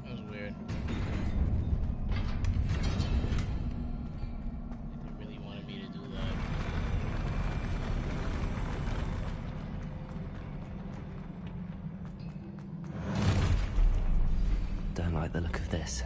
That was weird. They really wanted me to do that. Don't like the look of this.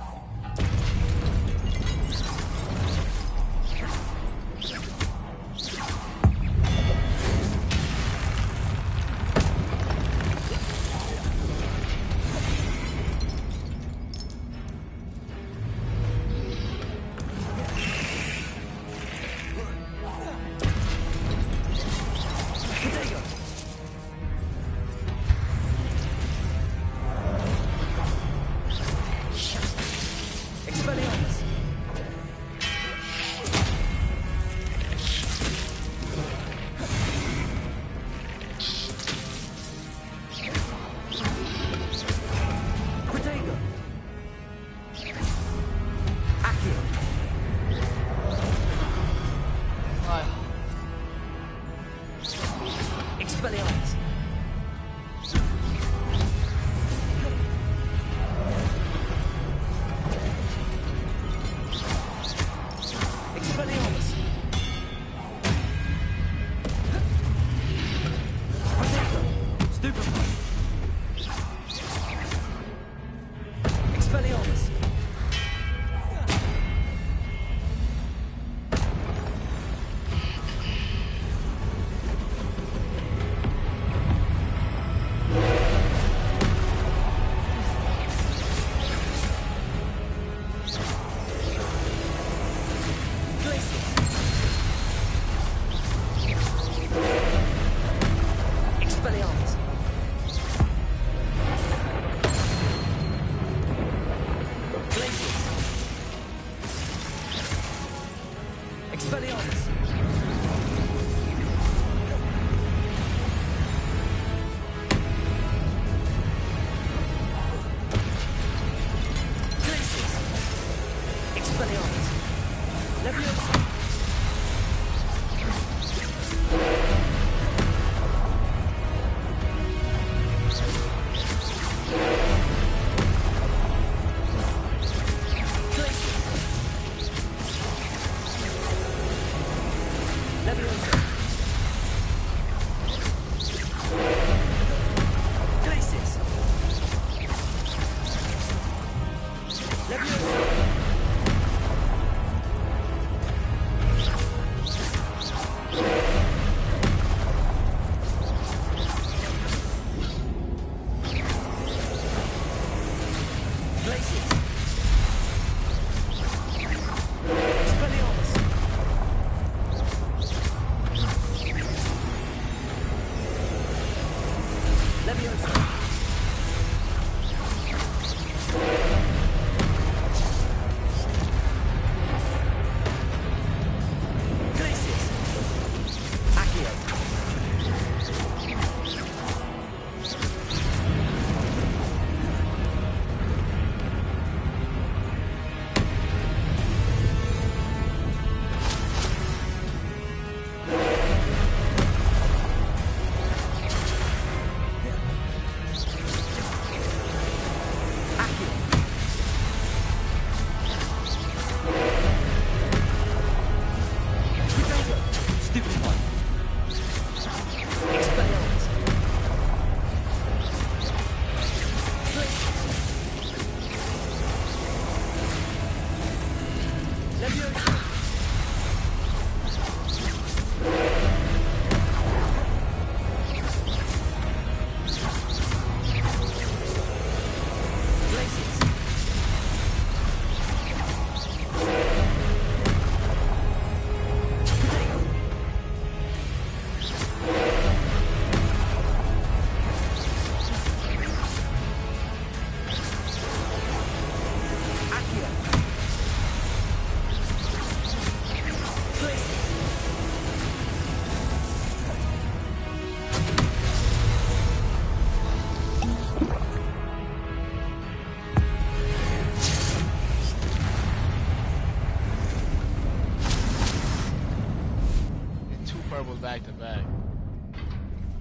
it back to back.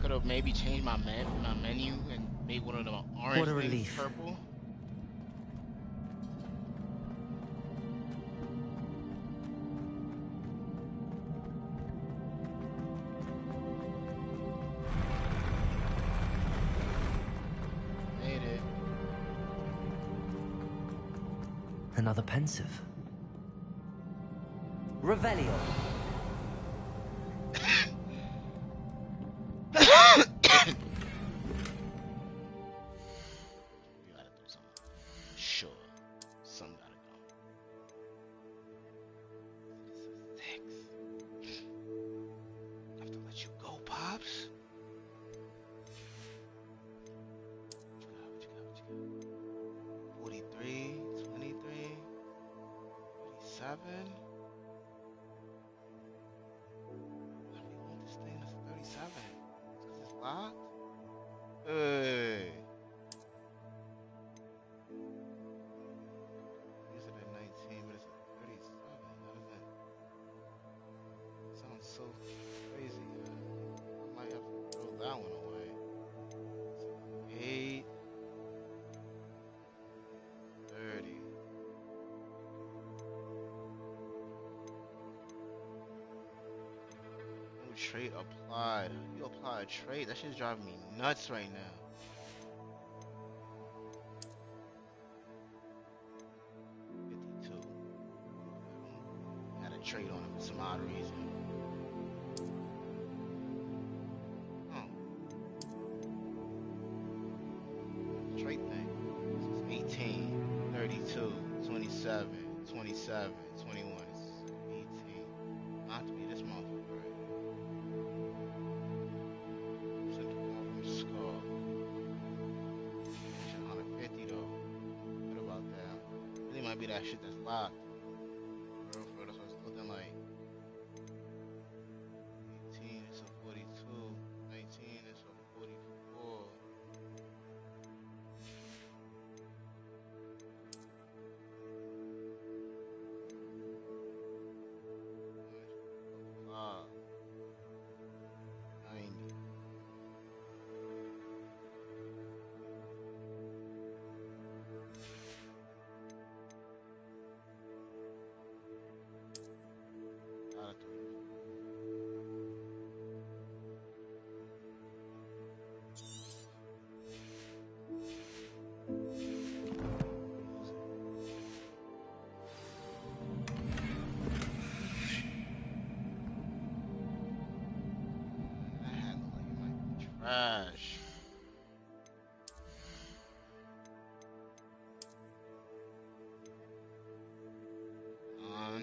Could have maybe changed my menu and made one of them orange What a things relief. purple. Made it. Another pensive. Revelio. Sure, some gotta go. This is 6. I have to let you go, Pops. What you got? 43, 23, 37. Why do you want this thing that's 37? It's 'cause it's locked? Hey. Use it at 19, but it's at 37. That sounds so crazy. I might have to throw that one away. So 8, 30. New trait applied. You apply a trait? That shit's driving me nuts right now. 52. Had a trait on it for some odd reason. Trait thing. This is 18, 32, 27, 27, 21. It's 18. Not to be this motherfucker right here. Sent the call from Skull. Shit, 150 though. What about that? I think it might be that shit that's locked. For real, that's what it's looking like. 18 is a 42. 19 is a 44. Ah, 90. Gotta do it. That hat look like it might be trash. On.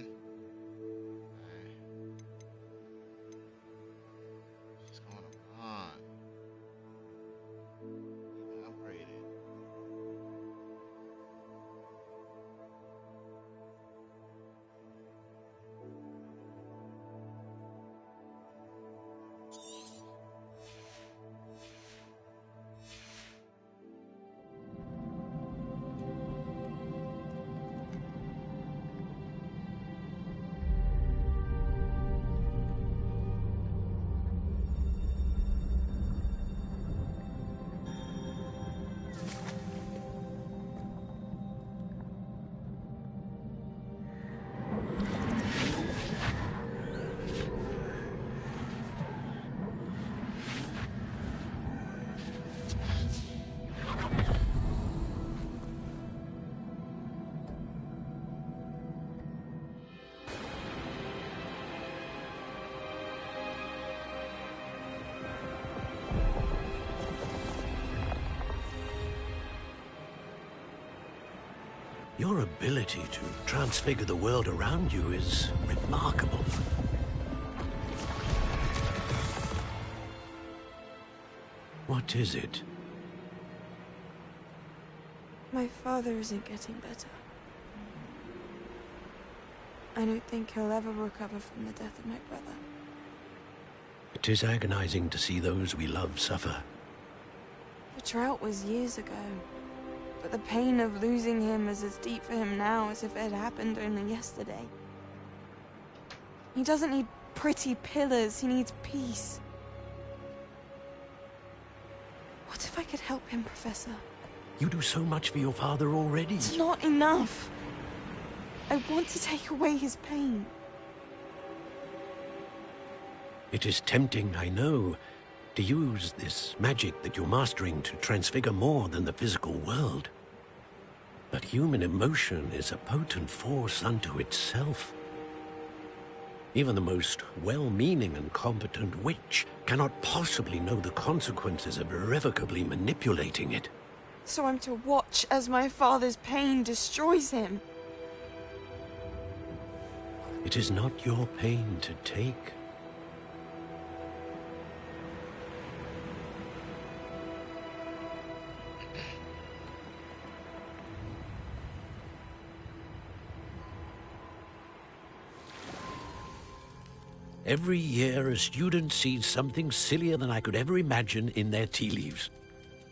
Okay. She's going on. Even upgraded. Your ability to transfigure the world around you is remarkable. What is it? My father isn't getting better. I don't think he'll ever recover from the death of my brother. It is agonizing to see those we love suffer. The drought was years ago, but the pain of losing him is as deep for him now as if it had happened only yesterday. He doesn't need pretty pillars. He needs peace. What if I could help him, Professor? You do so much for your father already. It's not enough. I want to take away his pain. It is tempting, I know, to use this magic that you're mastering to transfigure more than the physical world. But human emotion is a potent force unto itself. Even the most well-meaning and competent witch cannot possibly know the consequences of irrevocably manipulating it. So I'm to watch as my father's pain destroys him. It is not your pain to take. Every year, a student sees something sillier than I could ever imagine in their tea leaves.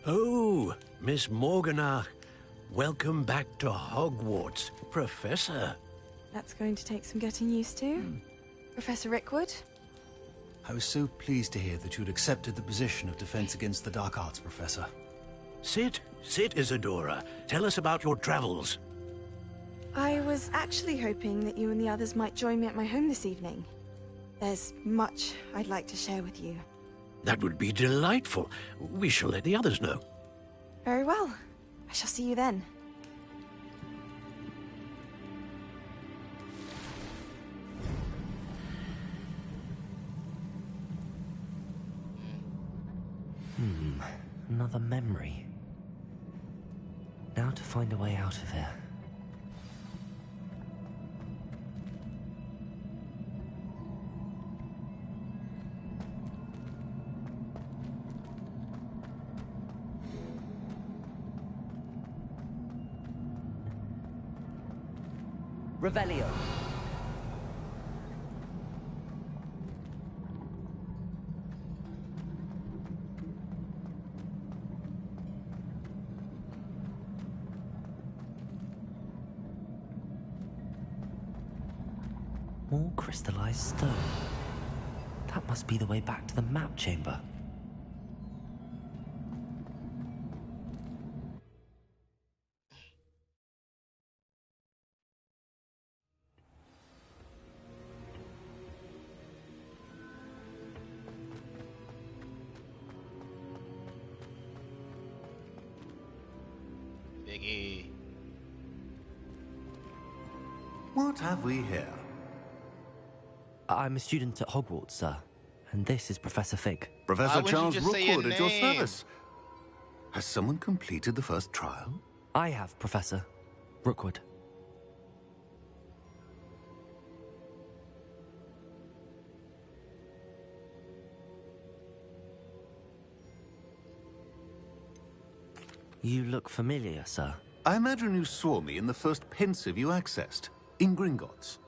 Oh, Miss Morganach, welcome back to Hogwarts, Professor. That's going to take some getting used to. Professor Rickwood? I was so pleased to hear that you'd accepted the position of Defense Against the Dark Arts, Professor. Sit, Isadora. Tell us about your travels. I was actually hoping that you and the others might join me at my home this evening. There's much I'd like to share with you. That would be delightful. We shall let the others know. Very well. I shall see you then. Another memory. Now to find a way out of here. Revelio. More crystallized stone. That must be the way back to the map chamber. Biggie. What have we here? I'm a student at Hogwarts, sir. And this is Professor Fig. Professor wouldn't you Charles just say your Rookwood at your name? service. Has someone completed the first trial? I have, Professor. Rookwood. You look familiar, sir. I imagine you saw me in the first pensive you accessed, in Gringotts.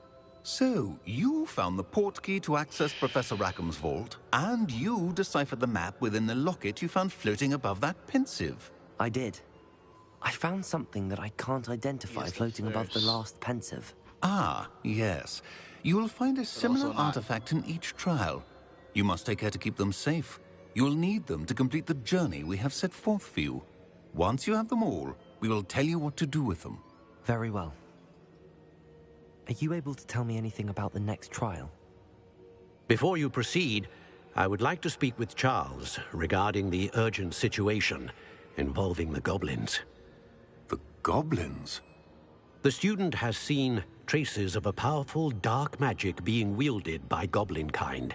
So, you found the portkey to access Professor Rackham's vault, and you deciphered the map within the locket you found floating above that pensive. I did. I found something that I can't identify Yes, the floating above the first. last pensive. Ah, yes. You will find a similar also not. artifact in each trial. You must take care to keep them safe. You will need them to complete the journey we have set forth for you. Once you have them all, we will tell you what to do with them. Very well. Are you able to tell me anything about the next trial? Before you proceed, I would like to speak with Charles regarding the urgent situation involving the goblins. The goblins? The student has seen traces of a powerful dark magic being wielded by goblin kind.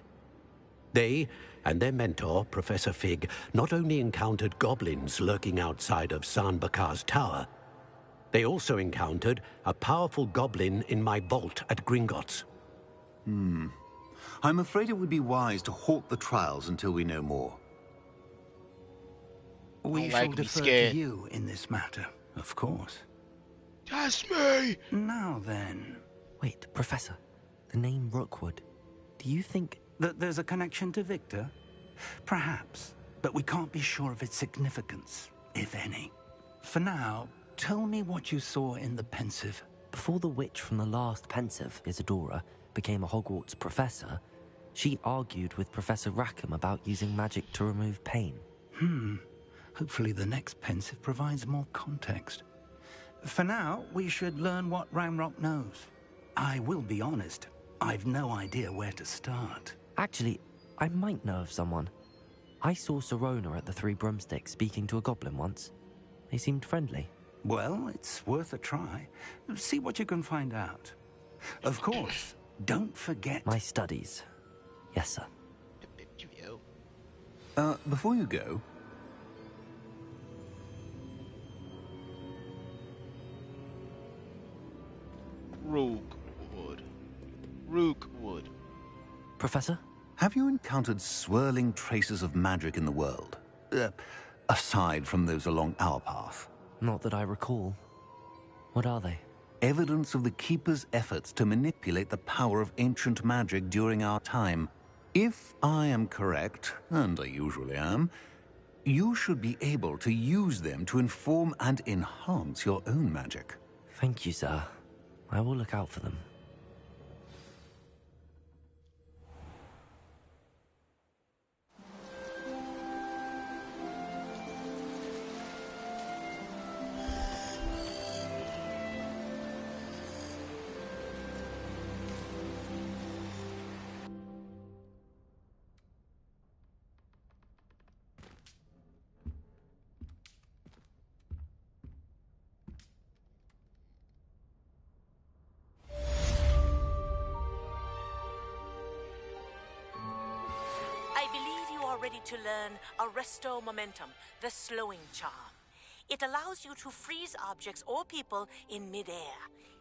They and their mentor, Professor Fig, not only encountered goblins lurking outside of San Bakar's tower, they also encountered a powerful goblin in my vault at Gringotts. I'm afraid it would be wise to halt the trials until we know more. We Don't shall like to be defer scared. to you in this matter, of course. That's me! Now then, Wait, Professor. The name Rookwood. Do you think... there's a connection to Victor? Perhaps, but we can't be sure of its significance, if any. For now, tell me what you saw in the pensive. Before the witch from the last pensive, Isadora, became a Hogwarts professor, She argued with Professor Rackham about using magic to remove pain. Hopefully the next pensive provides more context. For now, we should learn what Ramrock knows. I will be honest, I've no idea where to start. Actually, I might know of someone. I saw Sirona at the Three Broomsticks speaking to a goblin once. They seemed friendly. Well, it's worth a try. See what you can find out. Of course, don't forget... My studies. Yes, sir. Before you go... Rookwood. Professor? Have you encountered swirling traces of magic in the world? Aside from those along our path? Not that I recall. What are they? Evidence of the Keeper's efforts to manipulate the power of ancient magic during our time. If I am correct, and I usually am, you should be able to use them to inform and enhance your own magic. Thank you, sir. I will look out for them. I believe you are ready to learn Arresto Momentum, the slowing charm. It allows you to freeze objects or people in midair.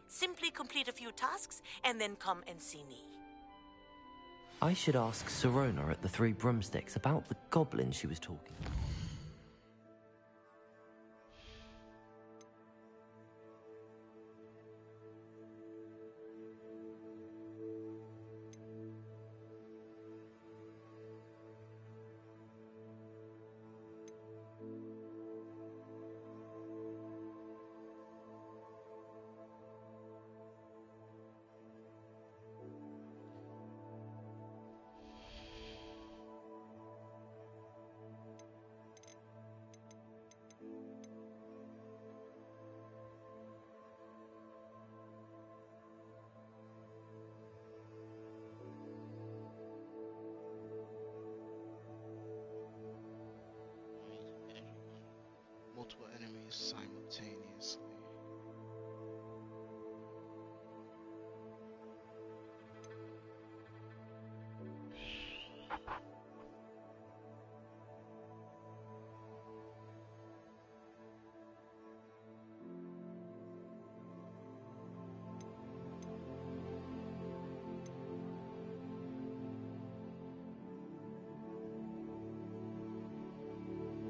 Simply complete a few tasks and then come and see me. I should ask Sirona at the Three Broomsticks about the goblin she was talking about. Multiple enemies simultaneously.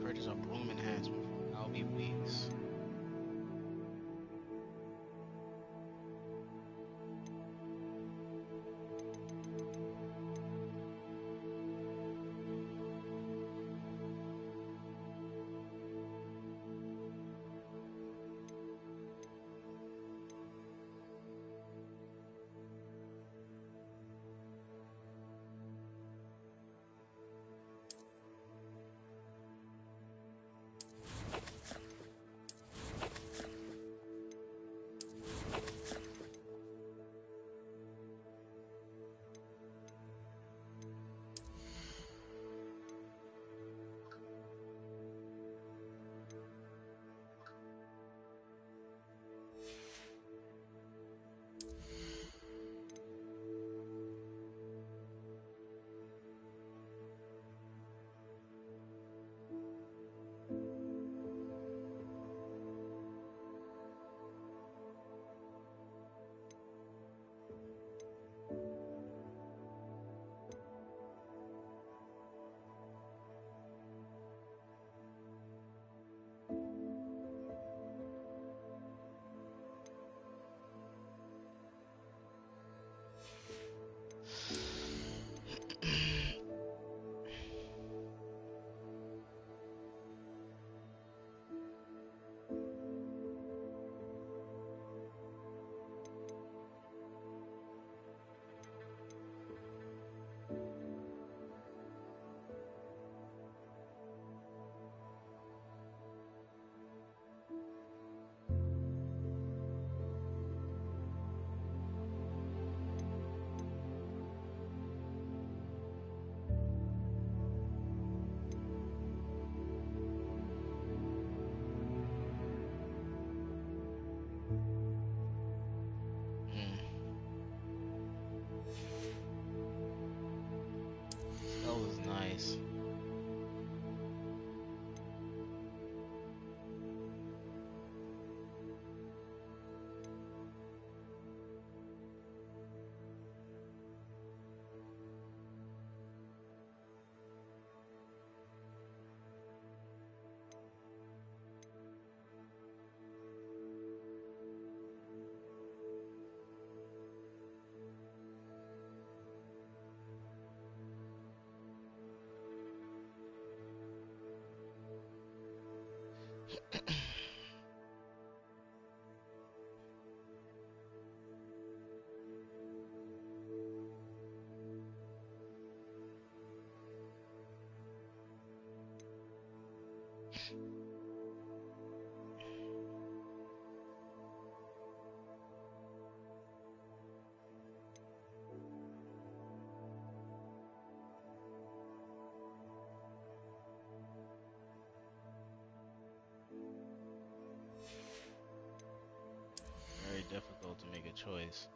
Purchase a broom enhancement from Albie Weeks. difficult to make a choice.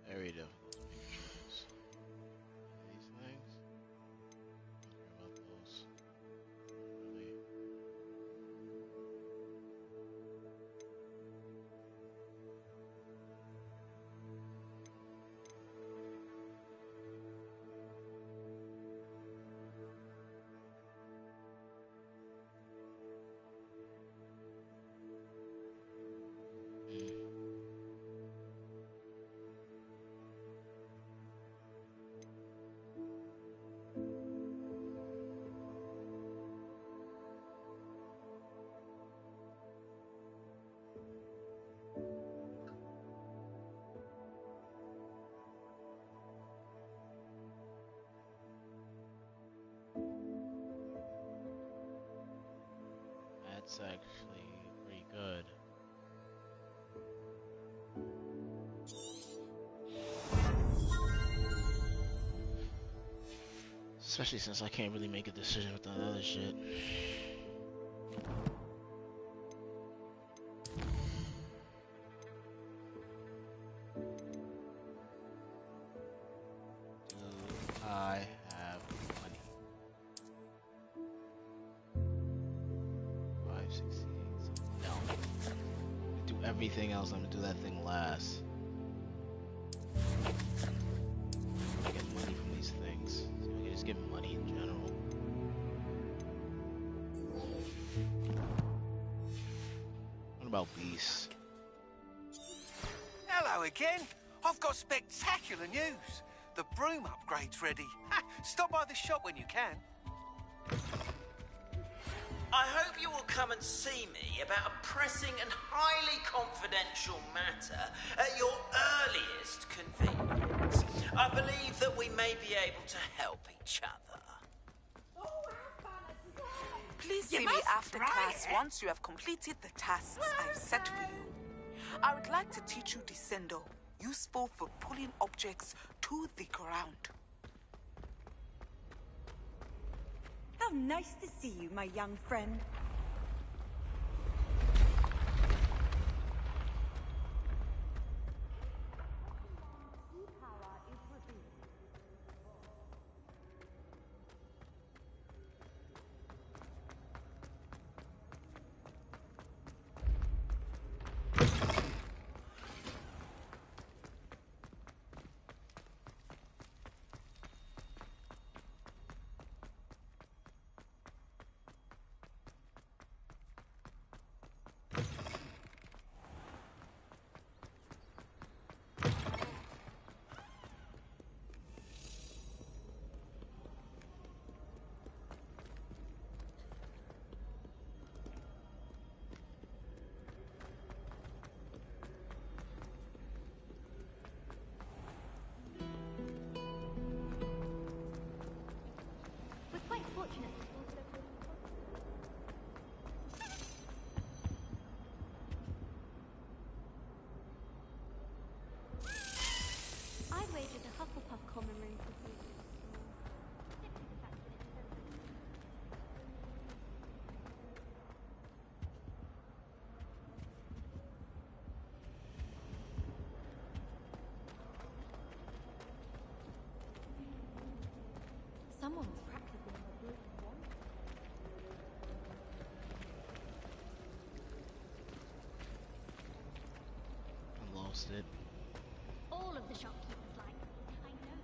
Very difficult to make a choice. These things? I don't care about those. Really. That's actually pretty good. Especially since I can't really make a decision with that other shit. Do I have money? 5, 6, 8, 7. No. Do everything else. I'm gonna do that thing last. Get money from these things. So I can just get money in general. What about beasts? Hello again. I've got spectacular news. The broom upgrade's ready. Ha, stop by the shop when you can. I hope you will come and see me about a pressing and highly confidential matter at your earliest convenience. I believe that we may be able to help each other. Please see me after class once you have completed the tasks I've set for you. I would like to teach you Descendo, useful for pulling objects to the ground. How nice to see you, my young friend. the shopkeepers like. I know.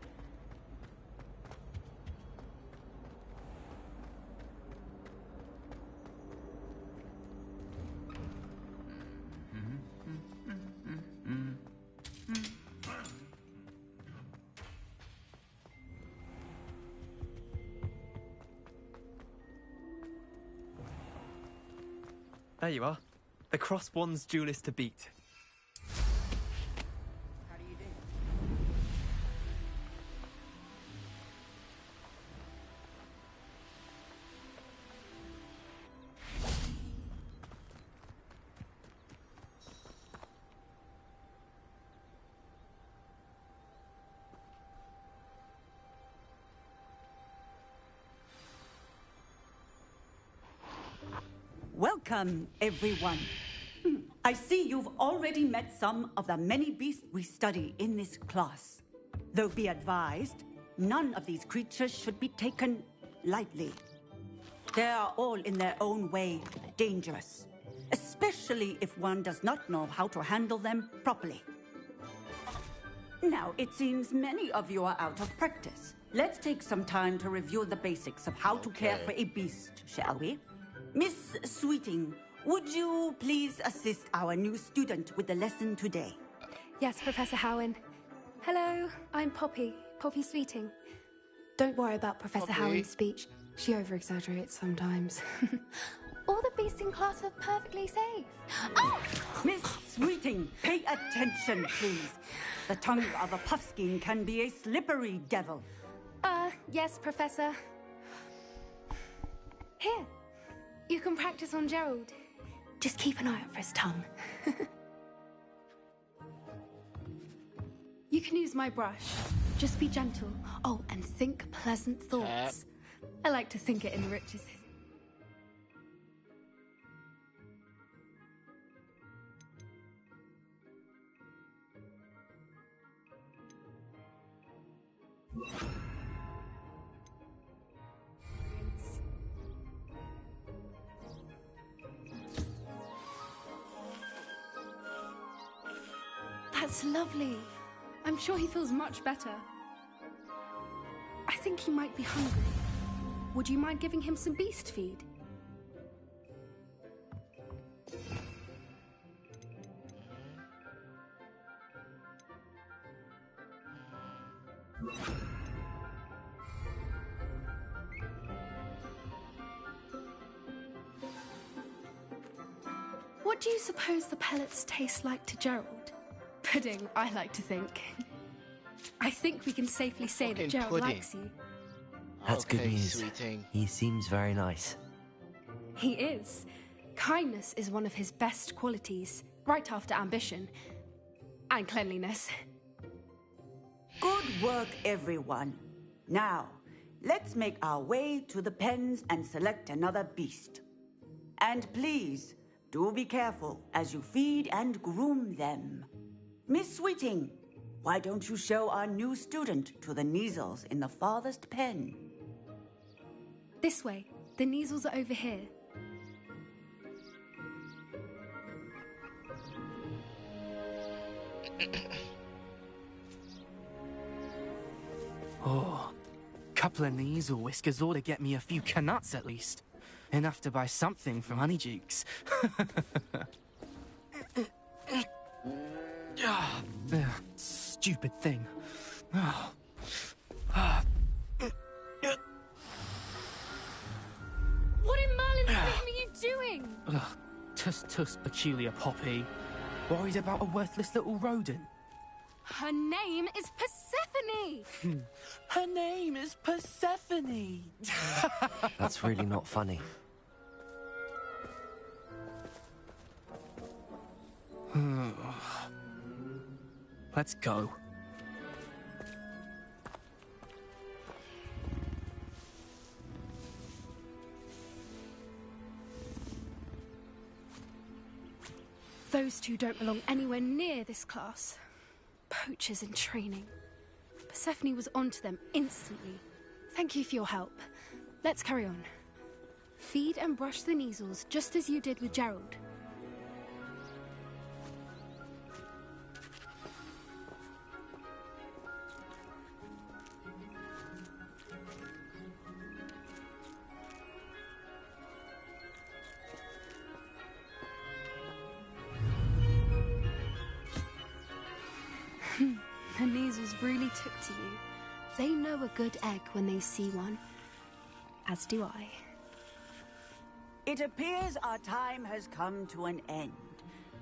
There you are. The Cross Wands duelist to beat. How do you do? Welcome, everyone. I see you've already met some of the many beasts we study in this class. Though be advised, none of these creatures should be taken lightly. They are all in their own way dangerous, especially if one does not know how to handle them properly. Now, it seems many of you are out of practice. Let's take some time to review the basics of how to care for a beast, shall we? Miss Sweeting, would you please assist our new student with the lesson today? Yes, Professor Howen. Hello, I'm Poppy Sweeting. Don't worry about Professor Howen's speech. She over-exaggerates sometimes. All the beasts in class are perfectly safe. Oh! Miss Sweeting, pay attention, please. The tongue of a puffskein can be a slippery devil. Yes, Professor. Here, you can practice on Gerald. Just keep an eye out for his tongue. You can use my brush. Just be gentle. Oh, and think pleasant thoughts. I like to think it enriches his... That's lovely. I'm sure he feels much better. I think he might be hungry. Would you mind giving him some beast feed? What do you suppose the pellets taste like to Gerald? Pudding, I like to think. I think we can safely say that Gerald likes you. That's good news. He seems very nice. He is. Kindness is one of his best qualities, right after ambition. And cleanliness. Good work, everyone. Now, let's make our way to the pens and select another beast. And please, do be careful as you feed and groom them. Miss Sweeting, why don't you show our new student to the Neasels in the farthest pen? This way. The Neasels are over here. Oh, couple of Neasel whiskers ought to get me a few canuts at least. Enough to buy something from Honeydukes. Stupid thing. What in Merlin's name are you doing? Tuss, peculiar Poppy. Worried about a worthless little rodent. Her name is Persephone! Her name is Persephone! That's really not funny. Let's go. Those two don't belong anywhere near this class. Poachers in training. Persephone was onto them instantly. Thank you for your help. Let's carry on. Feed and brush the Neasels just as you did with Gerald. weasels really took to you. They know a good egg when they see one. As do I. It appears our time has come to an end.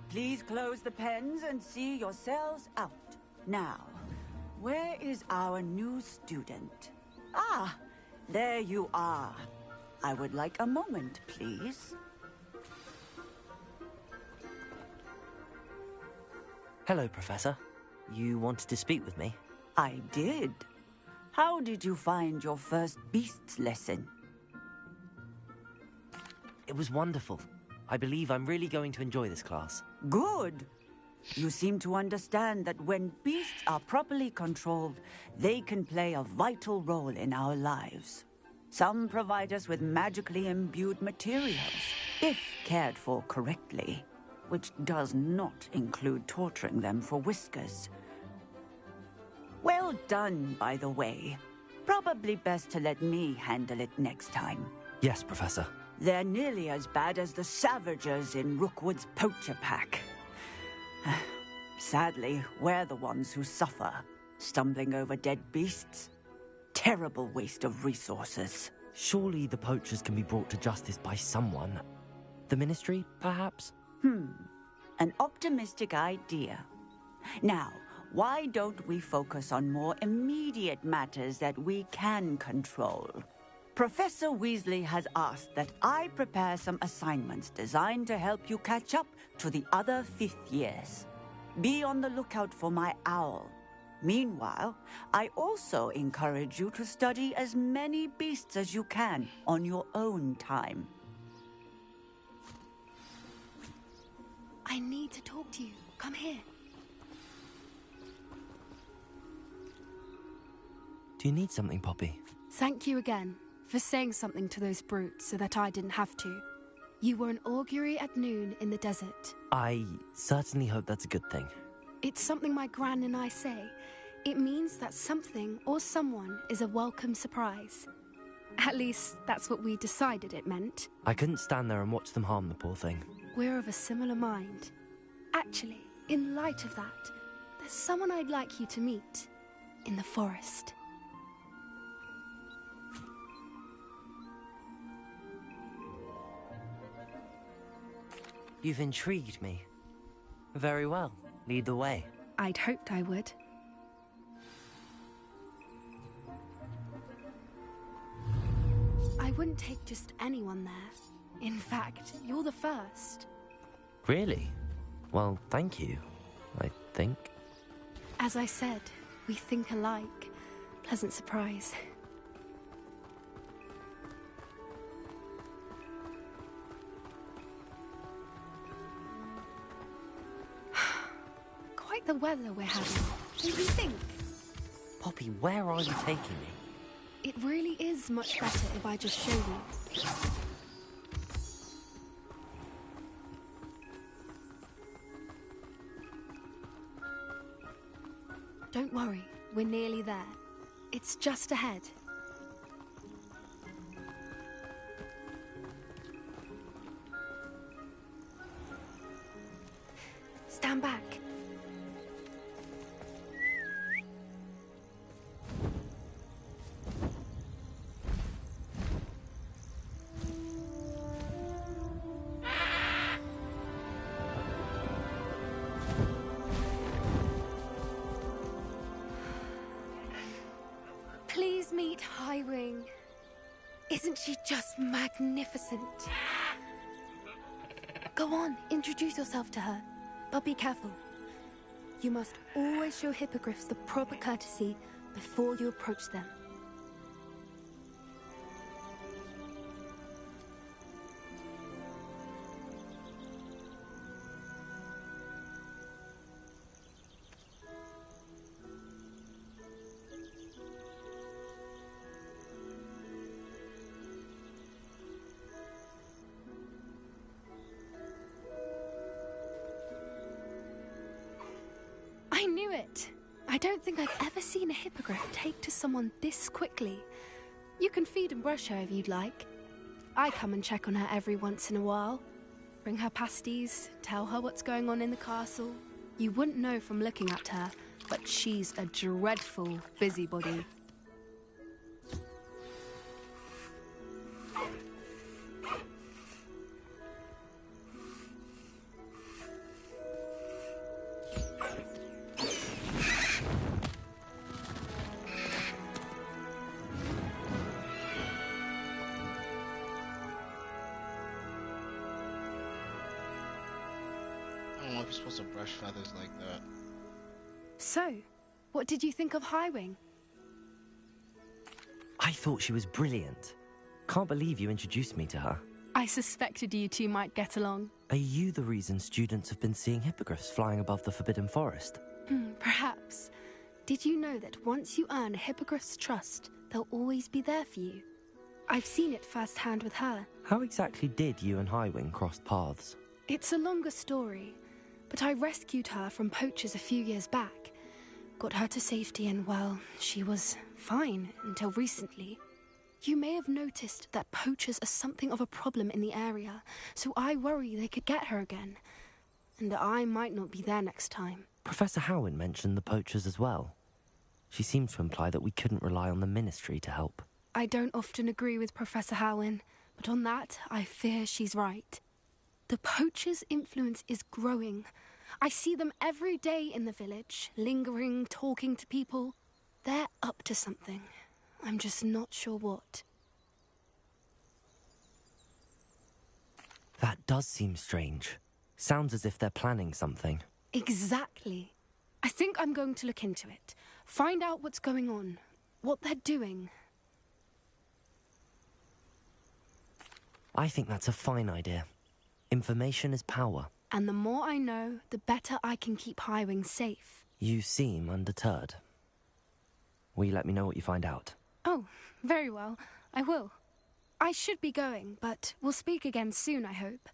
Please close the pens and see yourselves out. Now, where is our new student? Ah, there you are. I would like a moment, please. Hello, Professor. You wanted to speak with me? I did. How did you find your first beasts lesson? It was wonderful. I believe I'm really going to enjoy this class. Good. You seem to understand that when beasts are properly controlled, they can play a vital role in our lives. Some provide us with magically imbued materials, if cared for correctly, which does not include torturing them for whiskers. Well done, by the way. Probably best to let me handle it next time. Yes, Professor. They're nearly as bad as the Savagers in Rookwood's poacher pack. Sadly, we're the ones who suffer, stumbling over dead beasts. Terrible waste of resources. Surely the poachers can be brought to justice by someone. The Ministry, perhaps? An optimistic idea. Now, why don't we focus on more immediate matters that we can control? Professor Weasley has asked that I prepare some assignments designed to help you catch up to the other 5th years. Be on the lookout for my owl. Meanwhile, I also encourage you to study as many beasts as you can on your own time. I need to talk to you. Come here. Do you need something, Poppy? Thank you again for saying something to those brutes so that I didn't have to. You were an augury at noon in the desert. I certainly hope that's a good thing. It's something my gran and I say. It means that something or someone is a welcome surprise. At least, that's what we decided it meant. I couldn't stand there and watch them harm the poor thing. We're of a similar mind. Actually, in light of that, there's someone I'd like you to meet. In the forest. You've intrigued me. Very well. Lead the way. I'd hoped I would. I wouldn't take just anyone there. In fact, you're the first. Really? Well, thank you, I think. As I said, we think alike. Pleasant surprise. Quite the weather we're having. Don't you think? Poppy, where are you taking me? It really is much better if I just show you. Don't worry, we're nearly there. It's just ahead. Stand back. Please meet Highwing. Isn't she just magnificent? Go on, introduce yourself to her. But be careful. You must always show hippogriffs the proper courtesy before you approach them. I knew it! I don't think I've ever seen a hippogriff take to someone this quickly. You can feed and brush her if you'd like. I come and check on her every once in a while. Bring her pasties, tell her what's going on in the castle. You wouldn't know from looking at her, but she's a dreadful busybody. I don't know if you're supposed to brush feathers like that. So, what did you think of Highwing? I thought she was brilliant. Can't believe you introduced me to her. I suspected you two might get along. Are you the reason students have been seeing hippogriffs flying above the Forbidden Forest? Perhaps. Did you know that once you earn a hippogriff's trust, they'll always be there for you? I've seen it firsthand with her. How exactly did you and Highwing cross paths? It's a longer story, but I rescued her from poachers a few years back. Got her to safety and, well, she was fine until recently. You may have noticed that poachers are something of a problem in the area, so I worry they could get her again. And I might not be there next time. Professor Howin mentioned the poachers as well. She seemed to imply that we couldn't rely on the Ministry to help. I don't often agree with Professor Howin, but on that, I fear she's right. The poachers' influence is growing. I see them every day in the village, lingering, talking to people. They're up to something. I'm just not sure what. That does seem strange. Sounds as if they're planning something. Exactly. I think I'm going to look into it. Find out what's going on. What they're doing. I think that's a fine idea. Information is power. And the more I know, the better I can keep Highwing safe. You seem undeterred. Will you let me know what you find out? Oh, very well. I will. I should be going, but we'll speak again soon, I hope.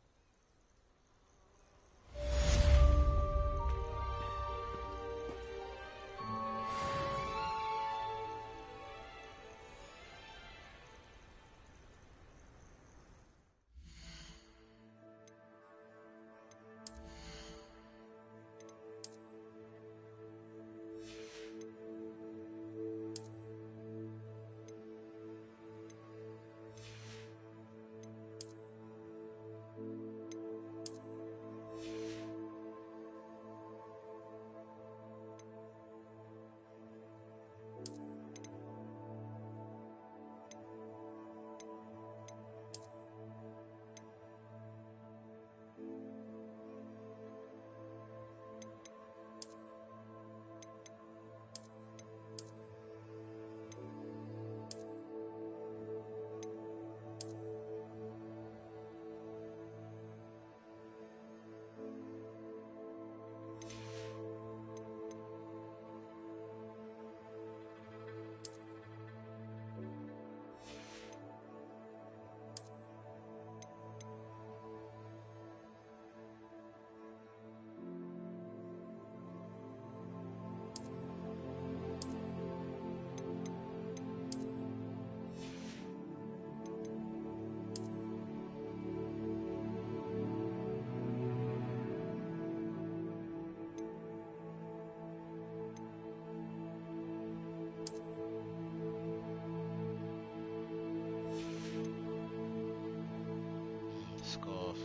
Scarf.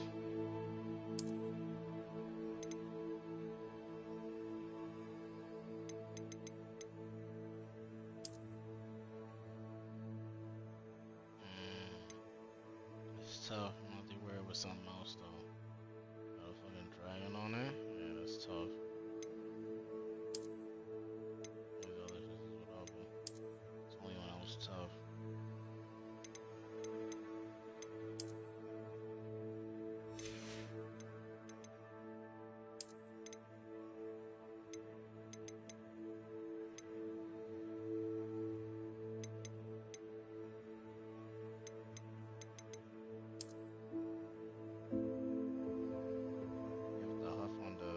It's tough. I'm gonna have to wear it with something else though. Got a fucking dragon on it? Yeah, that's tough. These other pieces without it. It's only when I was tough. You have to huff on the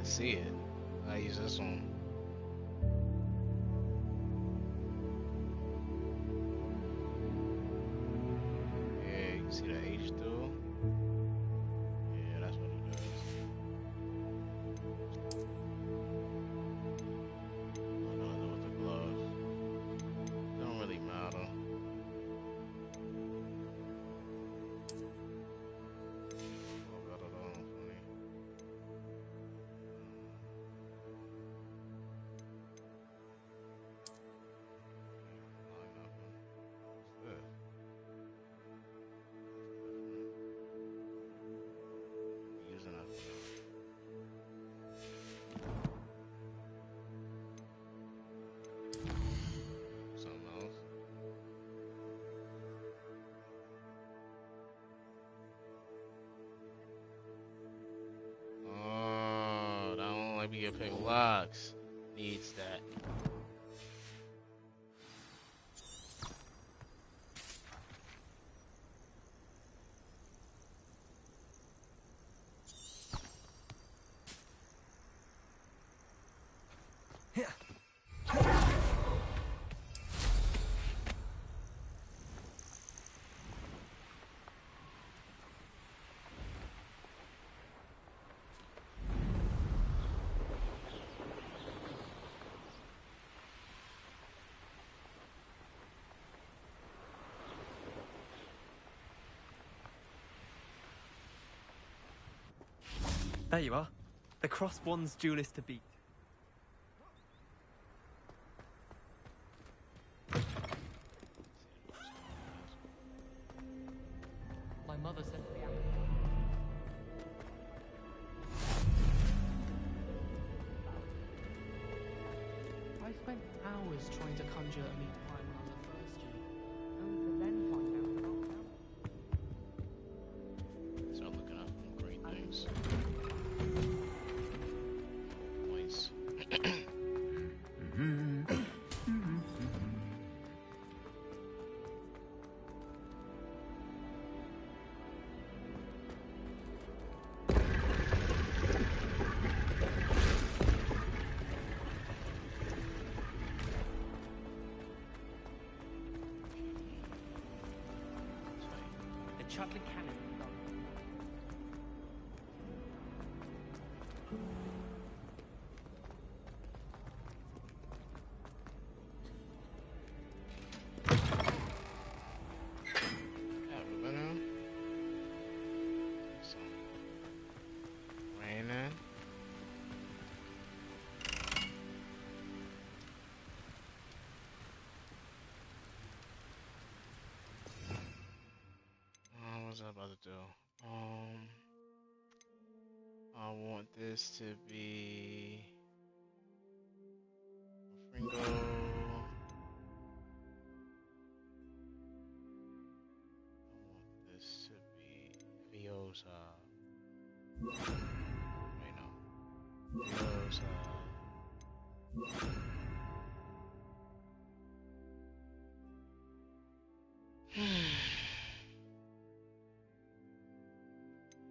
to see it. I use this one. Yeah, you can see the H through. Yeah, that's what it does. I don't know with the gloves. Don't really matter. Oh, that won't let me get pick locks. Needs that. There you are. The cross wands duelist to beat. My mother sent me out. I spent hours trying to conjure a meat pie when I was a first year. Only to then find out about them. Start looking up some great things. Points. The chocolate cannon. Raining. What's I about to do? I want this to be a Fringo. I want this to be Viosa. Wait, no. Viosa.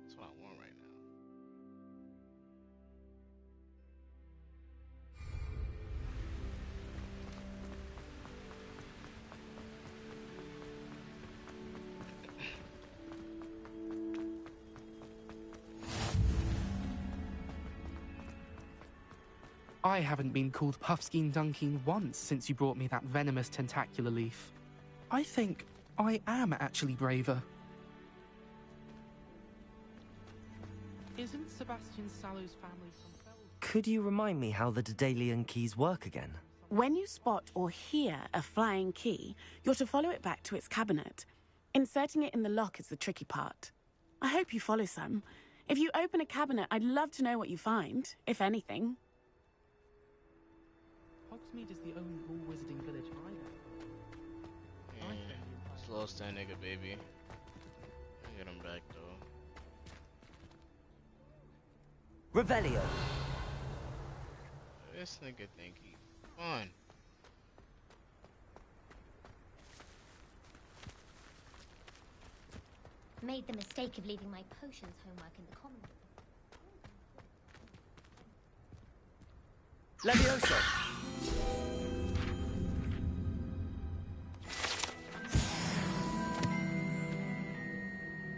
That's what I want right now. I haven't been called Puffskein Dunkeen once since you brought me that venomous tentacular leaf. I think I am actually braver. Isn't Sebastian Sallow's family from Bel? Could you remind me how the Daedalian keys work again? When you spot or hear a flying key, you're to follow it back to its cabinet. Inserting it in the lock is the tricky part. I hope you follow some. If you open a cabinet, I'd love to know what you find, if anything. Hogsmeade is the only all-wizarding village I know. Just lost that nigga, baby. I'll get him back, though. Revelio. This nigga think he fun. Made the mistake of leaving my potions homework in the common room. Levioso!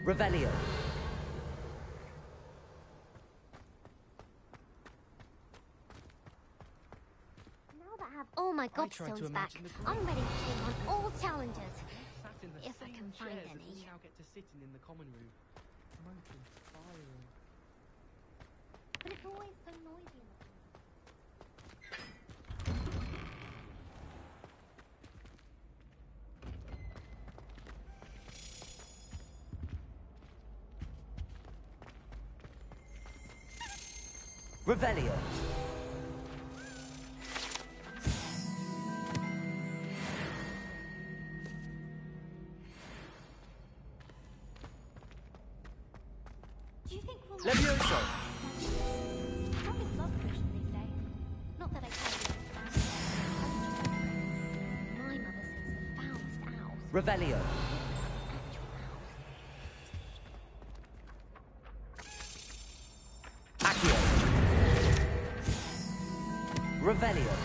Revelio. Now that I have all my gobstones back, I'm ready to take on all challenges. If I can find any. You now get to sit in the common room. Smoking, firing. But it's always so noisy in the Revelio. Do you think we'll... Levioso! Strongest love potion, they say. Not that I care to understand. My mother sends the foulest owls. Revelio. Accio. Revelio.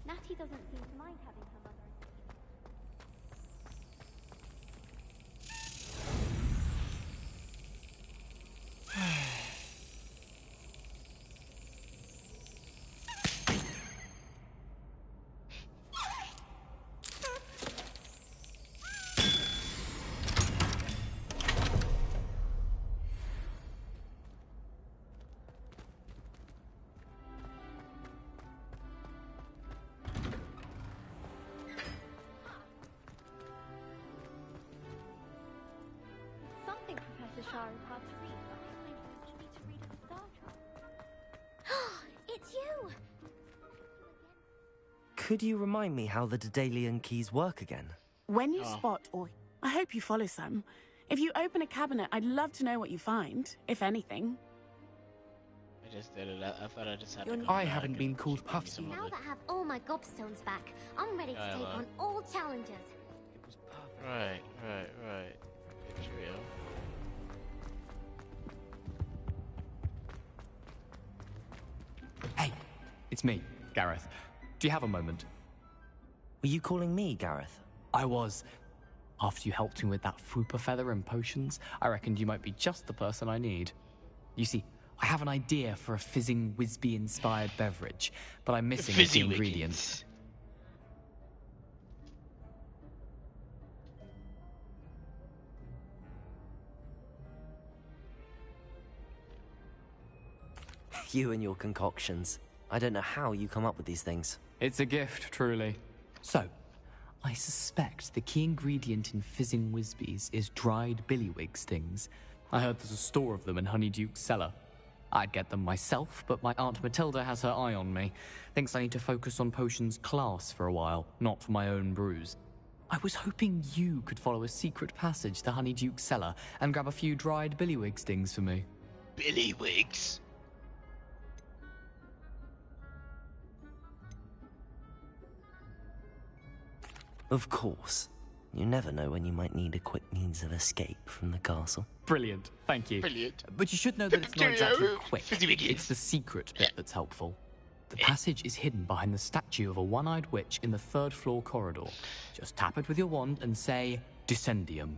Natty doesn't seem to mind having her mother asleep. Something Professor Shah is hard to read, but I find it was easy to read at the Star Trial. It's you! Could you remind me how the Daedalian keys work again? When you spot or... I hope you follow some. If you open a cabinet, I'd love to know what you find, if anything. I just did it. I thought I just had to I come back haven't and been called give me some Puffskein. of Now it. that I have all my gobstones back, I'm ready to take on all challenges. Right. Good trio. Hey, it's me, Gareth. Do you have a moment? Were you calling me, Gareth? I was. After you helped me with that Fupa feather and potions, I reckoned you might be just the person I need. You see, I have an idea for a fizzing Whizbee-inspired beverage, but I'm missing a key ingredient. You and your concoctions. I don't know how you come up with these things. It's a gift, truly. So, I suspect the key ingredient in fizzing Whizbees is dried billywig stings. I heard there's a store of them in Honeyduke's cellar. I'd get them myself, but my Aunt Matilda has her eye on me. Thinks I need to focus on potions class for a while, not for my own brews. I was hoping you could follow a secret passage to Honeyduke's cellar and grab a few dried billywig stings for me. Billywigs? Of course. You never know when you might need a quick means of escape from the castle. Brilliant, thank you. Brilliant. But you should know that it's not exactly quick. It's the secret bit that's helpful. The passage is hidden behind the statue of a one-eyed witch in the third floor corridor. Just tap it with your wand and say, Descendium.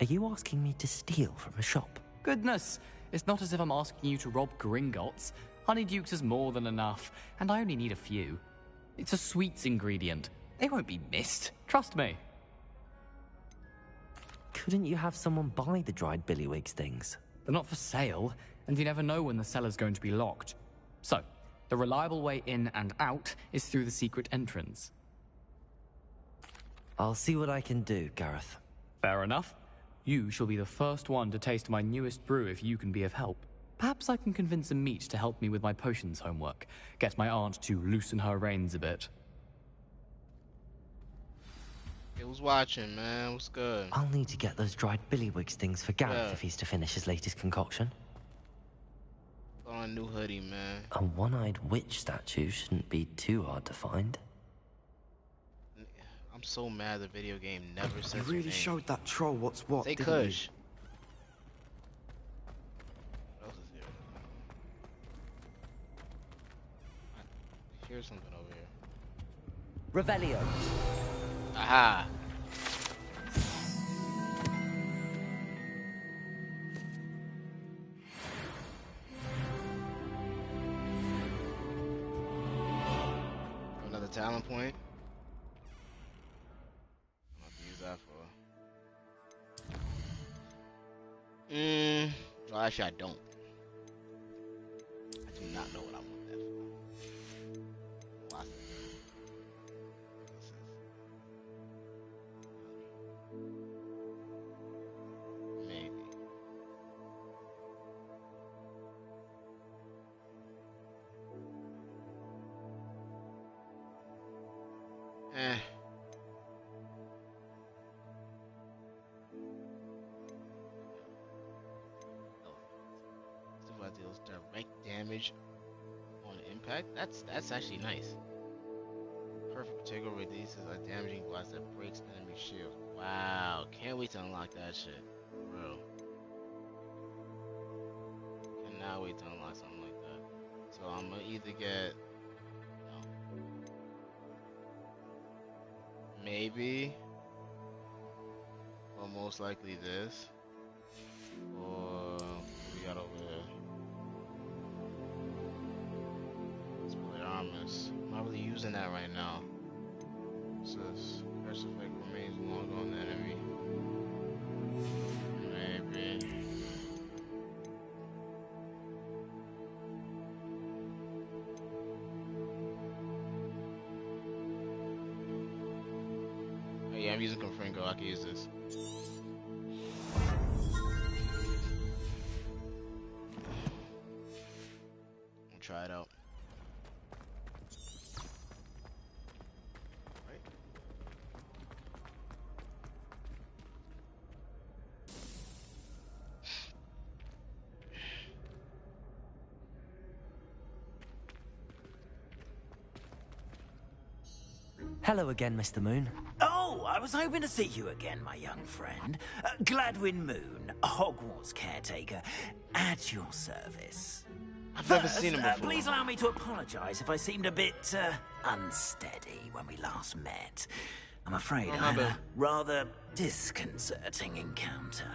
Are you asking me to steal from a shop? Goodness, it's not as if I'm asking you to rob Gringotts. Honeydukes has more than enough, and I only need a few. It's a sweets ingredient. They won't be missed. Trust me. Couldn't you have someone buy the dried billywig things? They're not for sale, and you never know when the cellar's going to be locked. So, the reliable way in and out is through the secret entrance. I'll see what I can do, Gareth. Fair enough. You shall be the first one to taste my newest brew if you can be of help. Perhaps I can convince a meat to help me with my potions homework. Get my aunt to loosen her reins a bit. Hey, who's watching, man? What's good? I'll need to get those dried billywigs things for Gareth if he's to finish his latest concoction. On a new hoodie, man. A one-eyed witch statue shouldn't be too hard to find. I'm so mad the video game never says You really showed that troll what's what, Say didn't Kush. you? What else is here? Here's something over here. Revelio. Aha! Another talent point. I'm about to use that for. Well, actually, I don't. I do not know what I want that for. Watch this. Maybe. Deals direct damage on impact. That's actually nice. Perfect particle releases a damaging blast that breaks enemy shield. Wow, can't wait to unlock that shit, bro. Cannot wait to unlock something like that. So I'm gonna either get maybe, or most likely this, or what we got over here. I'm not really using that right now. It says curse effect remains longer on the enemy. Maybe. Oh yeah, I'm using Confringo. I can use this. I'll try it out. Hello again, Mr. Moon. Oh, I was hoping to see you again, my young friend. Gladwin Moon, Hogwarts caretaker, at your service. I've never seen him before. Please allow me to apologize if I seemed a bit unsteady when we last met. I'm afraid I had a rather disconcerting encounter.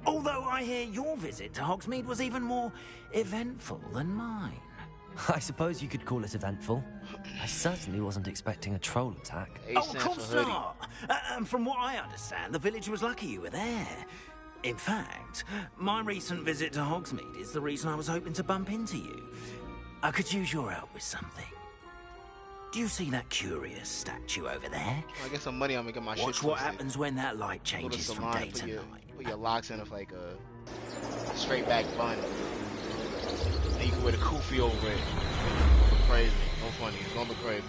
Although I hear your visit to Hogsmeade was even more eventful than mine. I suppose you could call it eventful. I certainly wasn't expecting a troll attack. Oh, of course not. From what I understand, the village was lucky you were there. In fact, my recent visit to Hogsmeade is the reason I was hoping to bump into you. I could use your help with something. Do you see that curious statue over there? I get some money, I'm gonna get my shit. Watch what happens when that light changes from day to night. Put your locks in with like a straight back bun. And you can wear the kufi over it. Look crazy. No funny. It's gonna look crazy.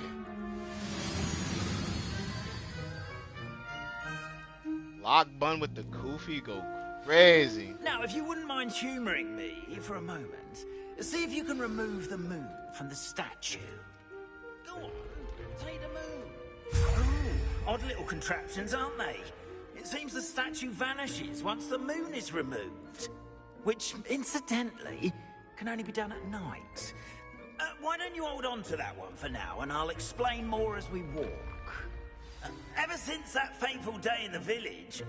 Lock bun with the kufi go crazy. Now, if you wouldn't mind humoring me for a moment, see if you can remove the moon from the statue. Go on, take the moon. Ooh, odd little contraptions, aren't they? It seems the statue vanishes once the moon is removed. Which, incidentally, can only be done at night. Why don't you hold on to that one for now, and I'll explain more as we walk. Ever since that fateful day in the village,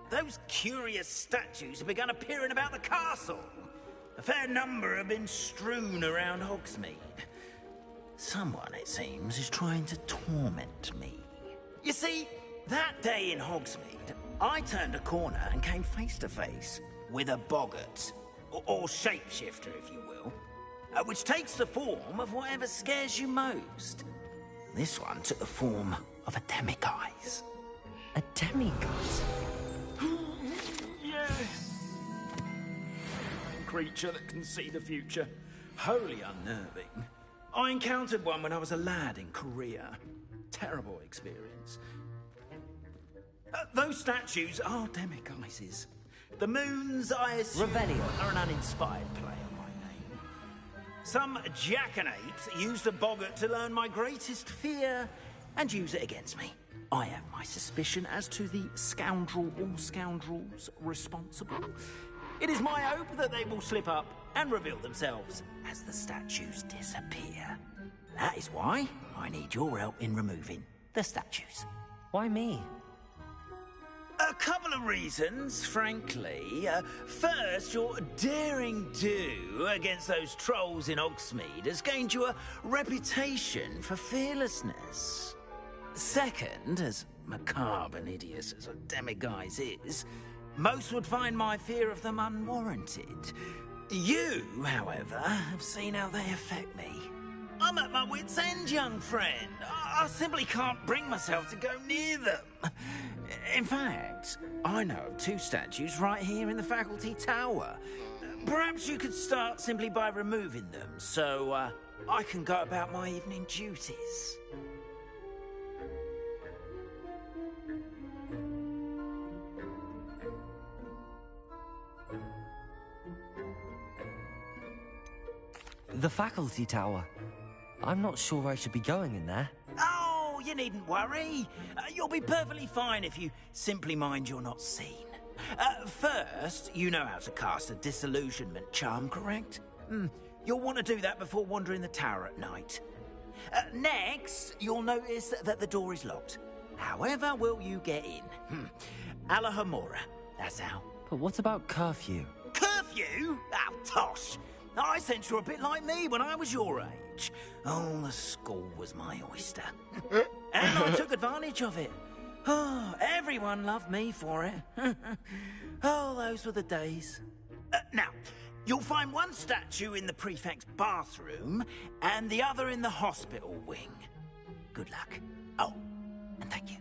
those curious statues have begun appearing about the castle. A fair number have been strewn around Hogsmeade. Someone, it seems, is trying to torment me. You see, that day in Hogsmeade, I turned a corner and came face to face with a boggart. Or shapeshifter, if you will, which takes the form of whatever scares you most. This one took the form of a demiguise. A demiguise? Yes. creature that can see the future. Wholly unnerving. I encountered one when I was a lad in Korea. Terrible experience. Those statues are demiguises. The moons, I assume, Revelio. are an uninspired play on my name. Some jackanapes used a boggart to learn my greatest fear and use it against me. I have my suspicion as to the scoundrel or scoundrels responsible. It is my hope that they will slip up and reveal themselves as the statues disappear. That is why I need your help in removing the statues. Why me? A couple of reasons, frankly. First, your daring do against those trolls in Hogsmeade has gained you a reputation for fearlessness. Second, as macabre and hideous as a demiguise is, most would find my fear of them unwarranted. You, however, have seen how they affect me. I'm at my wit's end, young friend. I simply can't bring myself to go near them. In fact, I know of 2 statues right here in the faculty tower. Perhaps you could start simply by removing them, so I can go about my evening duties. The faculty tower. I'm not sure I should be going in there. Oh, you needn't worry. You'll be perfectly fine if you simply mind you're not seen. First, you know how to cast a disillusionment charm, correct? You'll want to do that before wandering the tower at night. Next, you'll notice that the door is locked. However will you get in? Alahomora, that's how. But what about curfew? Curfew? Oh, tosh. I sense you're a bit like me when I was your age. Oh, the school was my oyster. And I took advantage of it. Oh, everyone loved me for it. Oh, those were the days. Now, you'll find one statue in the prefect's bathroom and the other in the hospital wing. Good luck. Oh, and thank you.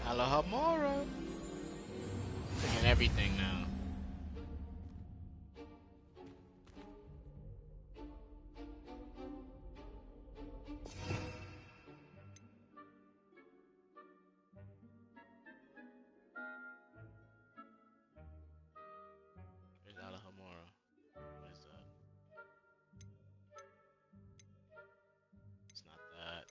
Alahomora. Taking everything now. Where's Alahomora? What is that? It's not that.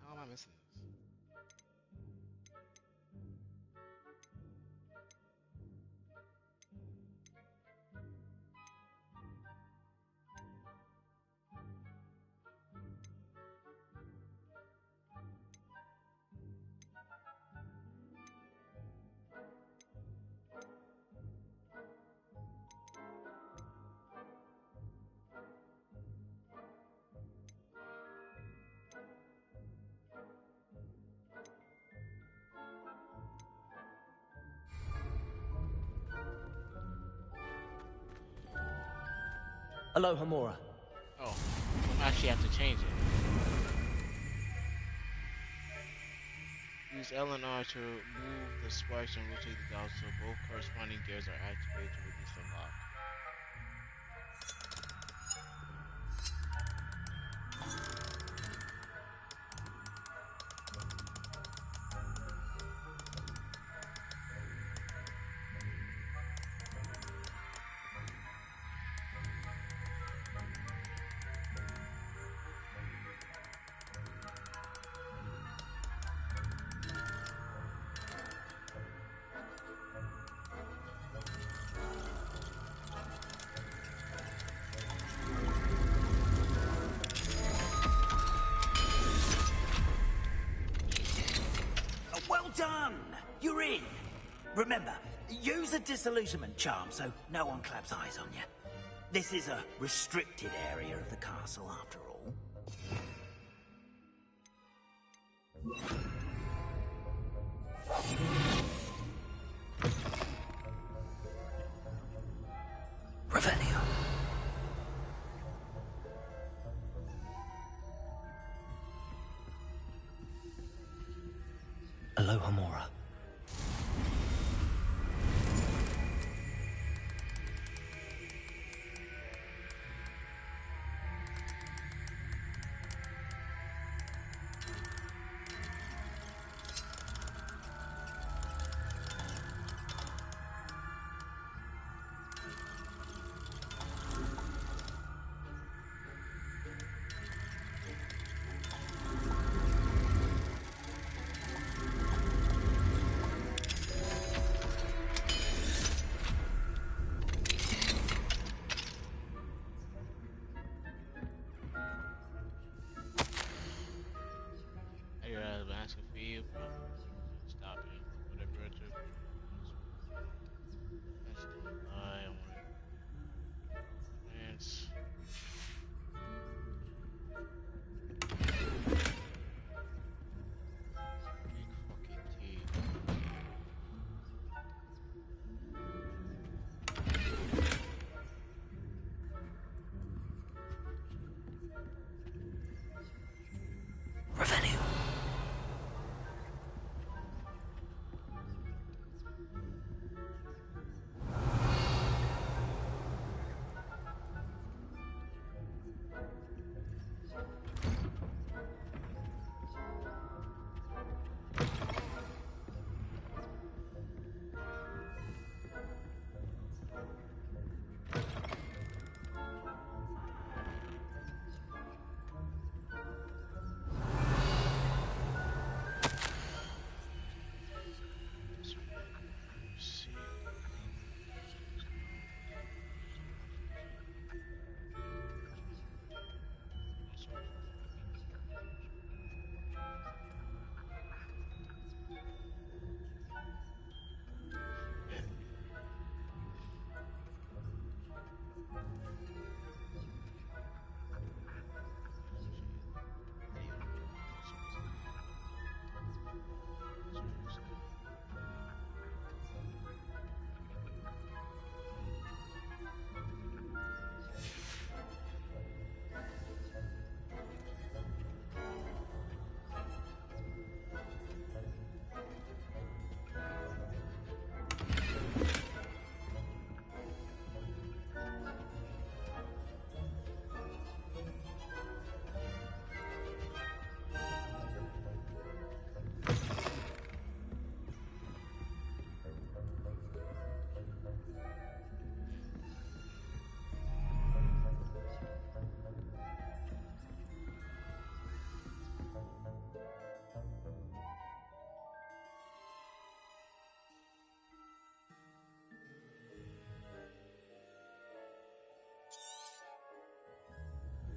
How am I missing this? Alahomora. Oh, I actually have to change it. Use L and R to move the spikes and rotate the dials so both corresponding gears are activated to release the lock. Well done! You're in. Remember, use a disillusionment charm so no one claps eyes on you. This is a restricted area of the castle, after all. Revelio. Aloha Mora. I'm asking for you, bro. Stop it. Whatever I do. That's don't lie. I want to dance. Big fucking T. Revelio.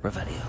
Revelio.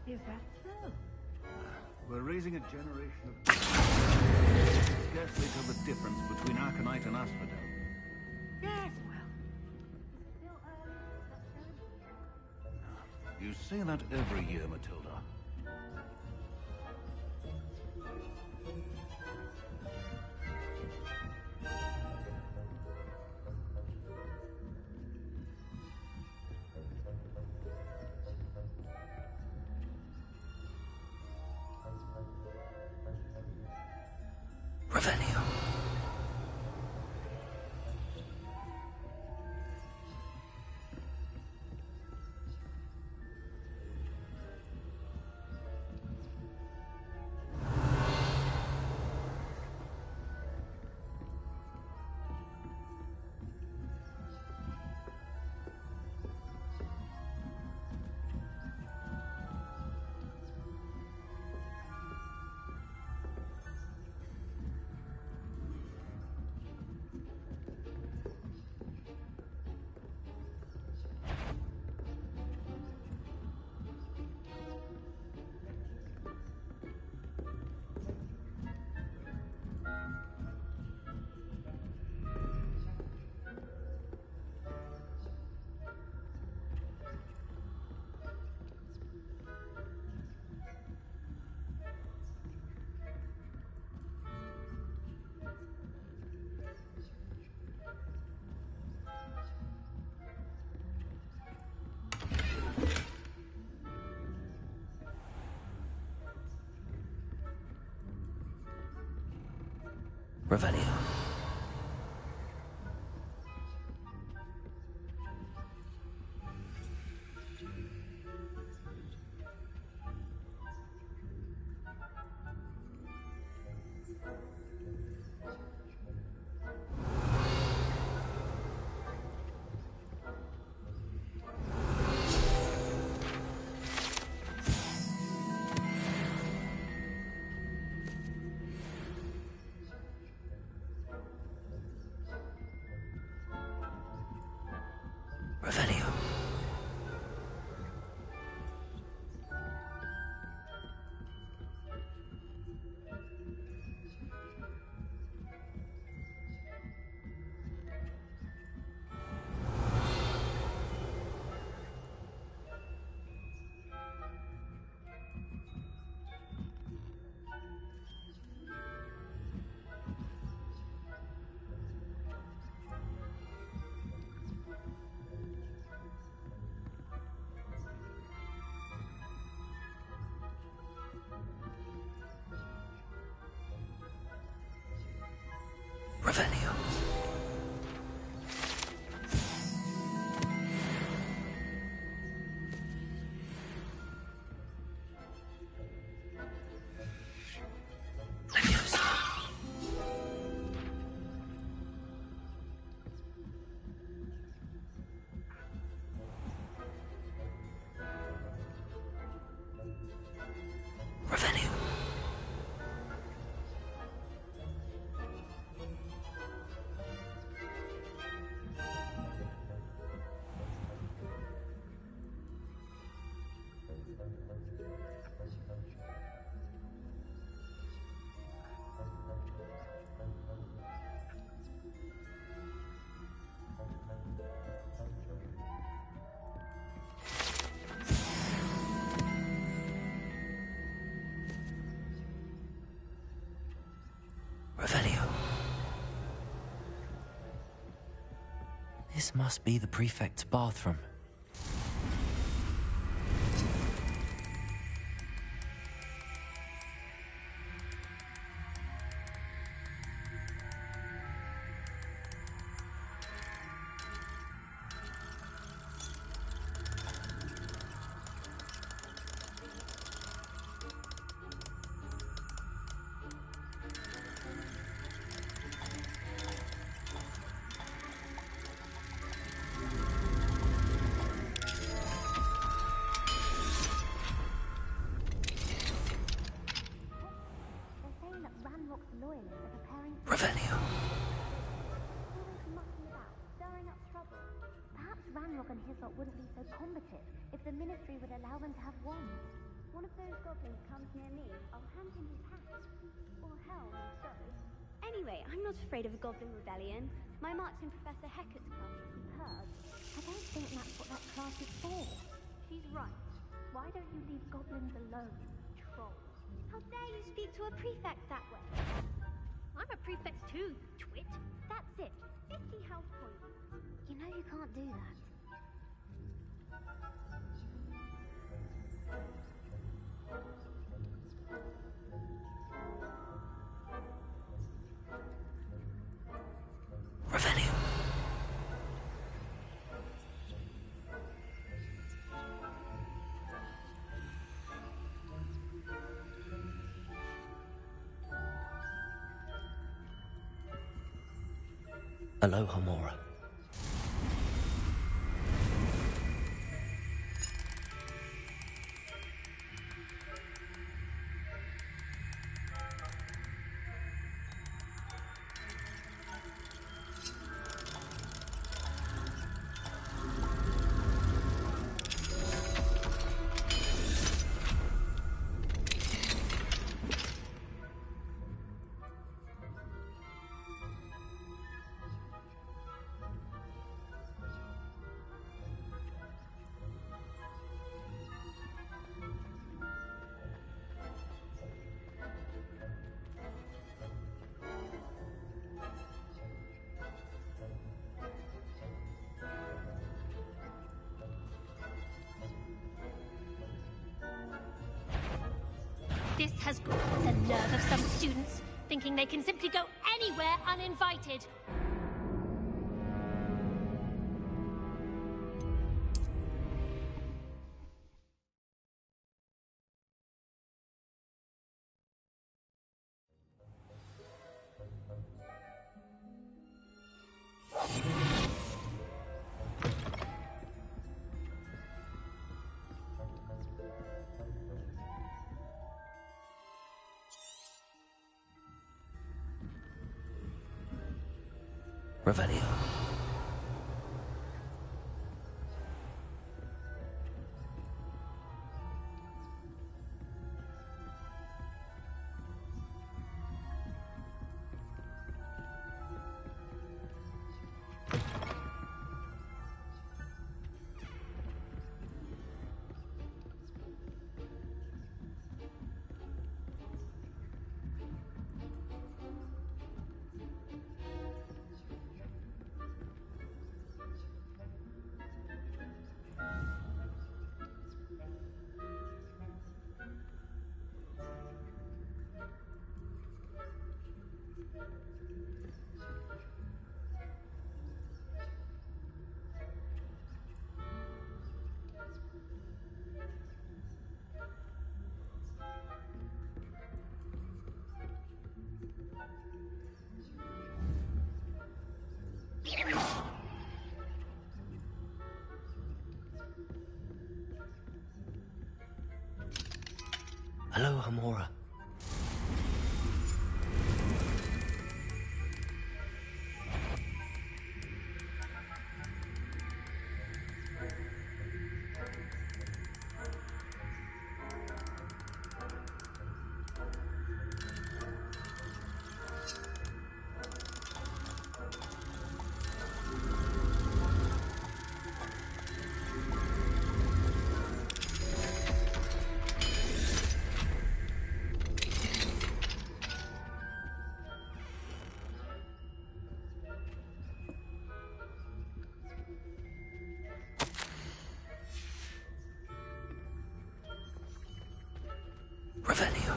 Is that so? We're raising a generation of... scarcely tell the difference between Arcanite and Asphodel. Yes, well. You say that every year, Matilda. Revelio. Revelio. Revelio. Revelio. Revelio. Revelio. This must be the prefect's bathroom. Revelio. Stirring up trouble. Perhaps Ranrock and Hyssop wouldn't be so combative if the Ministry would allow them to have wands. one of those goblins comes near me, I'll hand him his hat. Or helm, so. Anyway, I'm not afraid of a goblin rebellion. My marks in Professor Hecat's class are superb. I don't think that's what that class is for. She's right. Why don't you leave goblins alone, trolls? How dare you speak to a prefect that way? I'm a prefect too, you twit. That's it. 50 health points. You know you can't do that. Revelio. Aloha Mora. This has got the nerve of some students, thinking they can simply go anywhere uninvited. Revelio. Aloha Mora. Revelio.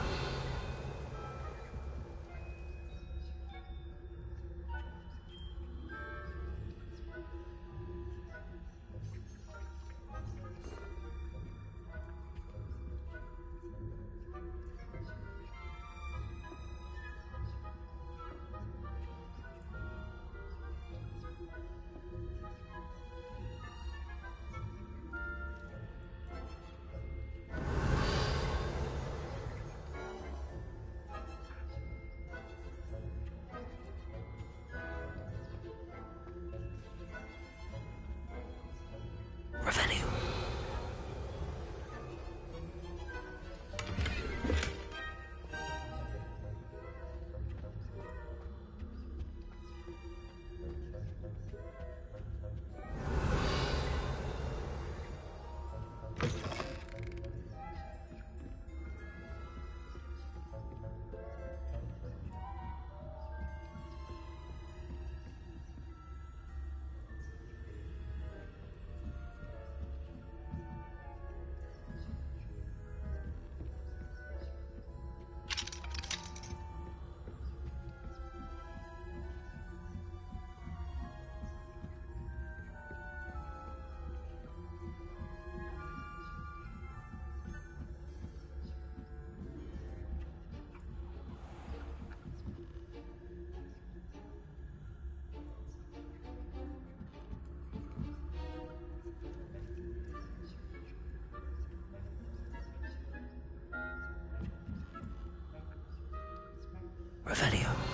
Revelio.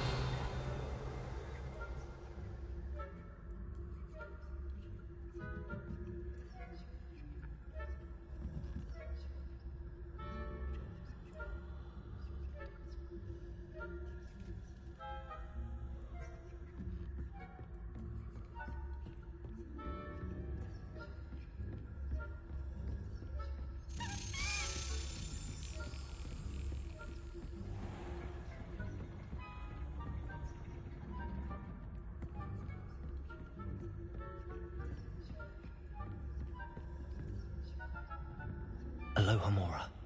Aloha Mora.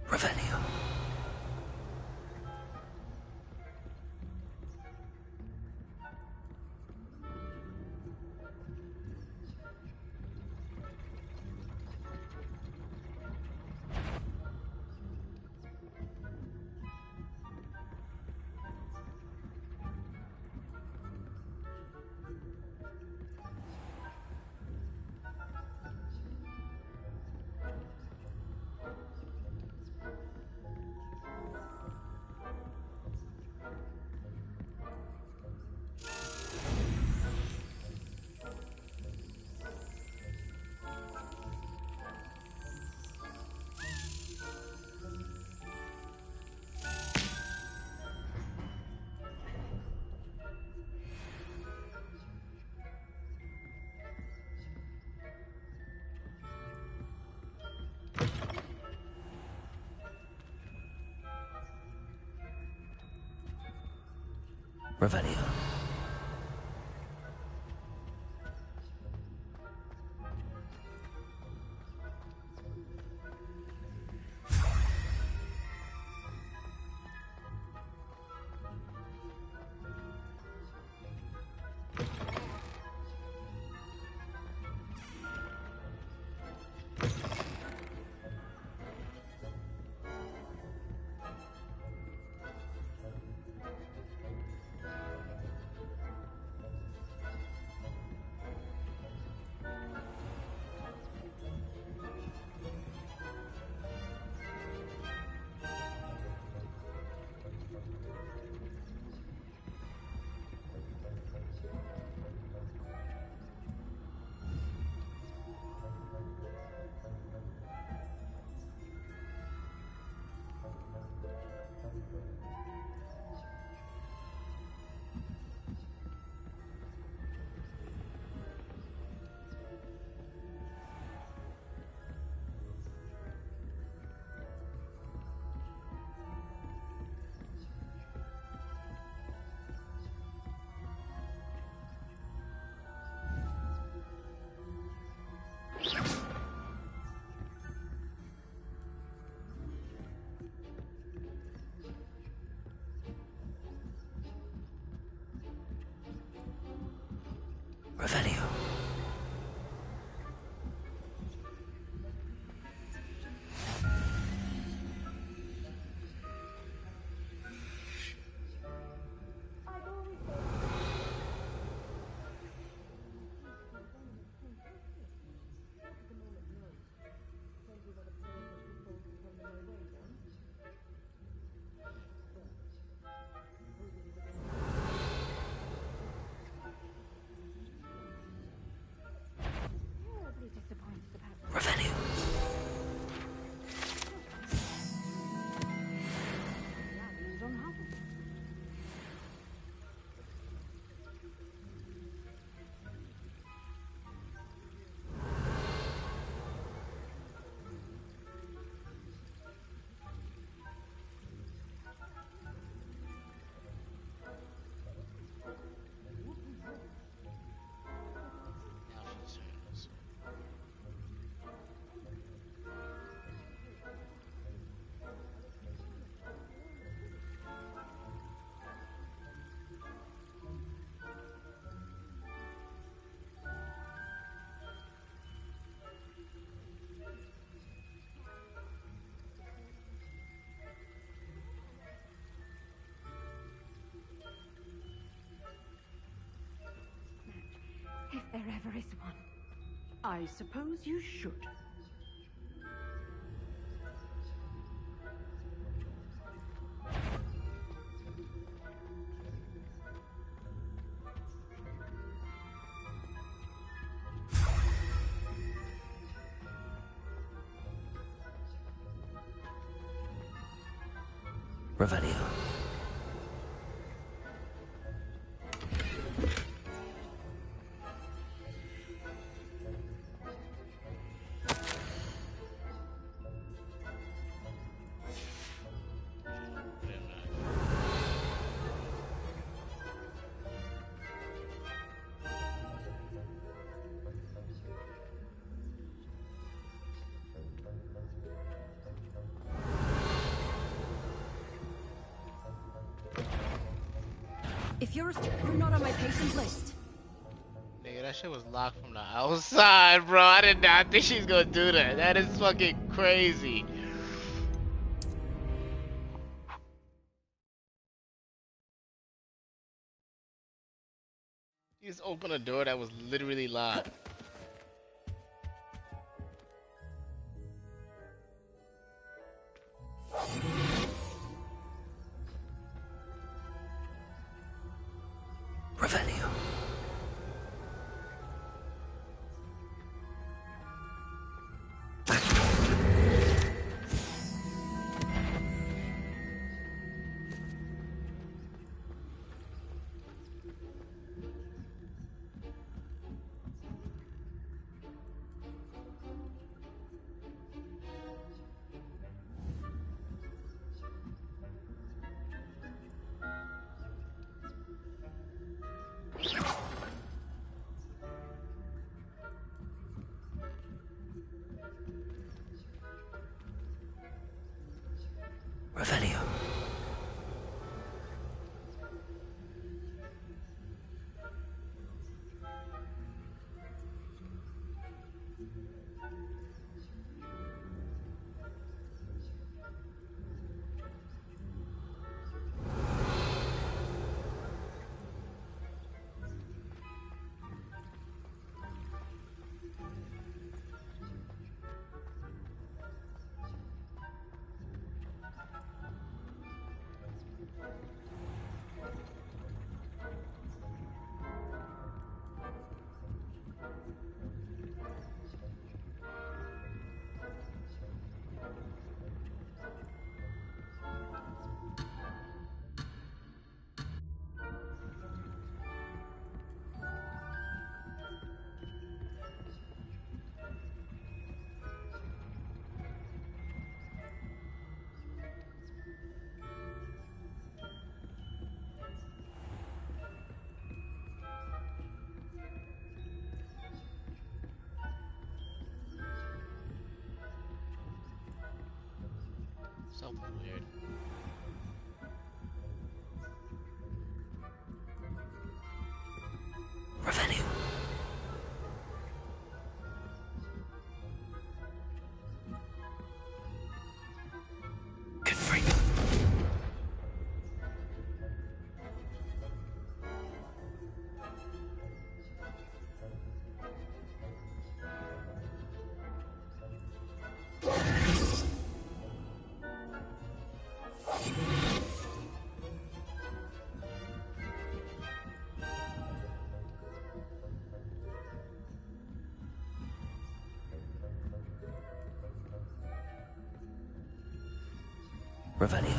Revelio. Revelio. I suppose you should. Revelio. If you're not on my patient list. Nigga, that shit was locked from the outside, bro. I did not think she's gonna do that. That is fucking crazy. You just opened a door that was literally locked. Revelio. Revelio. Something weird. Revelio. Confront. Revelio.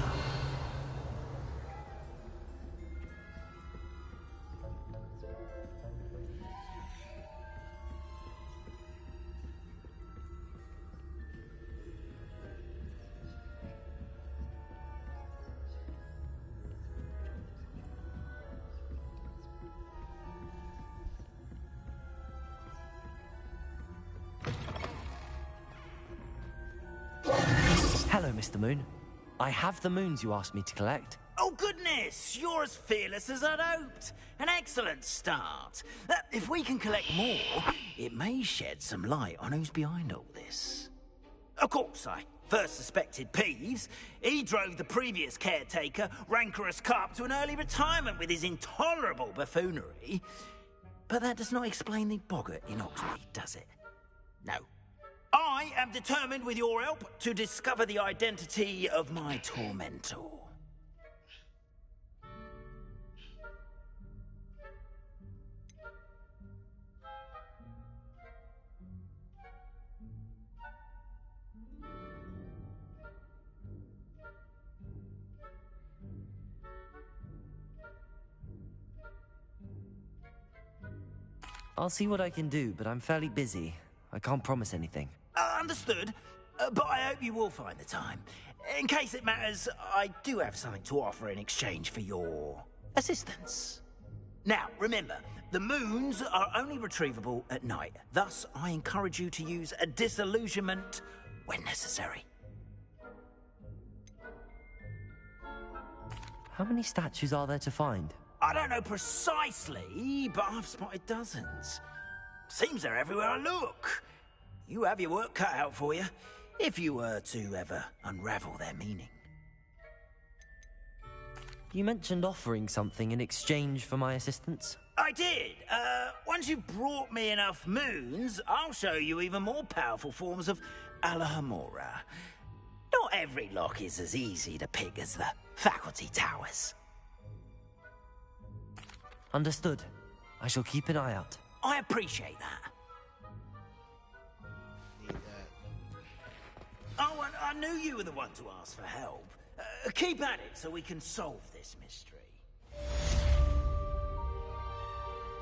Hello, Mr. Moon. I have the moons you asked me to collect. Oh, goodness! You're as fearless as I'd hoped. An excellent start. If we can collect more, it may shed some light on who's behind all this. Of course, I first suspected Peeves. He drove the previous caretaker, Rancorous Carp, to an early retirement with his intolerable buffoonery. But that does not explain the boggart in Oxmead, does it? No. I am determined, with your help, to discover the identity of my tormentor. I'll see what I can do, but I'm fairly busy. I can't promise anything. Understood. But I hope you will find the time. In case it matters, I do have something to offer in exchange for your assistance. Now, remember, the moons are only retrievable at night. Thus, I encourage you to use a disillusionment when necessary. How many statues are there to find? I don't know precisely, but I've spotted dozens. Seems they're everywhere I look. You have your work cut out for you, if you were to ever unravel their meaning. You mentioned offering something in exchange for my assistance? I did. Once you've brought me enough moons, I'll show you even more powerful forms of Alohomora. Not every lock is as easy to pick as the faculty towers. Understood. I shall keep an eye out. I appreciate that. Oh, I knew you were the one to ask for help. Keep at it so we can solve this mystery.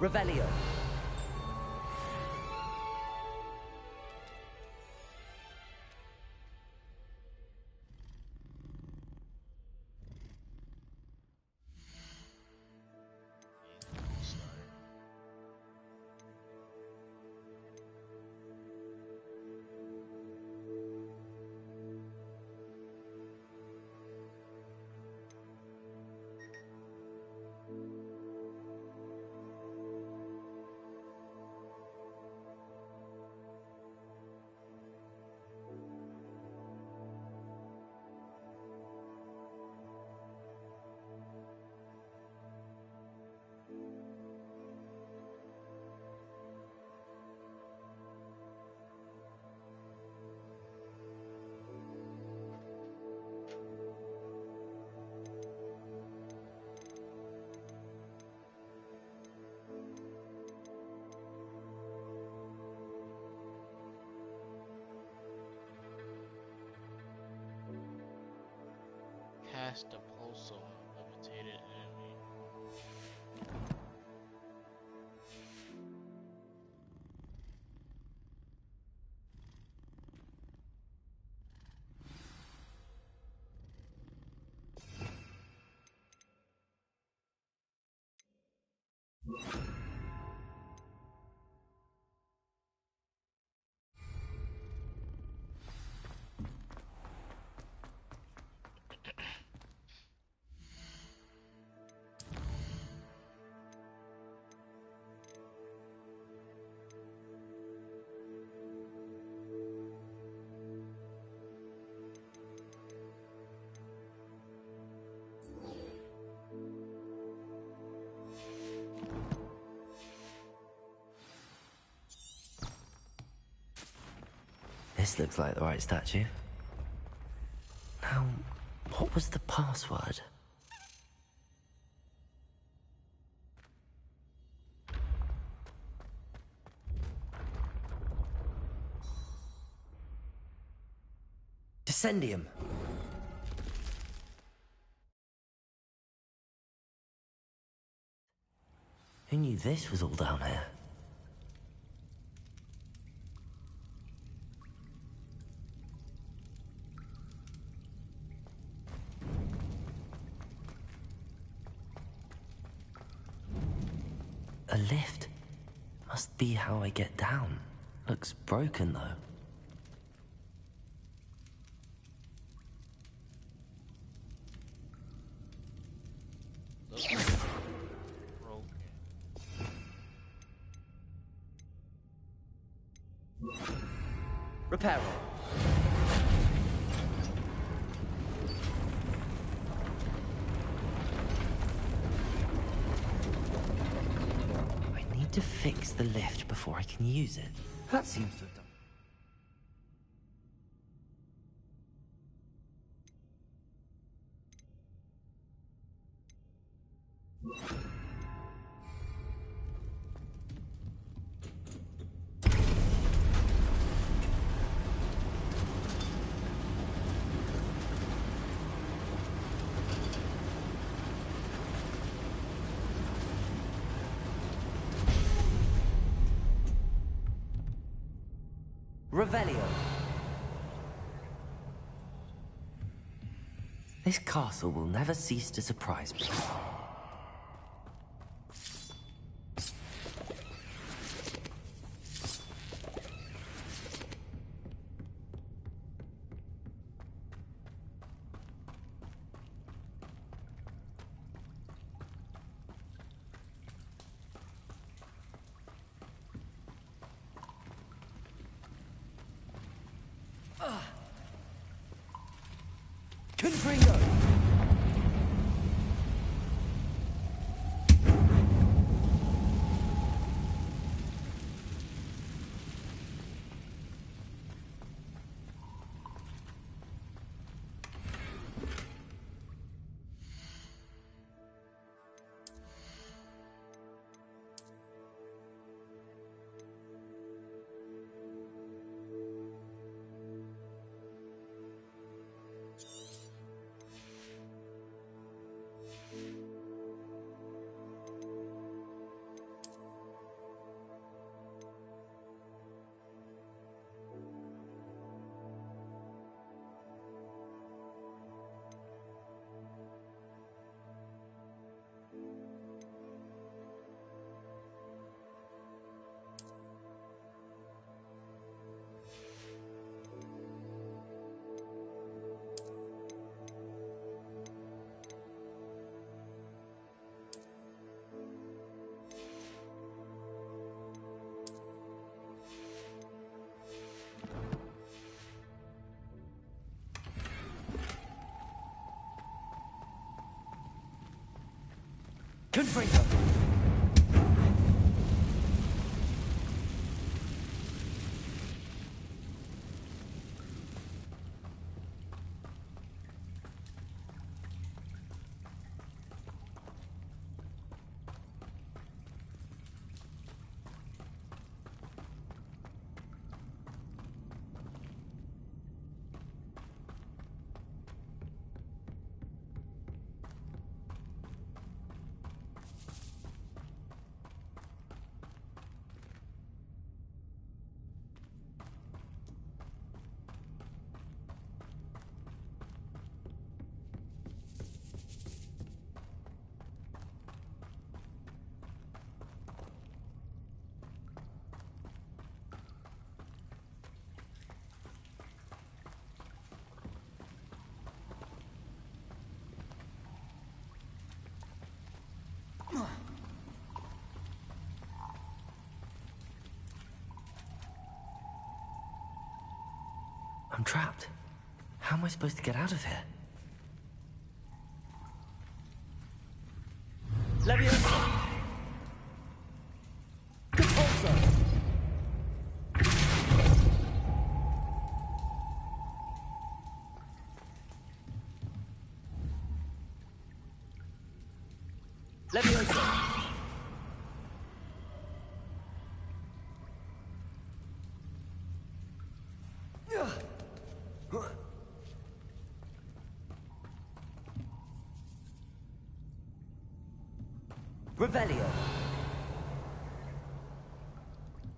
Revelio. Cast a pulse on a levitated enemy. This looks like the right statue. Now, what was the password? Descendium. Who knew this was all down here? A lift. Must be how I get down. Looks broken, though. Repair. I need to fix the lift before I can use it. That seems to have done. Revelio. This castle will never cease to surprise me. Confringo! Confringo! I'm trapped. How am I supposed to get out of here? Leviosa! Compulso! Leviosa! Revelio.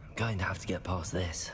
I'm going to have to get past this.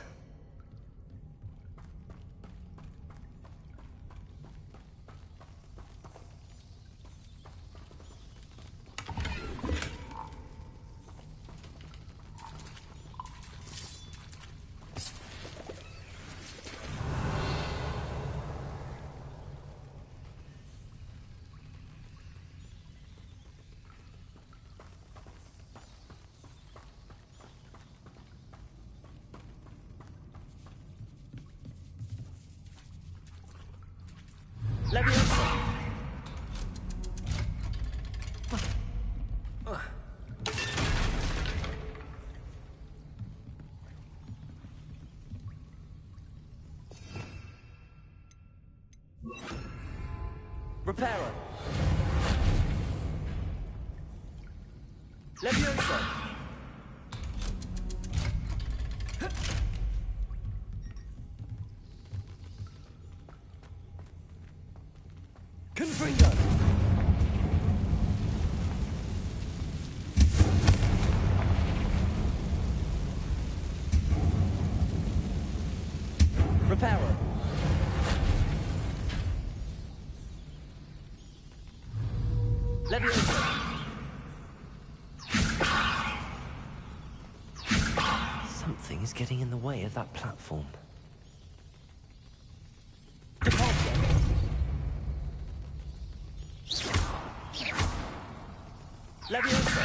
Leviosa! Reparo. Levioso! Confringo! Reparo! Levioso! Something is getting in the way of that platform. Levioso!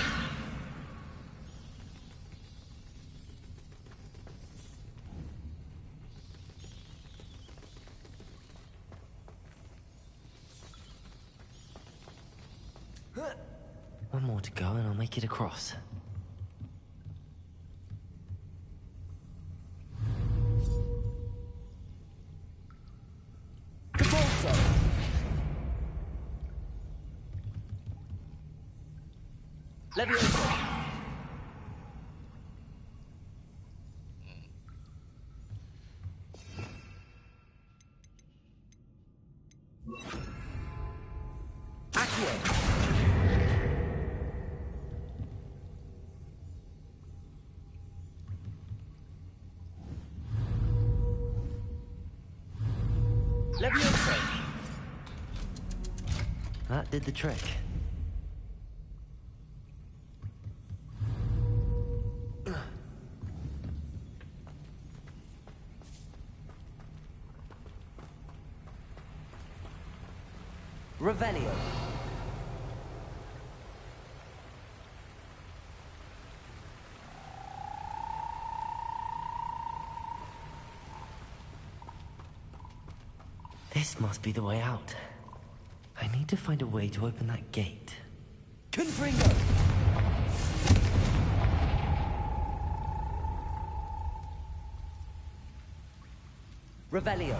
One more to go and I'll make it across. Capulso! Levioso! Accio! Levioso! That did the trick. Revelio! This must be the way out. I need to find a way to open that gate. Confringo! Revelio!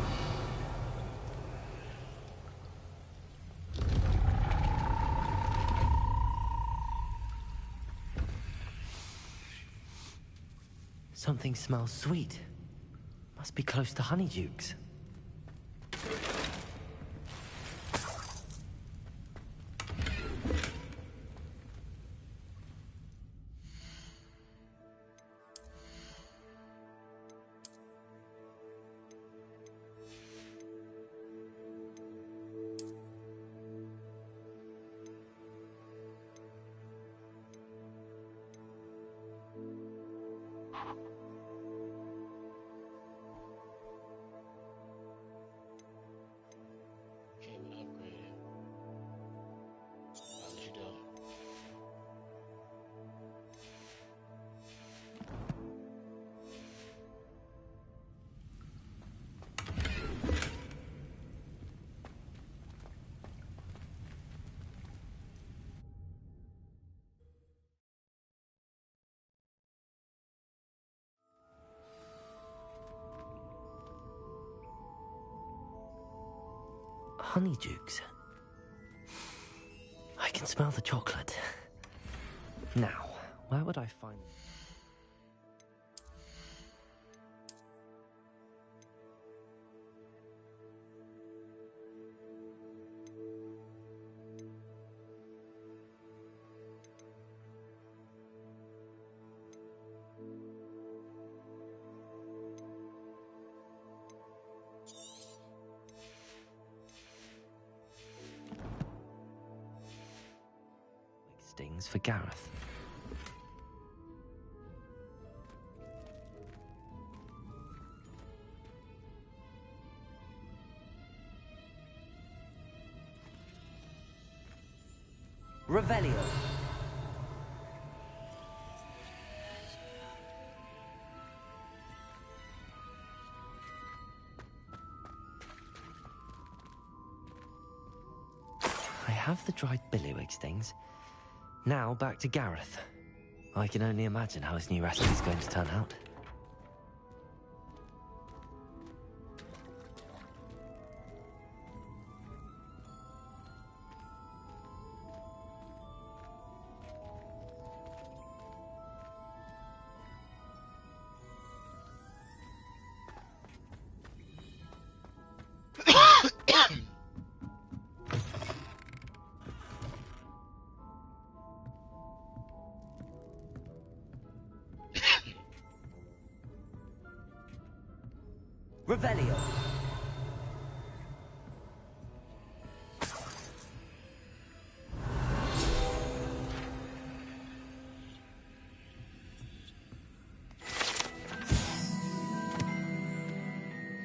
Something smells sweet. Must be close to Honeydukes. Okay, we upgraded. I'll let you know. Honeydukes. I can smell the chocolate. Now, where would I find them? Stings for Gareth. Revelio! I have the dried billywig stings. Now back to Gareth. I can only imagine how his new recipe's going to turn out. Revelio.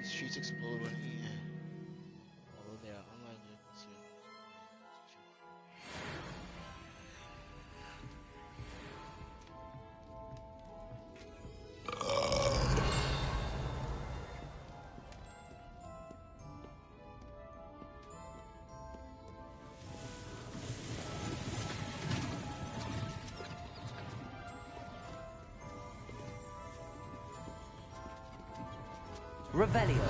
The streets explode when he although they are unlike vehicles here. Revelio.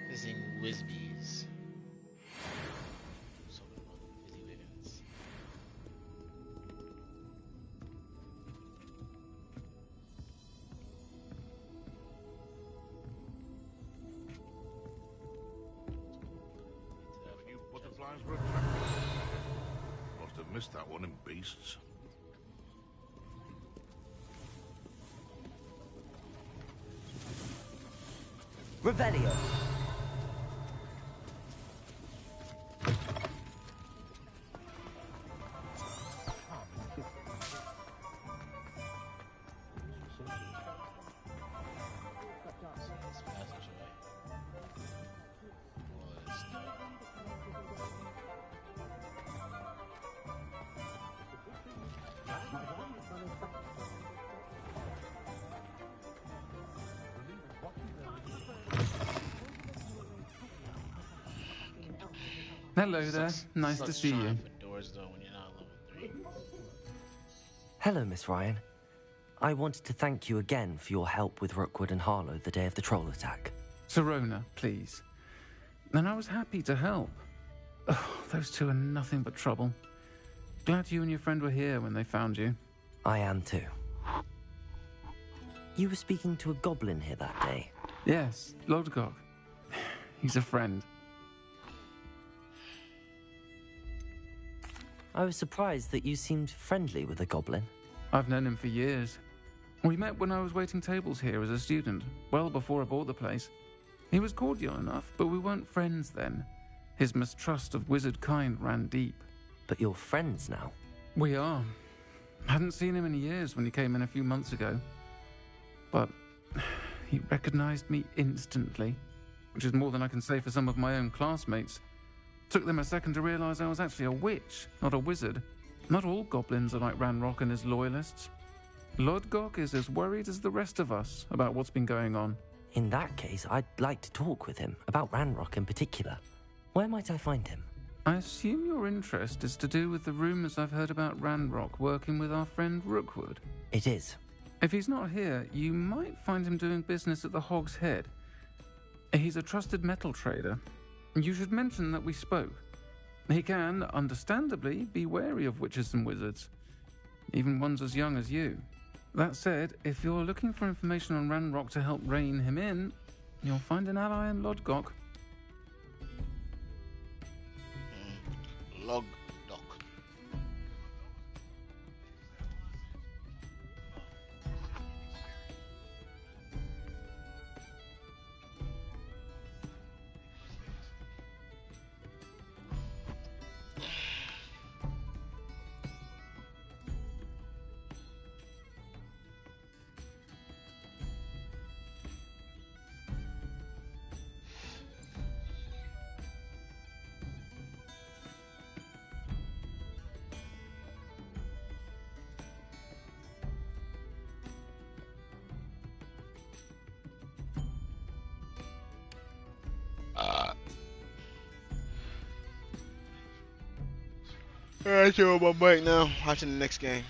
Fizzing Wisbies. So about the fizzy wiggins. Few butterflies were attracted. Must have missed that one in Beasts. Revelio. This passageway was Hello there. Nice to see you. for doors though when you're not level 3. Hello, Miss Ryan. I wanted to thank you again for your help with Rookwood and Harlow the day of the troll attack. Sirona, please. And I was happy to help. Oh, those two are nothing but trouble. Glad you and your friend were here when they found you. I am too. You were speaking to a goblin here that day. Yes, Lodgok. He's a friend. I was surprised that you seemed friendly with the goblin. I've known him for years. We met when I was waiting tables here as a student, well before I bought the place. He was cordial enough, but we weren't friends then. His mistrust of wizard kind ran deep. But you're friends now? We are. Hadn't seen him in years when he came in a few months ago. But he recognized me instantly, which is more than I can say for some of my own classmates. Took them a second to realize I was actually a witch, not a wizard. Not all goblins are like Ranrock and his loyalists. Lodgok is as worried as the rest of us about what's been going on. In that case, I'd like to talk with him, about Ranrock in particular. Where might I find him? I assume your interest is to do with the rumors I've heard about Ranrock working with our friend Rookwood. It is. If he's not here, you might find him doing business at the Hog's Head. He's a trusted metal trader. You should mention that we spoke. He can, understandably, be wary of witches and wizards, even ones as young as you. That said, if you're looking for information on Ranrock to help rein him in, you'll find an ally in Lodgok. Logdoc. Alright, so I'm on break now. Watching the next game.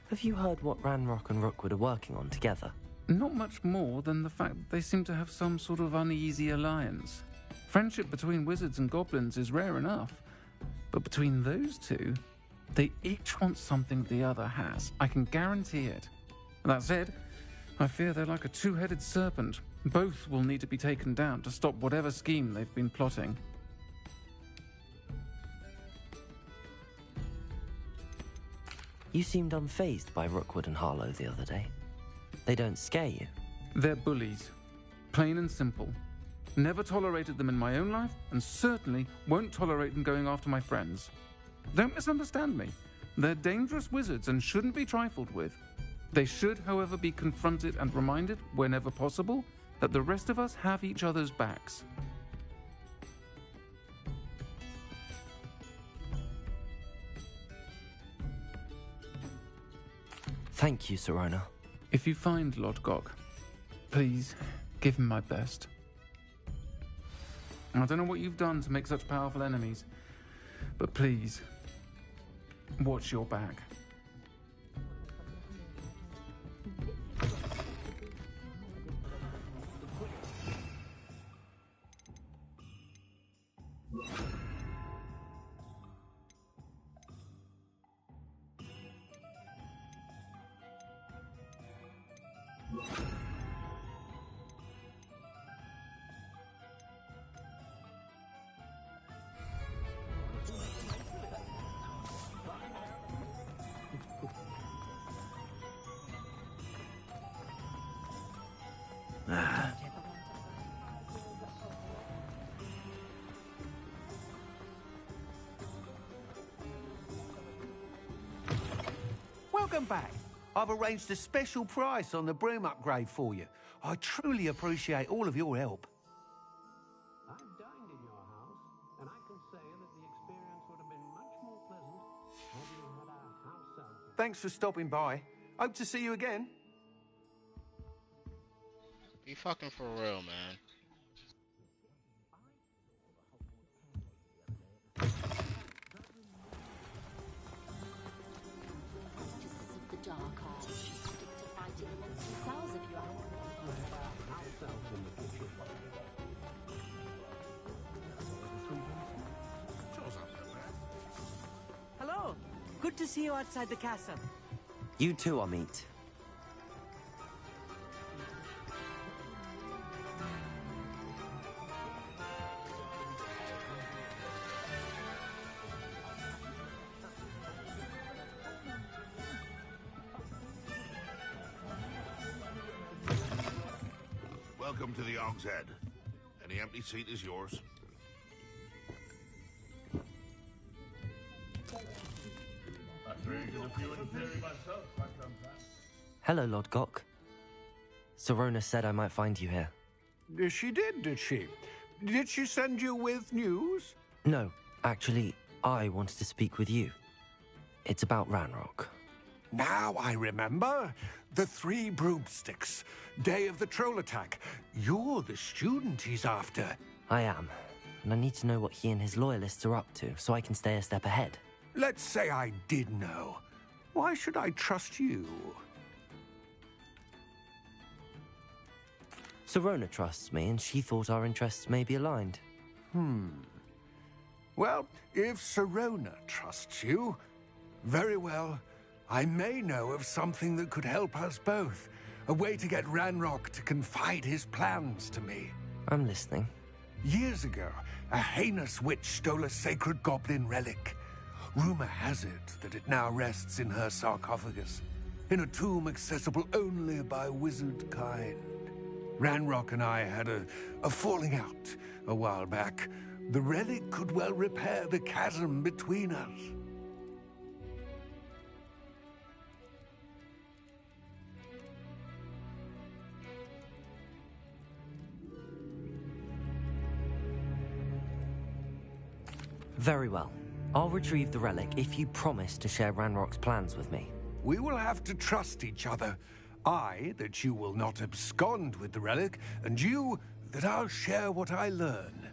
Have you heard what Ranrock and Rookwood are working on together? Not much more than the fact that they seem to have some sort of uneasy alliance. Friendship between wizards and goblins is rare enough, but between those two, they each want something the other has. I can guarantee it. That said, I fear they're like a two-headed serpent. Both will need to be taken down to stop whatever scheme they've been plotting. You seemed unfazed by Rookwood and Harlow the other day. They don't scare you. They're bullies. Plain and simple. Never tolerated them in my own life, and certainly won't tolerate them going after my friends. Don't misunderstand me. They're dangerous wizards and shouldn't be trifled with. They should, however, be confronted and reminded, whenever possible, that the rest of us have each other's backs. Thank you, Sirona. If you find Lodgok, please give him my best. I don't know what you've done to make such powerful enemies, but please, watch your back. Welcome back. I've arranged a special price on the broom upgrade for you. I truly appreciate all of your help. I've dined in your house, and I can say that the experience would have been much more pleasant had you had a house elf. Thanks for stopping by. Hope to see you again. Be fucking for real, man. Hello. Good to see you outside the castle. You too, Amit. Welcome to the Og's Head. Any empty seat is yours. Hello, Lodgok. Sirona said I might find you here. She did she? Did she send you with news? No, actually, I wanted to speak with you. It's about Ranrock. Now I remember. The 3 broomsticks. Day of the troll attack. You're the student he's after. I am, and I need to know what he and his loyalists are up to so I can stay a step ahead. Let's say I did know. Why should I trust you? Sirona trusts me, and she thought our interests may be aligned. Well, if Sirona trusts you, very well. I may know of something that could help us both. A way to get Ranrock to confide his plans to me. I'm listening. Years ago, a heinous witch stole a sacred goblin relic. Rumor has it that it now rests in her sarcophagus, in a tomb accessible only by wizard kind. Ranrock and I had a falling out a while back. The relic could well repair the chasm between us. Very well. I'll retrieve the relic if you promise to share Ranrock's plans with me. We will have to trust each other. I, that you will not abscond with the relic, and you, that I'll share what I learn.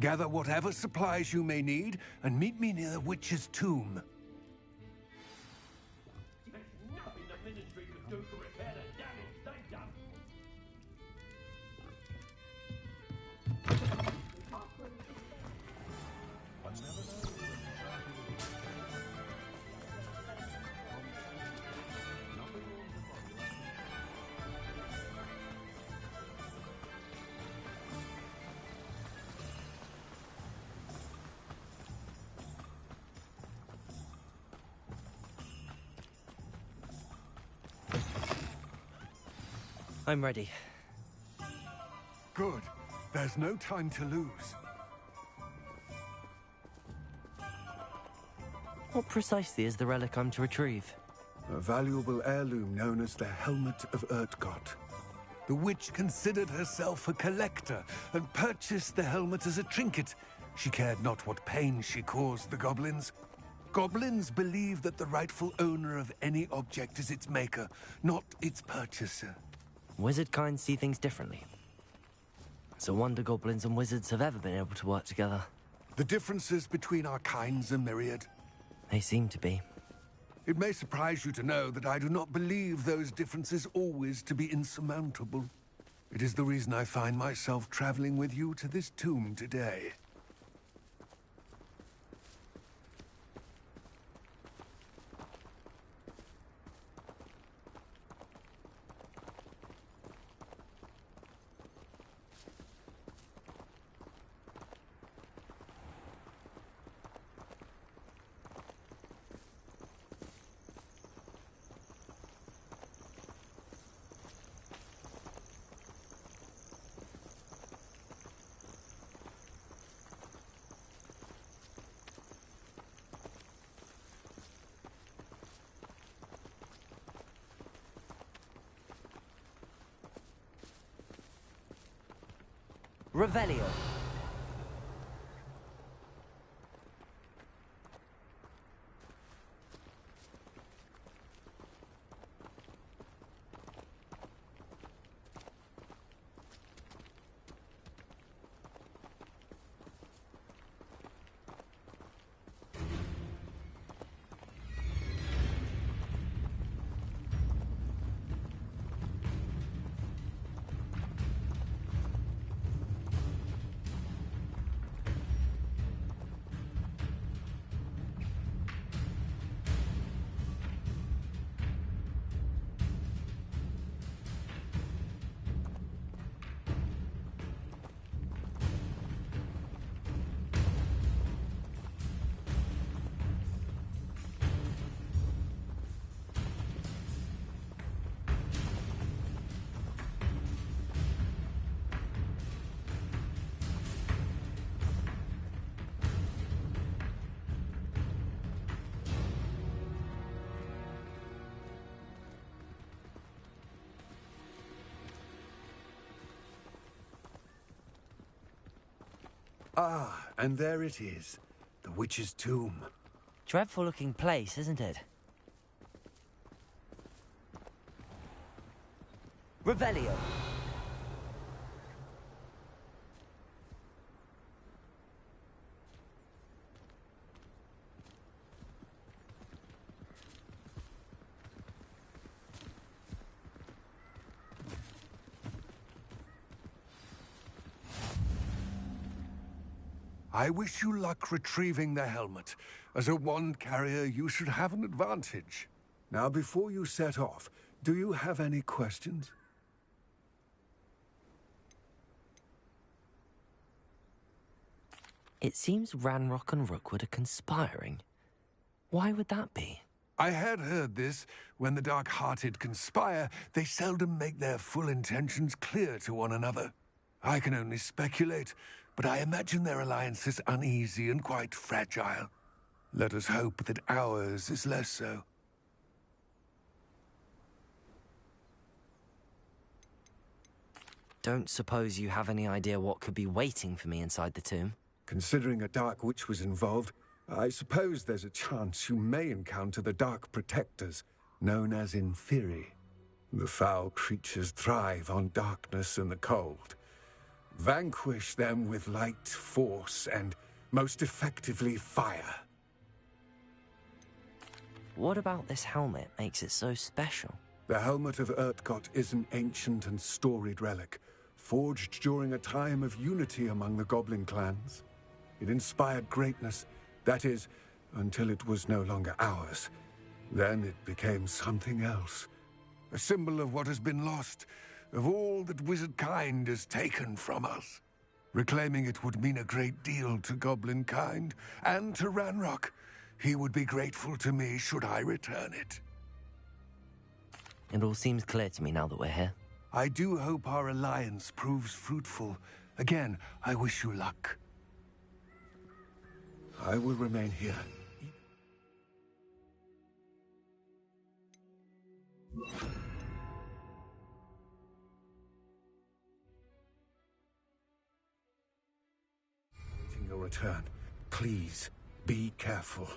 Gather whatever supplies you may need, and meet me near the witch's tomb. There's nothing the ministry could do to repair the damage they've done. I'm ready. Good. There's no time to lose. What precisely is the relic I'm to retrieve? A valuable heirloom known as the Helmet of Urtgott. The witch considered herself a collector and purchased the helmet as a trinket. She cared not what pain she caused the goblins. Goblins believe that the rightful owner of any object is its maker, not its purchaser. Wizard kind see things differently. It's a wonder goblins and wizards have ever been able to work together. The differences between our kinds are myriad. They seem to be. It may surprise you to know that I do not believe those differences always to be insurmountable. It is the reason I find myself traveling with you to this tomb today. Revelio. Ah, and there it is. The witch's tomb. Dreadful looking place, isn't it? Revelio. I wish you luck retrieving the helmet. As a wand carrier, you should have an advantage. Now, before you set off, do you have any questions? It seems Ranrock and Rookwood are conspiring. Why would that be? I had heard this. When the dark-hearted conspire, they seldom make their full intentions clear to one another. I can only speculate, but I imagine their alliance is uneasy and quite fragile. Let us hope that ours is less so. Don't suppose you have any idea what could be waiting for me inside the tomb? Considering a Dark Witch was involved, I suppose there's a chance you may encounter the Dark Protectors, known as Inferi. The foul creatures thrive on darkness and the cold. Vanquish them with light, force, and, most effectively, fire. What about this helmet makes it so special? The Helmet of Urtgott is an ancient and storied relic, forged during a time of unity among the goblin clans. It inspired greatness, that is, until it was no longer ours. Then it became something else. A symbol of what has been lost, of all that wizard kind has taken from us. Reclaiming it would mean a great deal to goblin kind, and to Ranrock. He would be grateful to me should I return it. It all seems clear to me now that we're here. I do hope our alliance proves fruitful. Again, I wish you luck. I will remain here. Waiting your return. Please, be careful.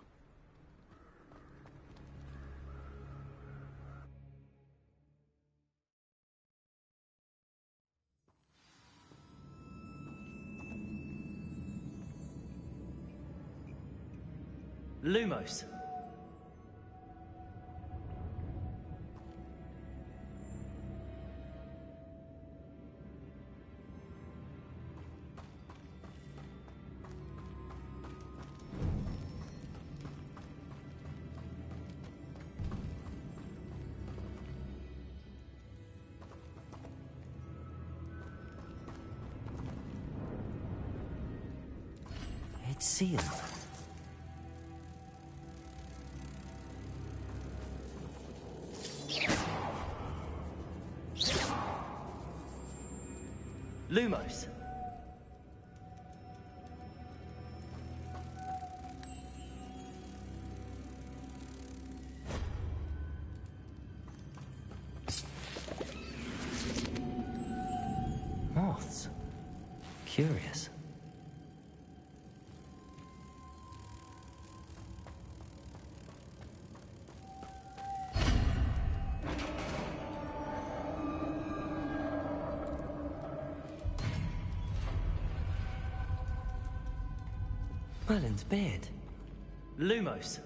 Lumos. It's sealed. Lumos. Moths. Curious. Merlin's beard. Lumos.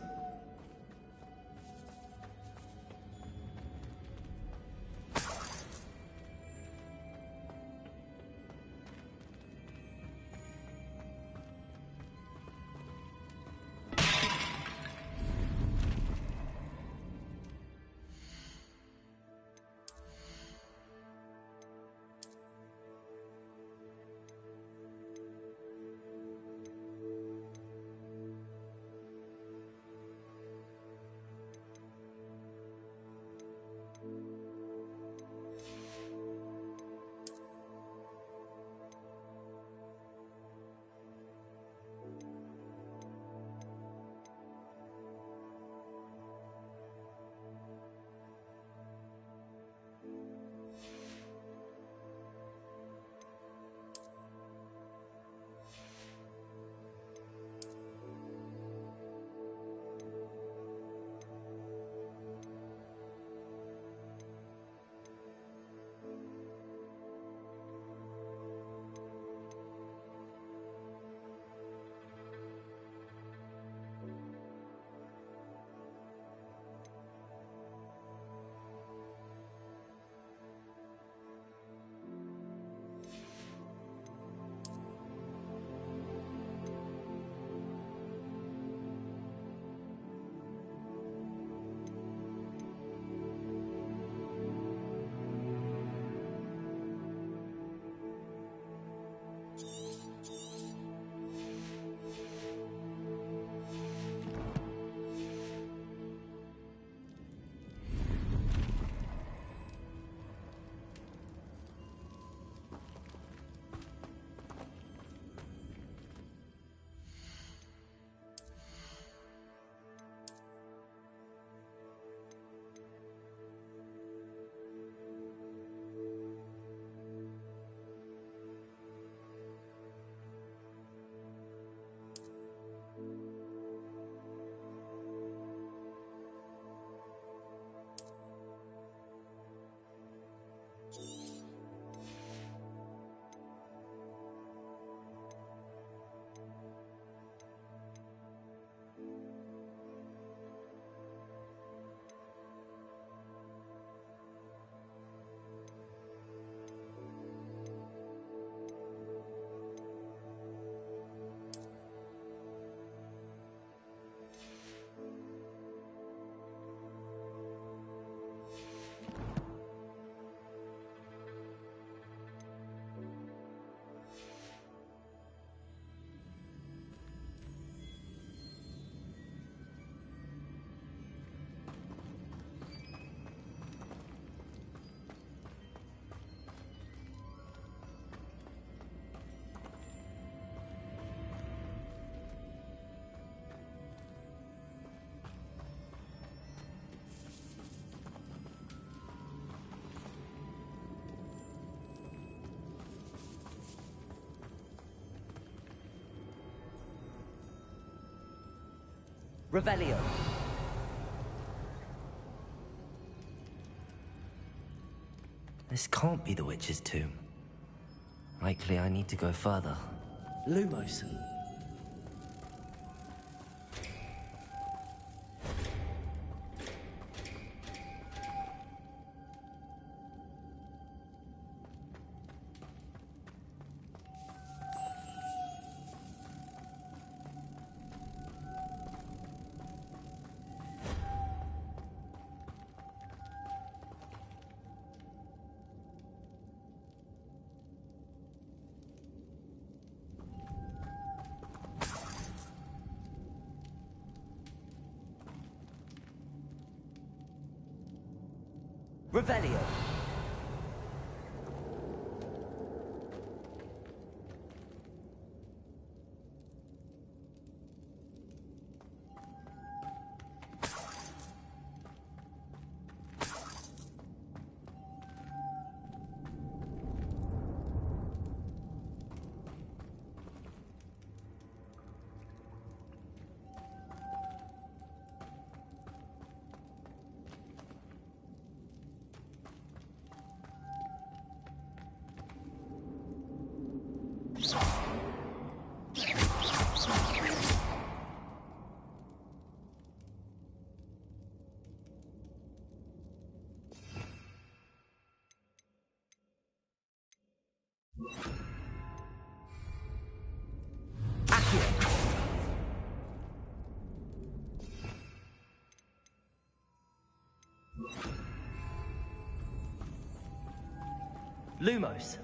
Revelio. This can't be the witch's tomb. Likely I need to go further. Lumos. Revelio. Lumos.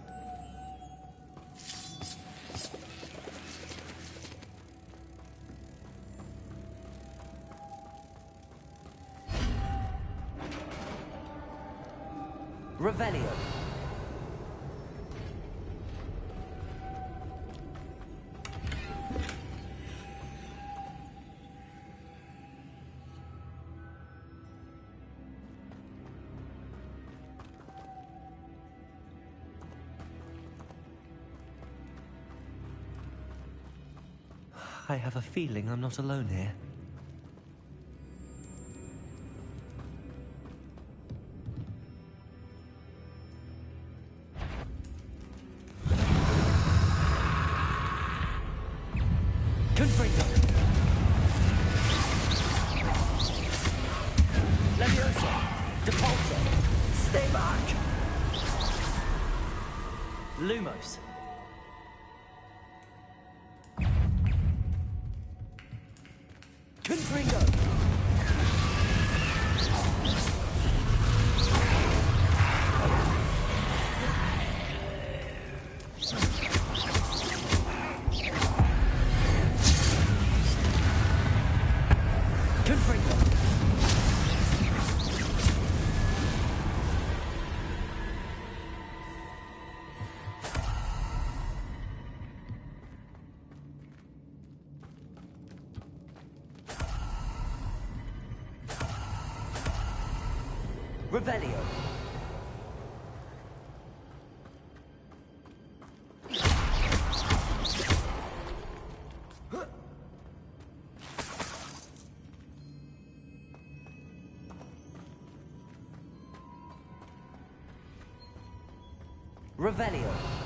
Revelio. I have a feeling I'm not alone here. Confringo. Leviosa. Depulso. Stay back. Lumos. Confringo. Confringo. Revelio. Revelio.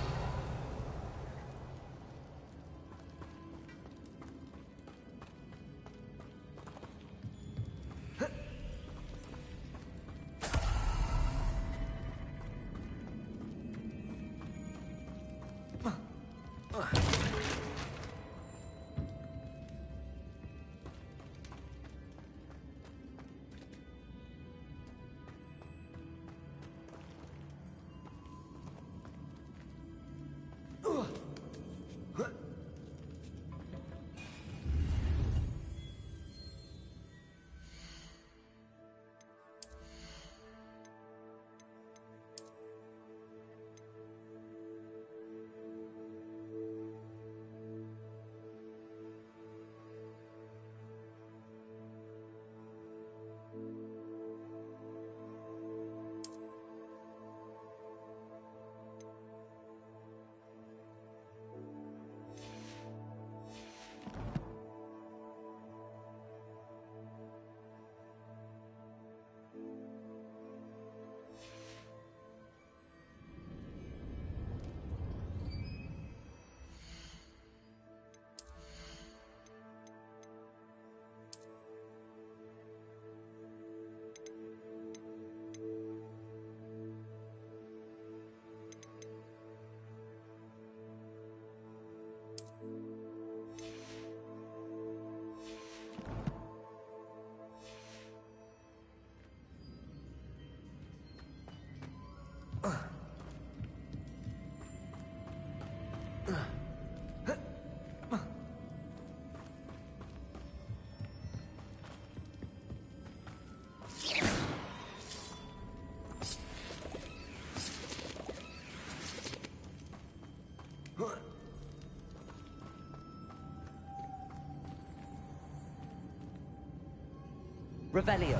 Revelio.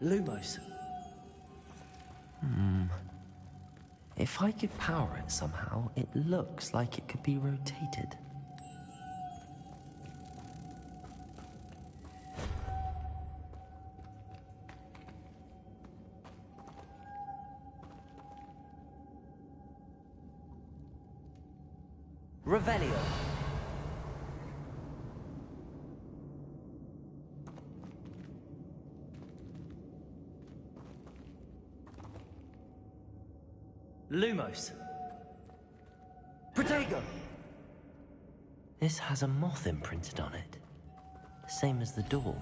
Lumos. If I could power it somehow, it looks like it could be rotated. Revelio. Lumos. Protego. This has a moth imprinted on it. Same as the door.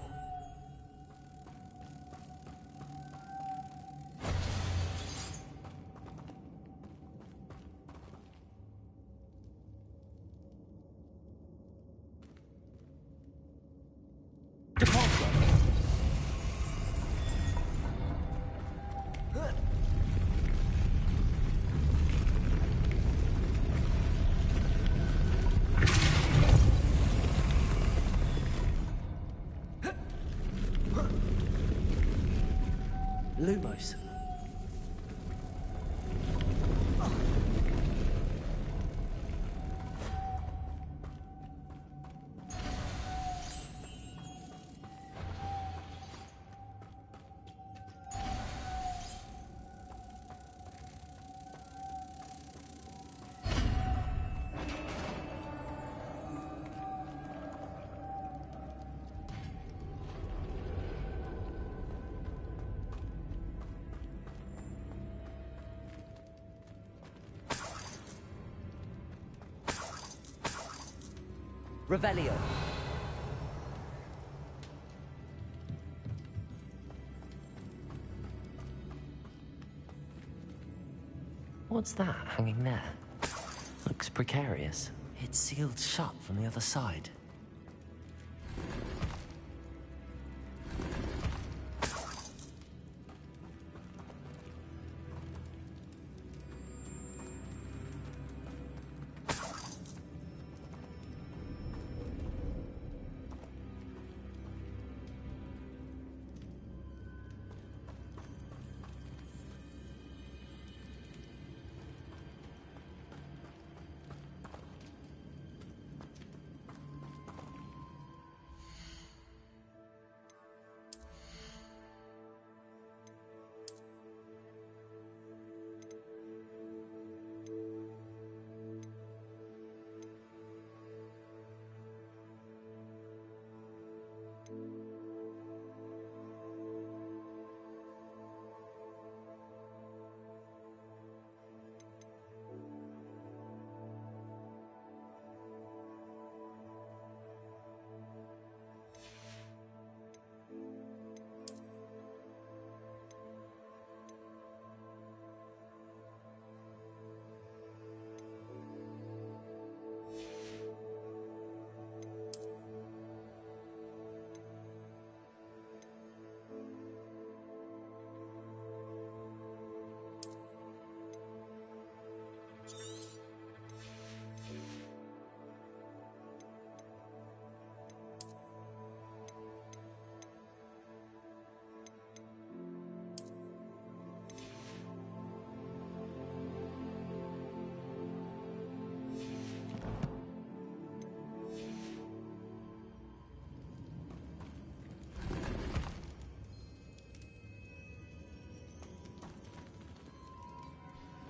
Lumos. Revelio. What's that hanging there? Looks precarious. It's sealed shut from the other side.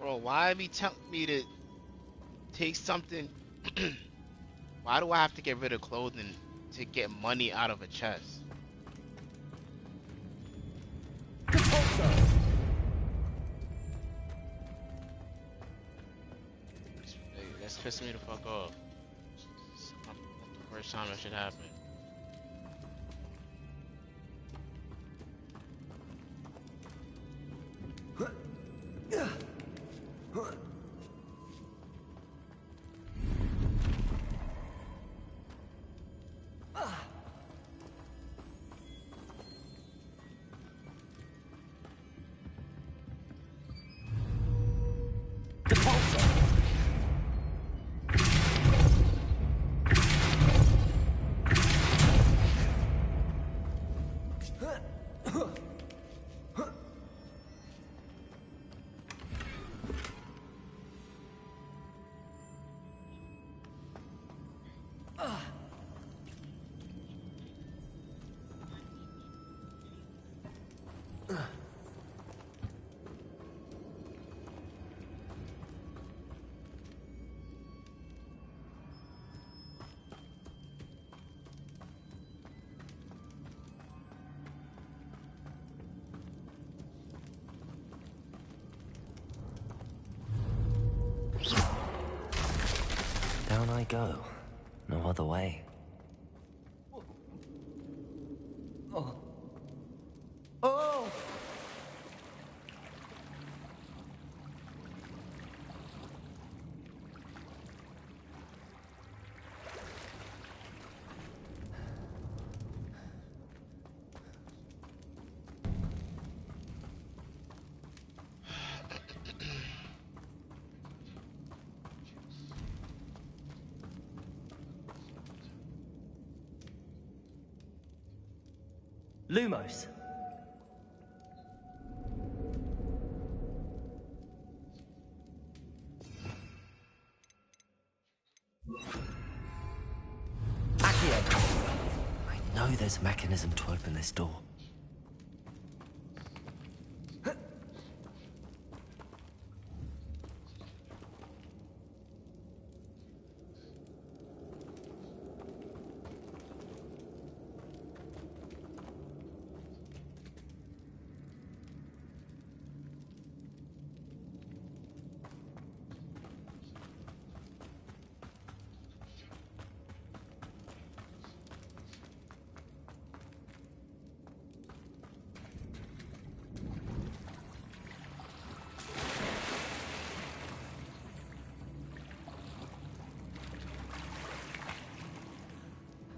Bro, why be telling me to take something? Why do I have to get rid of clothing to get money out of a chest? That's pissing me the fuck off. It's not the first time that should happen. Down I go. No other way. Oh. Oh! Lumos. I know there's a mechanism to open this door.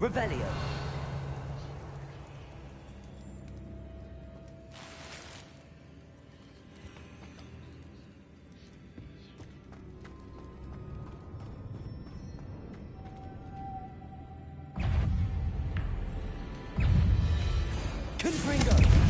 Revelio. Confringo.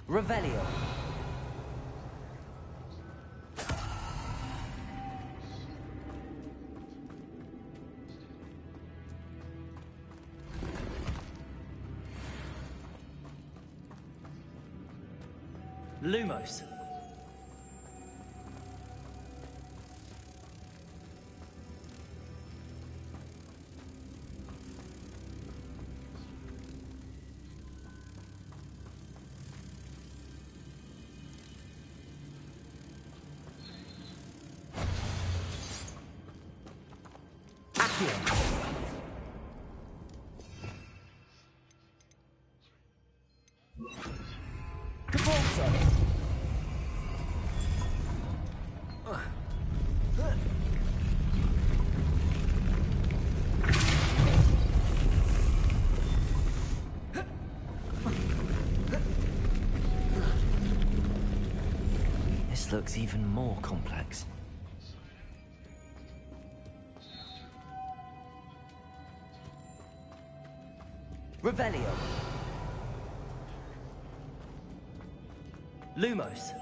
Revelio. Lumos. This looks even more complex. Revelio. Lumos.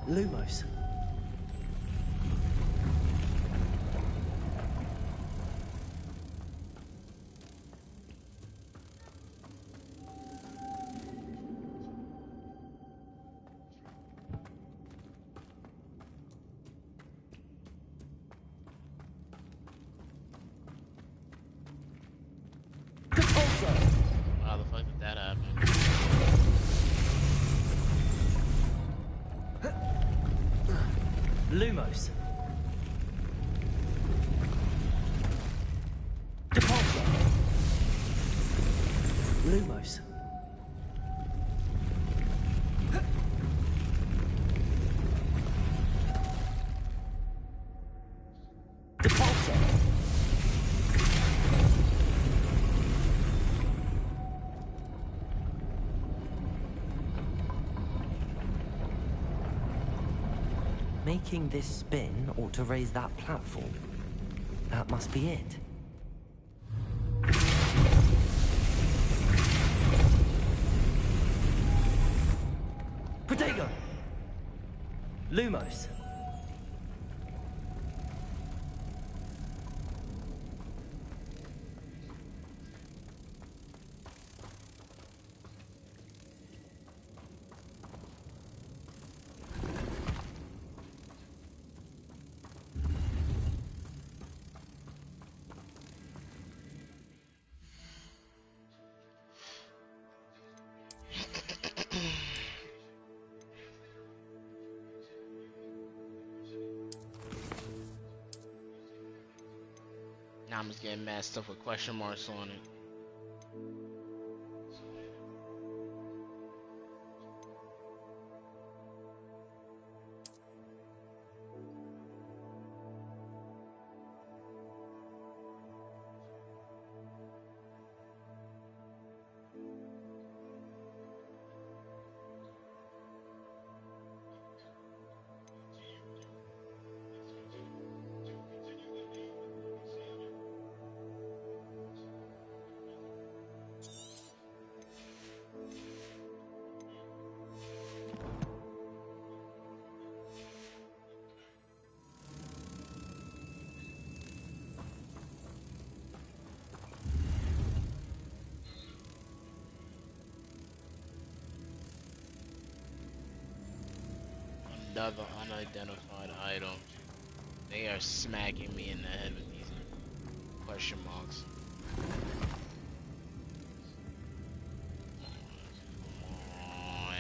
Lumos. How the fuck did that happen? Lumos. Lumos. Making this spin ought to raise that platform. That must be it. Protego! Lumos. Now I'm just getting mad stuff with question marks on it. Another unidentified item. They are smacking me in the head with these question marks. Come on.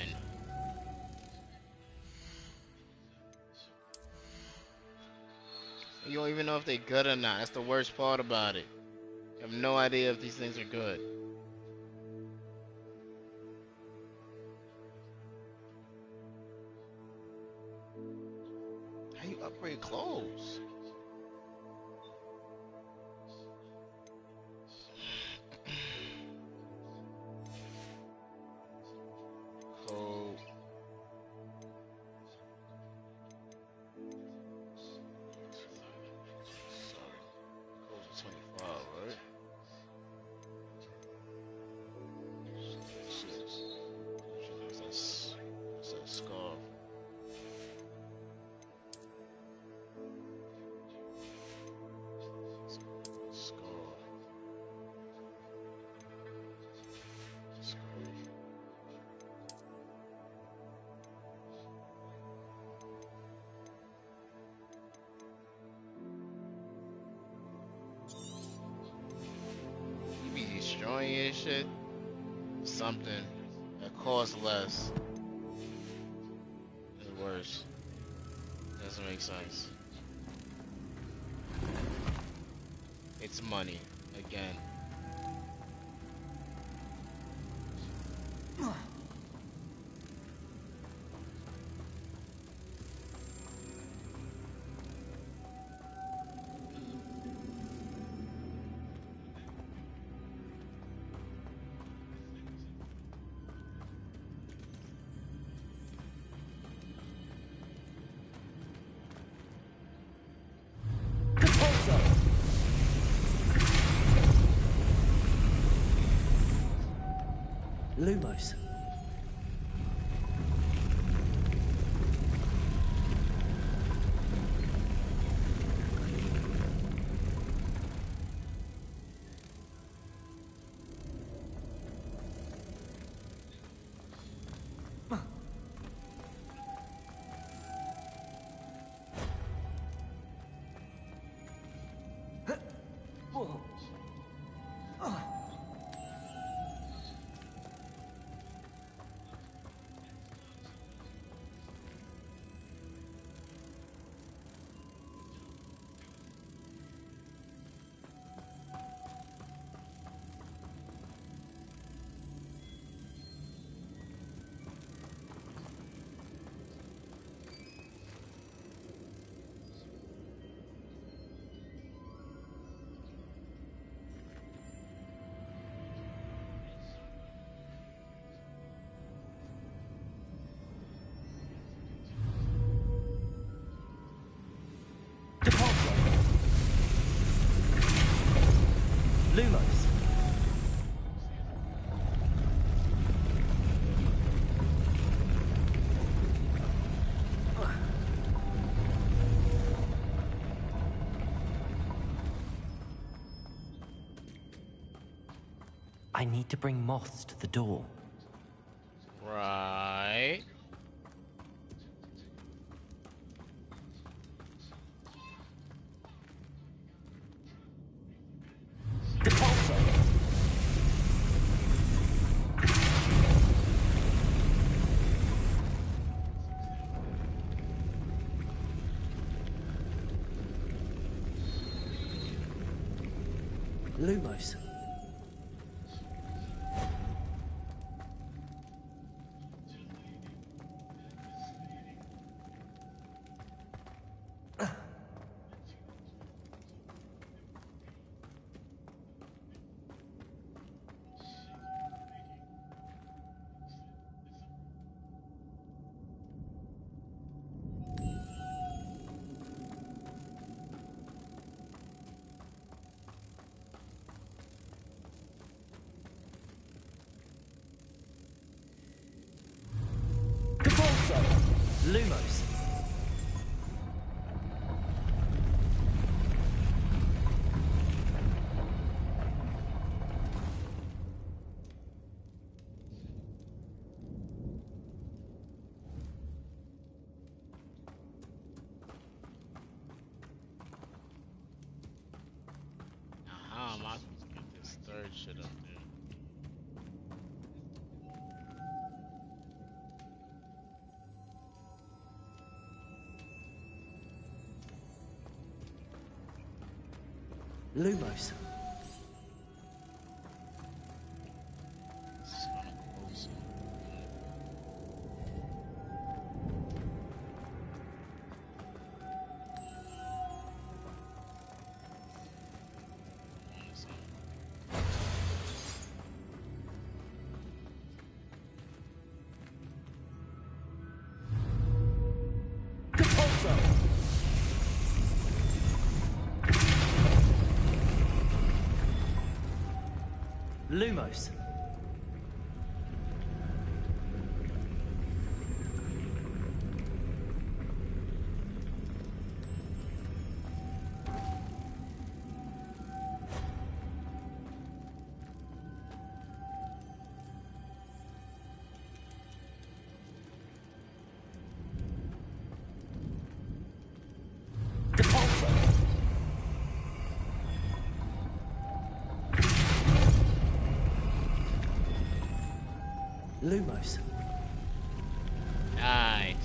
You don't even know if they're good or not. That's the worst part about it. You have no idea if these things are good. How you upgrade clothes? Code. Sorry. Codes are 25, right? on you and shit. Something that costs less is worse. Doesn't make sense. It's money again. Lumos. Lumos. I need to bring moths to the door. Right. Lumos. Lumos. Now, how am I supposed to get this third shit up there? Lumos. Lumos. Lumos. Nice.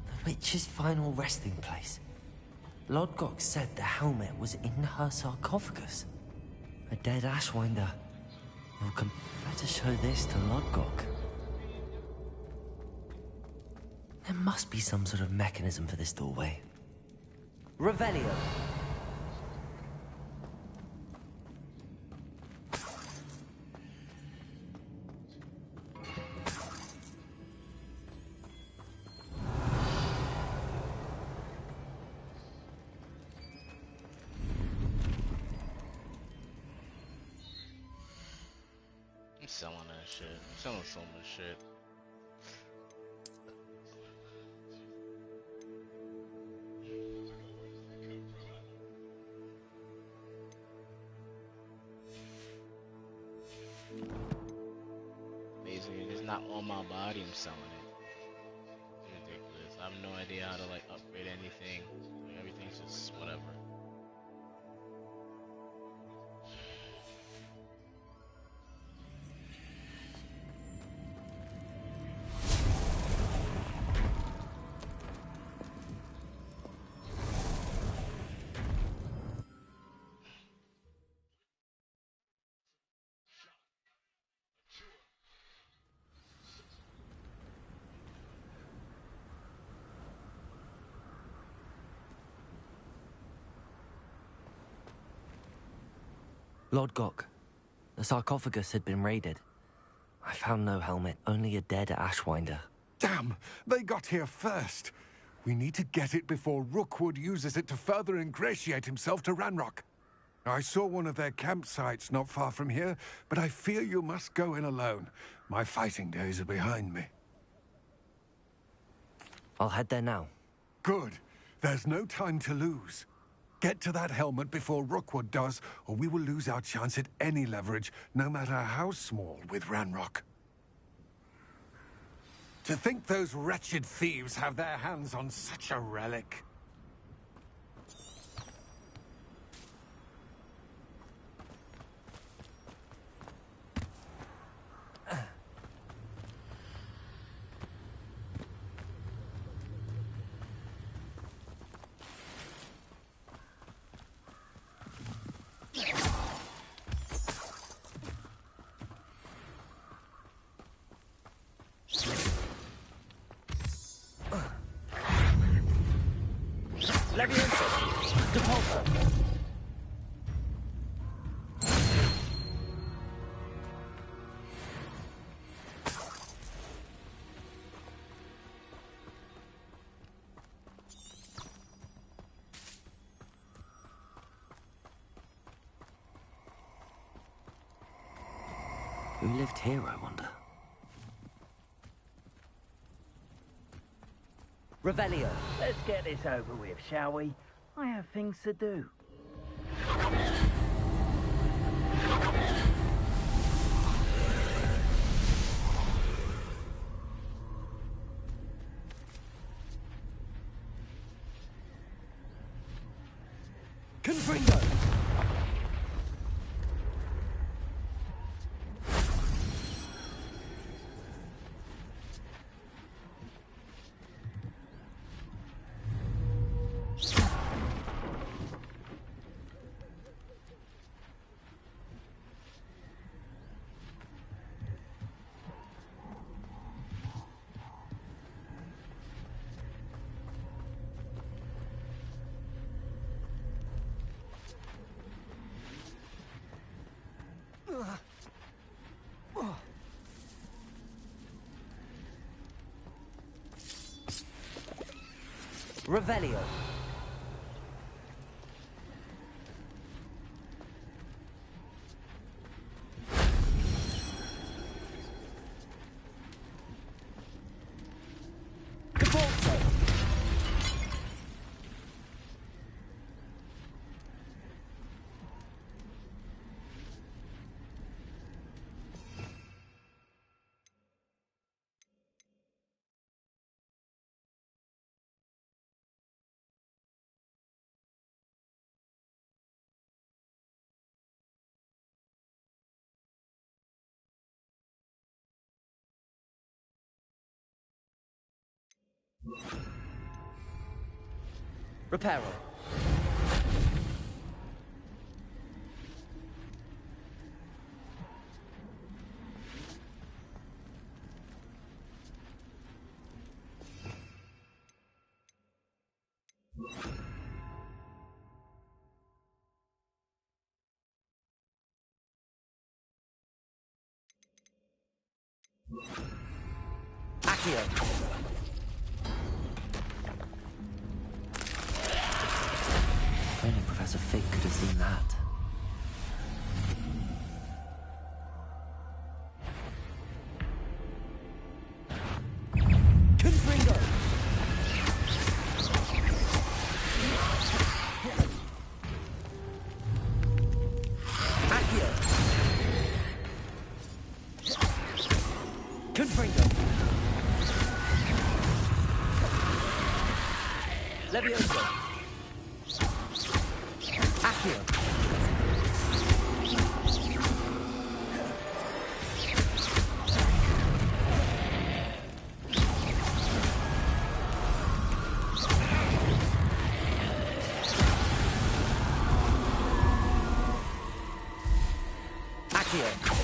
The witch's final resting place. Lodgok said the helmet was in her sarcophagus. A dead Ashwinder. You'll better show this to Lodgok. There must be some sort of mechanism for this doorway. Revelio. I'm selling that shit. I'm selling so much shit. Basically, if it's not on my body, I'm selling it. It's ridiculous. I have no idea how to like upgrade anything. Everything's just whatever. Lodgok. The sarcophagus had been raided. I found no helmet, only a dead Ashwinder. Damn! They got here first. We need to get it before Rookwood uses it to further ingratiate himself to Ranrock. I saw one of their campsites not far from here, but I fear you must go in alone. My fighting days are behind me. I'll head there now. Good. There's no time to lose. Get to that helmet before Rookwood does, or we will lose our chance at any leverage, no matter how small, with Ranrock. To think those wretched thieves have their hands on such a relic. Levienza. Depulso. Who lived here, I wonder? Revelio. Let's get this over with, shall we? I have things to do. Confringo! Revelio. Reparo. Accio. If only Professor Fig could have seen that. Confringo! Accio! Confringo! Levioso! Accio! Accio!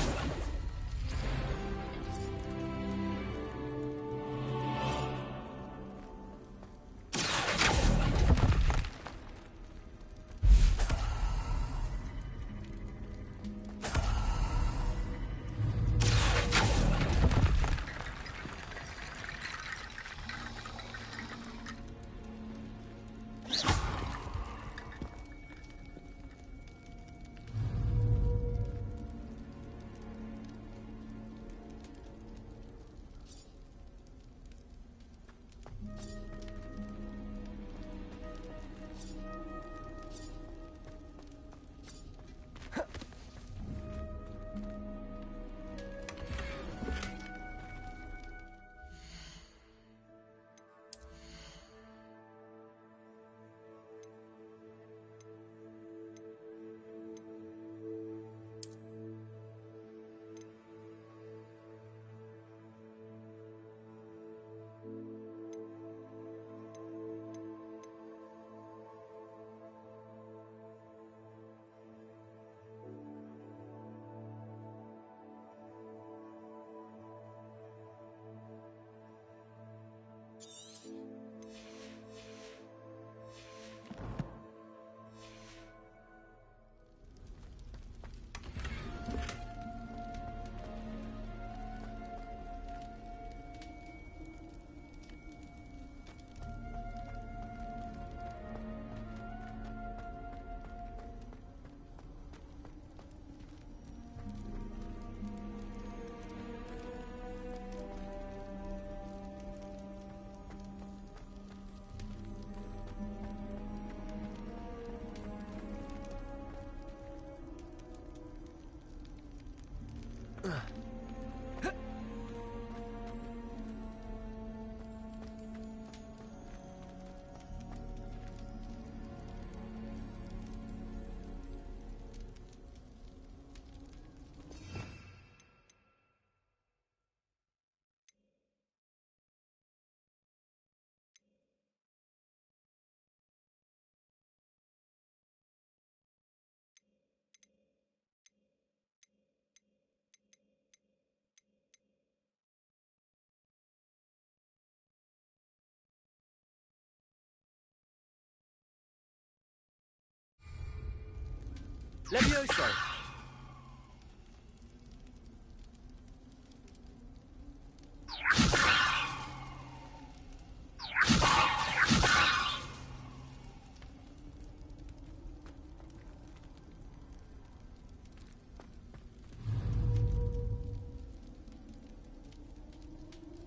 Levioso!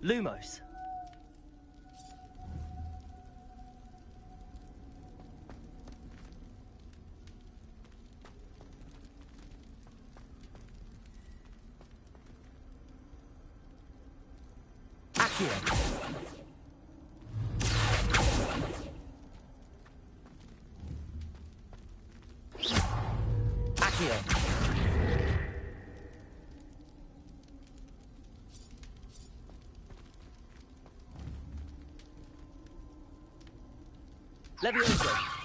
Lumos. Accio. Accio. Levioso!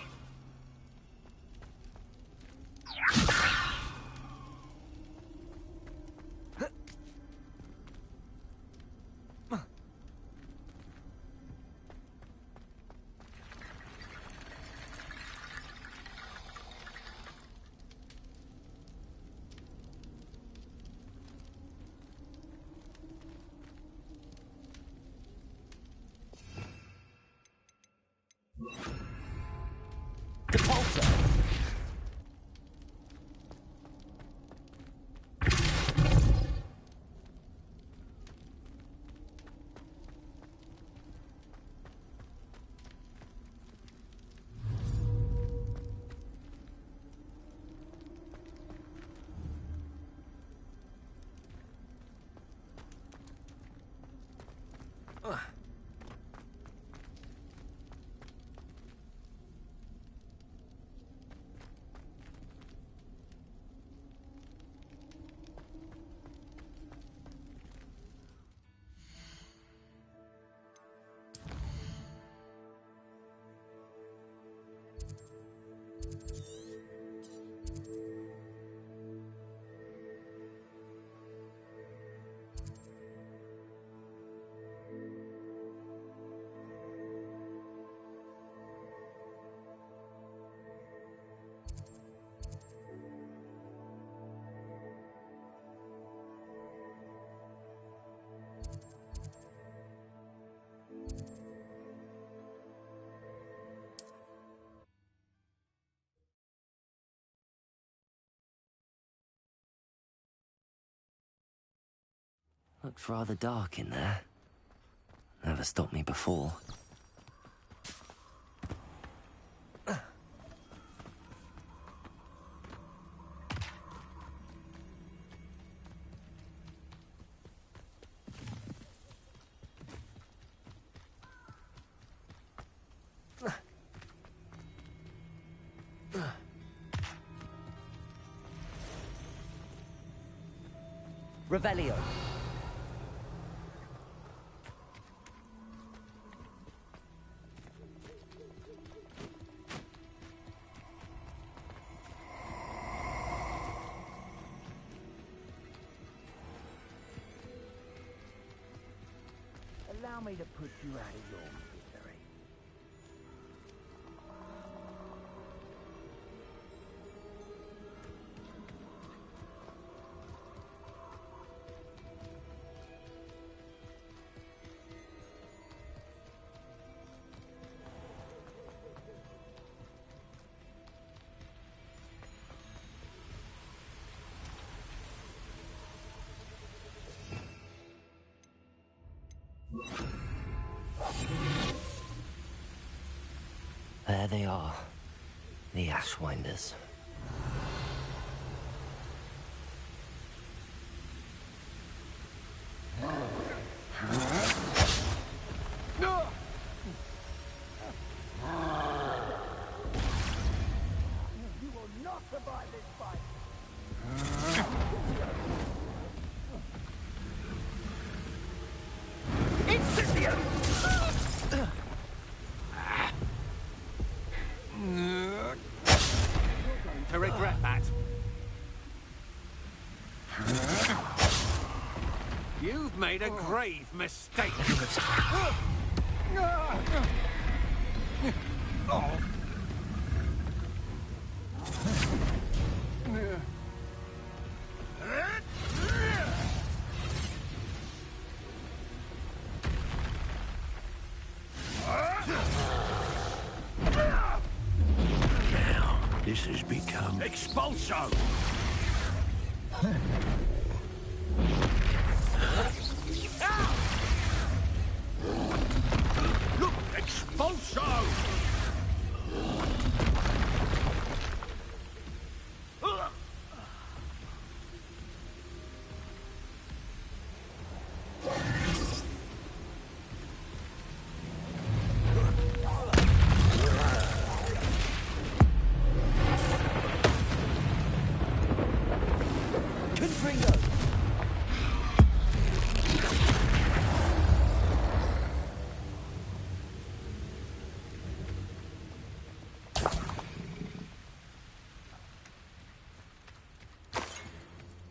Looks rather dark in there. Never stopped me before. Revelio. Allow me to put you out of your misery. There they are, the Ashwinders. You will not survive this fight. Incendio! You're going to regret that. You've made a grave mistake. Oh. Now, this has become... Expulso! Look, Expulso!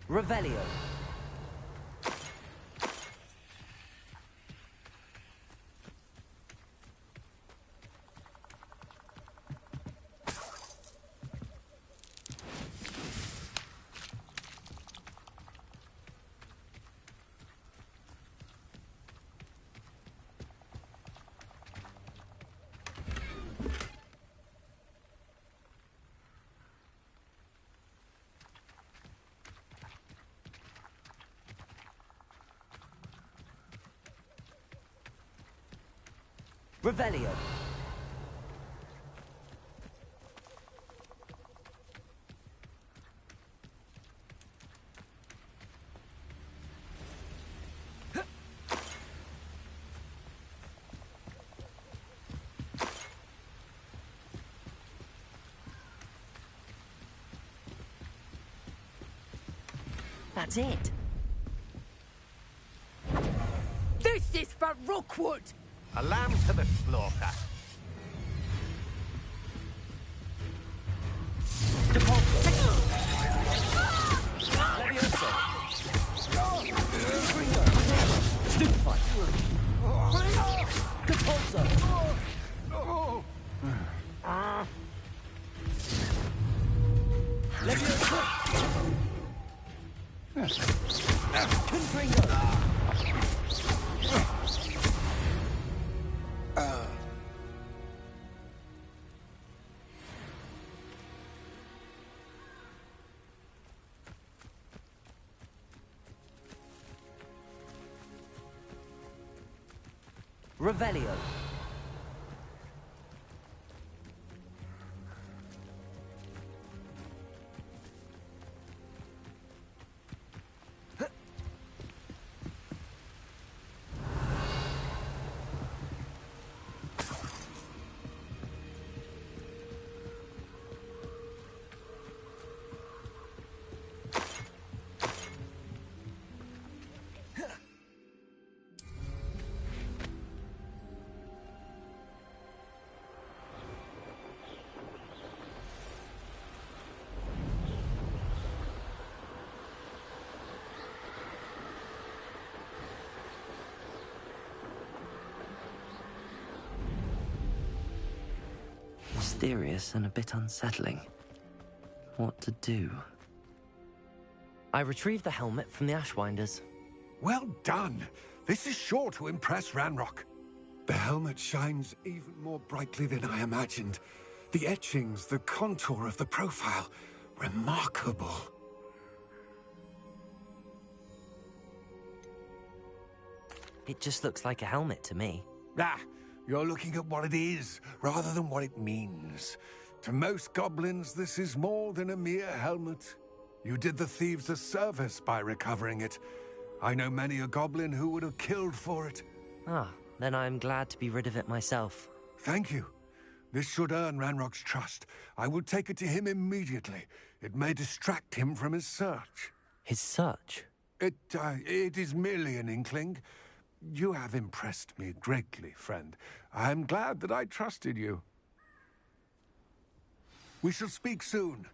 Revelio. Revelio. That's it. This is for Rookwood! A lamb to the slaughter. Stupefy. Depulso. Levioso. Confringo. Revelio. Mysterious and a bit unsettling. What to do? I retrieved the helmet from the Ashwinders. Well done. This is sure to impress Ranrock. The helmet shines even more brightly than I imagined. The etchings, the contour of the profile. Remarkable. It just looks like a helmet to me. Ah, you're looking at what it is, rather than what it means. To most goblins, this is more than a mere helmet. You did the thieves a service by recovering it. I know many a goblin who would have killed for it. Ah, then I'm glad to be rid of it myself. Thank you. This should earn Ranrock's trust. I will take it to him immediately. It may distract him from his search. His search? It is merely an inkling. You have impressed me greatly, friend. I am glad that I trusted you. We shall speak soon.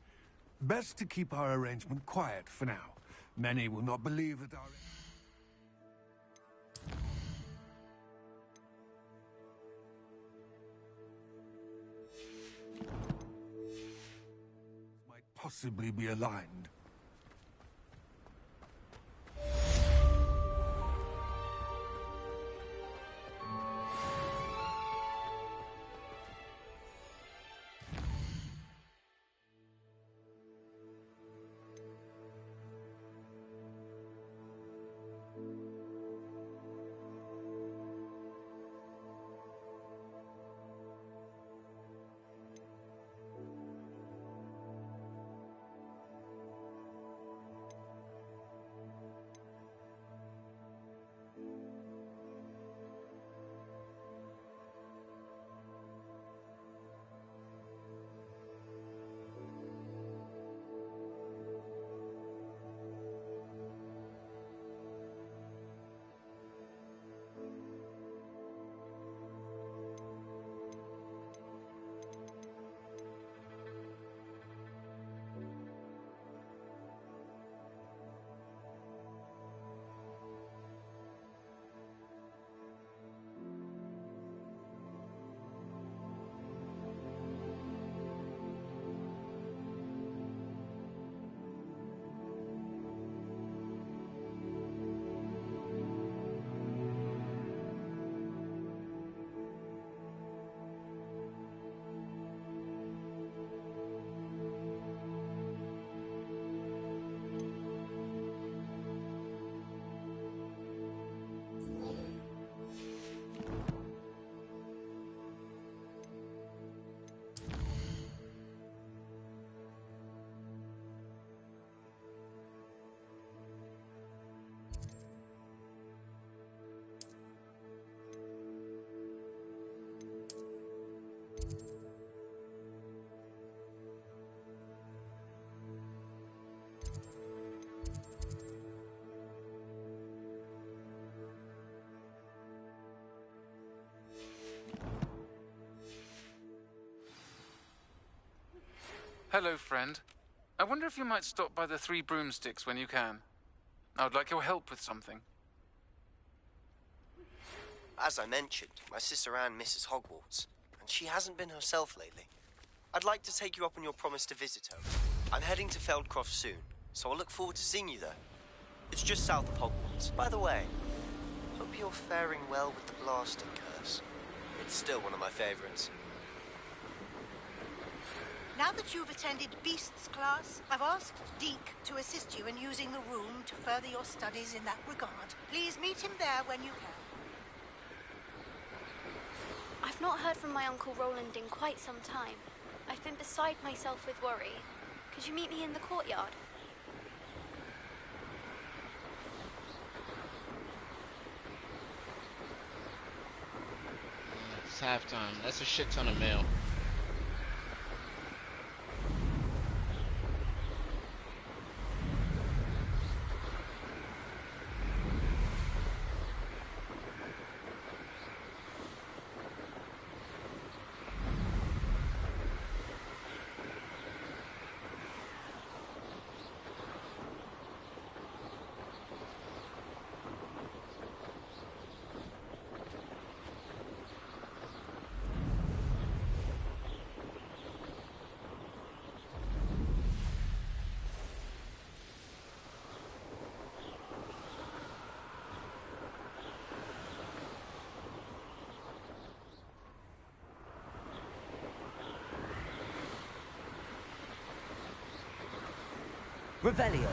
Best to keep our arrangement quiet for now. Many will not believe that our... might possibly be aligned. Hello, friend. I wonder if you might stop by the Three Broomsticks when you can. I would like your help with something. As I mentioned, my sister Anne misses Hogwarts, and she hasn't been herself lately. I'd like to take you up on your promise to visit her. I'm heading to Feldcroft soon, so I'll look forward to seeing you there. It's just south of Hogwarts. By the way, hope you're faring well with the blasting curse. It's still one of my favorites. Now that you've attended Beasts class, I've asked Deke to assist you in using the room to further your studies in that regard. Please meet him there when you can. I've not heard from my Uncle Roland in quite some time. I've been beside myself with worry. Could you meet me in the courtyard? It's halftime. That's a shit ton of mail. Revelio.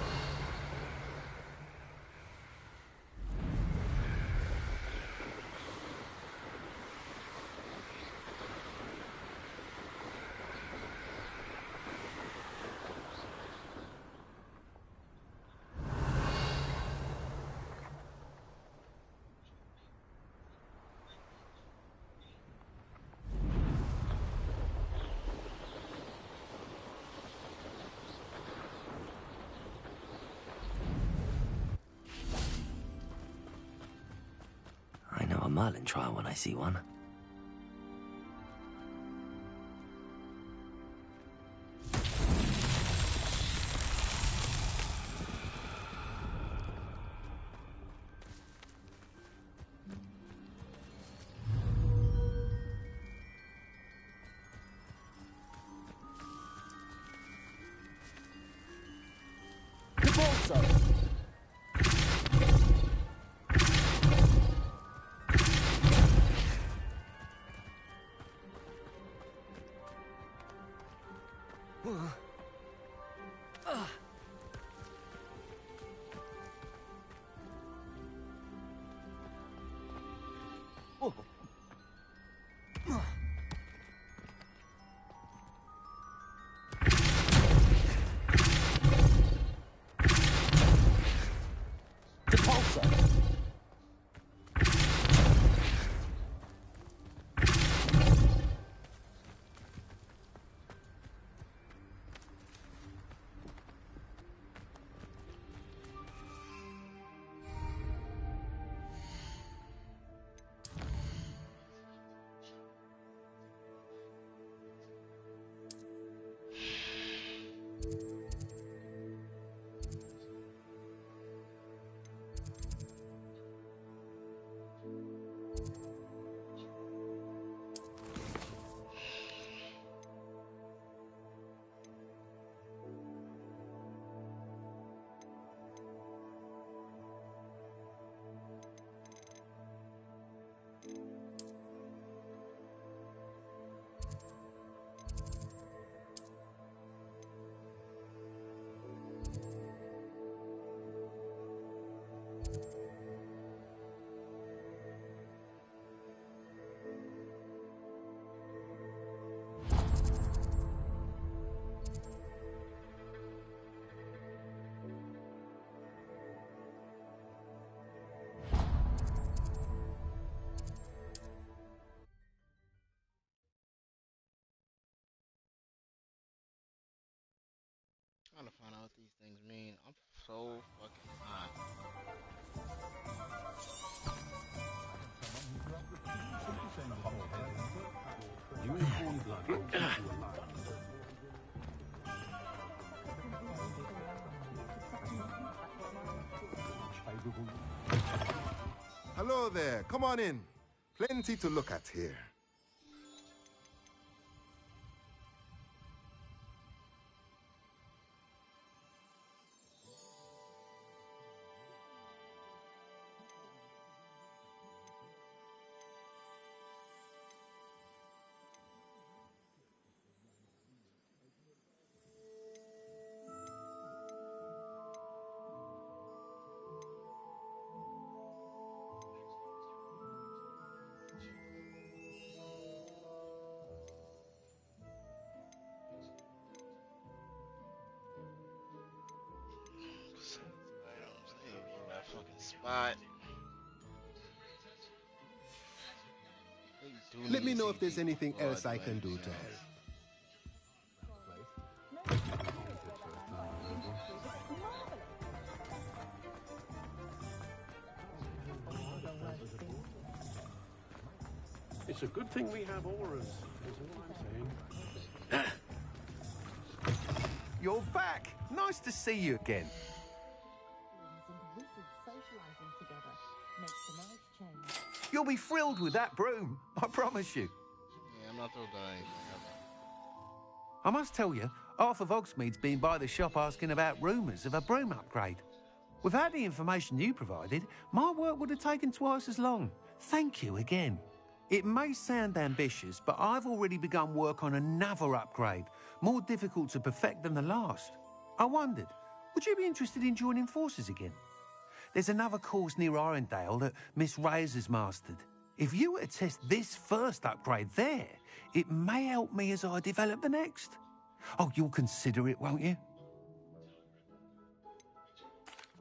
I know a Merlin trial when I see one. Trying to find out what these things mean. I'm so fucking hot. Hello there. Come on in. Plenty to look at here. That fucking spot. Let me know if there's anything else I can do to help. It's a good thing we have auras, is all I'm saying. You're back. Nice to see you again. You'll be thrilled with that broom, I promise you. Yeah, I'm not thrilled about anything ever. I must tell you, half of Hogsmeade's been by the shop asking about rumours of a broom upgrade. Without the information you provided, my work would have taken twice as long. Thank you again. It may sound ambitious, but I've already begun work on another upgrade, more difficult to perfect than the last. I wondered, would you be interested in joining forces again? There's another course near Arendelle that Miss Reyes has mastered. If you were to test this first upgrade there, it may help me as I develop the next. Oh, you'll consider it, won't you?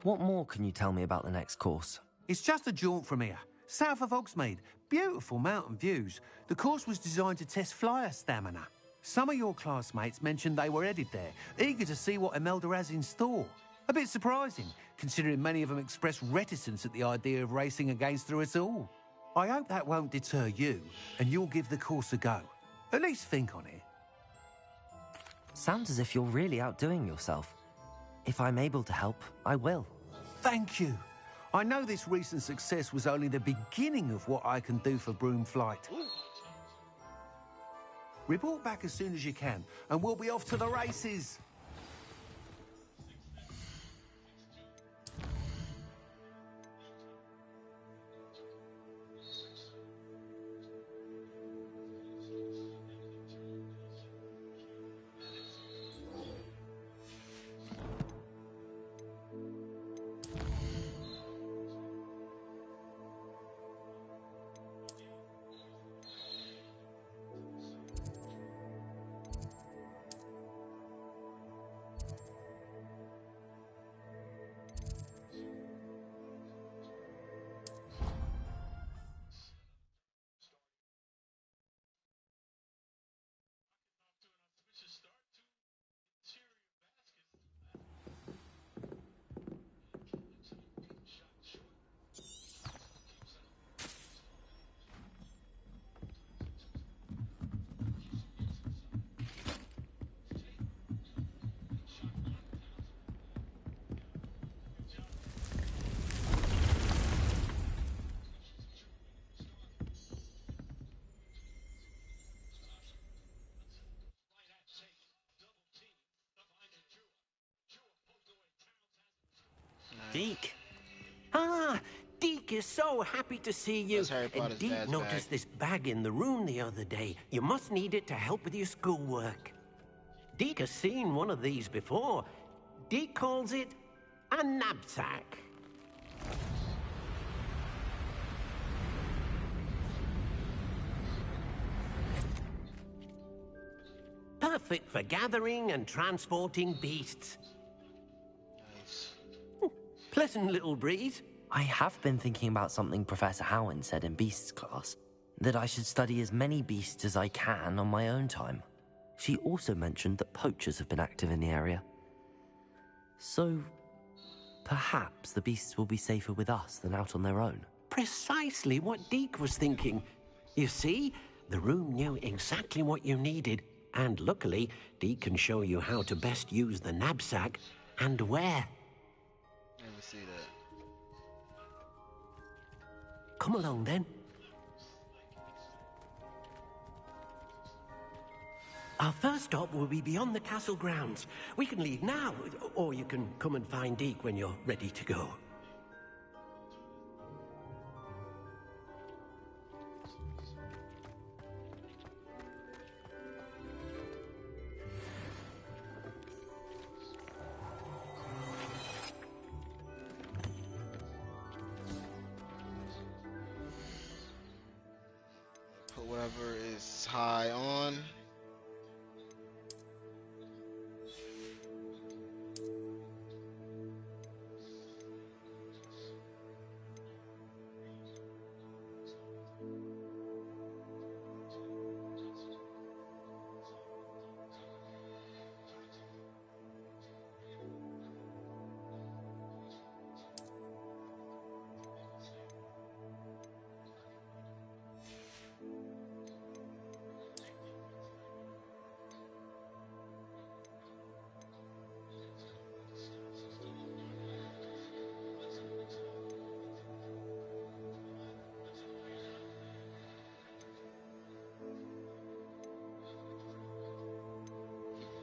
What more can you tell me about the next course? It's just a jaunt from here, south of Hogsmeade. Beautiful mountain views. The course was designed to test flyer stamina. Some of your classmates mentioned they were headed there, eager to see what Imelda has in store. A bit surprising, considering many of them expressed reticence at the idea of racing against her at all. I hope that won't deter you, and you'll give the course a go. At least think on it. Sounds as if you're really outdoing yourself. If I'm able to help, I will. Thank you. I know this recent success was only the beginning of what I can do for broom flight. Report back as soon as you can, and we'll be off to the races. Deke. Ah, Deke is so happy to see you. Deke noticed this bag in the room the other day. You must need it to help with your schoolwork. Deke has seen one of these before. Deke calls it a knapsack. Perfect for gathering and transporting beasts. Pleasant little breeze. I have been thinking about something Professor Howin said in Beasts class, that I should study as many beasts as I can on my own time. She also mentioned that poachers have been active in the area. So, perhaps the beasts will be safer with us than out on their own. Precisely what Deke was thinking. You see, the room knew exactly what you needed, and luckily, Deke can show you how to best use the knapsack and where. Let me see that. come along then. Our first stop will be beyond the castle grounds. We can leave now, or you can come and find Deke when you're ready to go. Put whatever is high on.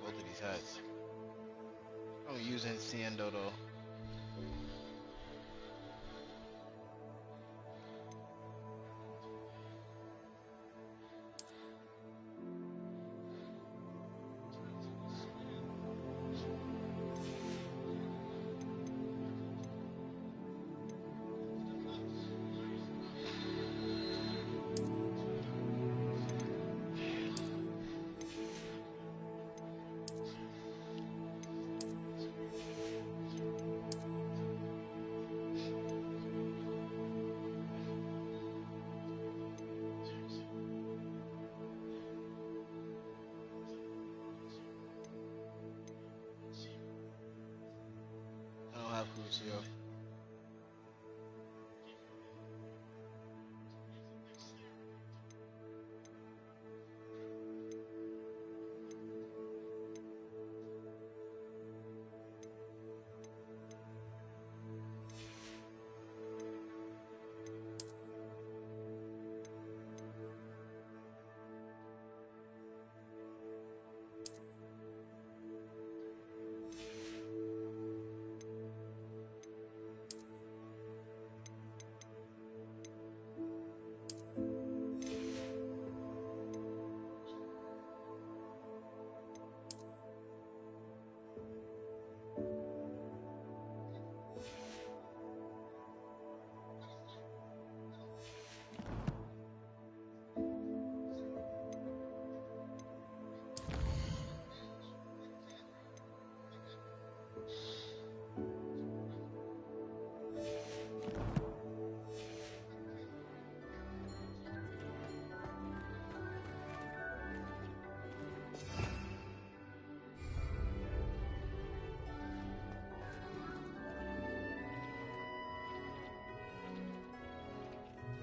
Both of these hats. I'm using Siendo though. I don't have Crucio.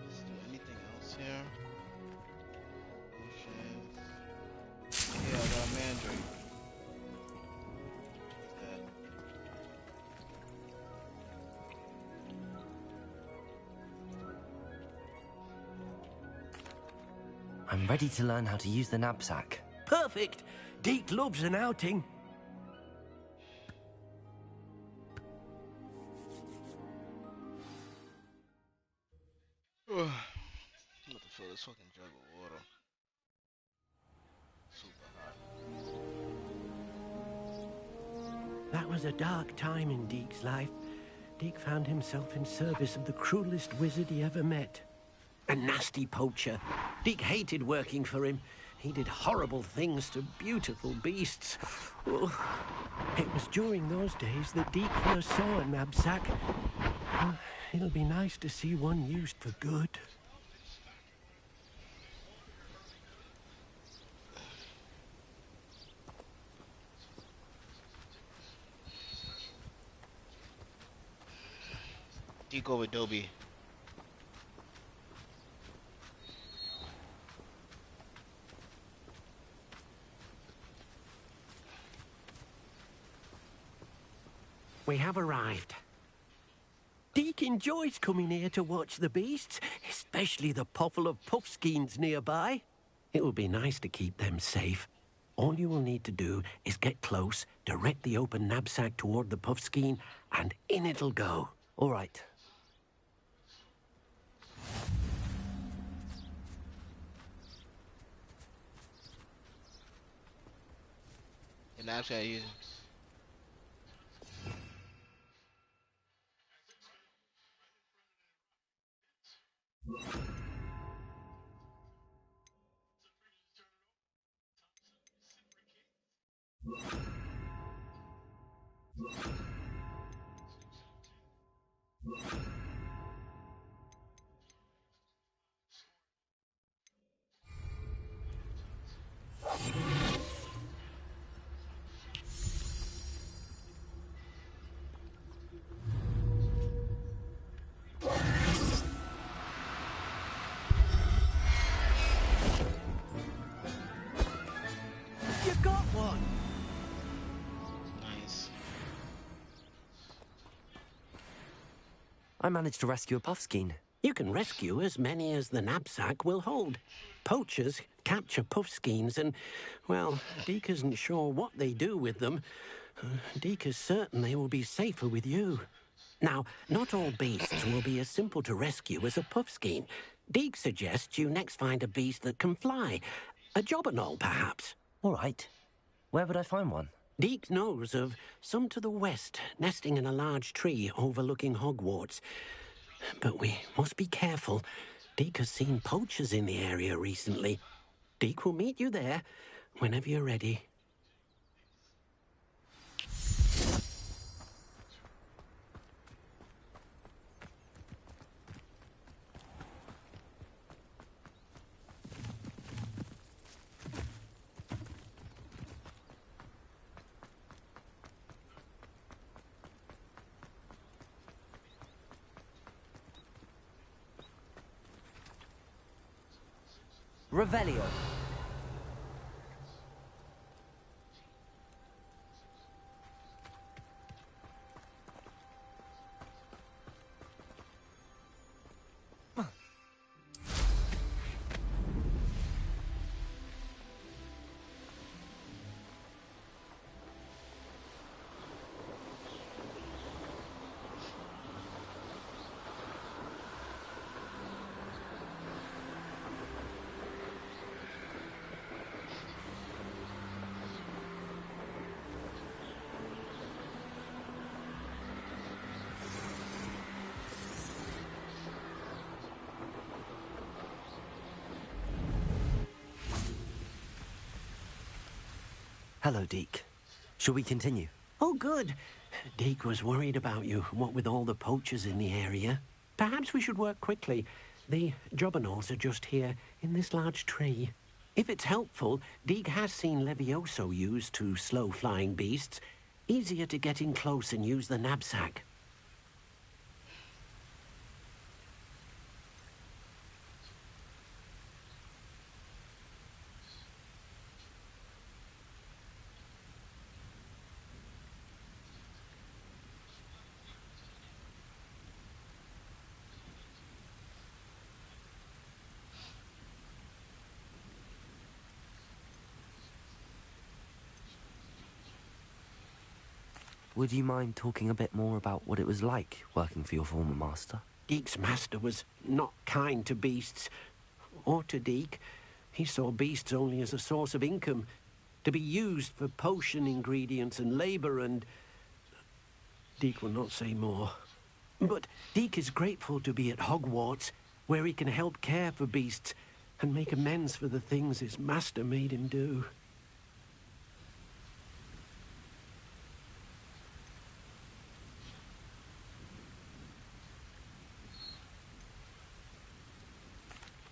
Let's do anything else here. Potions. Yeah, I got a mandrake. Dead. I'm ready to learn how to use the knapsack. Perfect! Deke loves an outing. I'm about to fill this fucking jug of water. Super hot. That was a dark time in Deke's life. Deke found himself in service of the cruelest wizard he ever met. A nasty poacher. Deke hated working for him. He did horrible things to beautiful beasts. Oh, it was during those days that Deke first saw a knapsack. It'll be nice to see one used for good. Deke over Dobie. We have arrived. Deke Deek enjoys coming here to watch the beasts, especially the potful of puffskeins nearby. It will be nice to keep them safe. All you will need to do is get close, direct the open knapsack toward the puffskein, and in it'll go. All right. And now try using. You got one! Nice. I managed to rescue a puffskein. You can rescue as many as the knapsack will hold. Poachers capture puffskeins and, well, Deek isn't sure what they do with them. Deek is certain they will be safer with you. Now, not all beasts will be as simple to rescue as a puffskein. Deek suggests you next find a beast that can fly. A jobberknoll, perhaps. All right. Where would I find one? Deek knows of some to the west, nesting in a large tree overlooking Hogwarts. But we must be careful. Deek has seen poachers in the area recently. Deek will meet you there whenever you're ready. Revelio. Hello, Deek. Shall we continue? Oh, good. Deek was worried about you, what with all the poachers in the area. Perhaps we should work quickly. The jobberknolls are just here, in this large tree. If it's helpful, Deek has seen Levioso used to slow flying beasts. Easier to get in close and use the knapsack. Would you mind talking a bit more about what it was like working for your former master? Deek's master was not kind to beasts, or to Deek. He saw beasts only as a source of income, to be used for potion ingredients and labour, and Deek will not say more. But Deek is grateful to be at Hogwarts, where he can help care for beasts and make amends for the things his master made him do.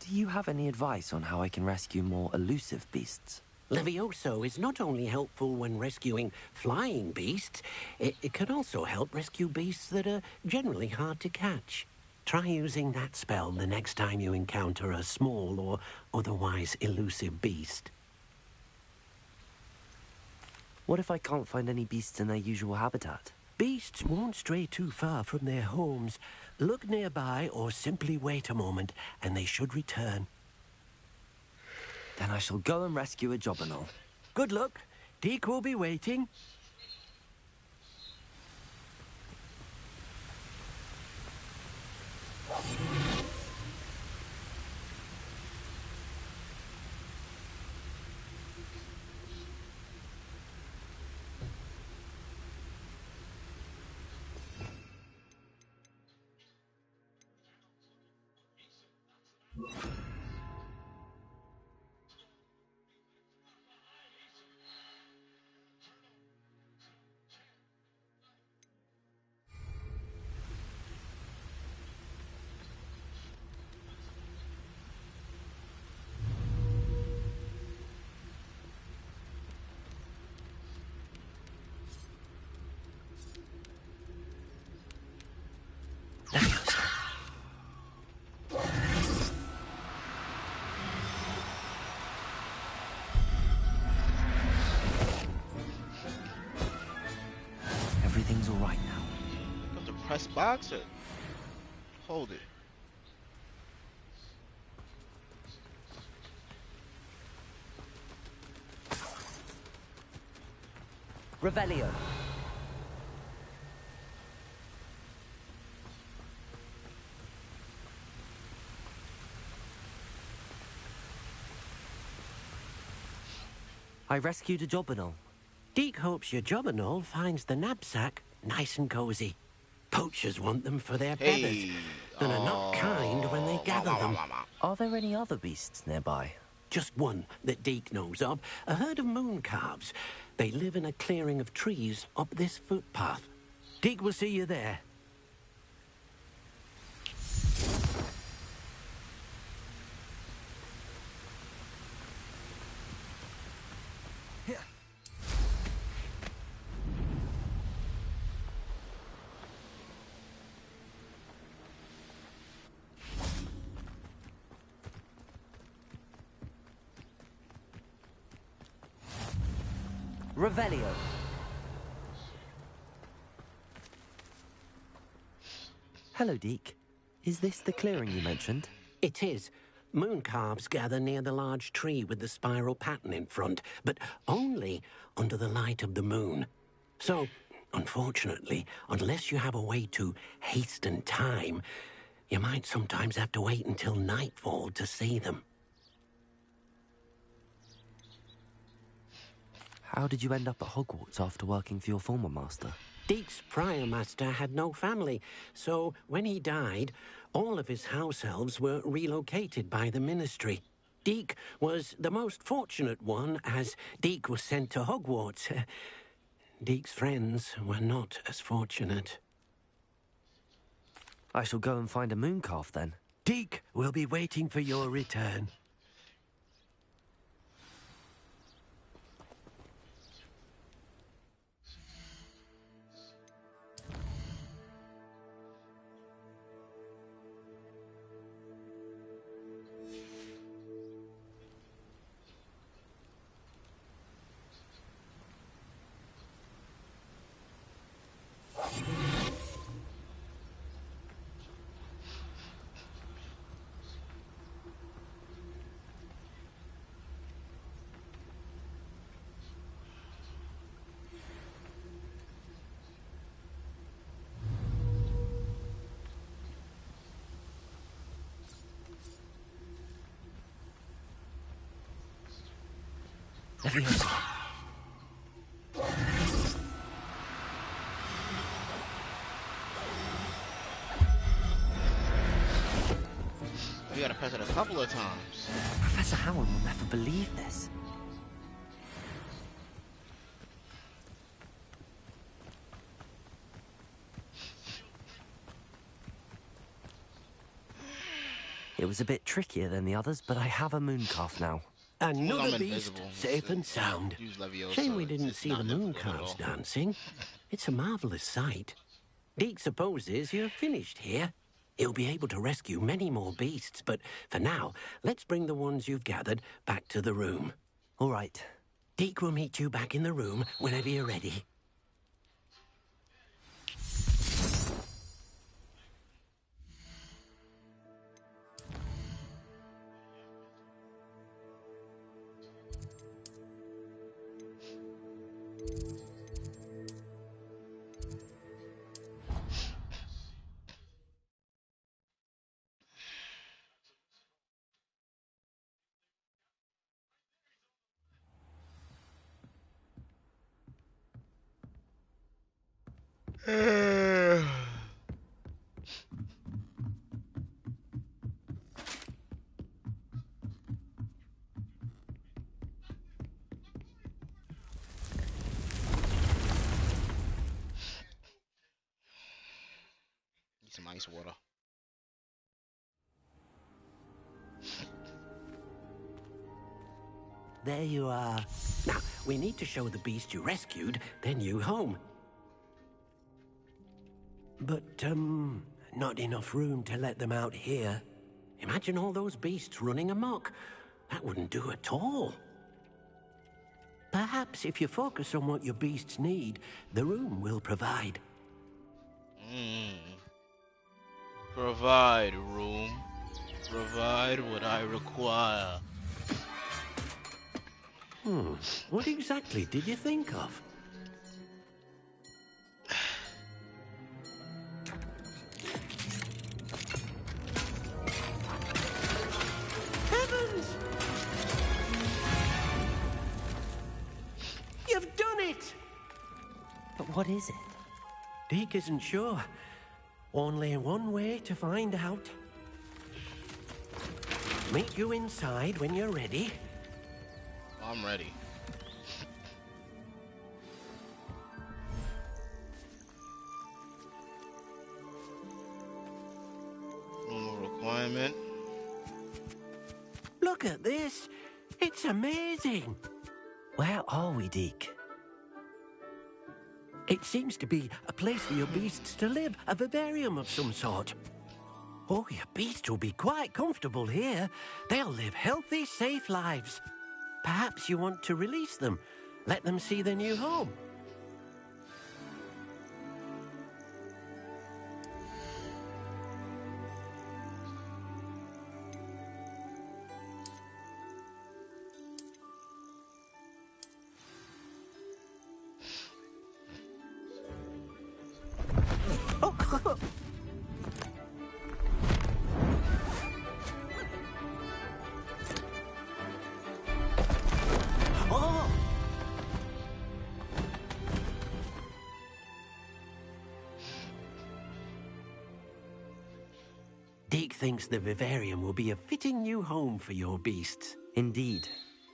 Do you have any advice on how I can rescue more elusive beasts? Levioso is not only helpful when rescuing flying beasts, it can also help rescue beasts that are generally hard to catch. Try using that spell the next time you encounter a small or otherwise elusive beast. What if I can't find any beasts in their usual habitat? Beasts won't stray too far from their homes. Look nearby or simply wait a moment, and they should return. Then I shall go and rescue a Jobberknoll. Good luck. Deke will be waiting. Everything's all right now. Have to press box or hold it. Revelio. I rescued a Jobberknoll. Deke hopes your Jobberknoll finds the knapsack nice and cozy. Poachers want them for their feathers, and are not kind when they gather them. Are there any other beasts nearby? Just one that Deke knows of, a herd of moon calves. They live in a clearing of trees up this footpath. Deke will see you there. Revelio. Hello, Deke. Is this the clearing you mentioned? It is. Moon calves gather near the large tree with the spiral pattern in front, but only under the light of the moon. So, unfortunately, unless you have a way to hasten time, you might sometimes have to wait until nightfall to see them. How did you end up at Hogwarts after working for your former master? Deke's prior master had no family, so when he died, all of his house elves were relocated by the ministry. Deke was the most fortunate one, as Deke was sent to Hogwarts. Deke's friends were not as fortunate. I shall go and find a mooncalf then. Deke will be waiting for your return. You gotta press it a couple of times. Professor Howard will never believe this. It was a bit trickier than the others, but I have a mooncalf now. Another beast, safe and sound. Shame we didn't see the mooncalves dancing. It's a marvellous sight. Deke supposes you're finished here. He'll be able to rescue many more beasts, but for now, let's bring the ones you've gathered back to the room. All right. Deke will meet you back in the room whenever you're ready. Need some ice water. There you are. Now, we need to show the beast you rescued their new home. But, not enough room to let them out here. Imagine all those beasts running amok. That wouldn't do at all. Perhaps if you focus on what your beasts need, the room will provide. Provide, room. Provide what I require. What exactly did you think of? Heavens! You've done it! But what is it? Deke isn't sure. Only one way to find out. Meet you inside when you're ready. I'm ready. Normal requirement. Look at this. It's amazing. Where are we, Deke? It seems to be a place for your beasts to live, a vivarium of some sort. Oh, your beasts will be quite comfortable here. They'll live healthy, safe lives. Perhaps you want to release them, let them see their new home. Deke thinks the vivarium will be a fitting new home for your beasts. Indeed.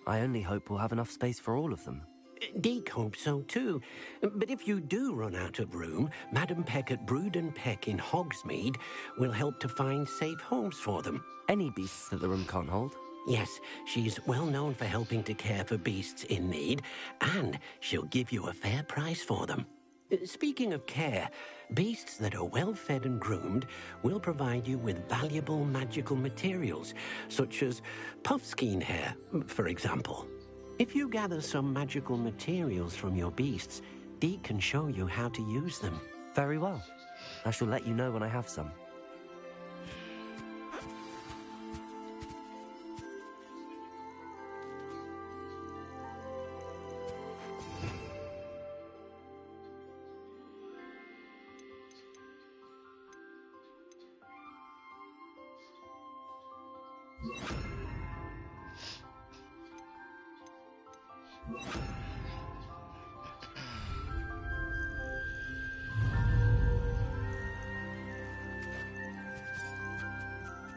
I only hope we'll have enough space for all of them. Deke hopes so too. But if you do run out of room, Madam Peck at Brood and Peck in Hogsmeade will help to find safe homes for them. Any beasts that the room can't hold? Yes, she's well known for helping to care for beasts in need, and she'll give you a fair price for them. Speaking of care, beasts that are well fed and groomed will provide you with valuable magical materials, such as puffskein hair, for example. If you gather some magical materials from your beasts, Deke can show you how to use them. Very well. I shall let you know when I have some.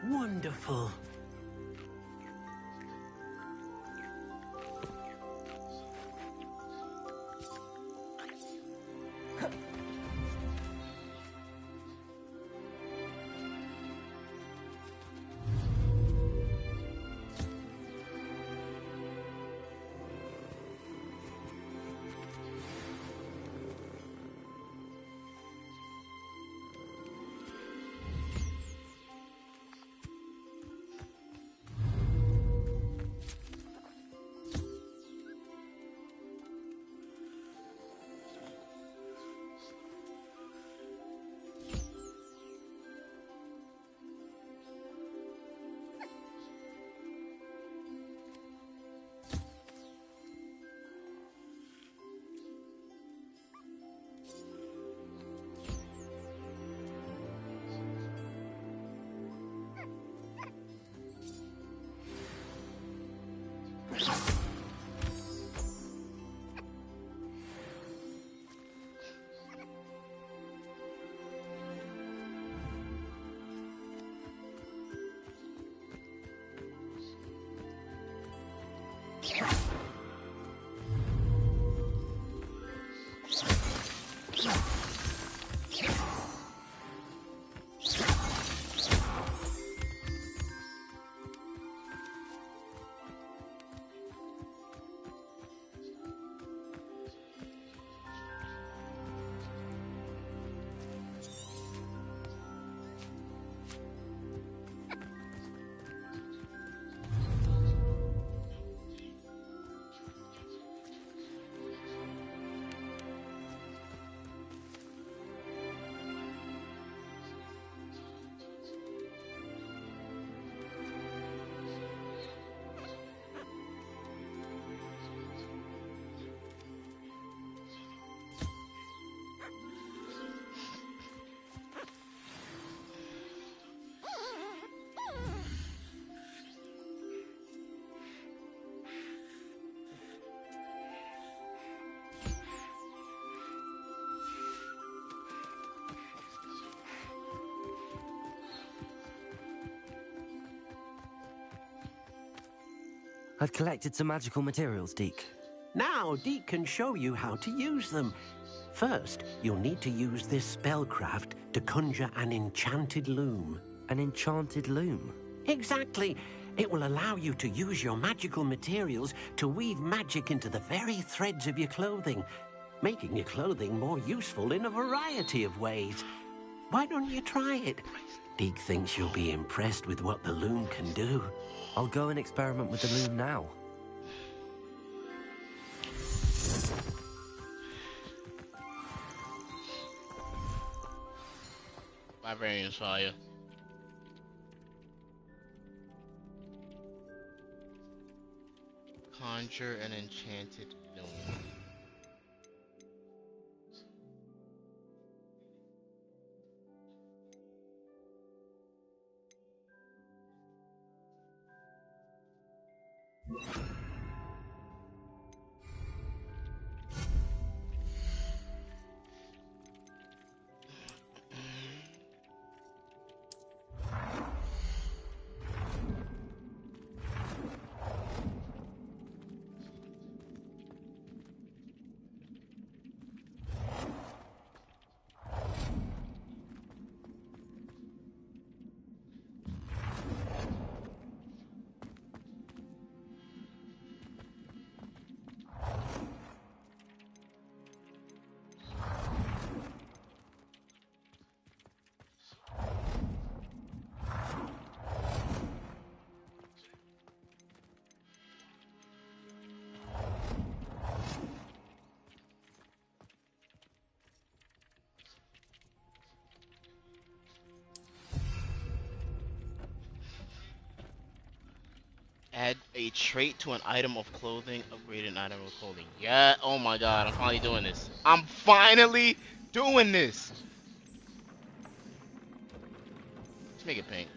Wonderful. I've collected some magical materials, Deke. Now, Deke can show you how to use them. First, you'll need to use this spellcraft to conjure an enchanted loom. An enchanted loom? Exactly. It will allow you to use your magical materials to weave magic into the very threads of your clothing, making your clothing more useful in a variety of ways. Why don't you try it? Deke thinks you'll be impressed with what the loom can do. I'll go and experiment with the loom now. Librarian's fire. Conjure an enchanted loom. Add a trait to an item of clothing. Upgrade an item of clothing. Yeah. Oh my god. I'm finally doing this. I'm finally doing this. Let's make it pink.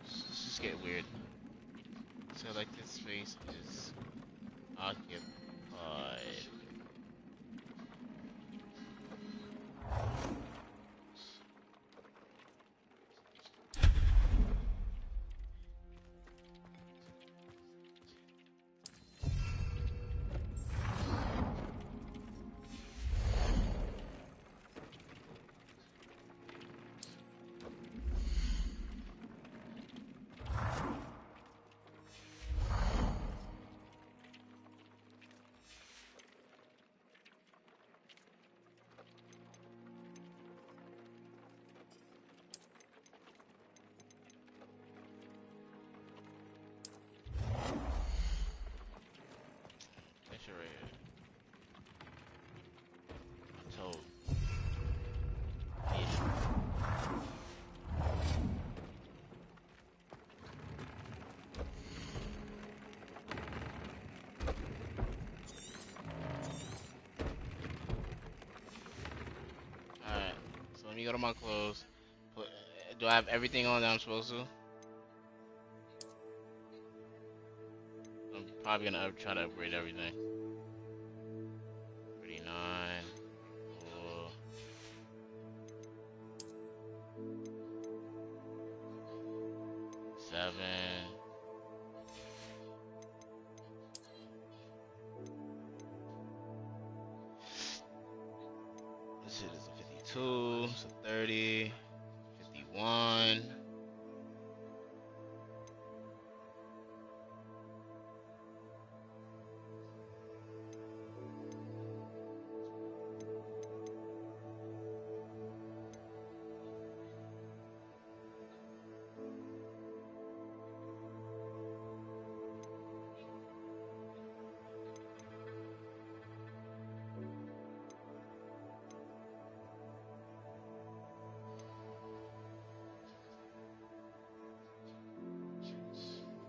Let's just get weird. Selected space is occupied. Let me go to my clothes. Do I have everything on that I'm supposed to? I'm probably gonna try to upgrade everything. 39. Oh. Seven. it is a 52, so 30, 51.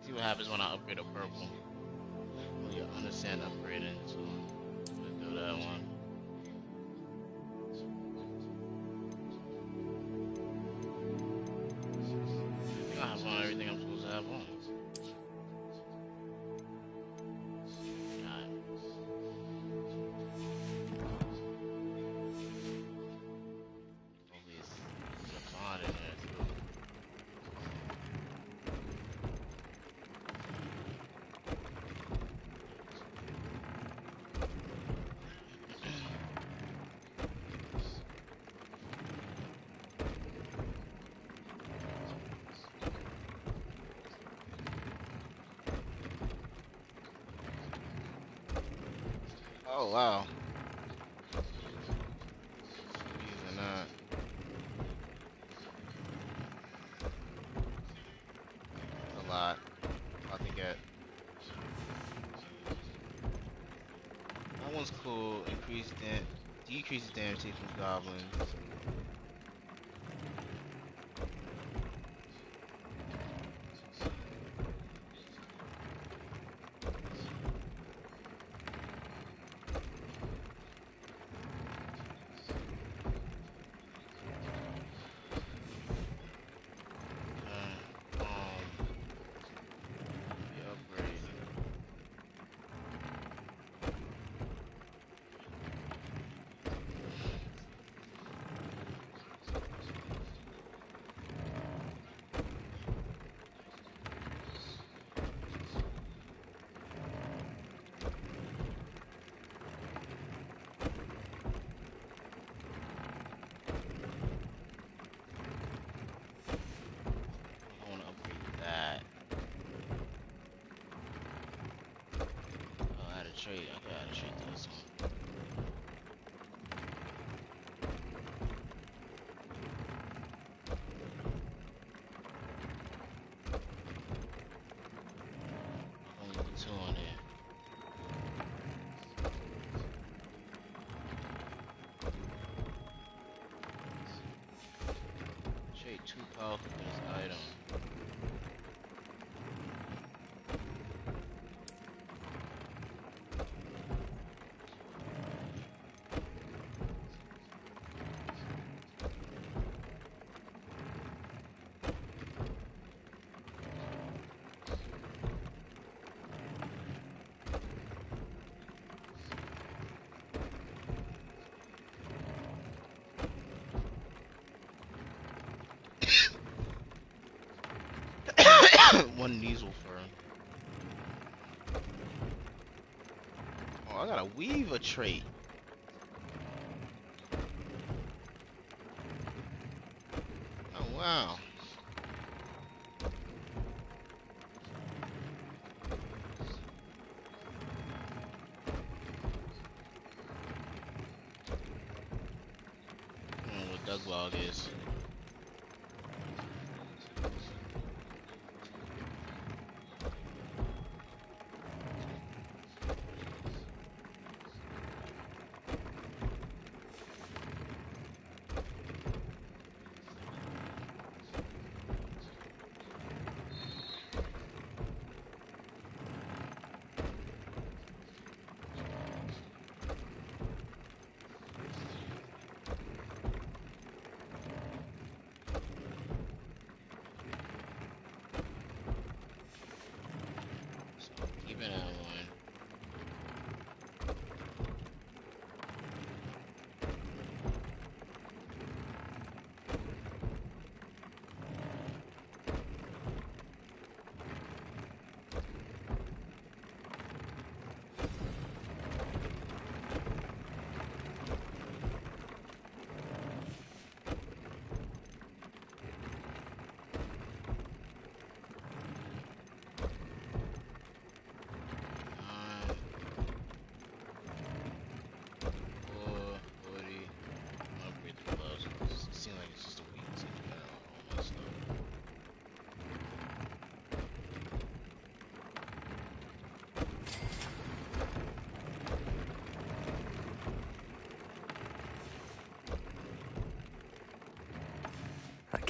See what happens when I upgrade a purple. Oh, you understand upgrading, so let's do that one. I think I have on everything I'm supposed to have on. Alright. Hopefully it's a font in there too. Oh wow. Using that. That's a lot. About to get. That one's cool. Decreases damage taken from goblins. The upgrade. I want to upgrade that. Oh, add a trait. I could add a trait to this one. Only put 2 on there. Trait too powerful for this item. One Neasel fern. Oh, I gotta weave a trait. Oh wow. I don't know what Duglog is.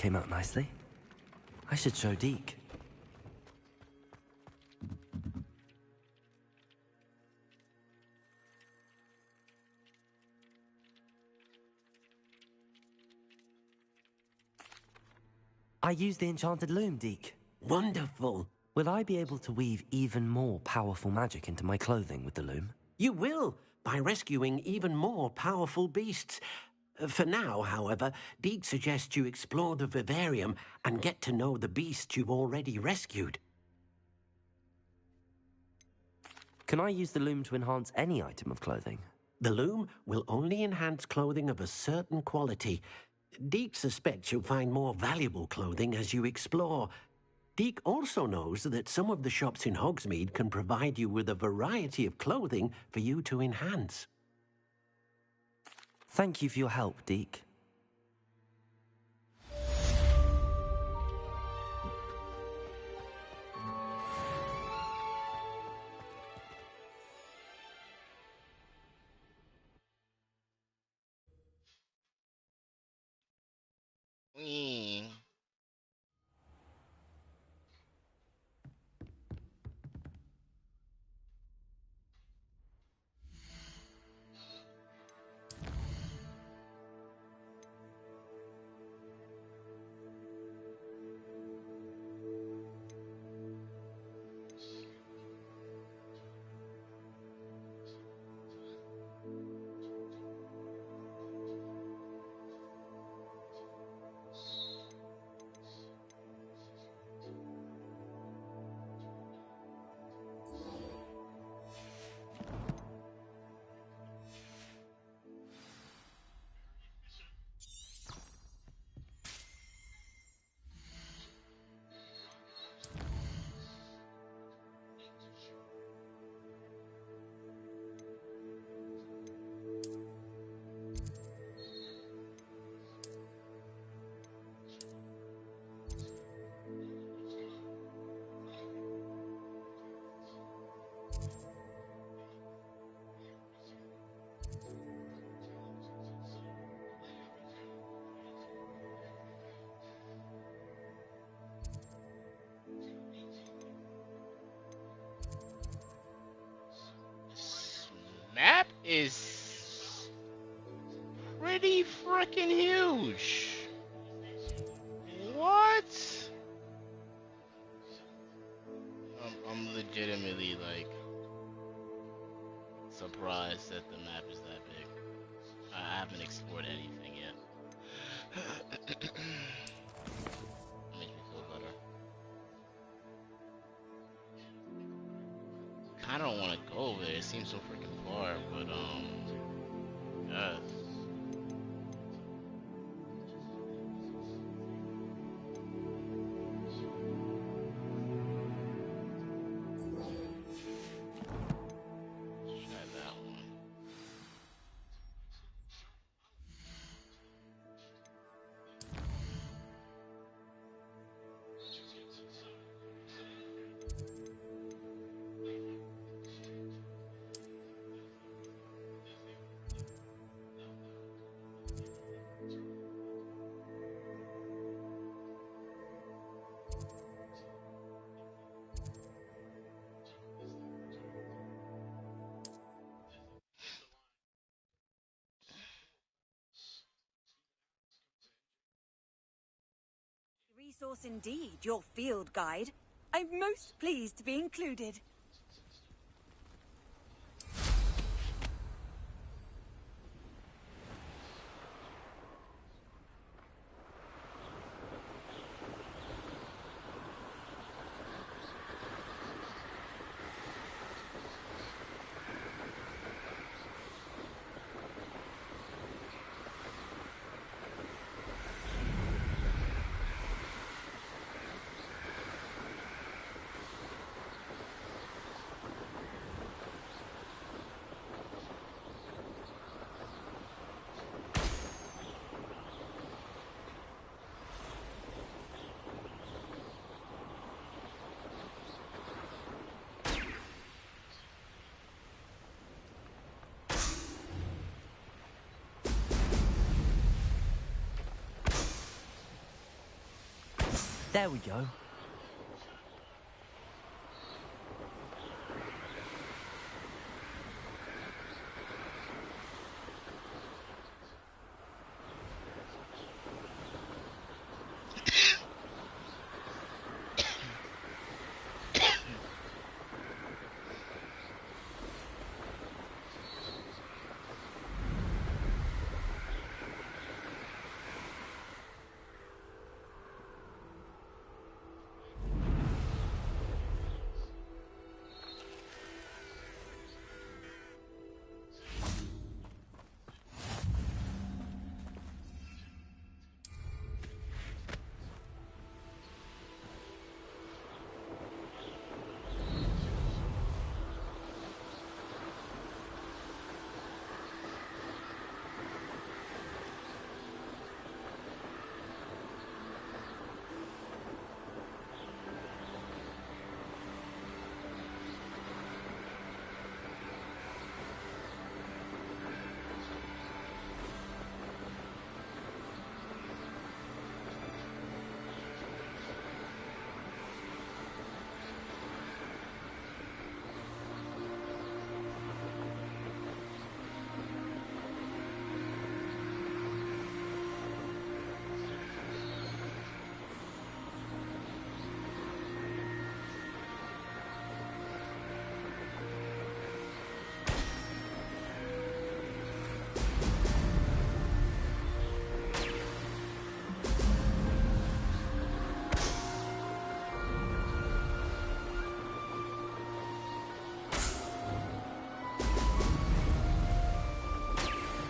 came out nicely. I should show Deke. I used the enchanted loom, Deke. Wonderful. Will I be able to weave even more powerful magic into my clothing with the loom? You will, by rescuing even more powerful beasts. For now, however, Deke suggests you explore the vivarium and get to know the beasts you've already rescued. Can I use the loom to enhance any item of clothing? The loom will only enhance clothing of a certain quality. Deke suspects you'll find more valuable clothing as you explore. Deke also knows that some of the shops in Hogsmeade can provide you with a variety of clothing for you to enhance. Thank you for your help, Deke. Map is pretty freaking huge. What? I'm legitimately like surprised that the map is that big. I haven't explored anything yet. Makes me feel better. I don't want to go over there. It seems so freaking far, but yes. Let's try that one. Resource indeed, your field guide. I'm most pleased to be included. There we go.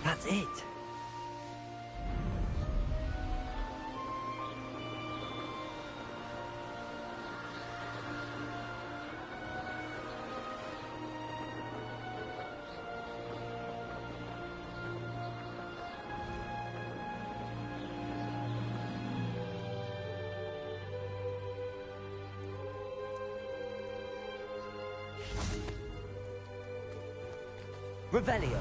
That's it. Revelio.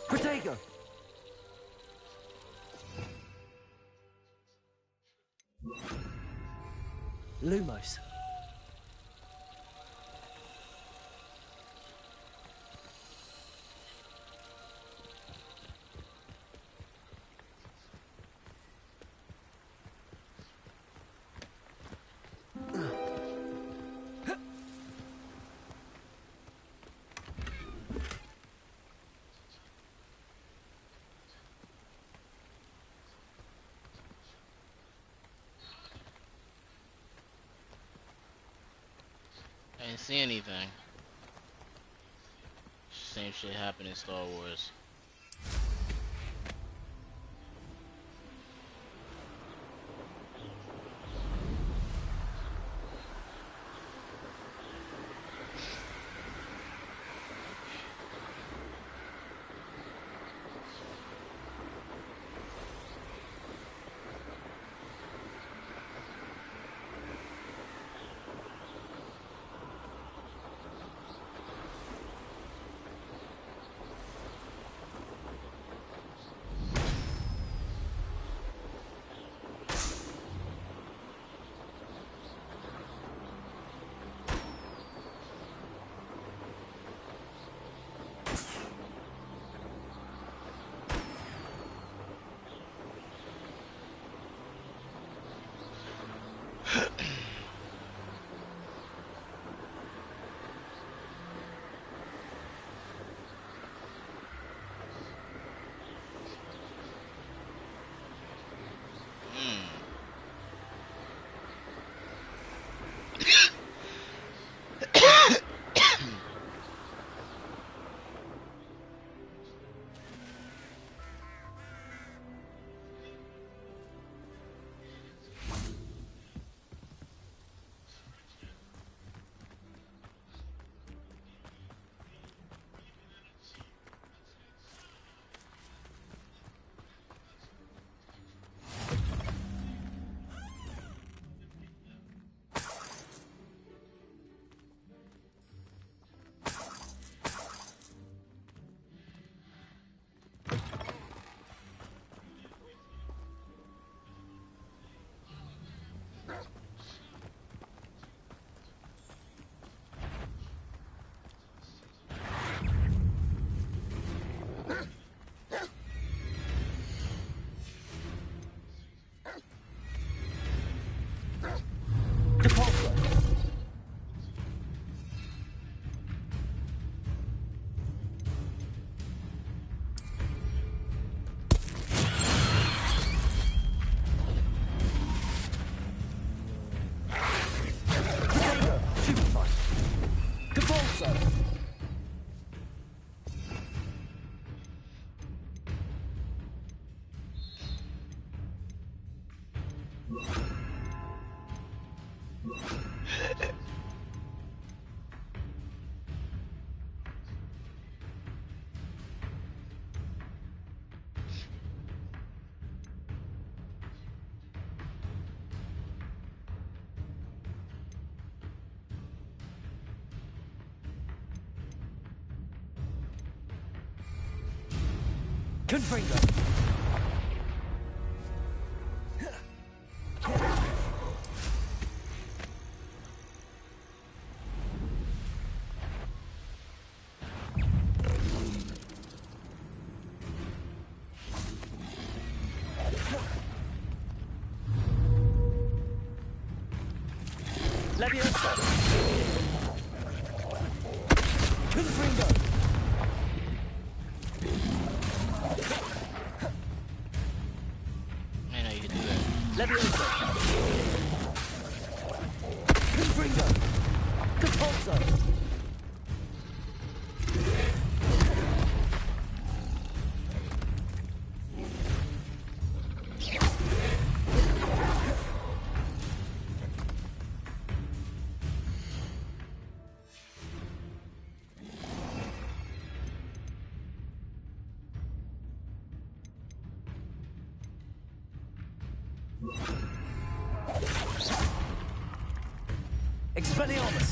Protego. Lumos. I didn't see anything. Same shit happened in Star Wars. Confringo. Leviosa. Confringo. Man, how you can do that. Leviosa. Confringo. Capulso. Expelliarmus.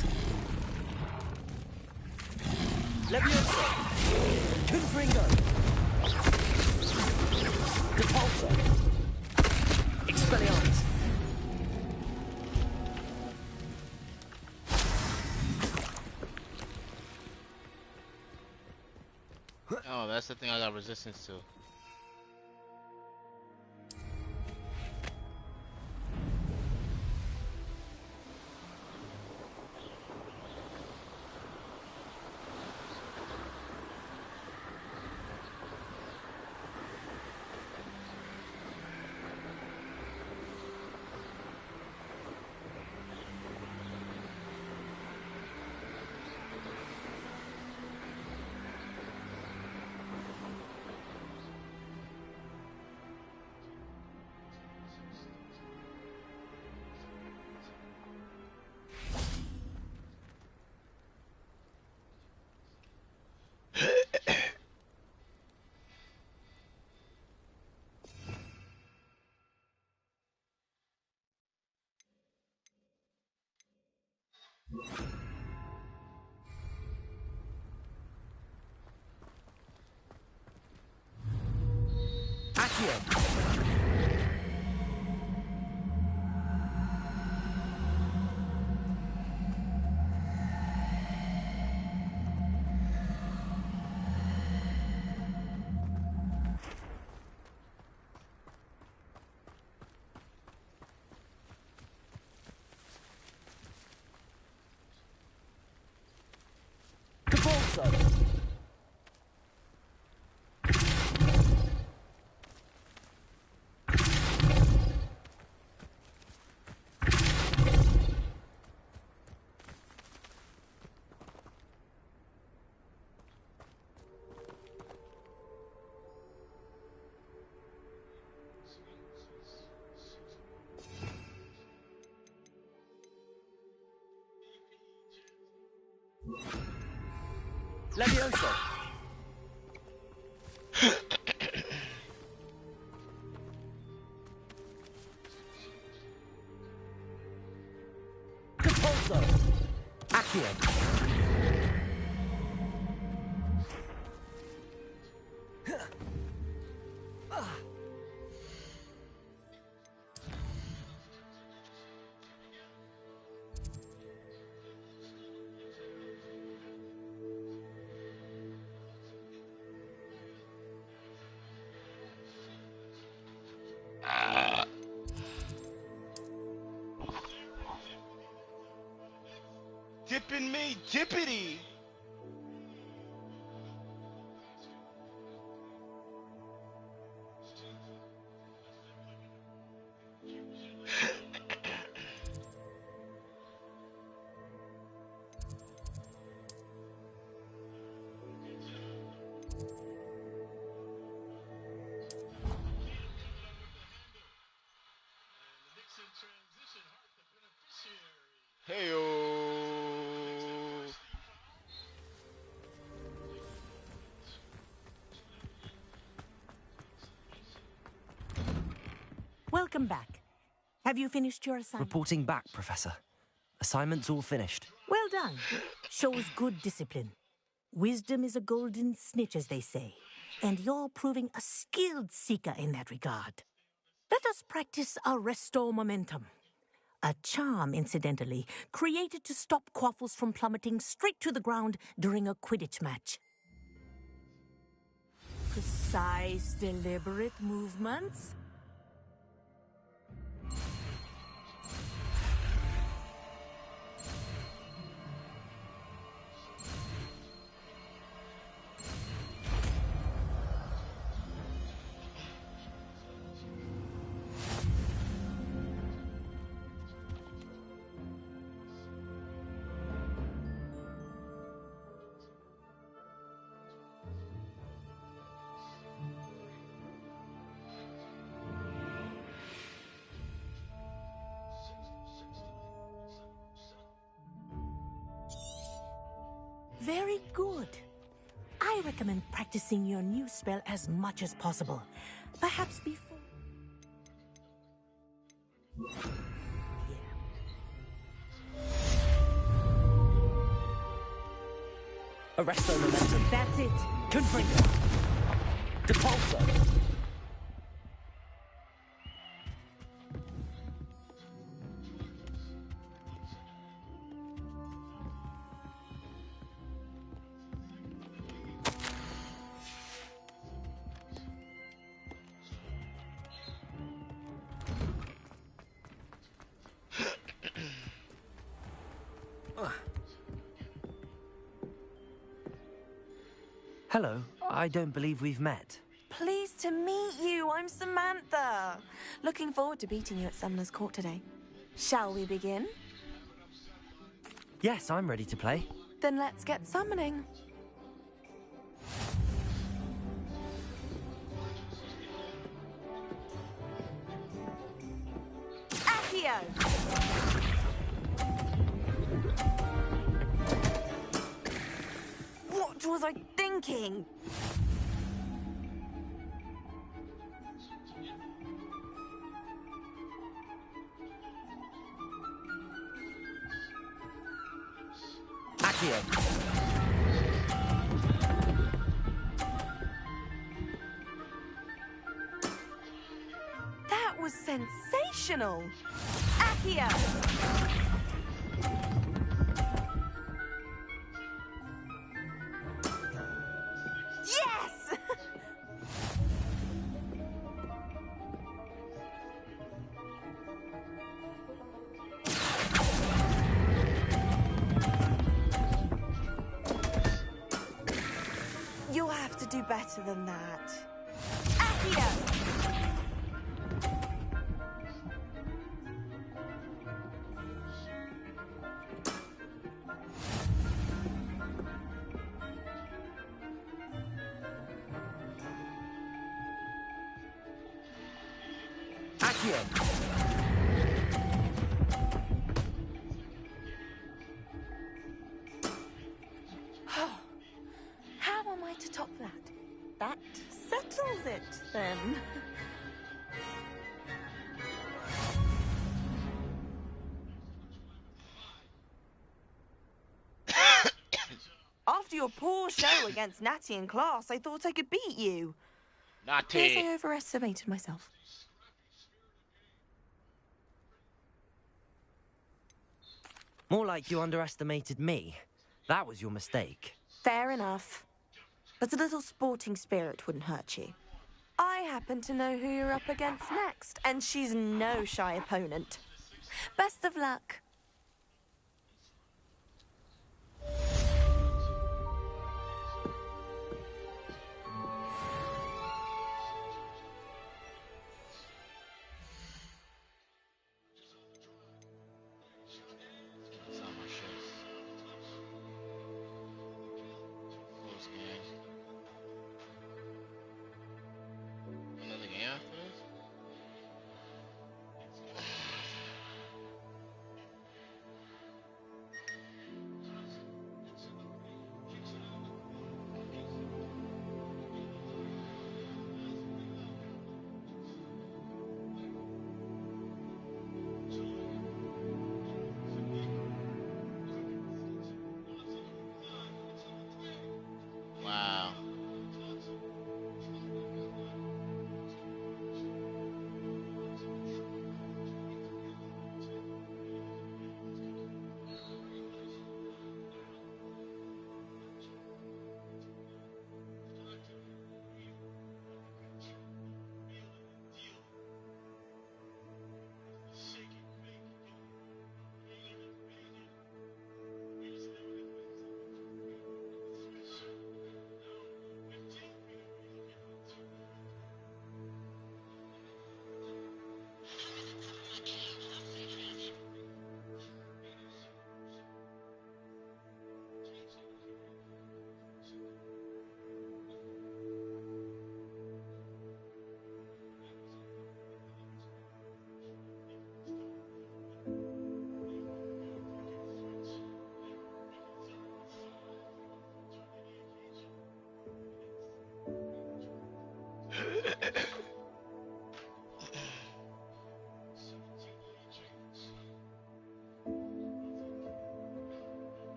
Leviosa. Confringo. Capulso. Expelliarmus. Oh, that's the thing I got resistance to. Accio. Capulso. Leviosa. Capulso. Accio. Dipping me, dippity. Heyo. Welcome back. Have you finished your assignment? Reporting back, Professor. Assignment's all finished. Well done. Shows good discipline. Wisdom is a golden snitch, as they say, and you're proving a skilled seeker in that regard. Let us practice our restore momentum. A charm, incidentally, created to stop quaffles from plummeting straight to the ground during a Quidditch match. Precise, deliberate movements. Very good. I recommend practicing your new spell as much as possible. Perhaps before... Arresto momentum. That's it. Confringo. Depulso. Hello, I don't believe we've met. Pleased to meet you. I'm Samantha. Looking forward to beating you at Summoner's Court today. Shall we begin? Yes, I'm ready to play. Then let's get summoning. Accio! What was I thinking? Accio. That was sensational! Accio! Yes! You'll have to do better than that. Accio! How am I to top that? That settles it, then. After your poor show against Natty in class, I thought I could beat you. Natty. Guess I overestimated myself. More like you underestimated me. That was your mistake. Fair enough. But a little sporting spirit wouldn't hurt you. I happen to know who you're up against next, and she's no shy opponent. Best of luck. Another game after this?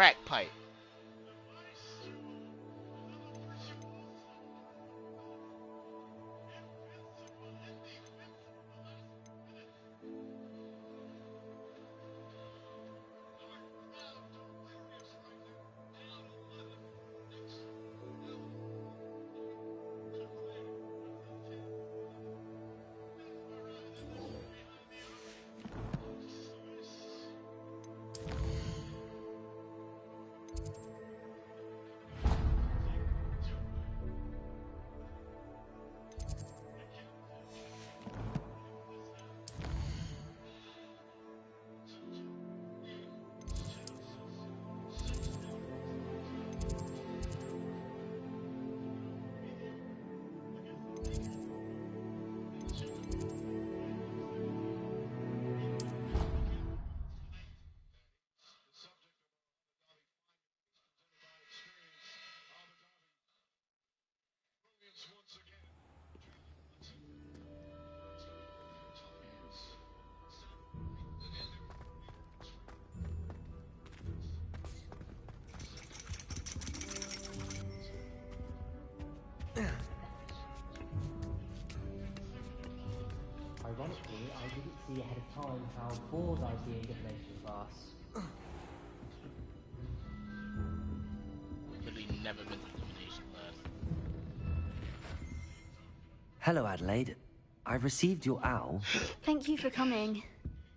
crack pipe. Ironically, I didn't see ahead of time how bored I'd be in divination class. Literally never been to divination class. Hello, Adelaide. I received your owl. Thank you for coming.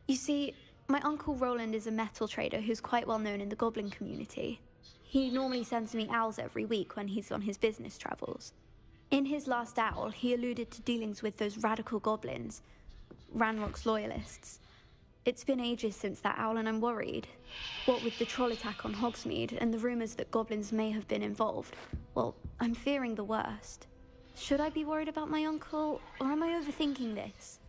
You see, my uncle Roland is a metal trader who's quite well known in the goblin community. He normally sends me owls every week when he's on his business travels. In his last owl, he alluded to dealings with those radical goblins, Ranrock's loyalists. It's been ages since that owl and I'm worried. What with the troll attack on Hogsmeade and the rumours that goblins may have been involved, well, I'm fearing the worst. Should I be worried about my uncle, or am I overthinking this?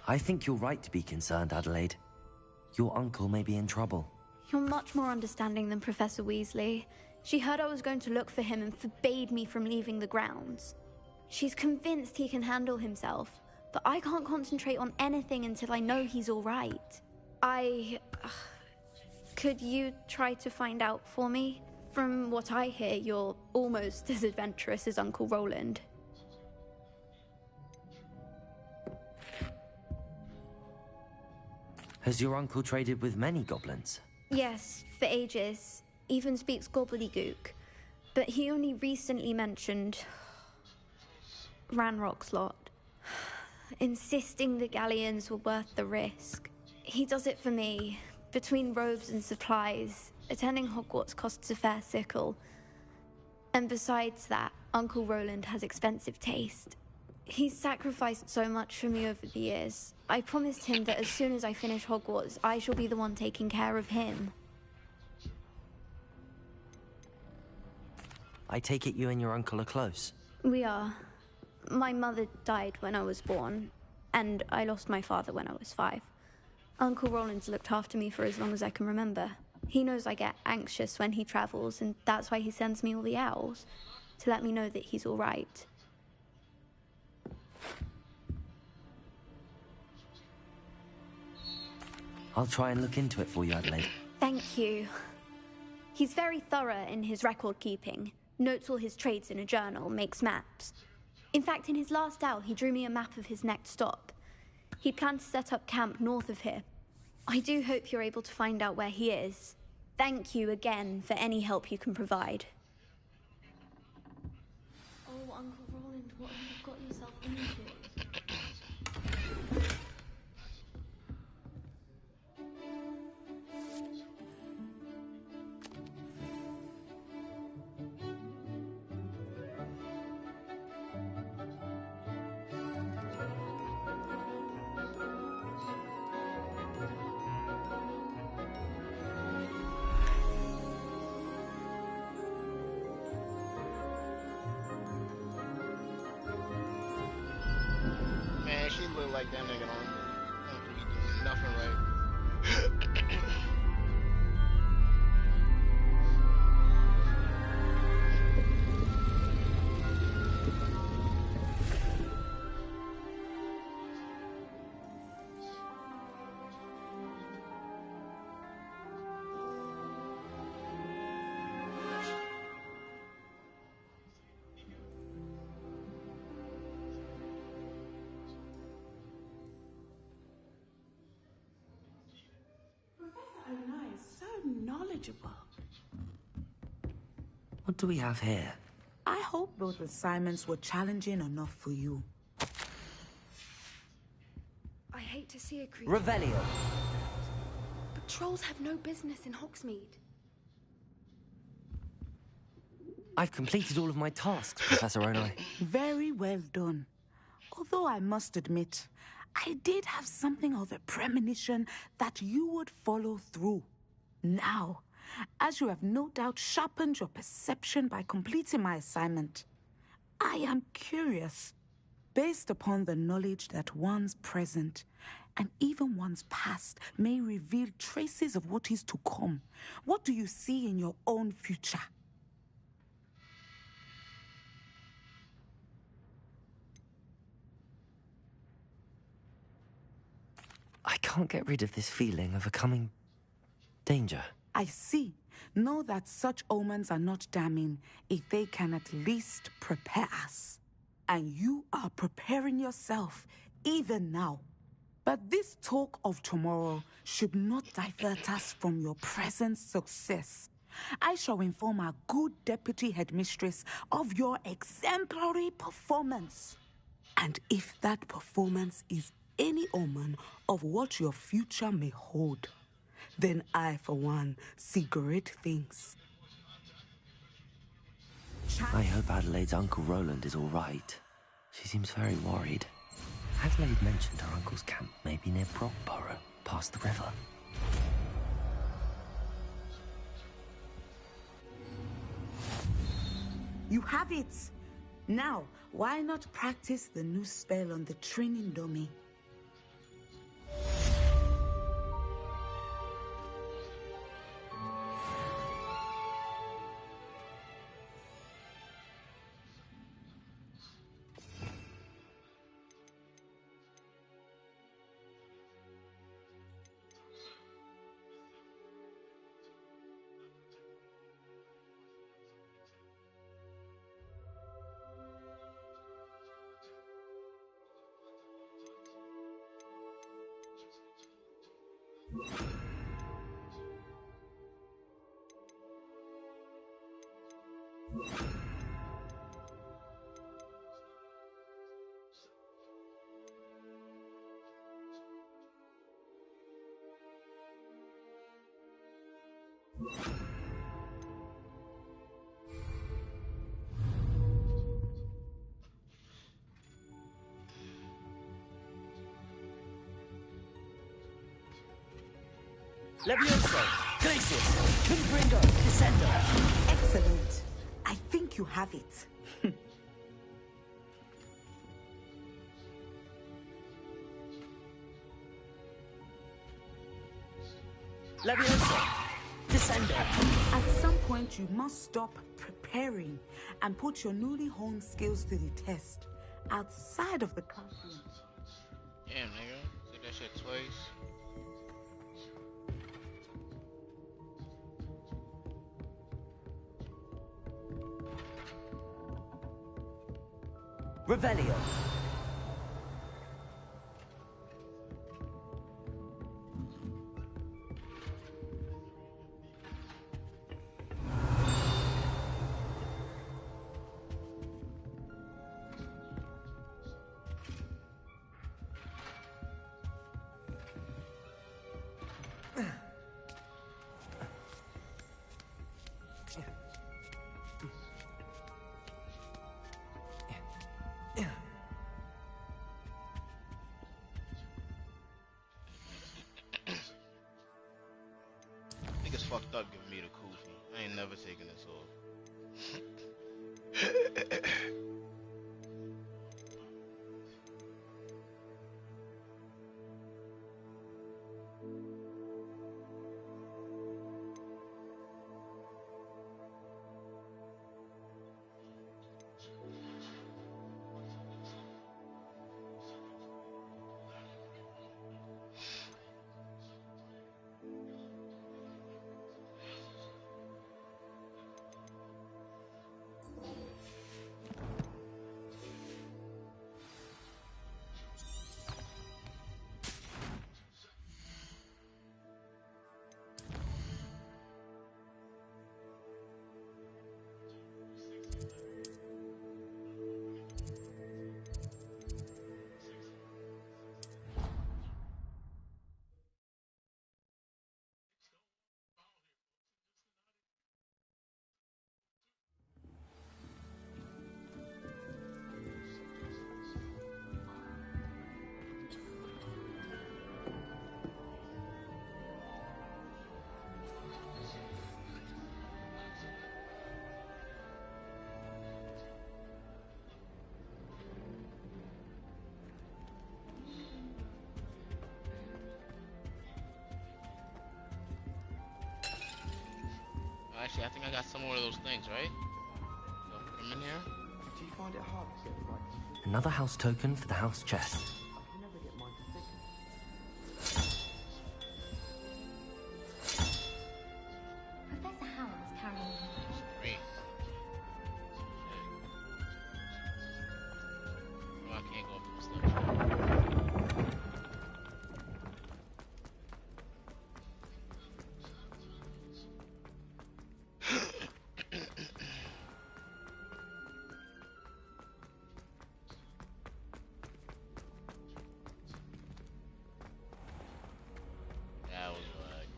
I think you're right to be concerned, Adelaide. Your uncle may be in trouble. You're much more understanding than Professor Weasley. She heard I was going to look for him and forbade me from leaving the grounds. She's convinced he can handle himself, but I can't concentrate on anything until I know he's all right. Could you try to find out for me? From what I hear, you're almost as adventurous as Uncle Roland. Has your uncle traded with many goblins? Yes, for ages. Even speaks gobbledygook. But he only recently mentioned Ranrock's lot, insisting the galleons were worth the risk. He does it for me. Between robes and supplies, attending Hogwarts costs a fair sickle. And besides that, Uncle Roland has expensive taste. He's sacrificed so much for me over the years. I promised him that as soon as I finish Hogwarts, I shall be the one taking care of him. I take it you and your uncle are close. We are. My mother died when I was born, and I lost my father when I was 5. Uncle Roland's looked after me for as long as I can remember. He knows I get anxious when he travels, and that's why he sends me all the owls, to let me know that he's all right. I'll try and look into it for you, Adelaide. Thank you. He's very thorough in his record keeping. Notes all his trades in a journal, makes maps. In fact, in his last owl, he drew me a map of his next stop. He planned to set up camp north of here. I do hope you're able to find out where he is. Thank you again for any help you can provide. Oh, Uncle Roland, what have you got yourself into? Man, she look like that nigga don't be doing nothing right. manageable. What do we have here? I hope those assignments were challenging enough for you. I hate to see a creature. Revelio. But trolls have no business in Hogsmeade. I've completed all of my tasks, Professor Onai. Very well done. Although I must admit, I did have something of a premonition that you would follow through. Now, as you have no doubt sharpened your perception by completing my assignment, I am curious, based upon the knowledge that one's present and even one's past may reveal traces of what is to come. What do you see in your own future? I can't get rid of this feeling of a coming danger. I see. Know that such omens are not damning if they can at least prepare us. And you are preparing yourself, even now. But this talk of tomorrow should not divert us from your present success. I shall inform our good deputy headmistress of your exemplary performance. And if that performance is any omen of what your future may hold, then I, for one, see great things. I hope Adelaide's Uncle Roland is all right. She seems very worried. Adelaide mentioned her uncle's camp may be near Brockborough, past the river. You have it! Now, why not practice the new spell on the training dummy? Levioso! Glacius! Confringo! Descendo! Excellent. I think you have it. Levioso! Descendo! At some point, you must stop preparing and put your newly honed skills to the test outside of the classroom. Damn, nigga. Said that shit twice. Revelio. Niggas fucked up giving me the kufi. I ain't never taking this off. Actually, I think I got some more of those things, right? So put them in here. Do you find it hard to get the right? Another house token for the house chest. I can never get mine to thicken. Professor Howard's carrying Great. No, I can't go up those steps. That was like.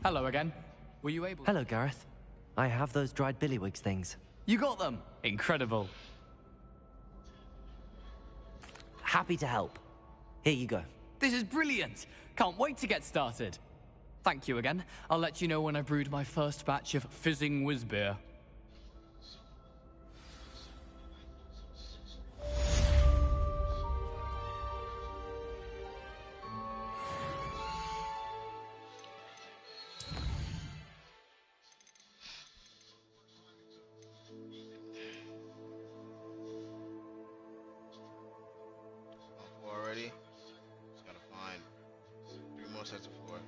Hello again. Were you able? Hello, Gareth. I have those dried billywigs things. You got them. Incredible. Happy to help. Here you go. This is brilliant. Can't wait to get started. Thank you again. I'll let you know when I've brewed my first batch of fizzing whiz beer. Four already. Just gotta find 3 more sets of 4.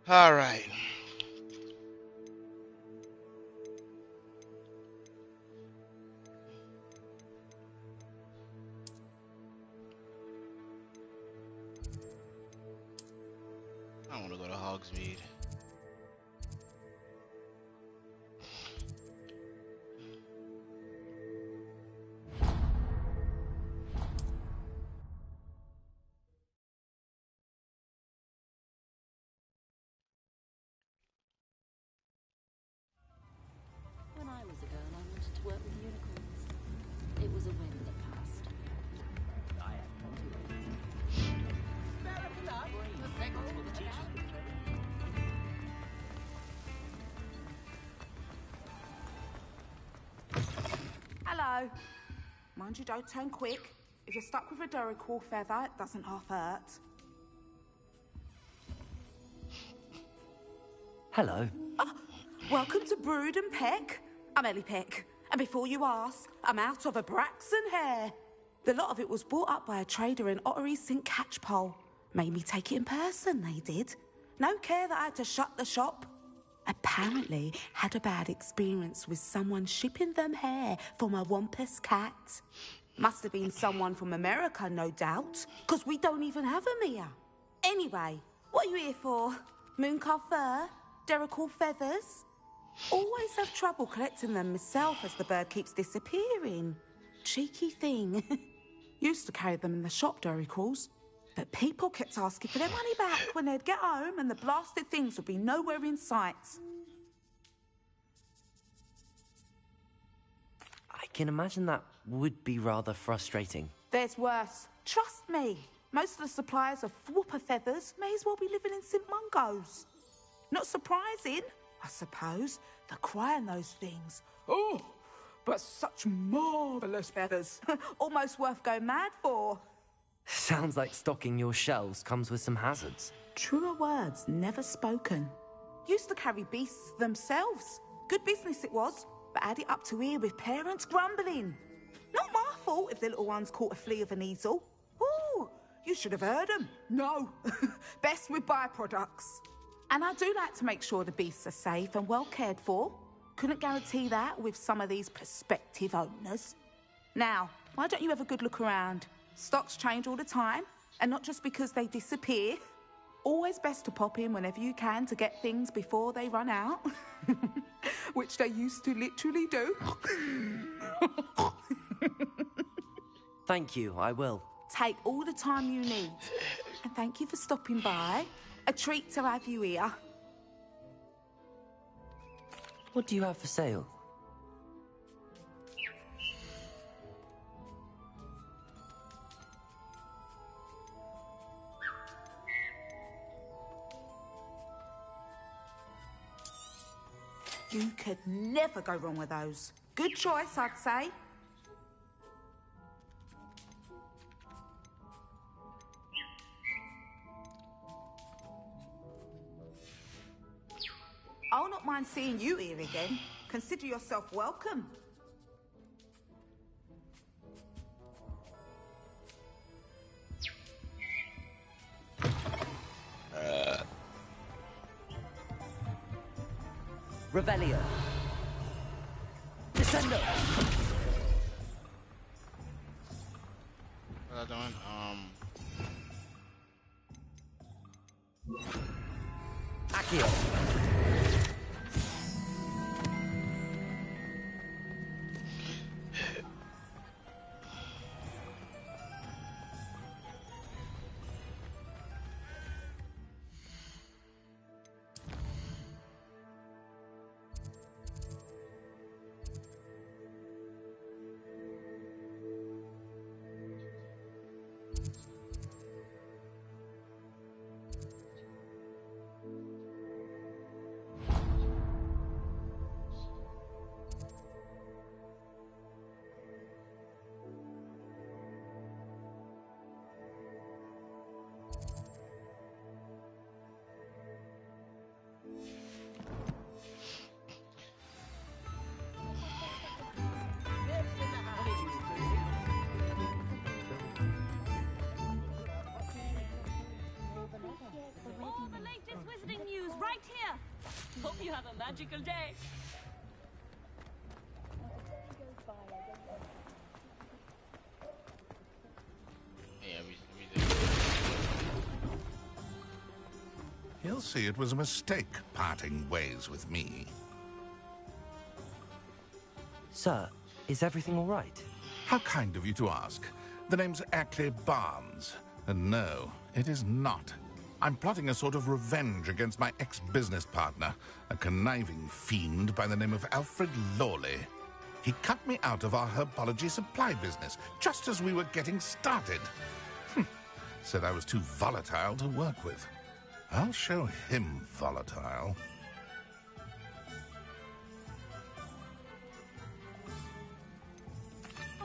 All right. I want to go to Hogsmeade. When I was a girl, I wanted to work with unicorns. It was a whim that passed. I had fair enough. The segments for the teachers would throw Hello. Mind you, don't turn quick. If you're stuck with a Duracell feather, it doesn't half hurt. Hello. Welcome to Brood and Peck. I'm Ellie Peck. And before you ask, I'm out of a Braxton hair. The lot of it was bought up by a trader in Ottery St. Catchpole. Made me take it in person, they did. No care that I had to shut the shop. Apparently had a bad experience with someone shipping them hair for my Wampus cat. Must have been someone from America, no doubt, because we don't even have them here. Anyway, what are you here for? Mooncalf fur? Duracell feathers? Always have trouble collecting them myself as the bird keeps disappearing. Cheeky thing. Used to carry them in the shop, Duracalls. But people kept asking for their money back when they'd get home and the blasted things would be nowhere in sight. I can imagine that would be rather frustrating. There's worse. Trust me. Most of the suppliers of whooper feathers may as well be living in St. Mungo's. Not surprising, I suppose. The cry in those things. Oh, but such marvellous feathers. Almost worth going mad for. Sounds like stocking your shelves comes with some hazards. Truer words never spoken. Used to carry beasts themselves. Good business it was, but had it up to here with parents grumbling. Not my fault if the little ones caught a flea of an easel. Ooh, you should have heard them. No, best with byproducts. And I do like to make sure the beasts are safe and well cared for. Couldn't guarantee that with some of these prospective owners. Now, why don't you have a good look around? Stocks change all the time, and not just because they disappear. Always best to pop in whenever you can to get things before they run out. Which they used to literally do. Thank you, I will. Take all the time you need. And thank you for stopping by. A treat to have you here. What do you have for sale? You could never go wrong with those. Good choice, I'd say. I'll not mind seeing you here again. Consider yourself welcome. Revelio. Descendo. What am I doing? Accio. have a magical day. Yeah, He'll see it was a mistake parting ways with me. Sir, is everything all right? How kind of you to ask. The name's Ackley Barnes. And no, it is not. I'm plotting a sort of revenge against my ex-business partner, a conniving fiend by the name of Alfred Lawley. He cut me out of our herbology supply business just as we were getting started. Said I was too volatile to work with. I'll show him volatile.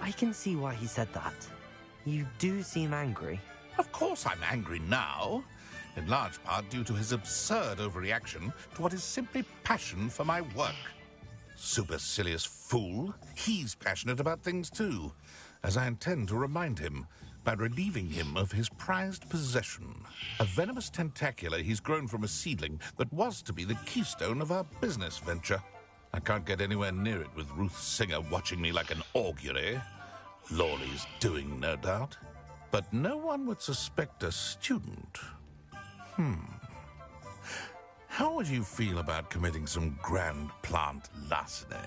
I can see why he said that. You do seem angry. Of course I'm angry now. In large part due to his absurd overreaction to what is simply passion for my work. Supercilious fool. He's passionate about things too, as I intend to remind him by relieving him of his prized possession, a venomous tentacula he's grown from a seedling that was to be the keystone of our business venture. I can't get anywhere near it with Ruth Singer watching me like an augury. Lawley's doing, no doubt. But no one would suspect a student. How would you feel about committing some grand plant larceny?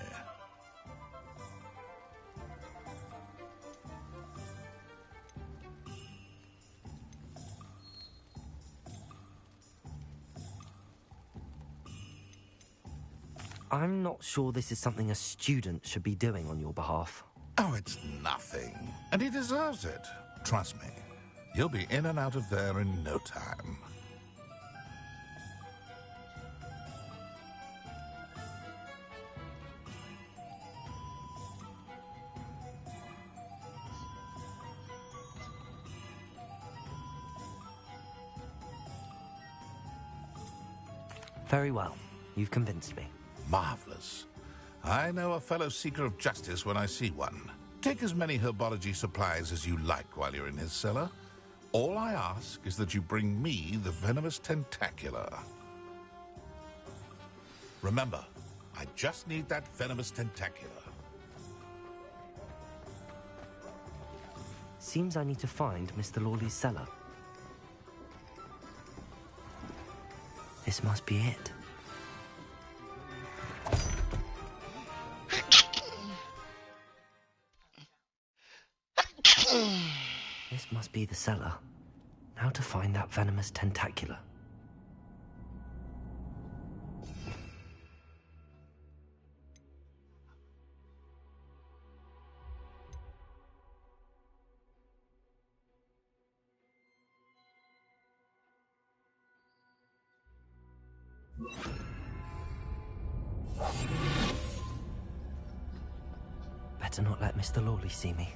I'm not sure this is something a student should be doing on your behalf. Oh, it's nothing. And he deserves it. Trust me. You'll be in and out of there in no time. Very well. You've convinced me. Marvelous. I know a fellow seeker of justice when I see one. Take as many herbology supplies as you like while you're in his cellar. All I ask is that you bring me the venomous tentacula. Remember, I just need that venomous tentacula. Seems I need to find Mr. Lawley's cellar. This must be it. This must be the cellar. Now to find that venomous tentacula. Better not let Mr. Lawley see me.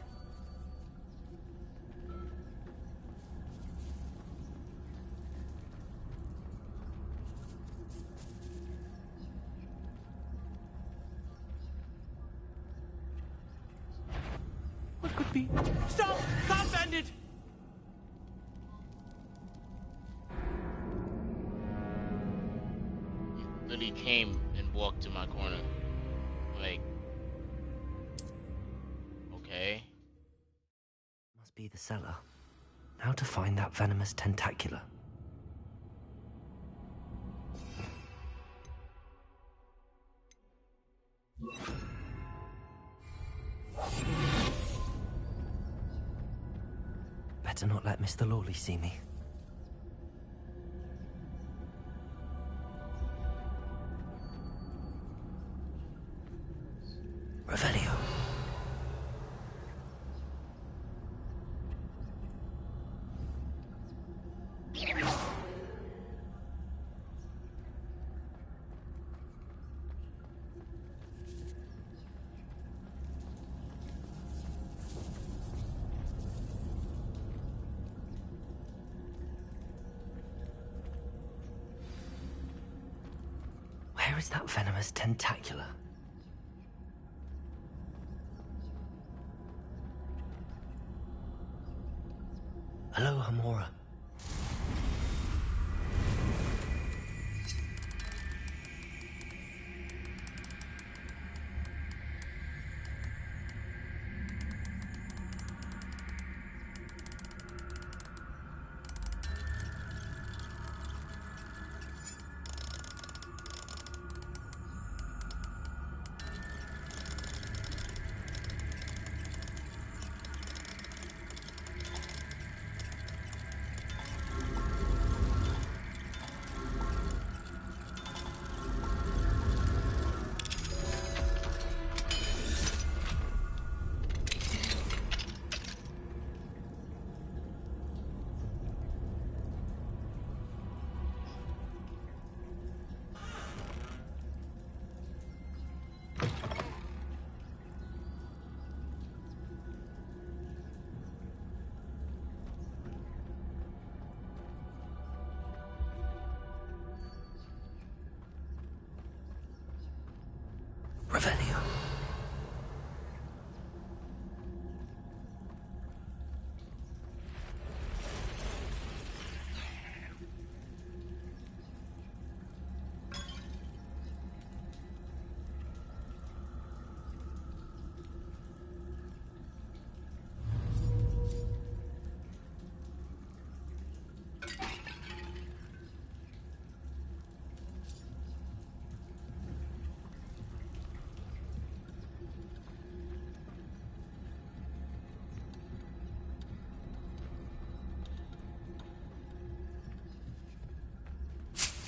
What could be? Stop! Can't bend it! Lily came and walked to my corner. Like, okay. Must be the cellar. Now to find that venomous tentacula. Better not let Mr. Lawley see me. Revelio. Where is that venomous tentacula? Hello, Hamora. Revelio.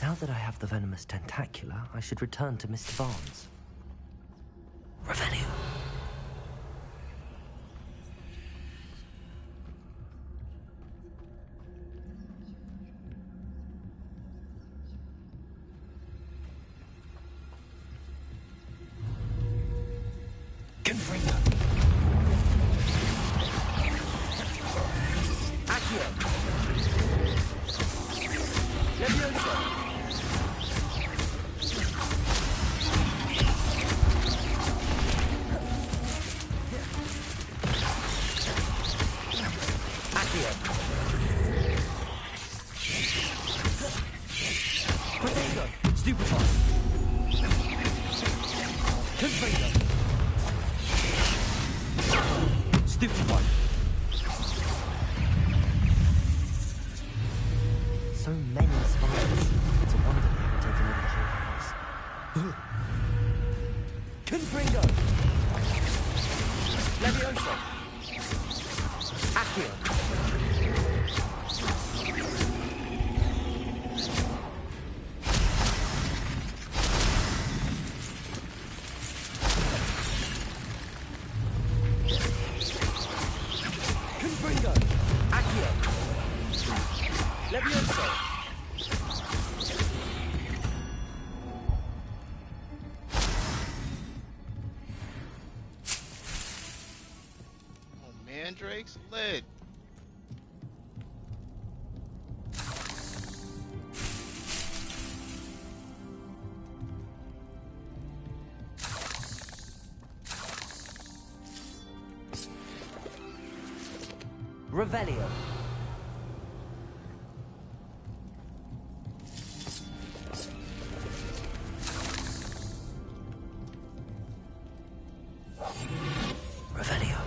Now that I have the venomous tentacula, I should return to Mr. Barnes. Revelio. Confringo. Accio. Levioso. Protego! Stupefy! Confringo! Stupefy! So many spiders. It's a wonder they haven't taken over the whole house. Confringo! Levioso! Accio! Confringo! Accio! Levioso! Oh, Mandrake's lit. Revelio. Revelio.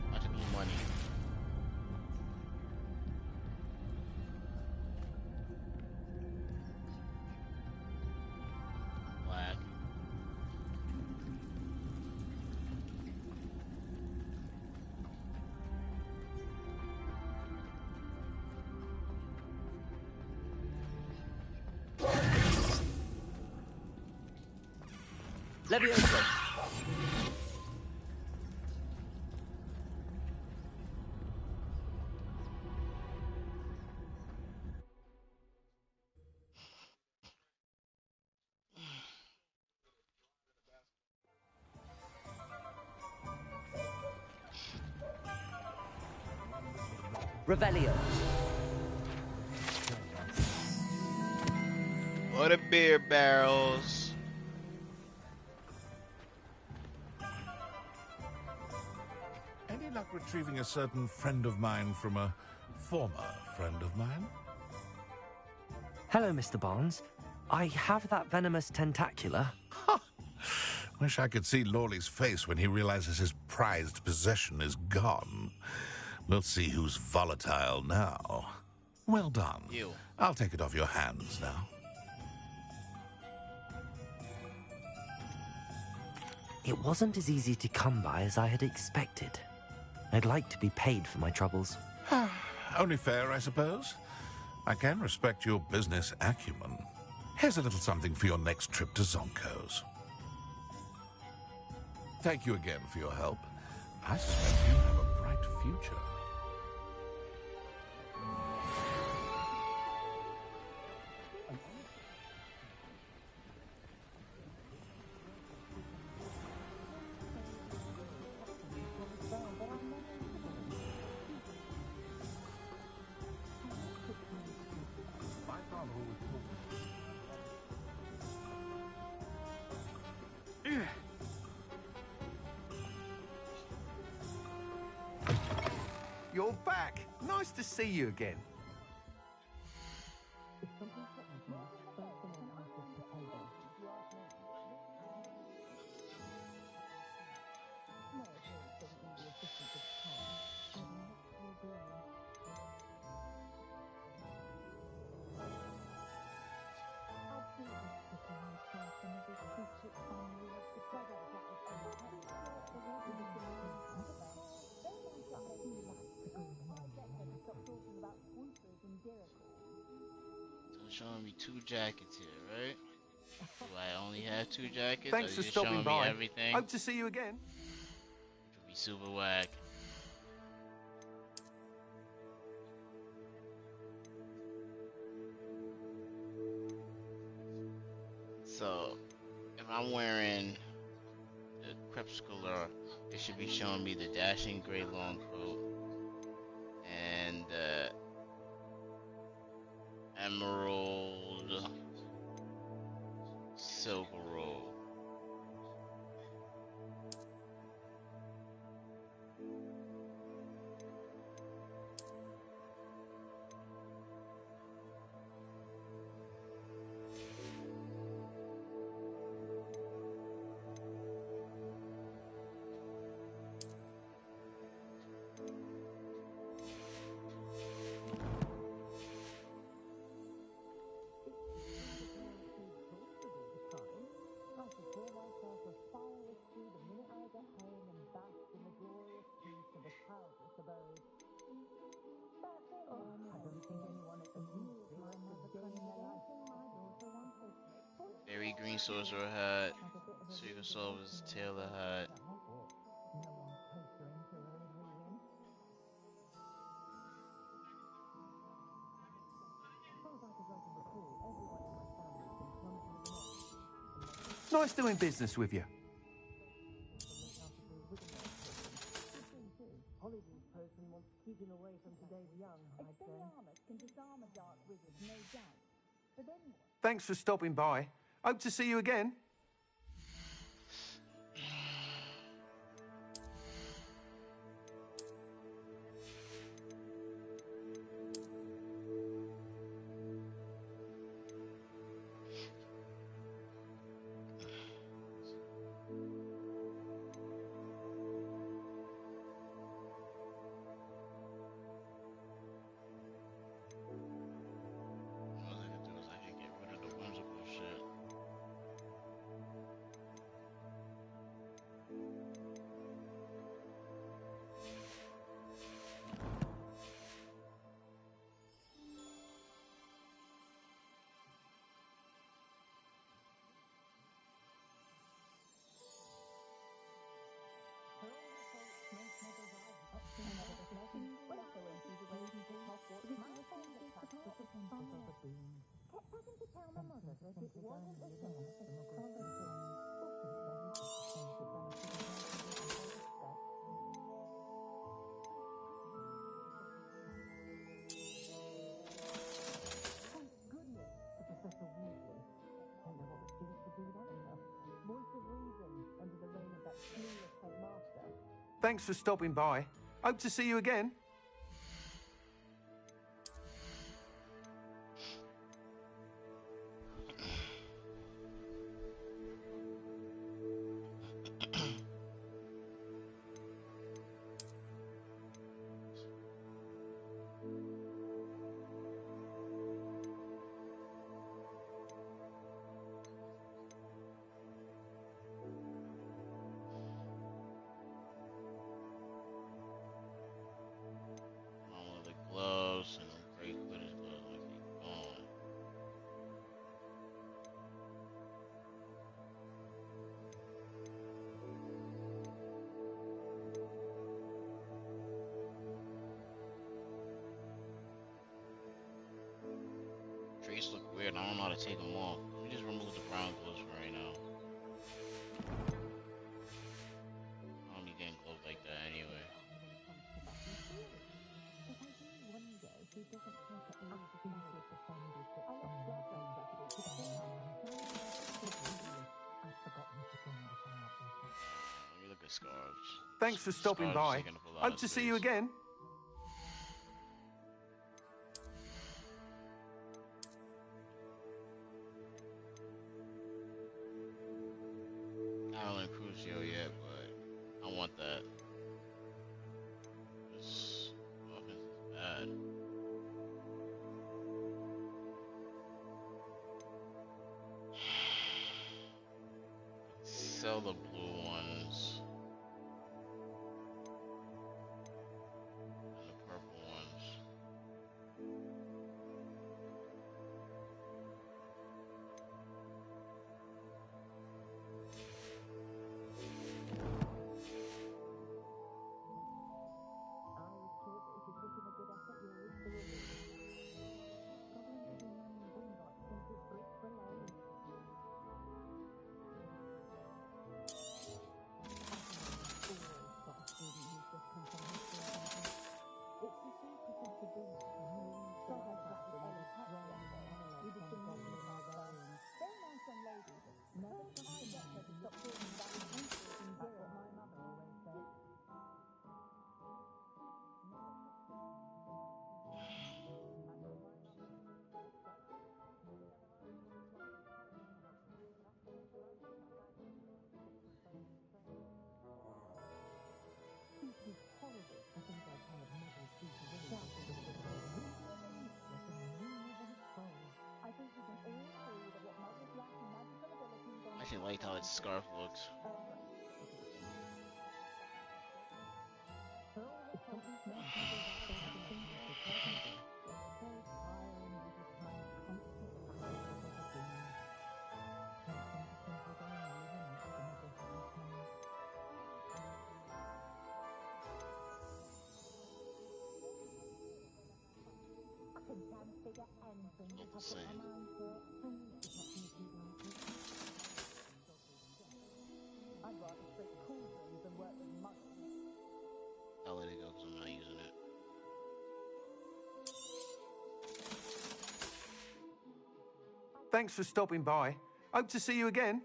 About to be money. Black. Levioso. Revelio. What a beer barrels. Any luck retrieving a certain friend of mine from a former friend of mine? Hello, Mr. Barnes. I have that venomous tentacula. Wish I could see Lawley's face when he realizes his prized possession is gone. We'll see who's volatile now. Well done. You. I'll take it off your hands now. It wasn't as easy to come by as I had expected. I'd like to be paid for my troubles. Only fair, I suppose. I can respect your business acumen. Here's a little something for your next trip to Zonko's. Thank you again for your help. I suspect you have a bright future. You're back. Nice to see you again. So it's showing me 2 jackets here, right? Do I only have 2 jackets? Thanks or for is it stopping showing by. me everything? Hope to see you again. Could be super whack. So, if I'm wearing the crepuscular, it should be showing me the dashing gray long coat and the emerald silk robe. Berry green sorcerer hat, Secret Solver's tailor hat. Nice doing business with you. Thanks for stopping by. Hope to see you again. All I can do is I can get rid of the whimsical shit. Thanks for stopping by. Hope to see you again. and I don't know how to take them off. Let me just remove the brown gloves for right now. I don't be getting gloves like that anyway. Let me look at scarves. Thanks for stopping Scarves by. taking up a lot Hope of to see you space. again. I haven't Crucio yet, but I want that. This offense is bad. Sell the blue ones and the purple ones. I actually liked how its scarf looks. Look the same. I'll let it go because I'm not using it. Thanks for stopping by. Hope to see you again.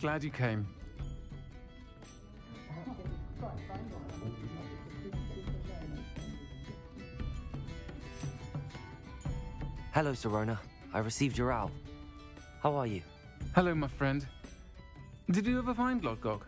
glad you came. Hello, Serona. I received your owl. How are you? Hello, my friend. Did you ever find Lodgok?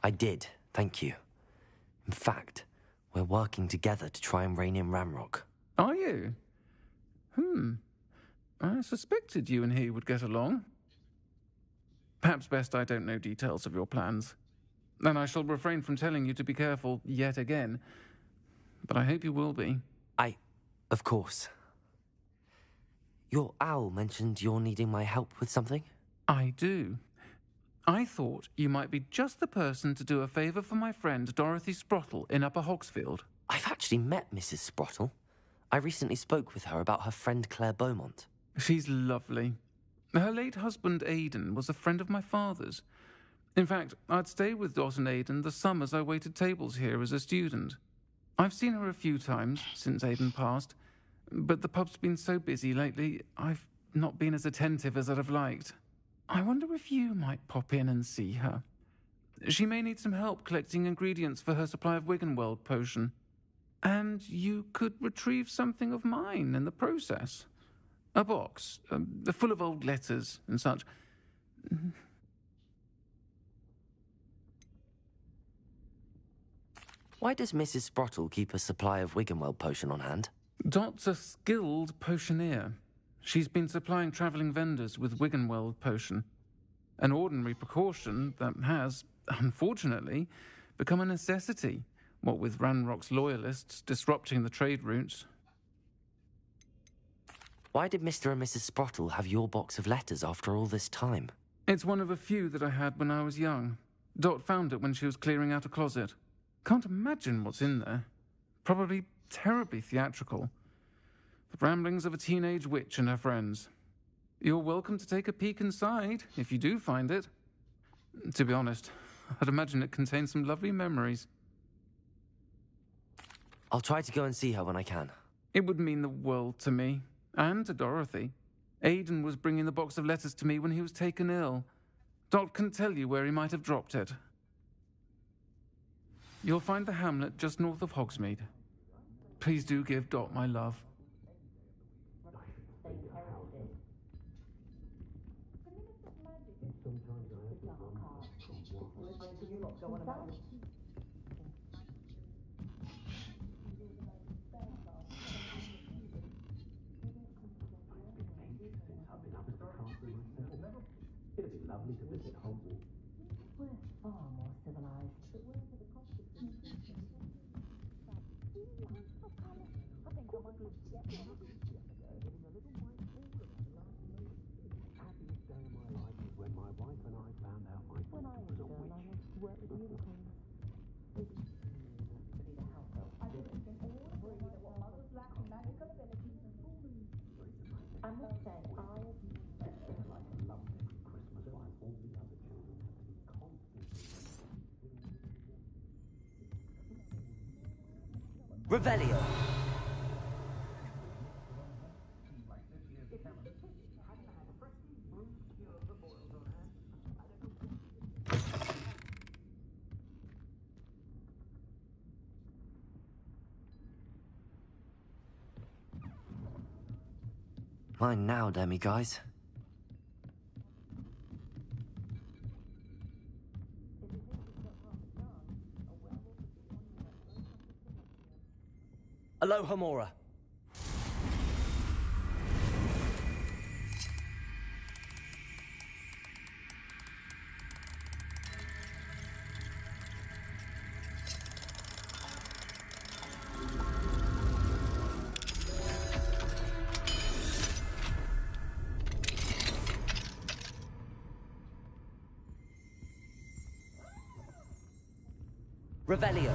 I did, thank you. In fact, we're working together to try and rein in Ramrock. Are you? I suspected you and he would get along. Perhaps best I don't know details of your plans. And I shall refrain from telling you to be careful yet again. But I hope you will be. Of course. Your owl mentioned you're needing my help with something? I do. I thought you might be just the person to do a favour for my friend Dorothy Sprottle in Upper Hogsfield. I've actually met Mrs. Sprottle. I recently spoke with her about her friend Claire Beaumont. She's lovely. Her late husband Aidan was a friend of my father's. In fact, I'd stayed with Dot and Aidan the summers I waited tables here as a student. I've seen her a few times since Aidan passed, but the pub's been so busy lately, I've not been as attentive as I'd have liked. I wonder if you might pop in and see her. She may need some help collecting ingredients for her supply of Wiggenweld potion. And you could retrieve something of mine in the process. A box, full of old letters and such. Why does Mrs. Sprottle keep a supply of Wiggenweld potion on hand? Dot's a skilled potioneer. She's been supplying travelling vendors with Wiggenweld potion. An ordinary precaution that has, unfortunately, become a necessity, what with Ranrock's loyalists disrupting the trade routes. Why did Mr. and Mrs. Sprottle have your box of letters after all this time? It's one of a few that I had when I was young. Dot found it when she was clearing out a closet. Can't imagine what's in there. Probably terribly theatrical. The ramblings of a teenage witch and her friends. You're welcome to take a peek inside, if you do find it. To be honest, I'd imagine it contains some lovely memories. I'll try to go and see her when I can. It would mean the world to me, and to Dorothy. Aidan was bringing the box of letters to me when he was taken ill. Dot can tell you where he might have dropped it. You'll find the hamlet just north of Hogsmeade. Please do give Dot my love. It'd be lovely to visit Hogwarts. We're far more civilized. Happiest day of my life was when my wife and I found out my daughter was a witch. I wanted to work with unicorns. I must say, Revelio! Mine now, demi-guys. Aloha Mora. Revelio.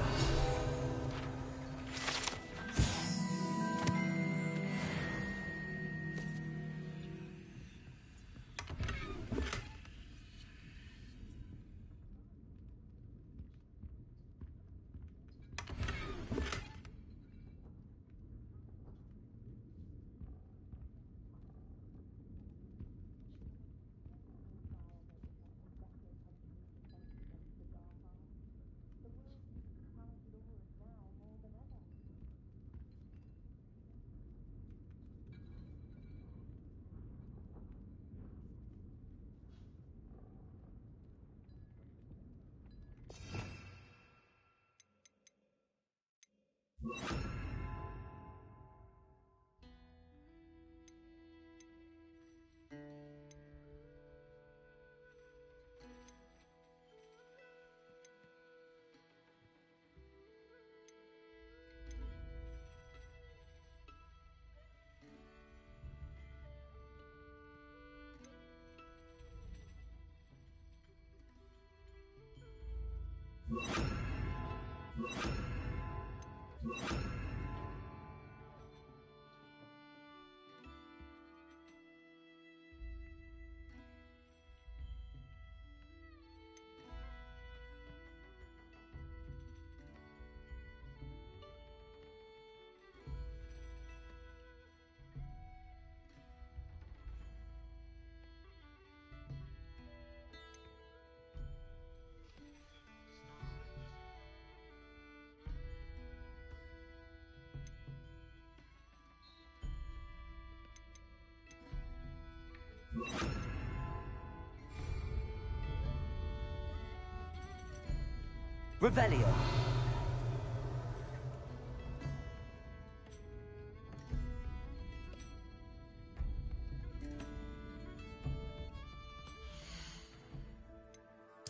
Revelio.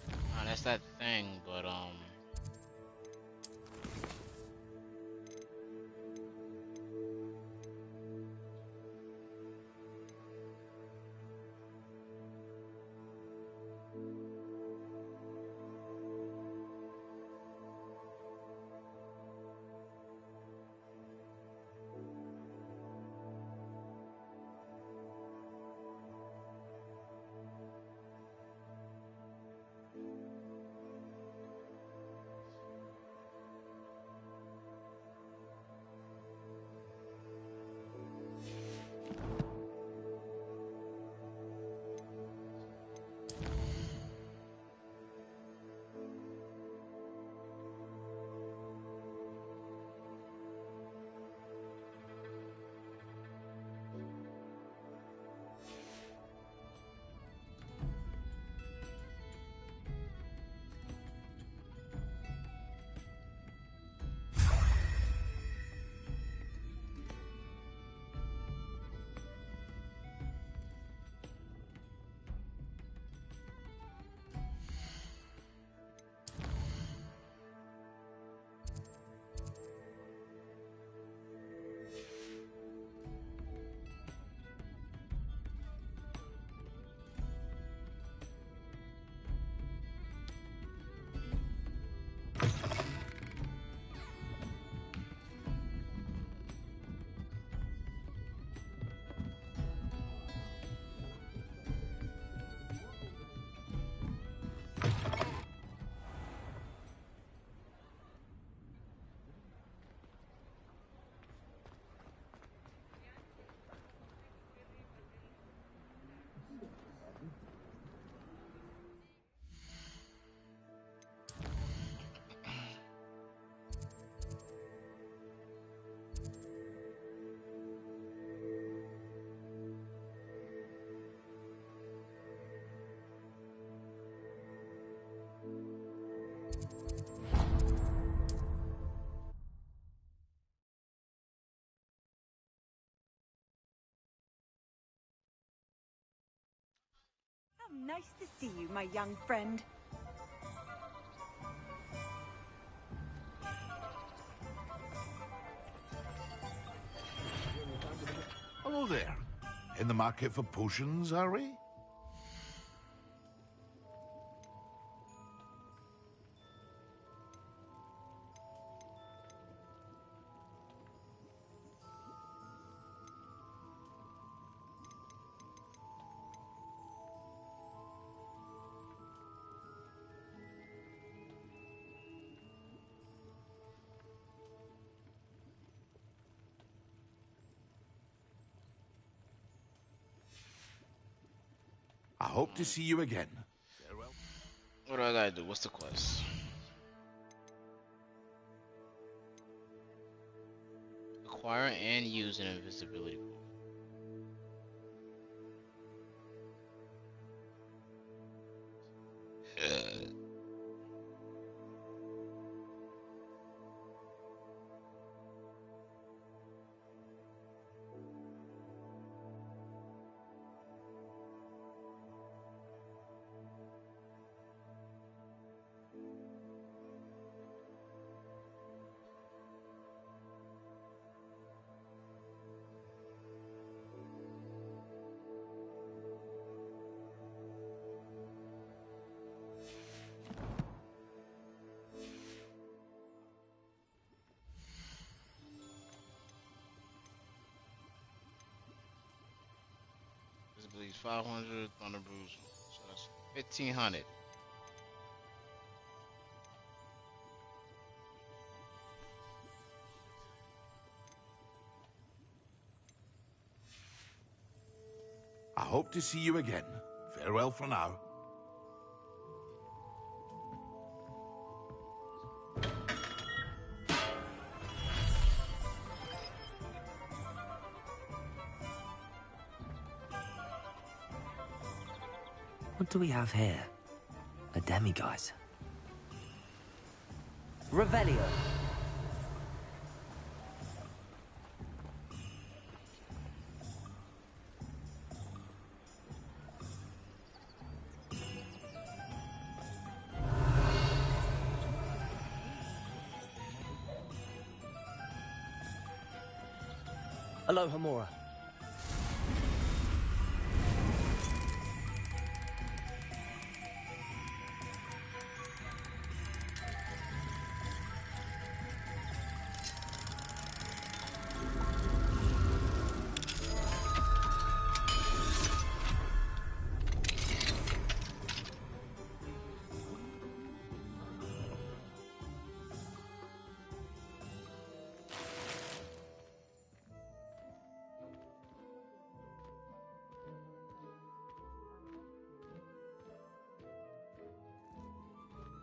Oh, that's that thing, but How nice to see you, my young friend. Hello there. In the market for potions, are we? hope to see you again. Farewell. What do I gotta do? What's the quest? Acquire and use an invisibility pool. Visibility 500, Thunder Bruise, so that's 1500. I hope to see you again. Farewell for now. What do we have here? A demiguise. Revelio. Aloha Mora.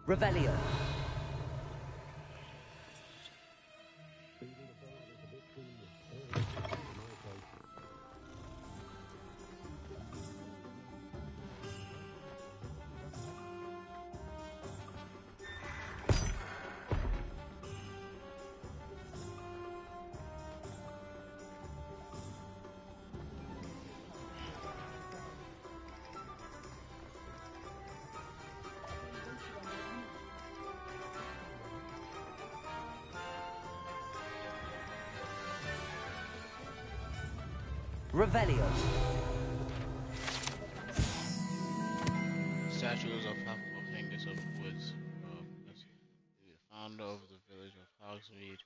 Revelio. Revelio. Statues of Hangers of the Woods. The founder of the village of Hogsmeade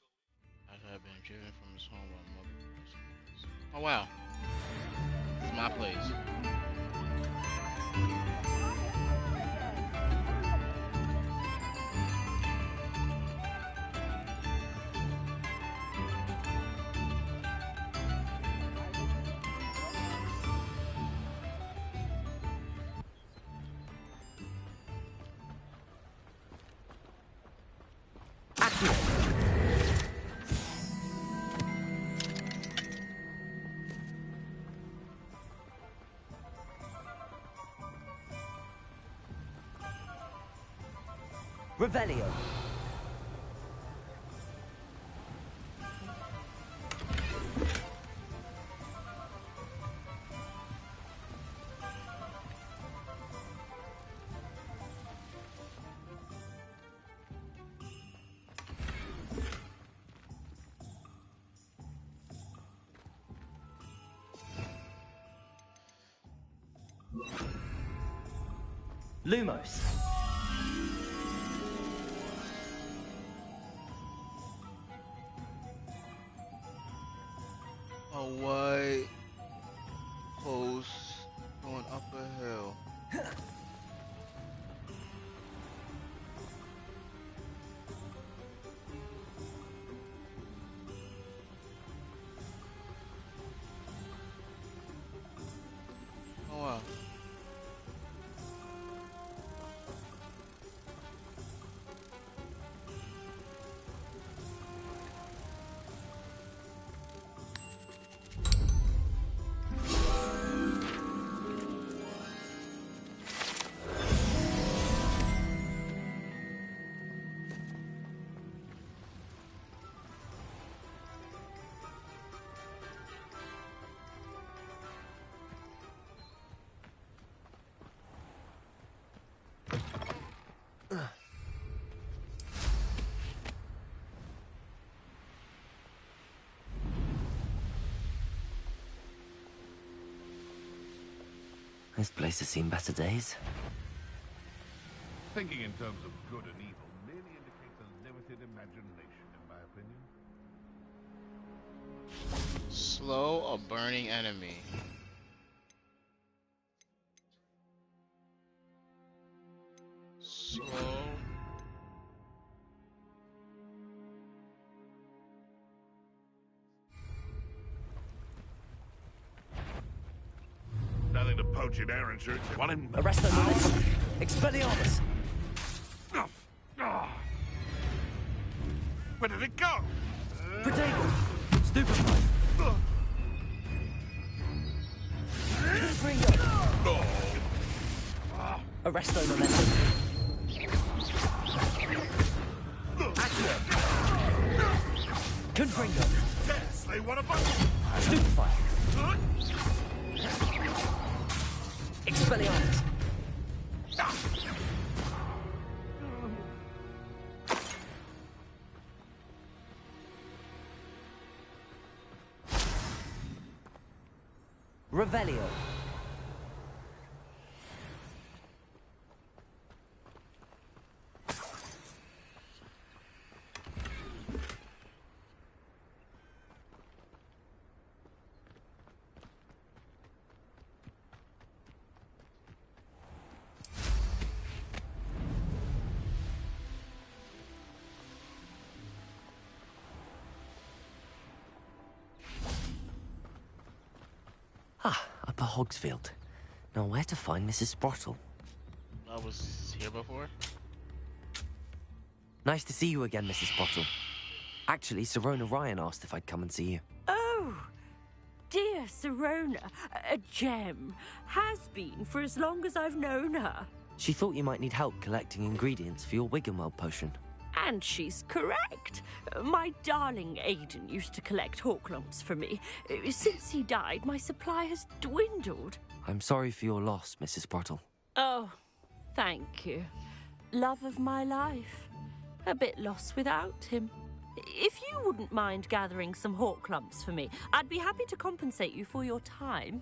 after had been driven from his home by mother. Oh wow. This is my place. Revelio. Lumos. A white post going up a hill. Oh wow. This place has seen better days. Thinking in terms of good and evil merely indicates a limited imagination, in my opinion. Slow a burning enemy. Slow. Nothing to poach in errand shirts. Want him? Arrest them, Expelliarmus! Where did it go? Protego! Stupefied! Confringo! Arresto Memento! Confringo! Yes, they want a button! Stupefied! Expelliarmus! Revelio. Upper Hogsfield. Now where to find Mrs. Sprottle? I was here before. Nice to see you again, Mrs. Sprottle. Actually, Sirona Ryan asked if I'd come and see you. Oh, dear Sirona, a gem. Has been for as long as I've known her. She thought you might need help collecting ingredients for your Wiggenweld potion. And she's correct. My darling Aidan used to collect hawk lumps for me. Since he died, my supply has dwindled. I'm sorry for your loss, Mrs. Sprottle. Oh, thank you. Love of my life. A bit lost without him. If you wouldn't mind gathering some hawk lumps for me, I'd be happy to compensate you for your time.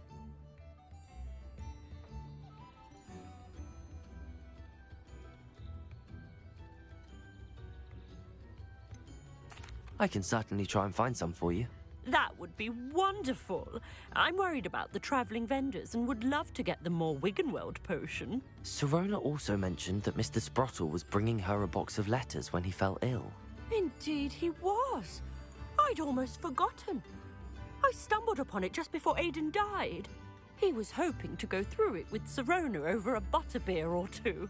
I can certainly try and find some for you. That would be wonderful. I'm worried about the travelling vendors and would love to get them more Wiggenweld potion. Sirona also mentioned that Mr. Sprottle was bringing her a box of letters when he fell ill. Indeed he was. I'd almost forgotten. I stumbled upon it just before Aidan died. He was hoping to go through it with Sirona over a butterbeer or two.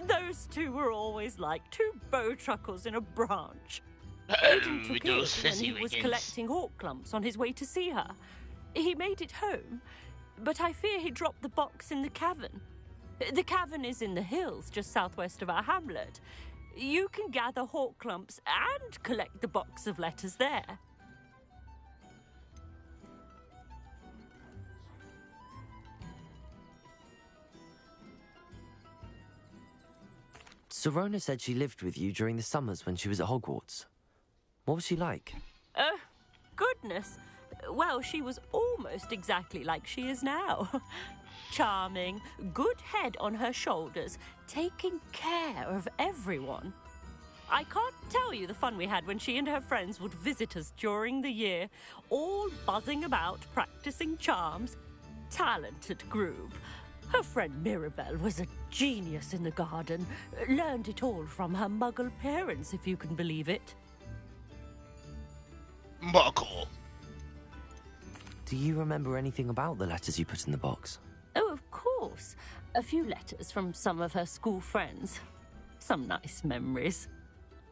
Those two were always like two bowtruckles in a branch. Aidan took it when he was collecting hawk lumps on his way to see her. He made it home, but I fear he dropped the box in the cavern. The cavern is in the hills just southwest of our hamlet. You can gather hawk lumps and collect the box of letters there. Sirona said she lived with you during the summers when she was at Hogwarts. What was she like? Oh, goodness. Well, she was almost exactly like she is now. Charming, good head on her shoulders, taking care of everyone. I can't tell you the fun we had when she and her friends would visit us during the year, all buzzing about, practicing charms. Talented group. Her friend Mirabelle was a genius in the garden. Learned it all from her muggle parents, if you can believe it. Muggle. Do you remember anything about the letters you put in the box? Oh, of course. A few letters from some of her school friends. Some nice memories.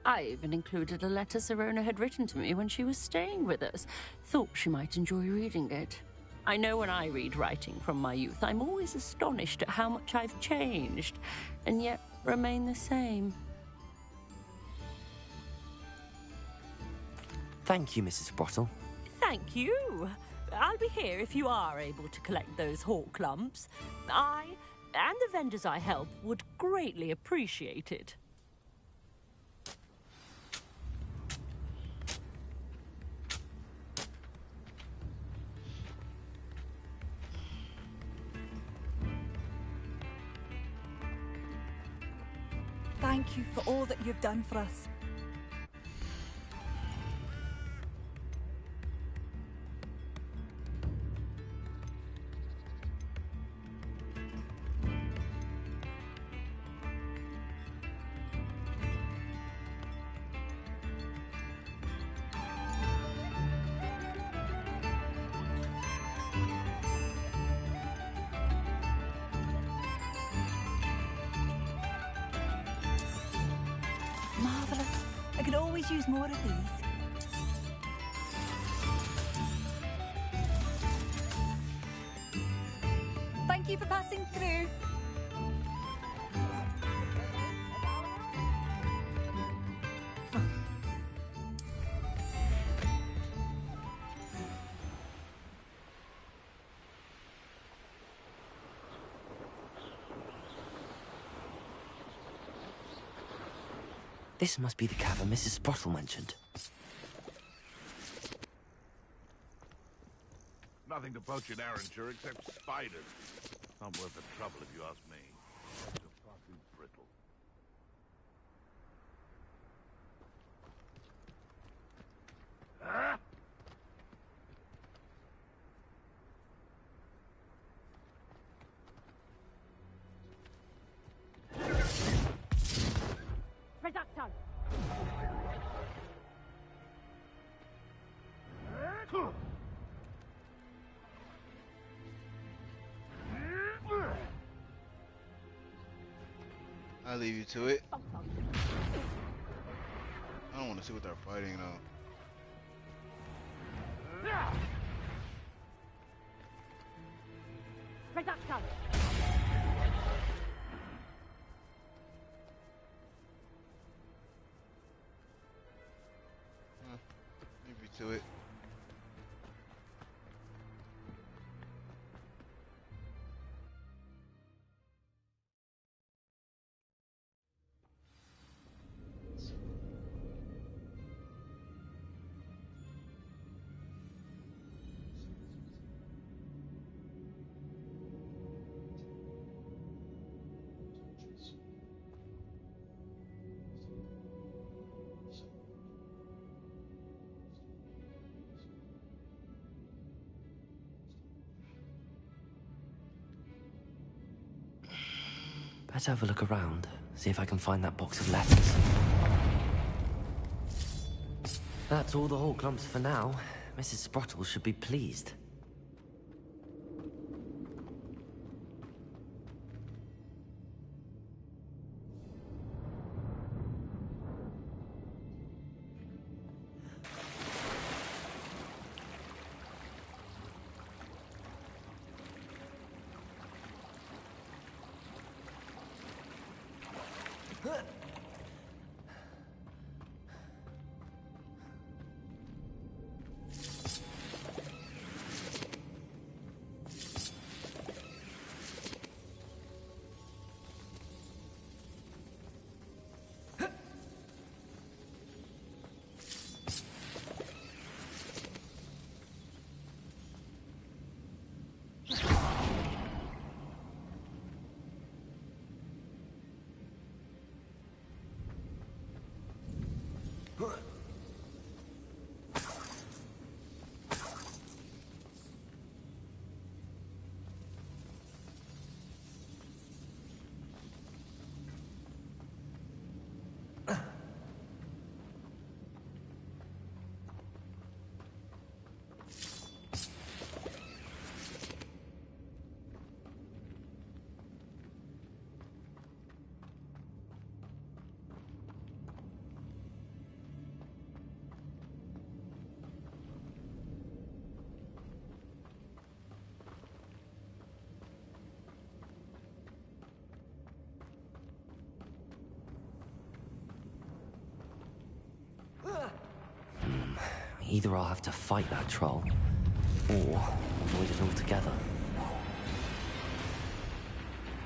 I even included a letter Sirona had written to me when she was staying with us. Thought she might enjoy reading it. I know when I read writing from my youth, I'm always astonished at how much I've changed, and yet remain the same. Thank you, Mrs. Sprottle. Thank you. I'll be here if you are able to collect those hawk lumps. I, and the vendors I help, would greatly appreciate it. Thank you for all that you've done for us. Marvellous. I could always use more of these. Thank you for passing through. This must be the cavern Mrs. Sprottle mentioned. Nothing to poach in Arranger except spiders. Not worth the trouble if you ask me. They're far too brittle. Ah! Reducto! I'll leave you to it. I don't want to see what they're fighting though. Reducto! Leave you to it. Better have a look around, see if I can find that box of letters. That's all the whole clumps for now. Mrs. Sprottle should be pleased. Either I'll have to fight that troll, or avoid it altogether.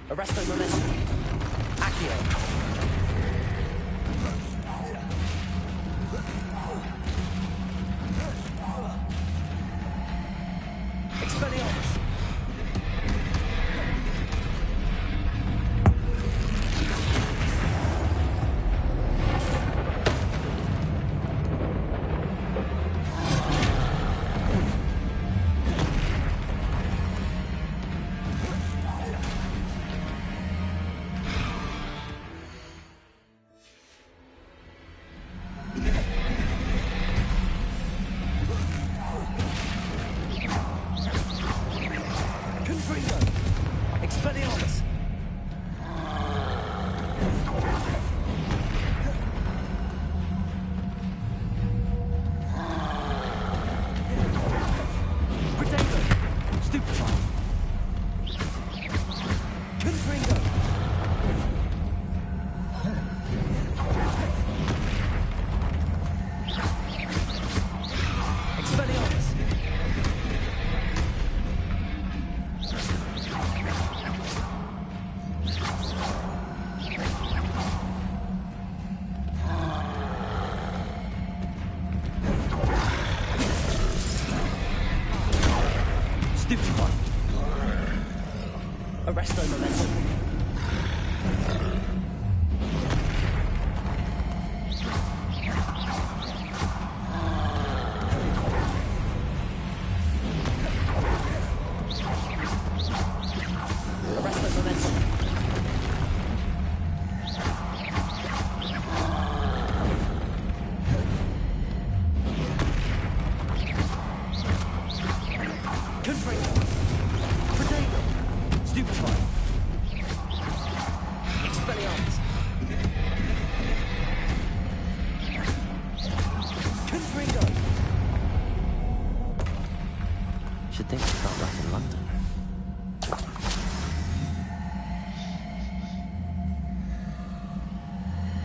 Arresto momentum. Accio. Expelliarmus.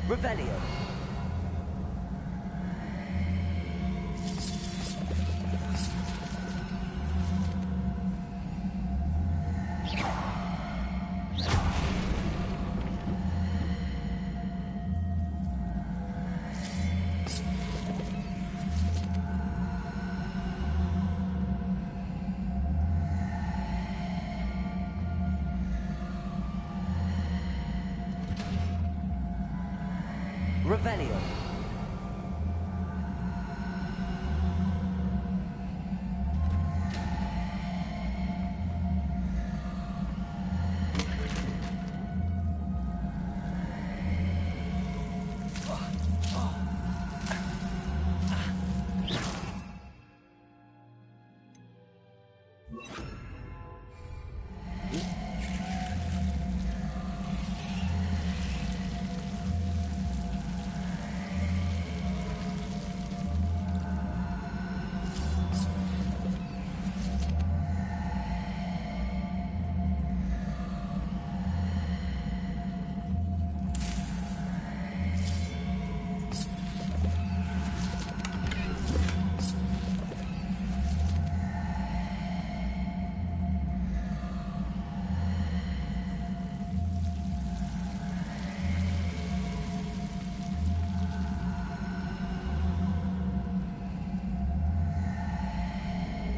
Revelio. Revelio.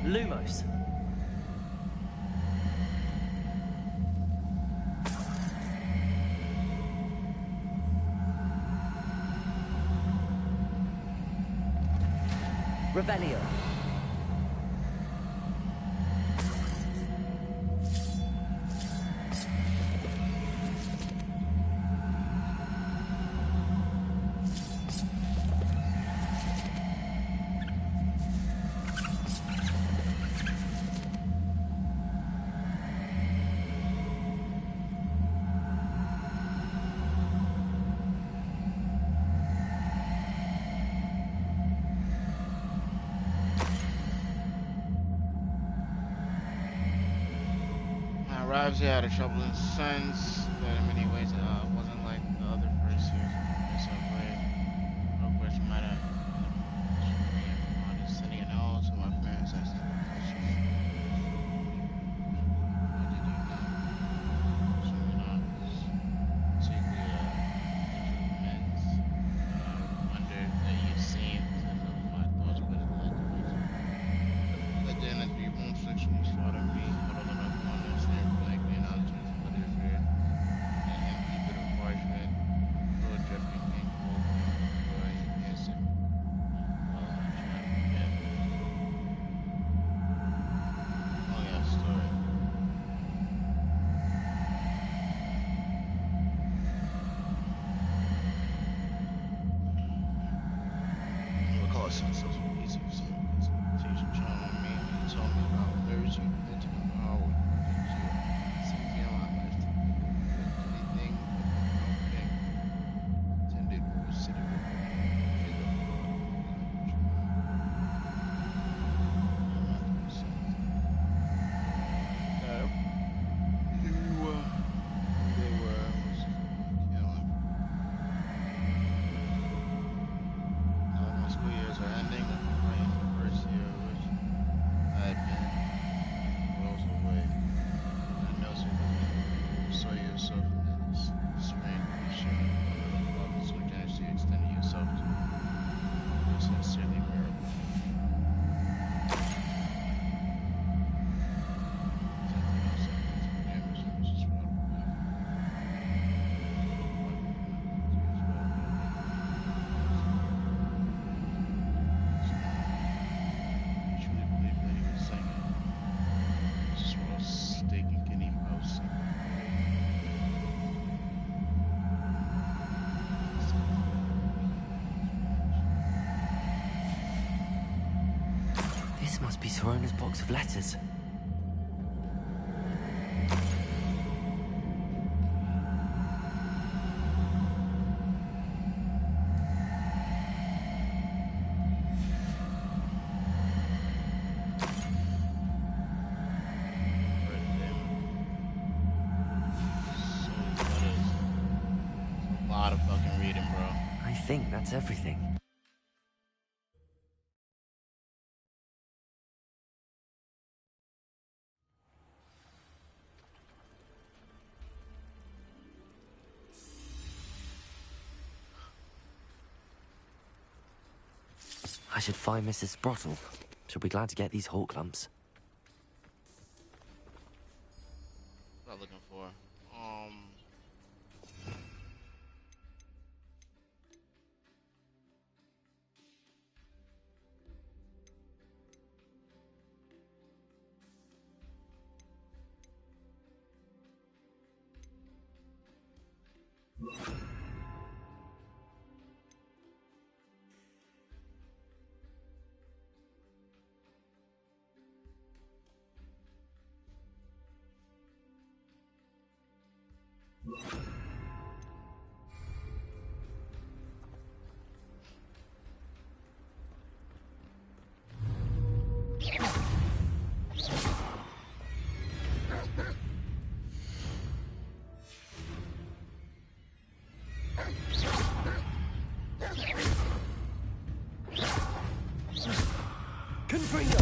Lumos. Revelio. Arrives here had a troubling sense that in many ways wasn't like the other first years of subway. Hogwarts might have been on sending an owl to my parents as to what did you know? Assuming not secretly men's wondered that you seemed to know my thoughts better than I could. But then as we won't sexually slaughter me, huddled up on this and like being out to his mother's rear, an empty bit of parchment, little drifting ink woven on the floor, he answered, well, I'm trying to forget. Oh yeah, story. I recall a sense of easy for some teacher trying on me when he told me about marriage you meant to come to Howard. Seems beyond my life to be anything but the thing. Attended or city with school years are ending. I'm right in the first year, which I had been rolls away. I know so you saw yourself in this spring, you should have one of the problems so generously extended yourself to. You're sincerely miracle. Something else I can do, which is what truly believe that he was singing. Just while steak and guinea roast. This must be Sorona's box of letters. A lot of fucking reading, bro. I think that's everything. I should find Mrs. Sprottle. She'll be glad to get these hawk lumps. What am I looking for? Confringo!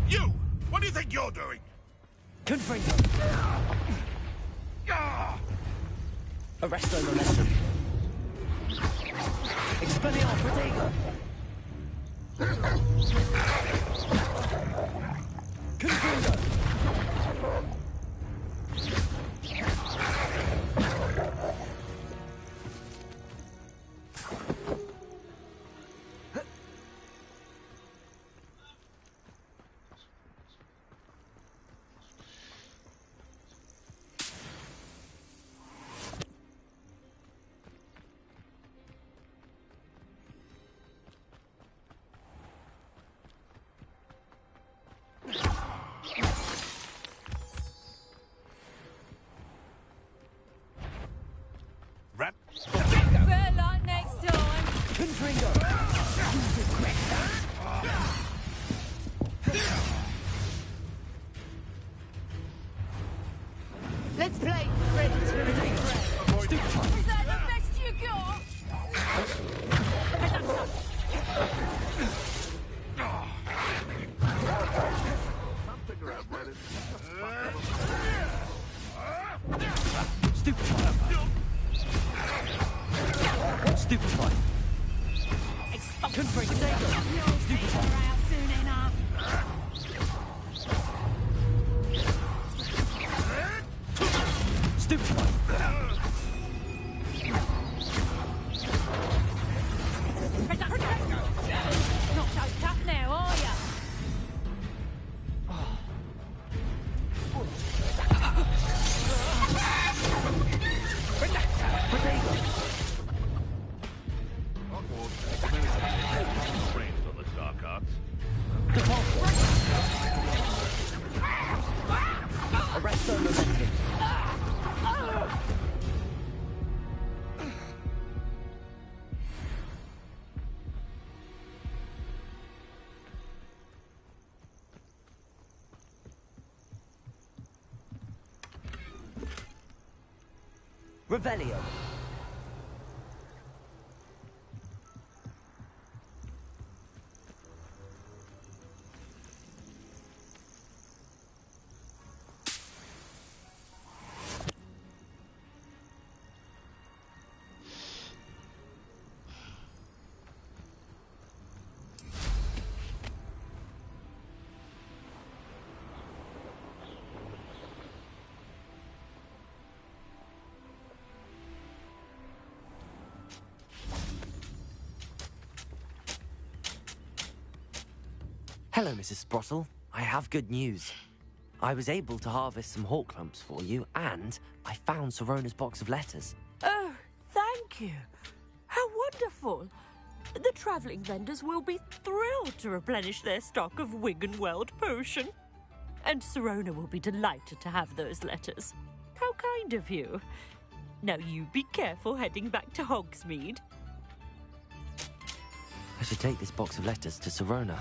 You! What do you think you're doing? Confringo! Ah! Arresto momentum. Expelliarmus Protego! Confringo! Rat. Better luck next time. Confringo! You regret that? Let's play ready to retake. Is that the best you got? Stupefy! Stupefy! Confringo! Stupefy! Out soon enough. Stupefy! Not so tough now, are ya? Trained on the dark arts. Arresto momentum. Revelio. Hello, Mrs. Sprottle. I have good news. I was able to harvest some hawk lumps for you, and I found Sirona's box of letters. Oh, thank you. How wonderful. The travelling vendors will be thrilled to replenish their stock of Wiggenweld potion. And Sirona will be delighted to have those letters. How kind of you. Now you be careful heading back to Hogsmeade. I should take this box of letters to Sirona.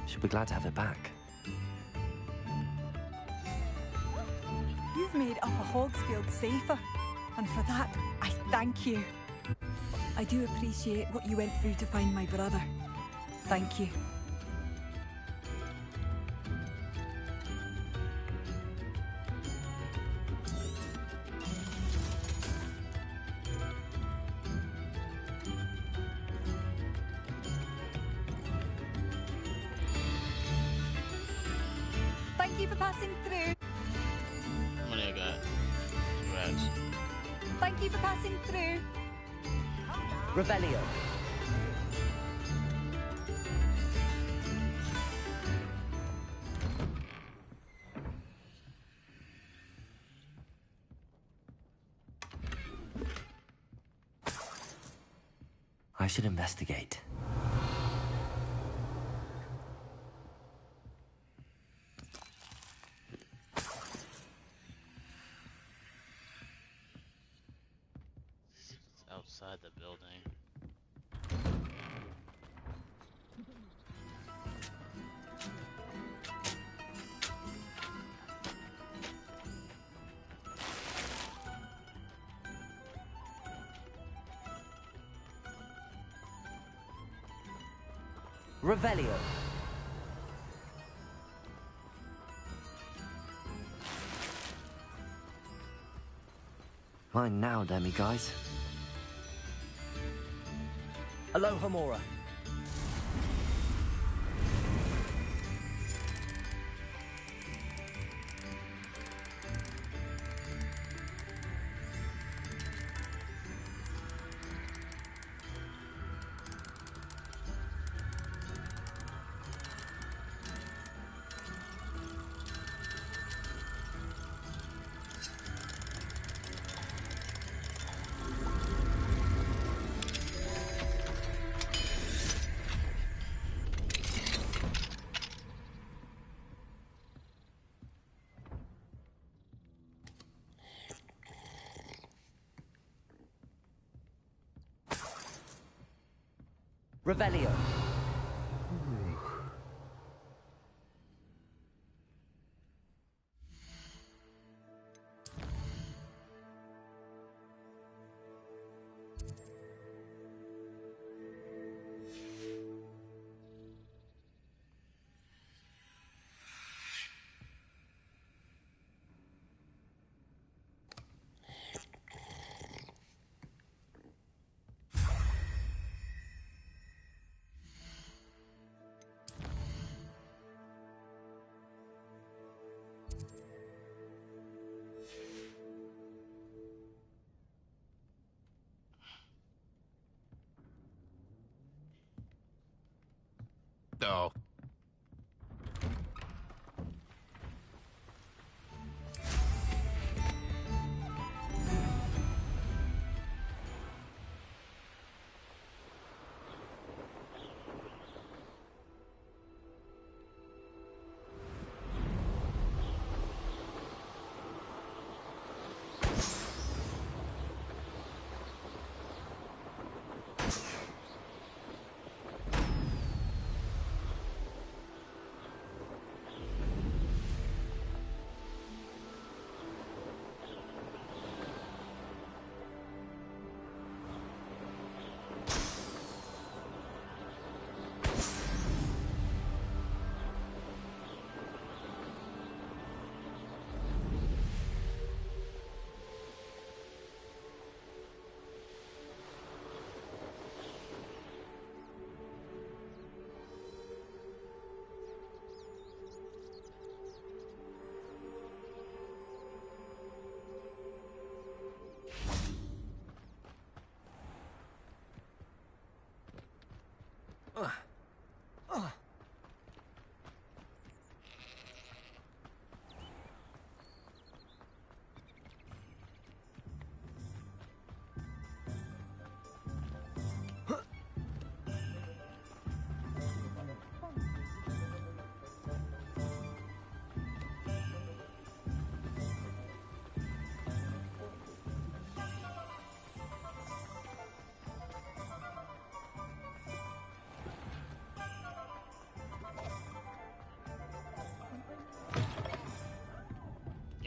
She'll be glad to have it back. You've made Upper Hogsfield safer, and for that, I thank you. I do appreciate what you went through to find my brother. Thank you. Thank you for passing through. How many I got? Congrats. Thank you for passing through. Revelio. I should investigate. It's outside the building. Revelio. Mine now, demiguise. Aloha Mora. Revelio. Oh.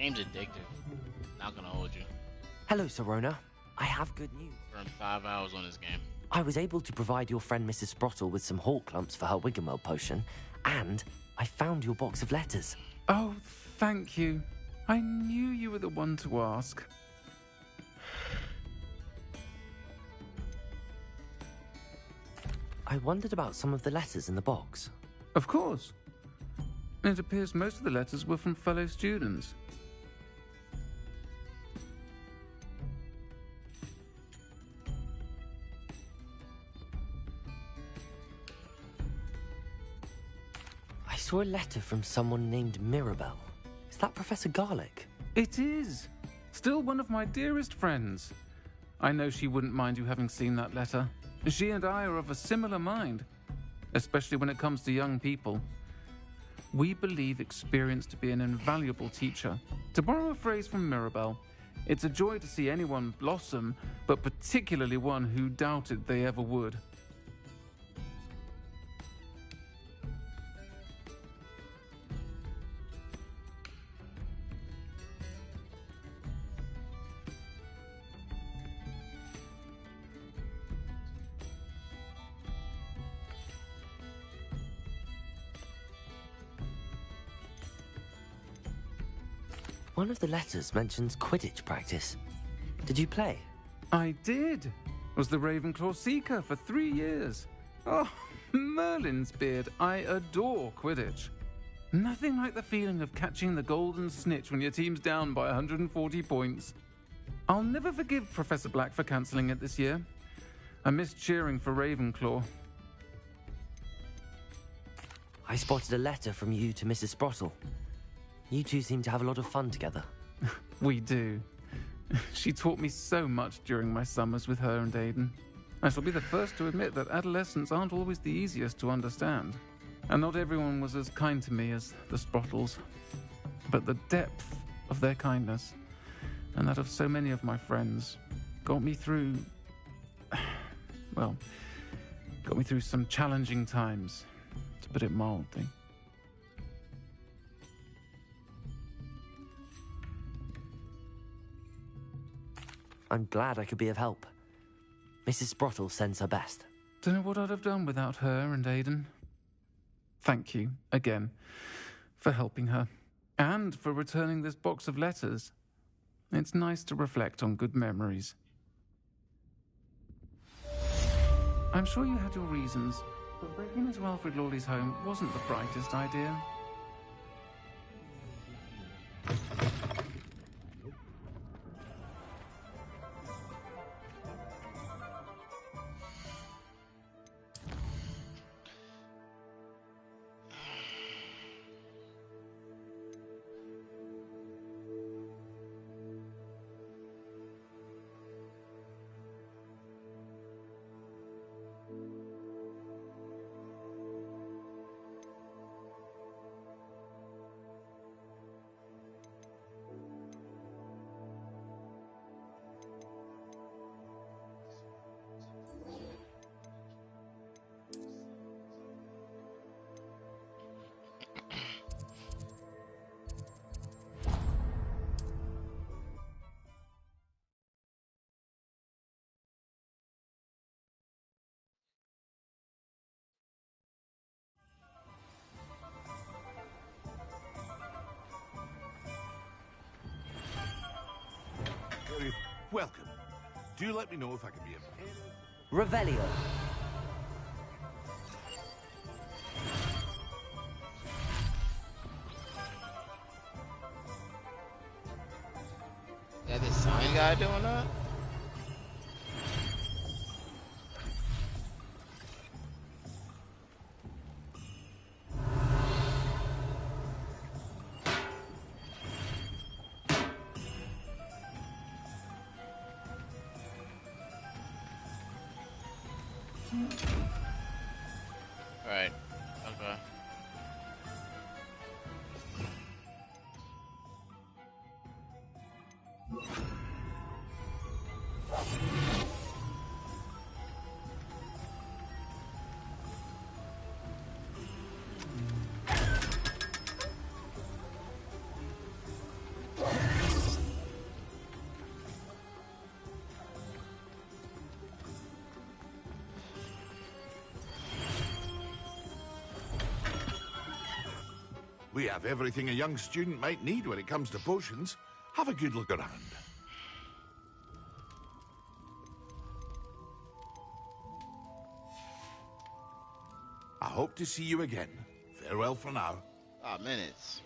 Game's addictive. Not gonna hold you. Hello, Serona. I have good news. Burned 5 hours on this game. I was able to provide your friend Mrs. Sprottle with some hawk clumps for her Wiggenweld potion, and I found your box of letters. Oh, thank you. I knew you were the one to ask. I wondered about some of the letters in the box. Of course. It appears most of the letters were from fellow students. I saw a letter from someone named Mirabelle. Is that Professor Garlick? It is. Still one of my dearest friends. I know she wouldn't mind you having seen that letter. She and I are of a similar mind, especially when it comes to young people. We believe experience to be an invaluable teacher. To borrow a phrase from Mirabelle, it's a joy to see anyone blossom, but particularly one who doubted they ever would. One of the letters mentions Quidditch practice. Did you play? I did. Was the Ravenclaw Seeker for 3 years. Oh, Merlin's beard. I adore Quidditch. Nothing like the feeling of catching the golden snitch when your team's down by 140 points. I'll never forgive Professor Black for cancelling it this year. I missed cheering for Ravenclaw. I spotted a letter from you to Mrs. Sprottle. You two seem to have a lot of fun together. We do. She taught me so much during my summers with her and Aiden. I shall be the first to admit that adolescents aren't always the easiest to understand. And not everyone was as kind to me as the Sprottles. But the depth of their kindness, and that of so many of my friends, got me through... well, got me through some challenging times, to put it mildly. I'm glad I could be of help. Mrs. Sprottle sends her best. Don't know what I'd have done without her and Aiden. Thank you, again, for helping her, and for returning this box of letters. It's nice to reflect on good memories. I'm sure you had your reasons, but breaking into Alfred Lawley's home wasn't the brightest idea. Welcome. Do let me know if I can be of any... Revelio. Yeah, this sign guy doing that? Right. Okay. We have everything a young student might need when it comes to potions. Have a good look around. I hope to see you again. Farewell for now. Ah, minutes.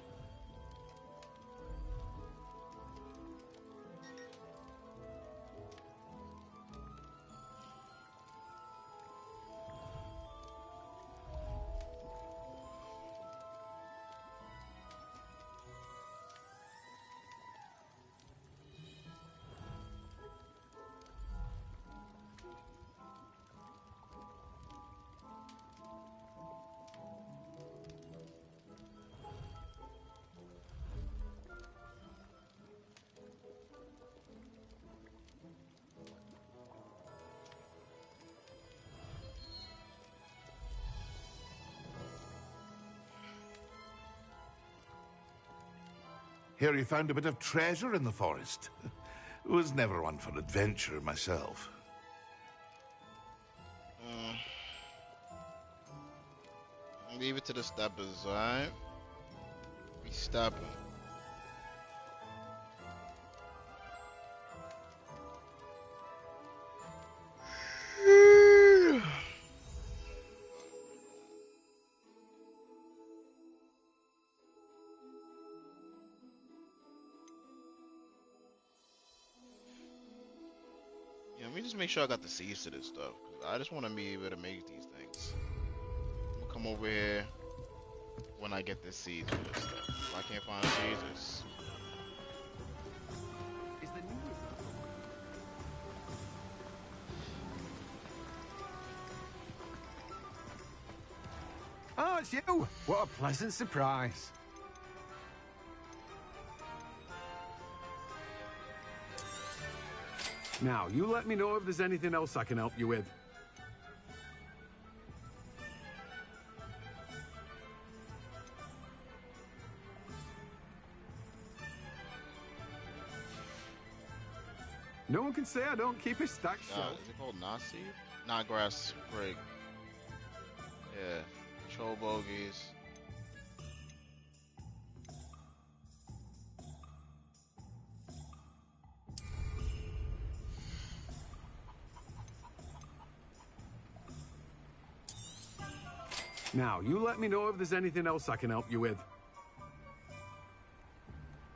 Here you found a bit of treasure in the forest. Was never one for adventure myself. Leave it to the steppers, alright? We stepping. Yeah, let me just make sure I got the seeds to this stuff. 'Cause I just want to be able to make these things. I'm gonna come over here when I get the seeds for this stuff. If I can't find the seeds, it's... Is the new Oh, it's you! What a pleasant surprise. Now, you let me know if there's anything else I can help you with. No one can say I don't keep a stack shelf. Is it called Nasi? Not grass sprig. Yeah. Troll bogies. Now, you let me know if there's anything else I can help you with.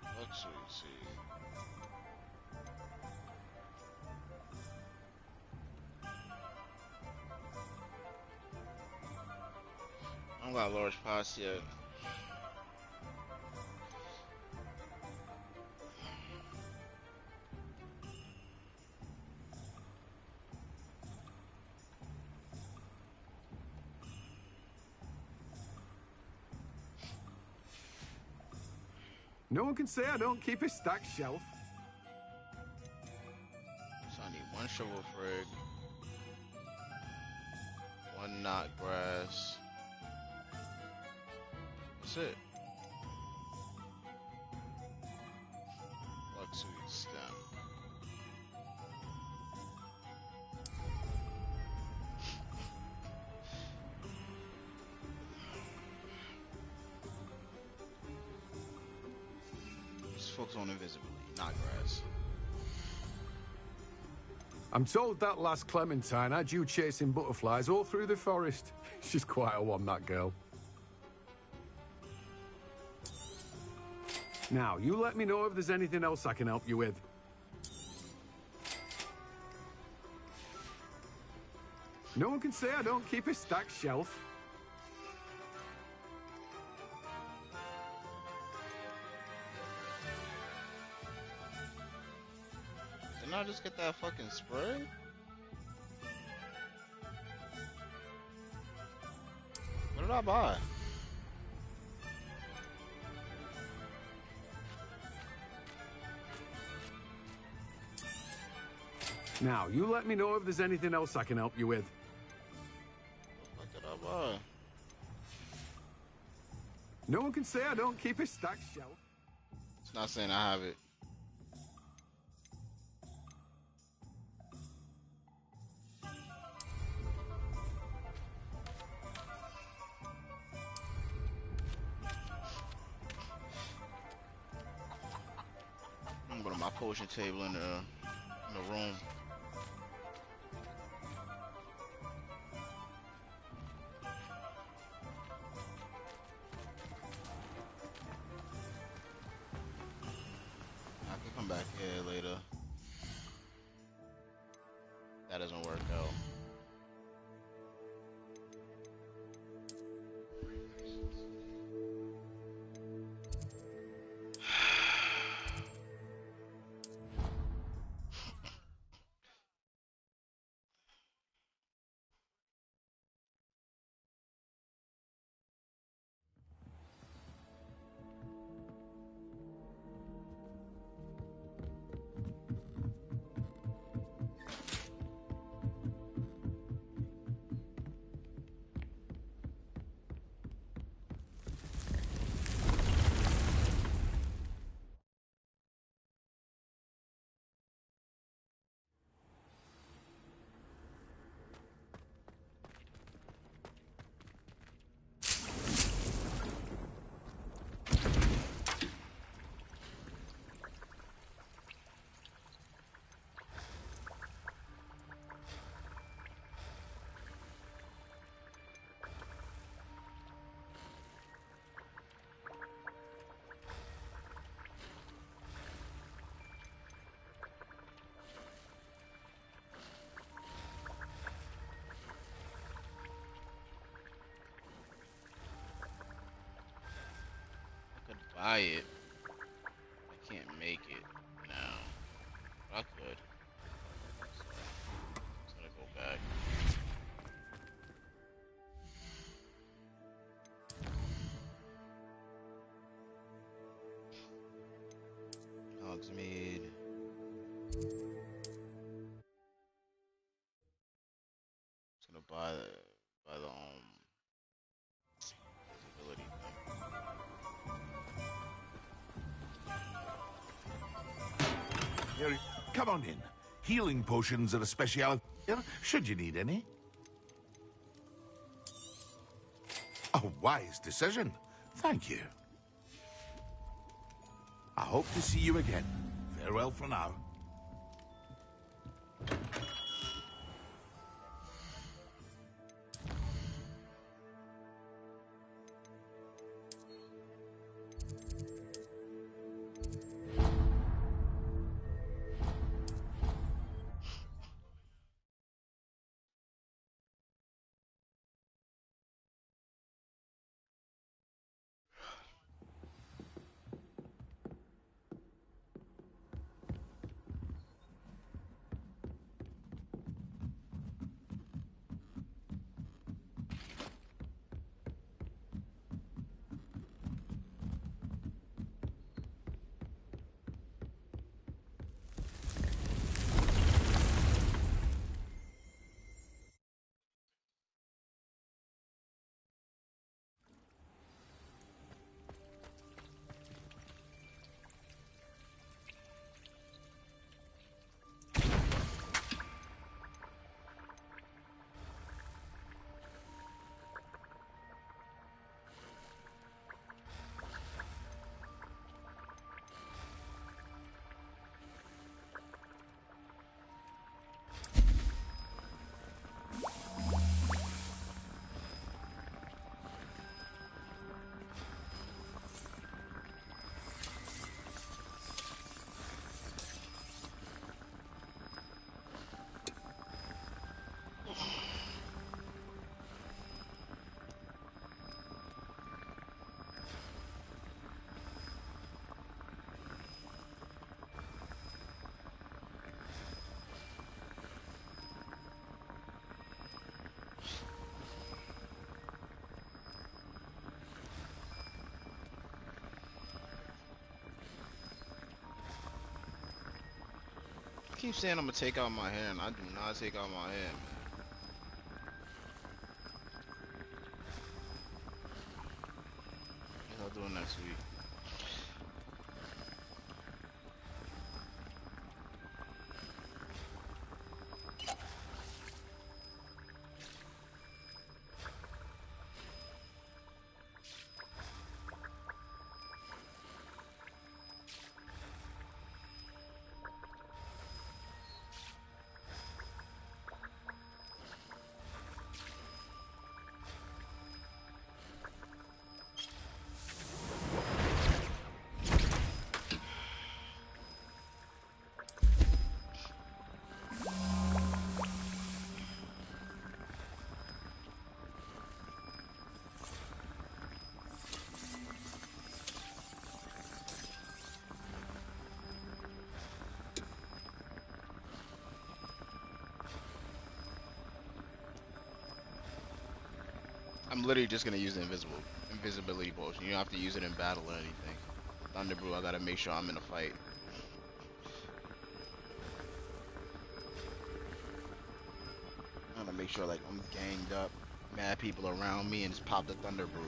Luxury seed. I don't got large pots yet. No one can say I don't keep a stack shelf. So I need one shovel frig, one knot grass. That's it. Luxury stem. Just focus on invisibility, not grass. I'm told that last Clementine had you chasing butterflies all through the forest. She's quite a one, that girl. Now, you let me know if there's anything else I can help you with. No one can say I don't keep a stack shelf. Didn't I just get that fucking spray? What did I buy? Now, you let me know if there's anything else I can help you with. What did I buy? No one can say I don't keep a stack shelf. It's not saying I have it. potion table in the room. I could come back here later. That doesn't work out. Buy it. I can't make it now. I could. So, I'm gonna go back. Hogsmeade. Just gonna buy the visibility thing. Here, come on in. Healing potions are a speciality here, should you need any. A wise decision. Thank you. I hope to see you again. Farewell for now. I keep saying I'm gonna take out my hair, and I do not take out my hair, man. Guess I'll do it next week. I'm literally just gonna use the invisibility potion. You don't have to use it in battle or anything. Thunder Brew, I gotta make sure I'm in a fight. I gotta make sure like I'm ganged up, mad people around me, and just pop the Thunder Brew.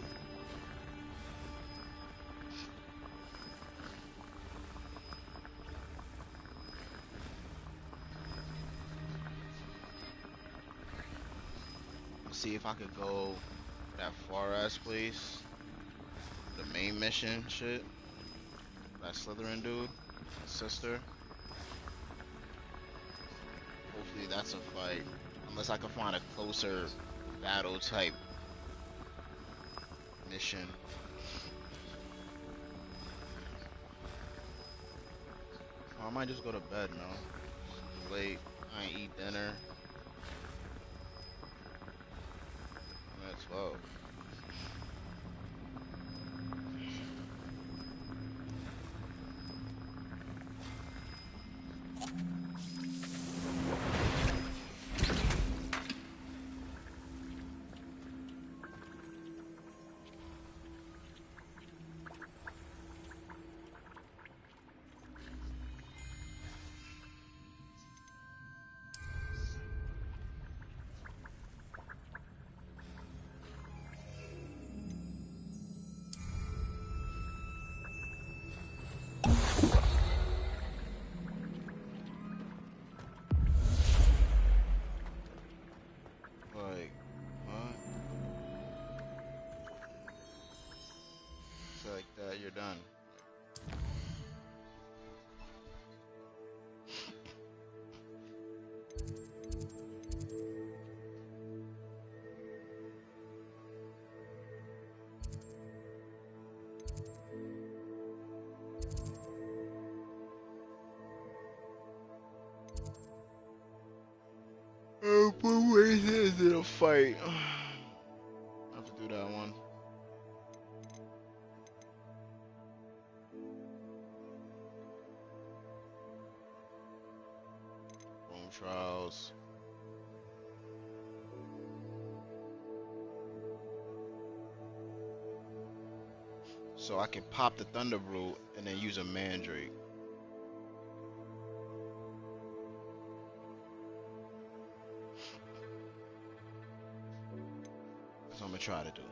See if I could go that far ass place. The main mission shit. That Slytherin dude. His sister. Hopefully that's a fight. Unless I can find a closer battle type mission. Or I might just go to bed now. It's late. I ain't eat dinner. I'm at 12. Like, what? So like that, you're done. But wait, is it a fight? I have to do that one. Rome Trials. So I can pop the Thunder Brew and then use a Mandrake. That's what I'm gonna try to do.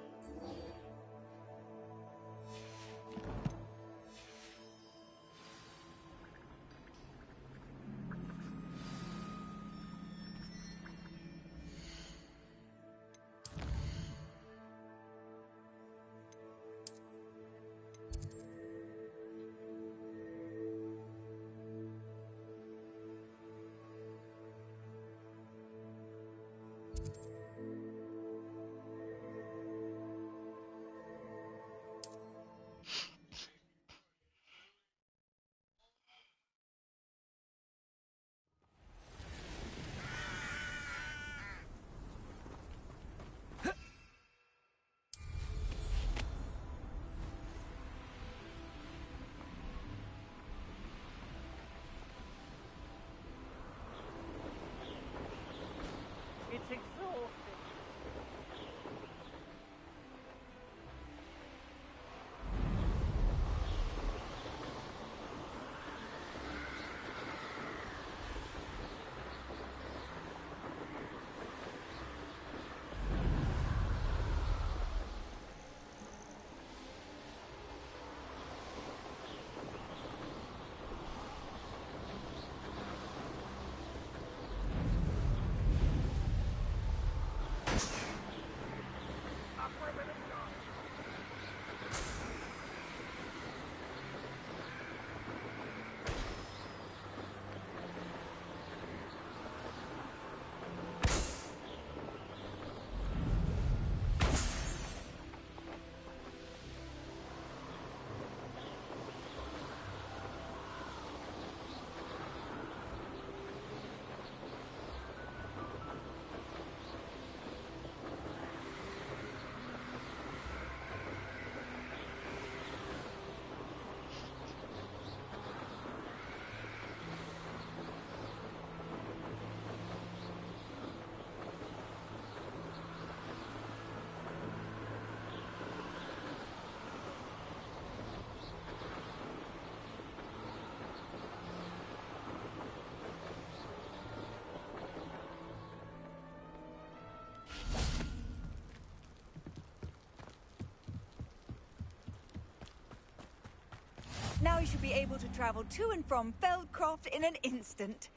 Now you should be able to travel to and from Feldcroft in an instant.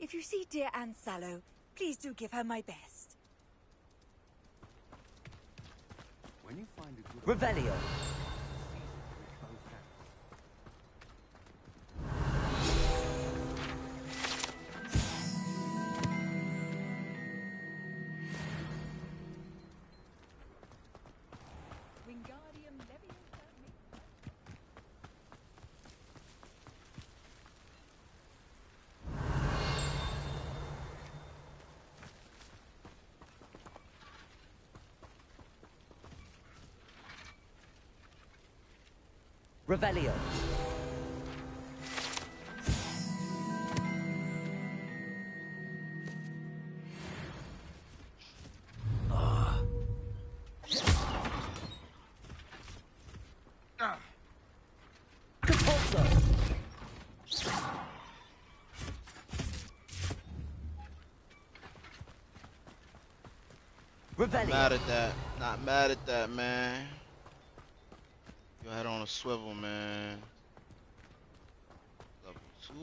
If you see dear Anne Sallow, please do give her my best. When you find a good Revelio. Revelio. Not mad at that. Not mad at that, man. Your head on a swivel, man. Level 2.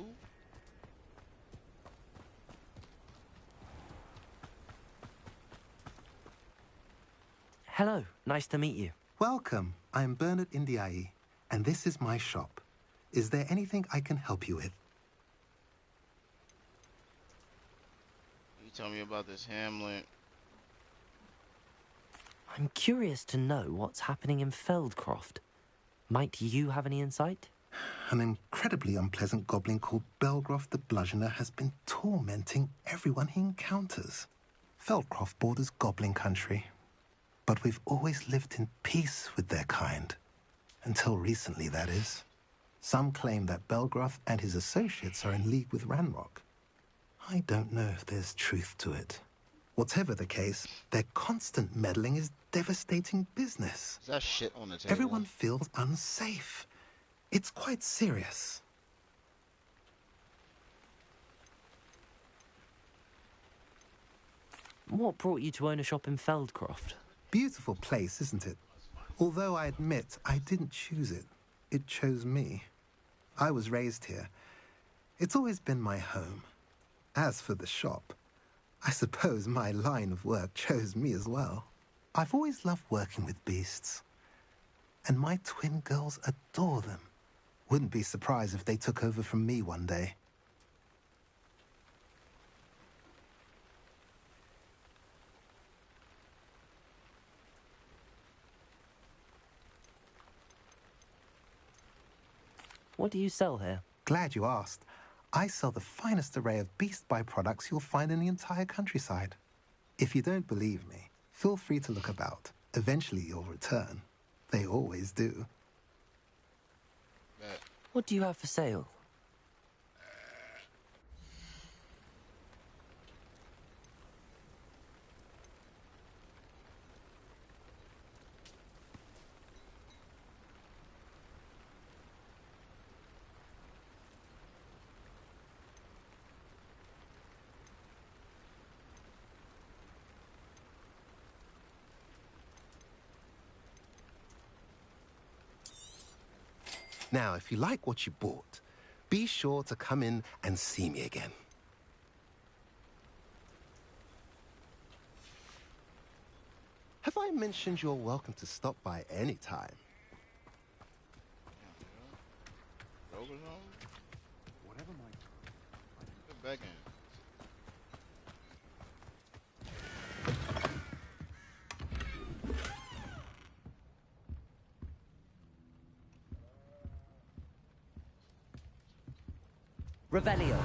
Hello, nice to meet you. Welcome. I'm Bernard Indiaye, and this is my shop. Is there anything I can help you with? You tell me about this Hamlet. I'm curious to know what's happening in Feldcroft. Might you have any insight? An incredibly unpleasant goblin called Belgroth the Bludgeoner has been tormenting everyone he encounters. Feldcroft borders goblin country, but we've always lived in peace with their kind. Until recently, that is. Some claim that Belgroth and his associates are in league with Ranrock. I don't know if there's truth to it. Whatever the case, their constant meddling is devastating business. Is that shit on the table? Everyone feels unsafe. It's quite serious. What brought you to own a shop in Feldcroft? Beautiful place, isn't it? Although I admit I didn't choose it. It chose me. I was raised here. It's always been my home. As for the shop, I suppose my line of work chose me as well. I've always loved working with beasts. And my twin girls adore them. Wouldn't be surprised if they took over from me one day. What do you sell here? Glad you asked. I sell the finest array of beast byproducts you'll find in the entire countryside. If you don't believe me, feel free to look about. Eventually you'll return. They always do. What do you have for sale? Now, if you like what you bought, be sure to come in and see me again. Have I mentioned you're welcome to stop by any time? Whatever Get back in. Revelio.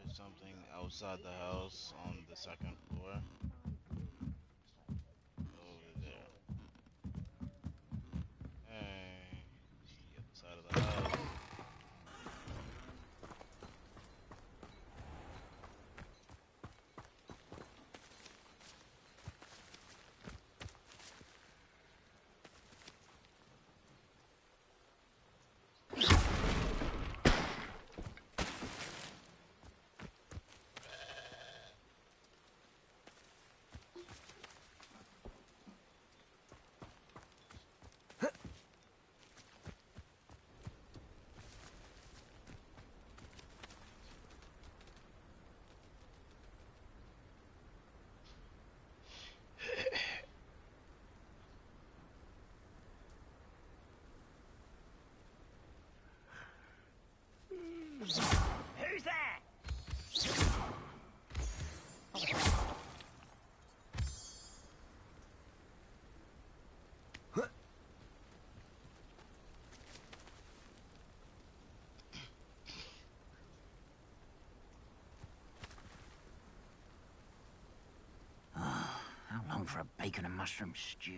There's something outside the house on the second floor. Over there. Who's there? How long for a bacon and mushroom stew?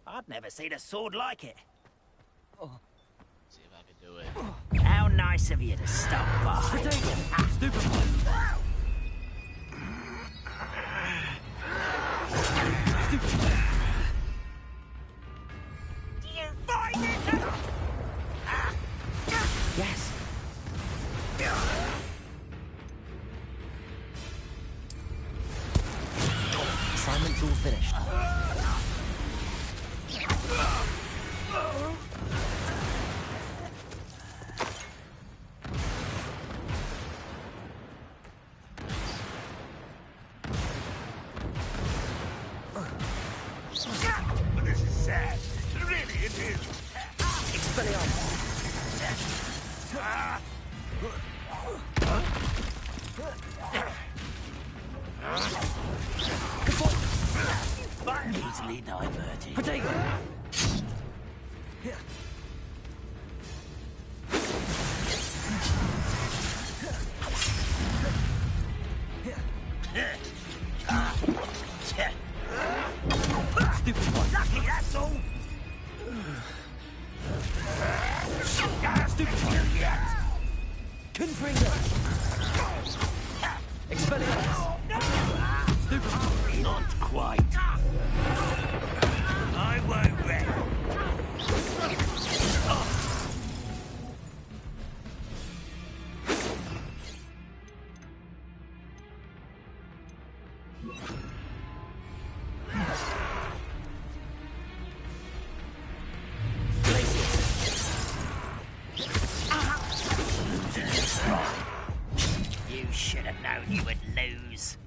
I've never seen a sword like it. See if I can do it. How nice of you to stop by. Stupid. Do you find it? Yes. Assignment's all finished. This is sad. Really, it is. Easily diverted. Potato! Stupid one. Lucky, that's all. Stupid one. Confringo! Expelliarmus! Stupid one. Not quite. I won't rest. You should have known you would lose.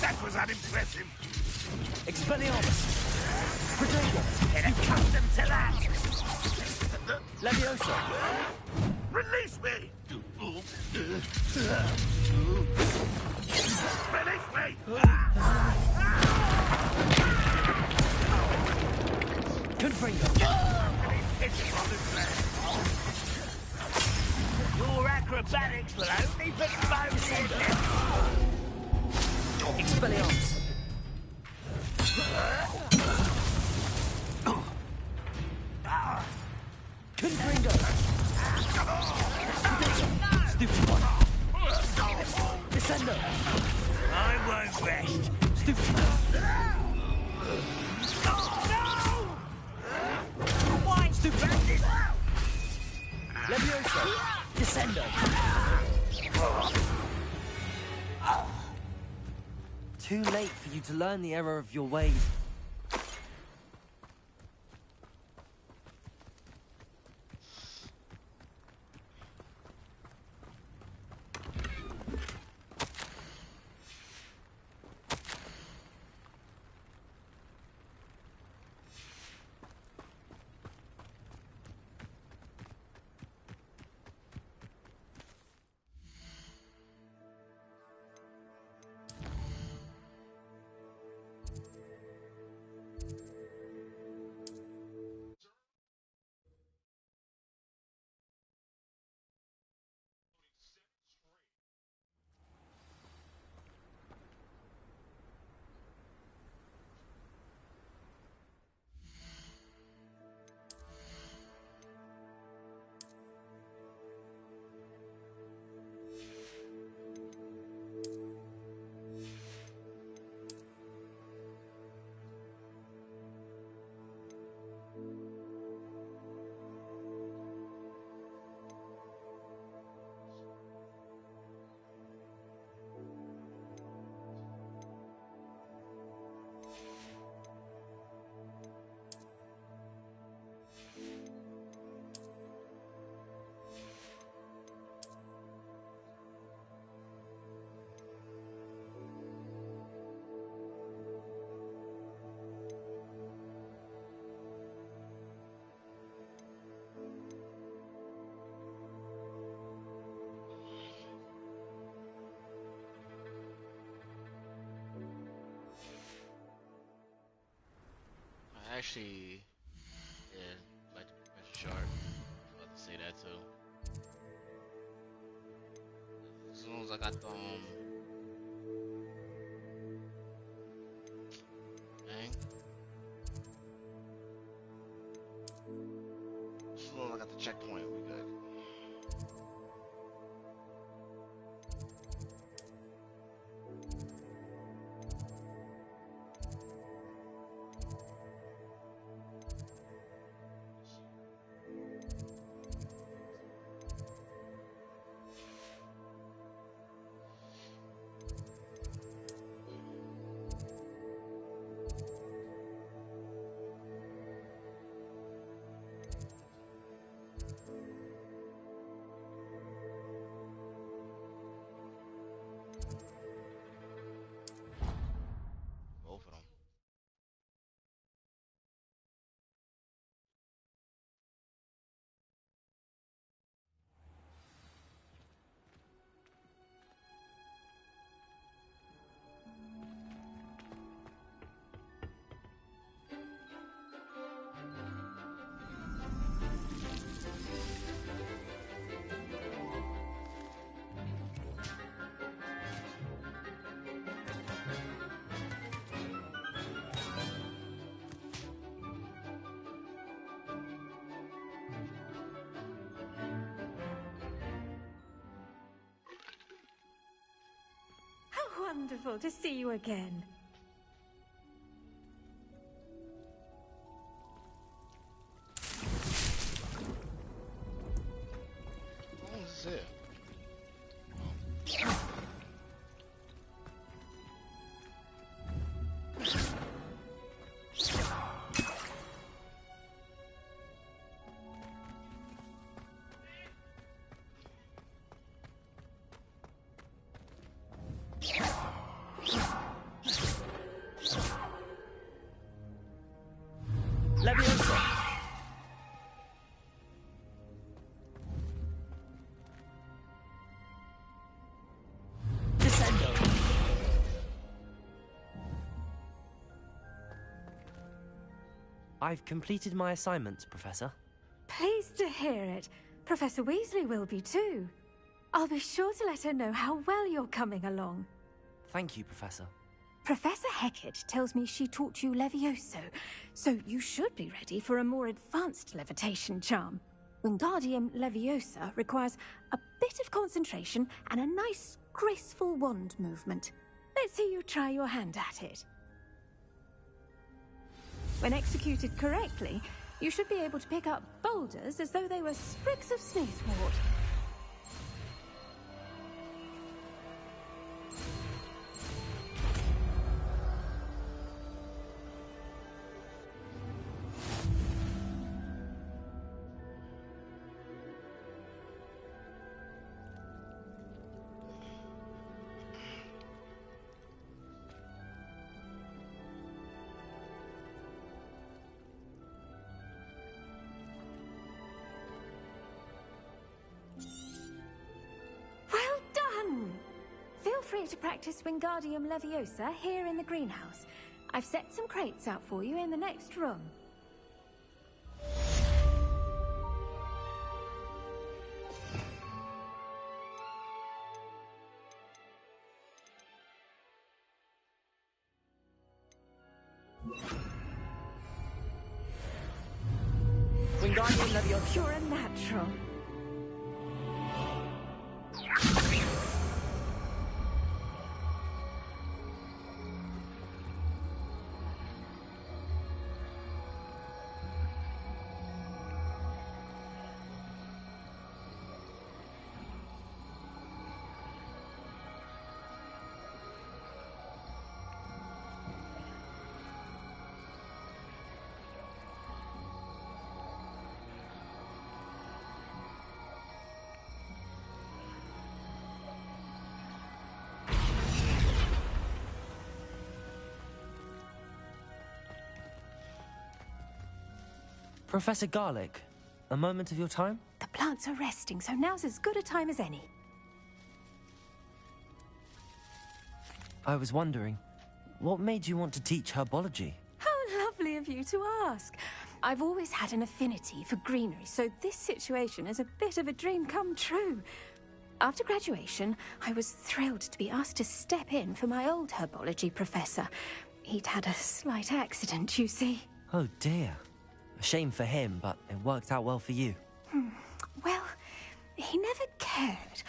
That was unimpressive. Expelliarmus! Potato! Get accustomed to that. Leviosa! Release me! Release me! Confringo! Your acrobatics will only promote it. Expelliarmus. Confringo. Stupid one. Descendo. I won't rest. Stupid one. Why? Stupid. Levioso. Descendo. Too late for you to learn the error of your ways. Actually, yeah, like the profession chart. I was about to say that too. As soon as I got the dang. As soon as I got the checkpoint, we good. Both of them. How wonderful to see you again. How long is it? Levioso. Descendo. I've completed my assignments, Professor. Pleased to hear it. Professor Weasley will be too. I'll be sure to let her know how well you're coming along. Thank you, Professor. Professor Hecat tells me she taught you Levioso, so you should be ready for a more advanced levitation charm. Wingardium Leviosa requires a bit of concentration and a nice, graceful wand movement. Let's see you try your hand at it. When executed correctly, you should be able to pick up boulders as though they were sprigs of sneezewort. Feel free to practice Wingardium Leviosa here in the greenhouse. I've set some crates out for you in the next room. Wingardium Leviosa. You're a natural. Professor Garlick, a moment of your time? The plants are resting, so now's as good a time as any. I was wondering, what made you want to teach herbology? How lovely of you to ask. I've always had an affinity for greenery, so this situation is a bit of a dream come true. After graduation, I was thrilled to be asked to step in for my old herbology professor. He'd had a slight accident, you see. Oh dear. A shame for him, but it worked out well for you. Well, he never cared,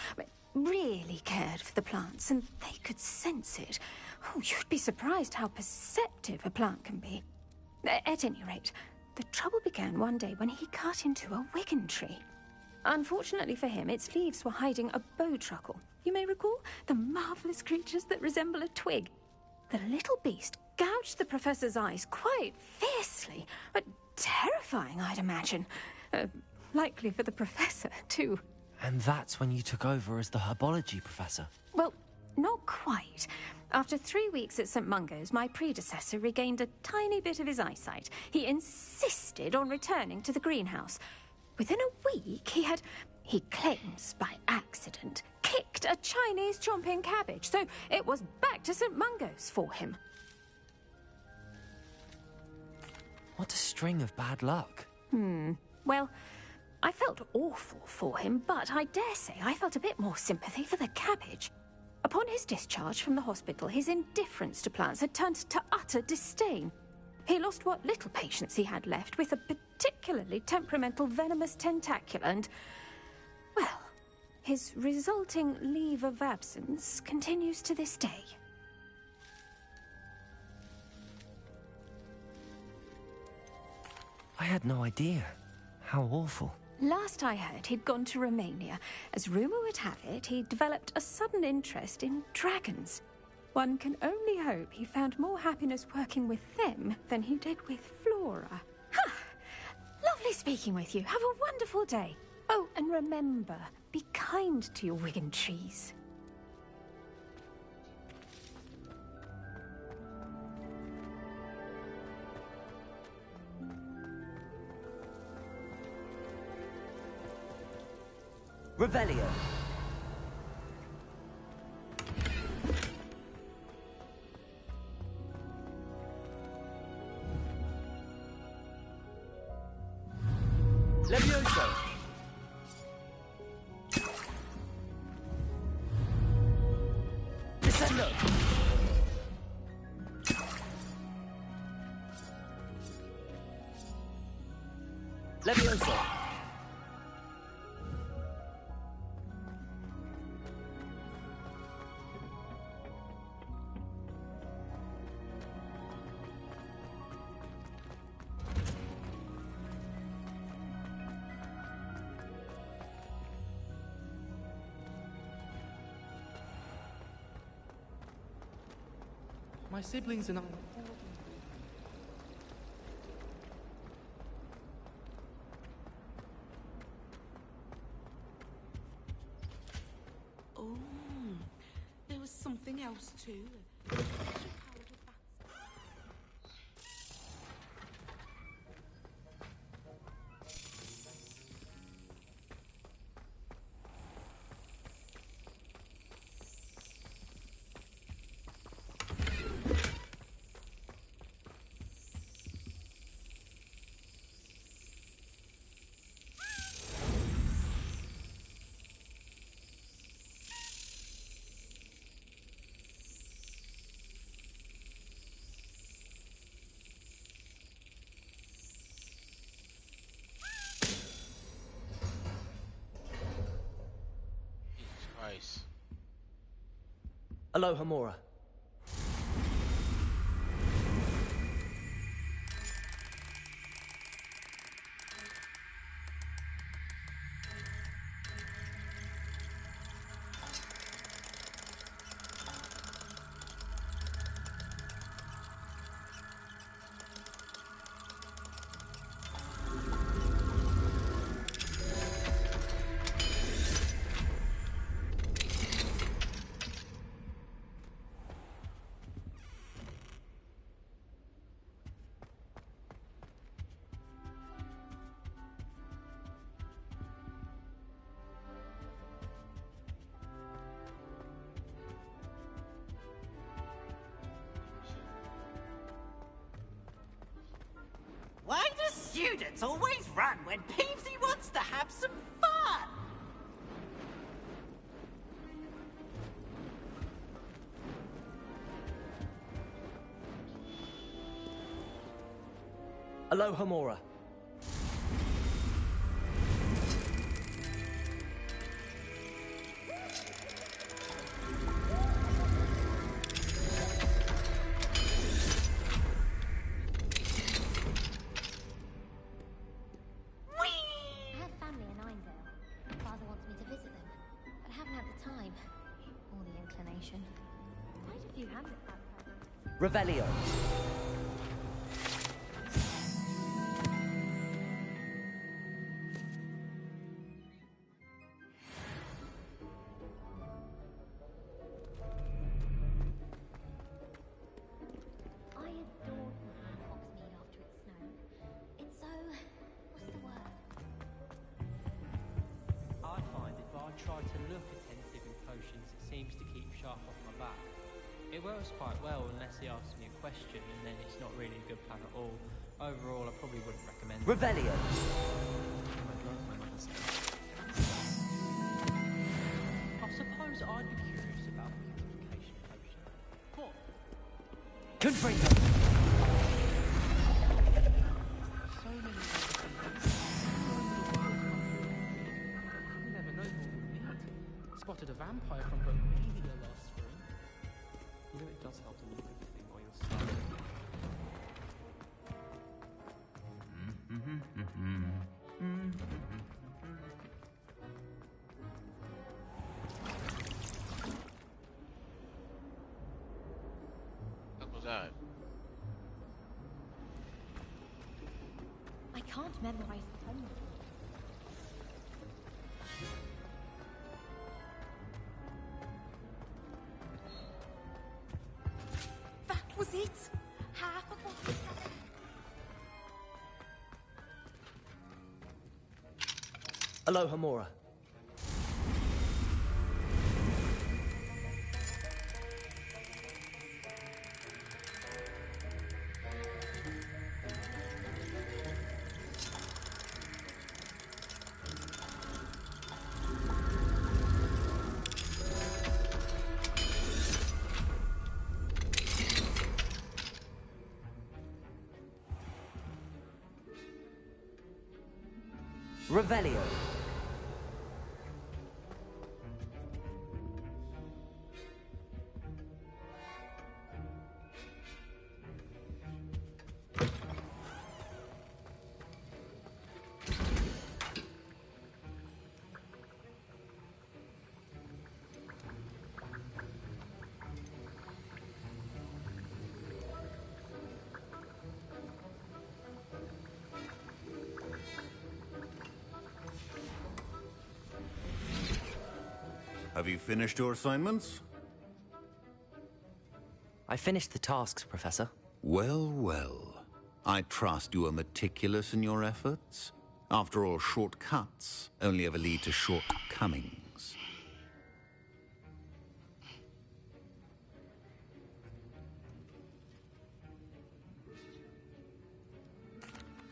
really cared for the plants, and they could sense it. Oh, you'd be surprised how perceptive a plant can be. At any rate, the trouble began one day when he cut into a wigan tree. Unfortunately for him, its leaves were hiding a bowtruckle. You may recall the marvellous creatures that resemble a twig. The little beast gouged the professor's eyes quite fiercely, but terrifying, I'd imagine. Likely for the professor, too. And that's when you took over as the herbology professor? Well, not quite. After 3 weeks at St. Mungo's, my predecessor regained a tiny bit of his eyesight. He insisted on returning to the greenhouse. Within a week, he claims by accident, kicked a Chinese chomping cabbage, so it was back to St. Mungo's for him. What a string of bad luck. Well, I felt awful for him, but I dare say I felt a bit more sympathy for the cabbage. Upon his discharge from the hospital, his indifference to plants had turned to utter disdain. He lost what little patience he had left with a particularly temperamental venomous tentacula and, well, his resulting leave of absence continues to this day. I had no idea. How awful. Last I heard, he'd gone to Romania. As rumour would have it, he developed a sudden interest in dragons. One can only hope he found more happiness working with them than he did with Flora. Lovely speaking with you. Have a wonderful day. Oh, and remember, be kind to your wigan trees. Revelio. Levioso. Levioso! My siblings and I... Oh, there was something else too. Christ. Aloha Mora. Why do students always run when Peevesy wants to have some fun? Aloha Mora. I have family in Einville. Father wants me to visit them, but I haven't had the time or the inclination. Quite a few Hamlet baptized. Revelio. I adored Hogsmeade after it snowed. It's so... what's the word? I find if I try to look attentive in potions, it seems to keep sharp off my back. It works quite well unless he asks me a question, and then it's not really a good plan at all. Overall, I probably wouldn't recommend it. Revelio. I suppose I'd be curious about the multiplication potion. What? Confringo. So many you never know who we'll meet. Spotted a vampire from Bohemia last spring. You know, it does help to look at the thing while you're studying. What was that? I can't memorize the tongue. That was it. Half of what was happening. Aloha Mora. Revelio. Have you finished your assignments? I finished the tasks, Professor. Well, well. I trust you are meticulous in your efforts. After all, shortcuts only ever lead to shortcomings.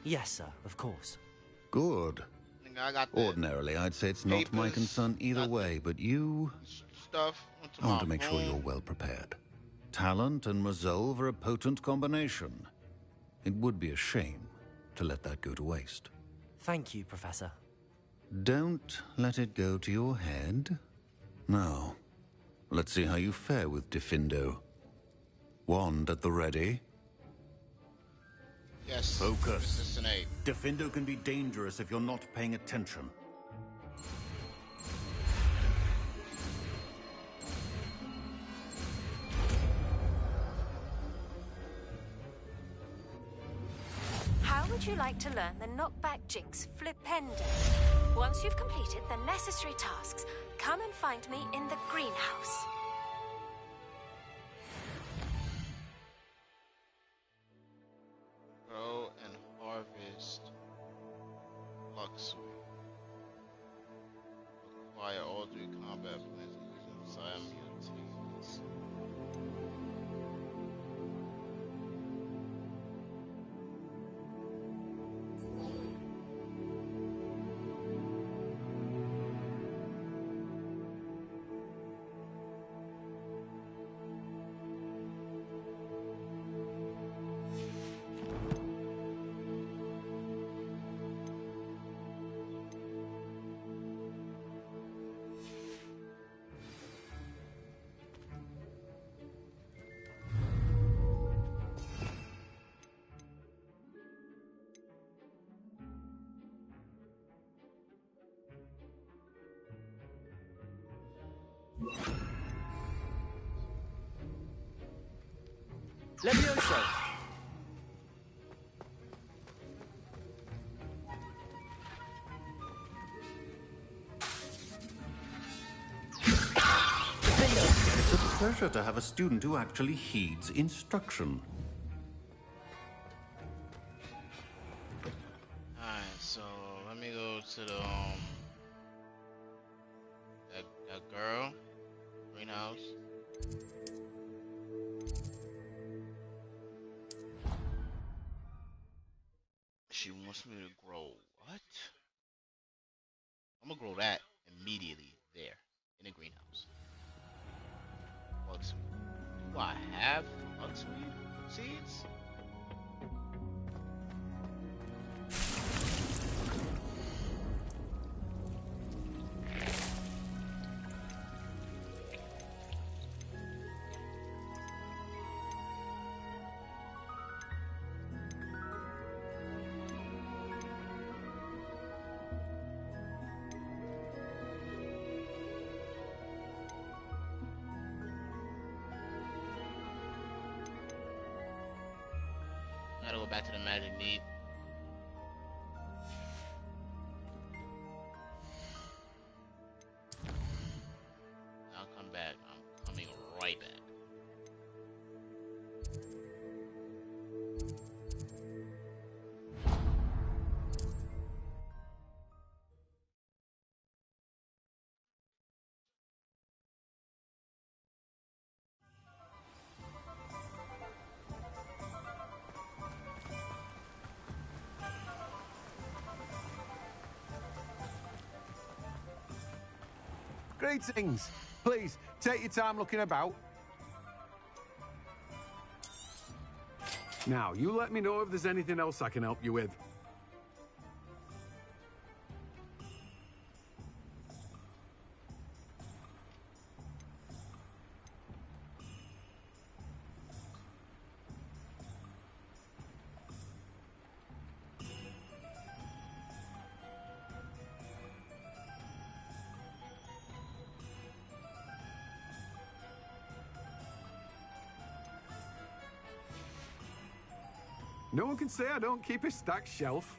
Yes, sir, of course. Good. I got the Ordinarily, I'd say it's not my papers, concern either way, but you... stuff onto I want my to make sure phone. you're well prepared. Talent and resolve are a potent combination. It would be a shame to let that go to waste. Thank you, Professor. Don't let it go to your head. Now, let's see how you fare with Diffindo. Wand at the ready. Yes. Focus. Assassinate. Diffindo can be dangerous if you're not paying attention. How would you like to learn the knockback jinx Flipendo? Once you've completed the necessary tasks, come and find me in the greenhouse. Grow and harvest luxury. Acquire all 3 combat plants using simultaneous. Levioso. It's a pleasure to have a student who actually heeds instruction. Alright, so let me go to the that girl greenhouse. She wants me to grow what? I'm gonna grow that immediately there in the greenhouse. Bugsweet. Do I have bugsweet seeds? Gotta go back to the magic need. I'll come back. I'm coming right back. Greetings. Please, take your time looking about. Now, you let me know if there's anything else I can help you with. No one can say I don't keep a stacked shelf.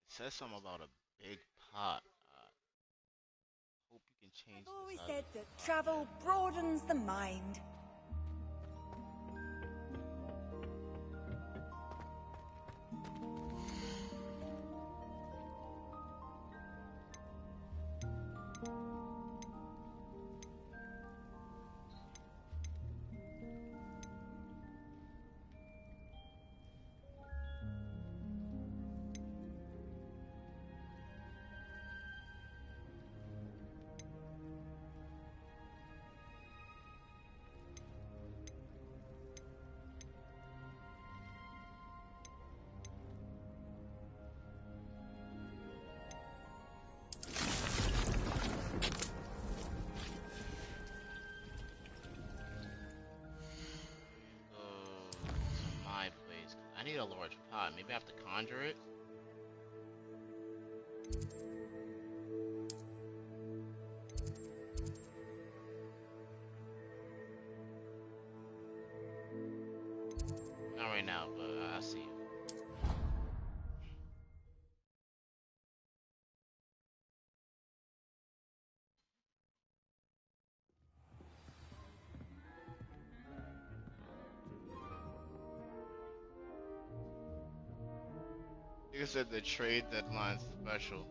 It says something about a big pot. Hope you can change I've the always size said of the that pot. travel broadens the mind. Go to my place. I need a large pot. Maybe I have to conjure it. Not right now, but I'll see you. You said the trade deadline's special.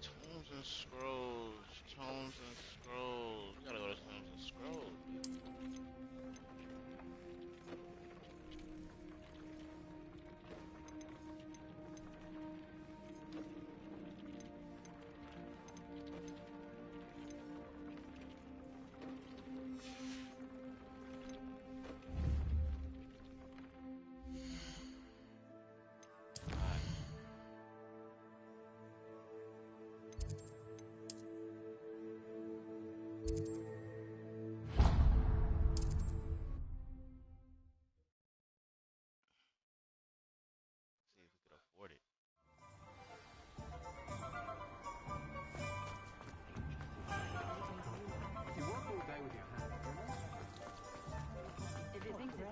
Tomes and scrolls. Tomes and scrolls. We gotta go to Tomes and scrolls. See if we could afford it. You work all day with your hands, If it thinks it's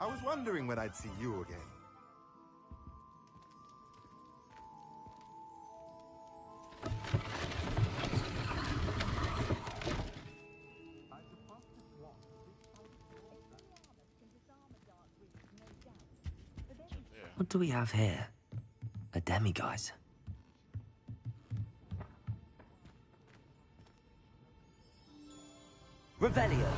I was wondering when I'd see you again. What do we have here? A demiguise. Revelio.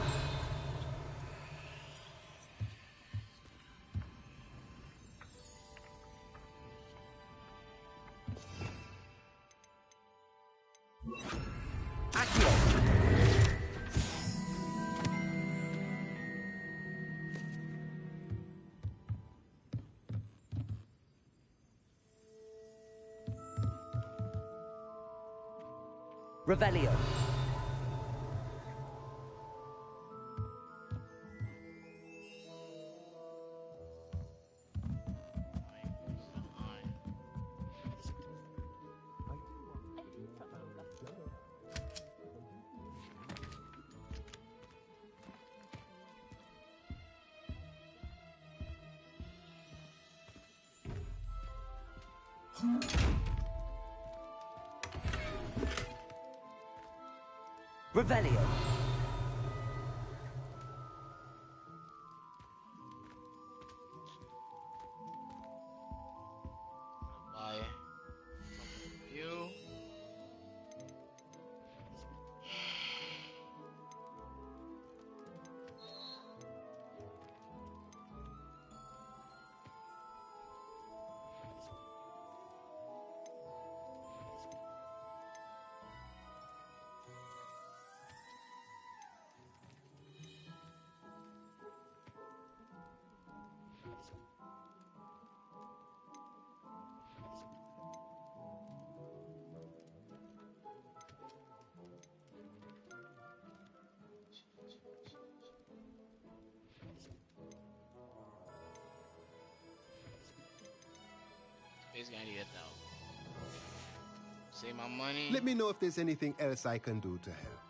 Revelio. Revelio. Buy something for you. Basically, I need it though. Save my money. Let me know if there's anything else I can do to help.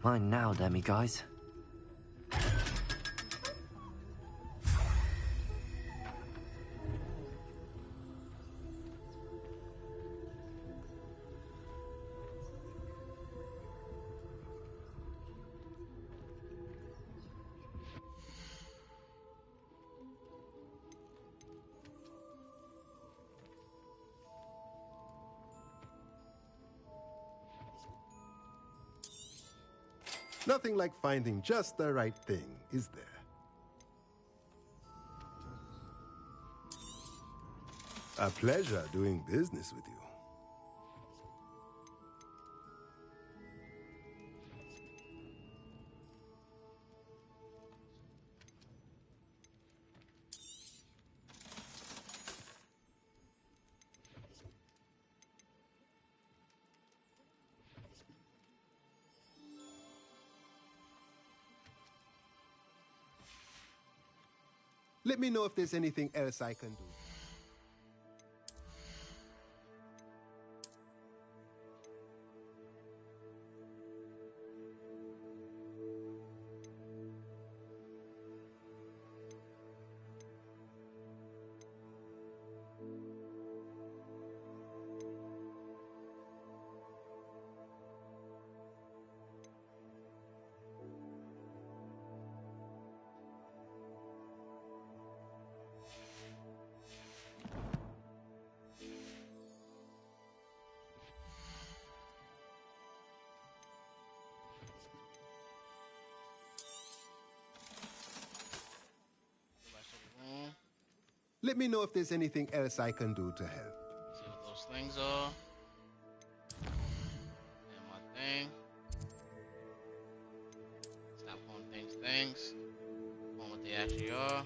Mine now, demiguise. Nothing like finding just the right thing, is there? A pleasure doing business with you. Let me know if there's anything else I can do. Let me know if there's anything else I can do to help. See what those things are. And my thing. Stop calling things things. Calling what they actually are.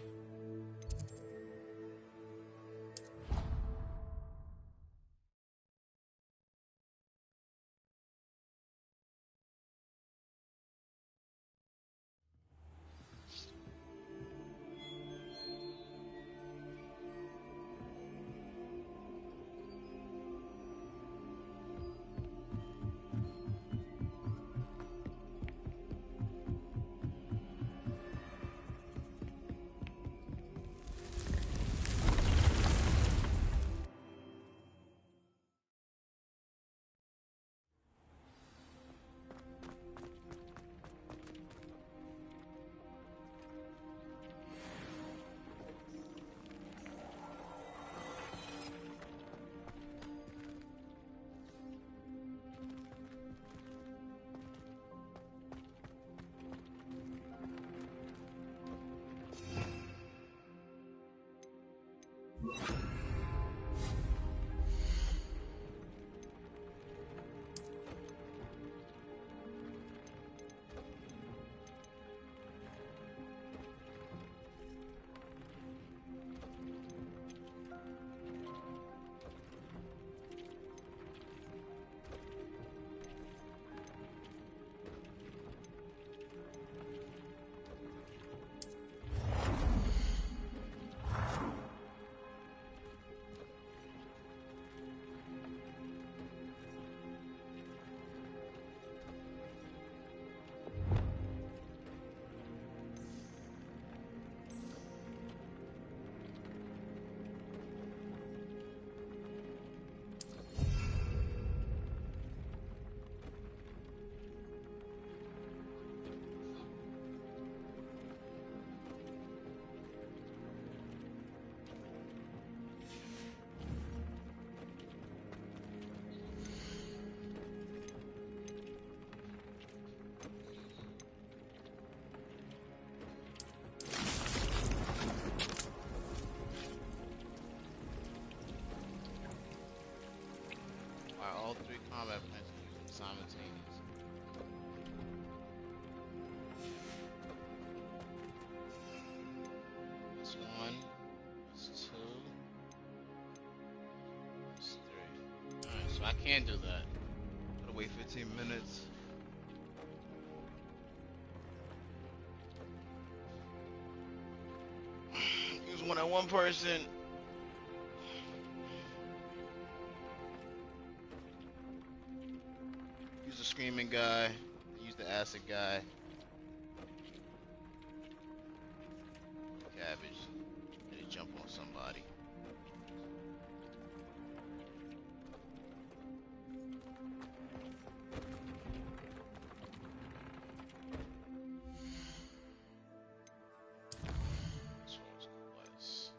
All three combat plans are used simultaneously. That's one, that's two, that's three. Alright, so I can do that. Gotta wait 15 minutes. Use one on one person. Use the screaming guy. Use the acid guy. Cabbage. And he jump on somebody. This one's close.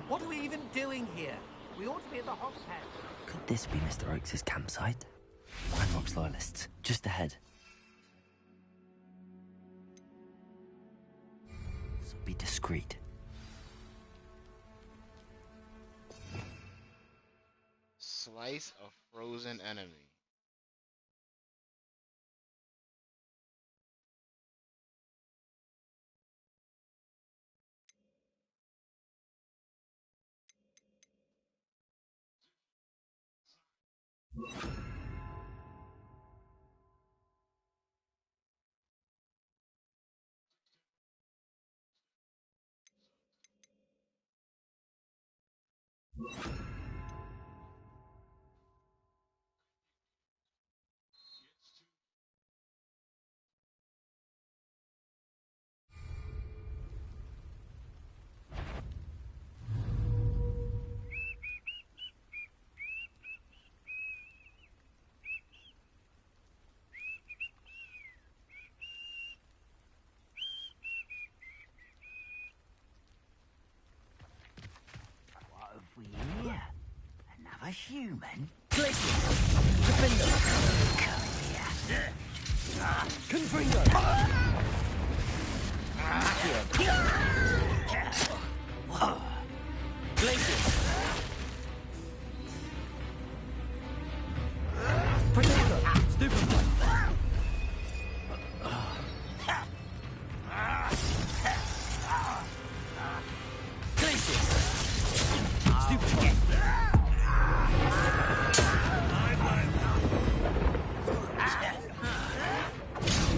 What are we even doing here? We ought to be at the Hogshead. Could this be Mr. Oakes' campsite? Unlocked loyalists, just ahead. So be discreet. Slice a frozen enemy. What have we here? Another human? Defender! Confringo! Glacius! Protector! Stupefy! Glacius! Stupefy!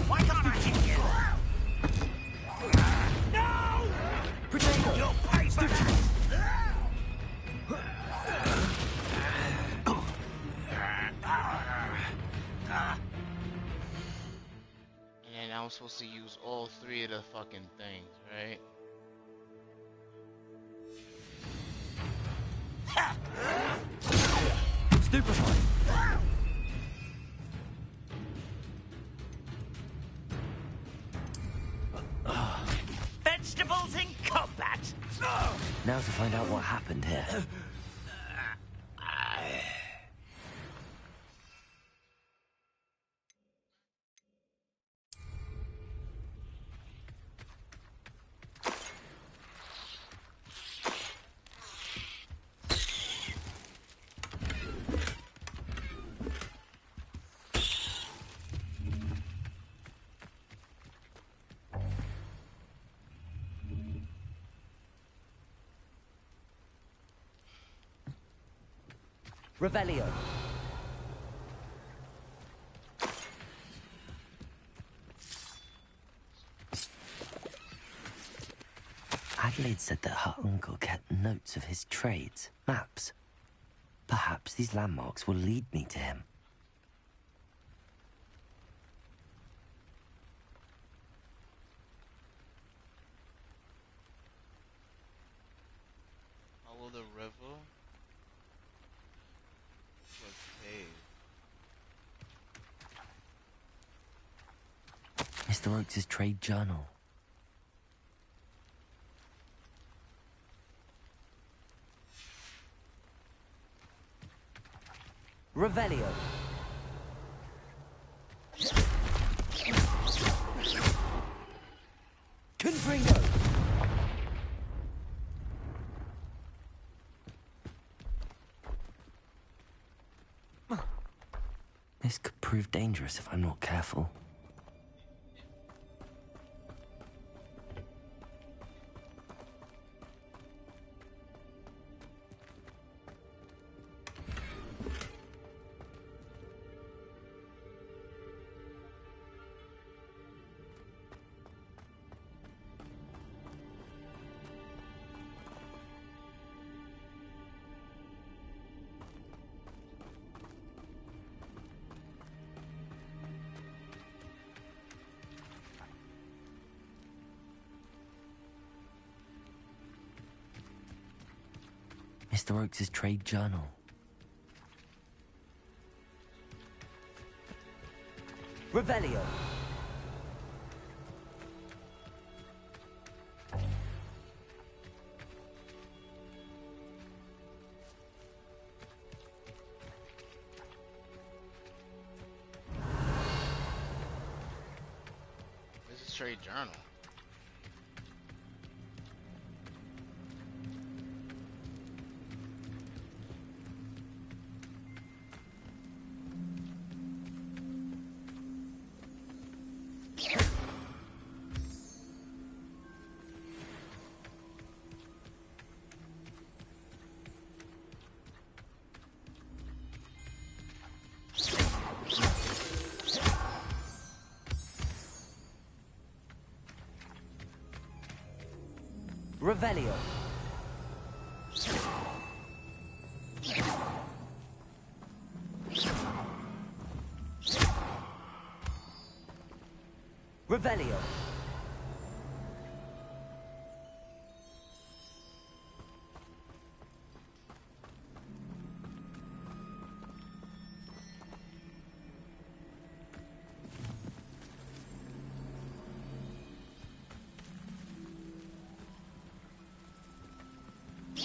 Why can't I hit you? No! Protector! You'll pay for that! And I'm supposed to use all three of the fucking things, right? Stupefy! Vegetables in combat! Now to find out what happened here. Revelio. Adelaide said that her uncle kept notes of his trades, maps. Perhaps these landmarks will lead me to him. Follow the river. Mr. Oakes' trade journal. Revelio. Confringo. This could prove dangerous if I'm not careful. Mr. Oakes' trade journal. Revelio. This is trade journal. Revelio.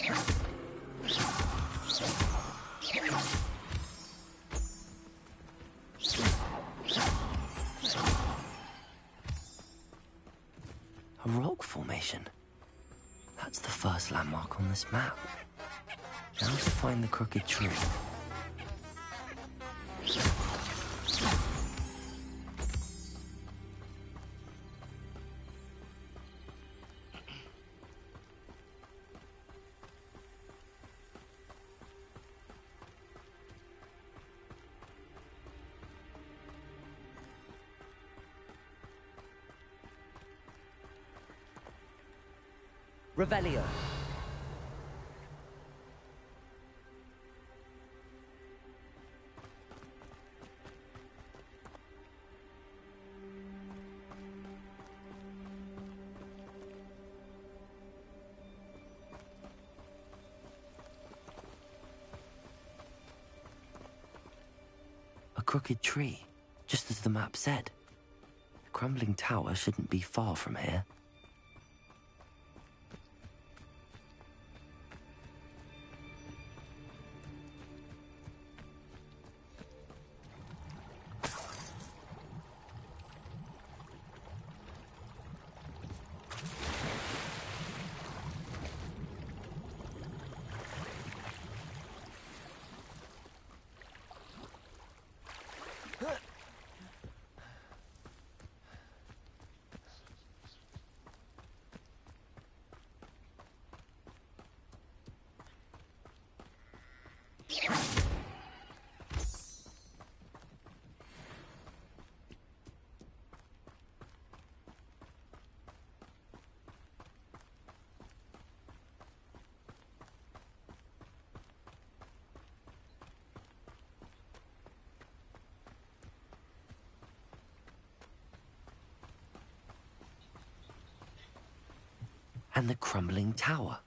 A rock formation. That's the first landmark on this map. Now to find the crooked tree. Revelio. A crooked tree, just as the map said. The crumbling tower shouldn't be far from here. And the crumbling tower.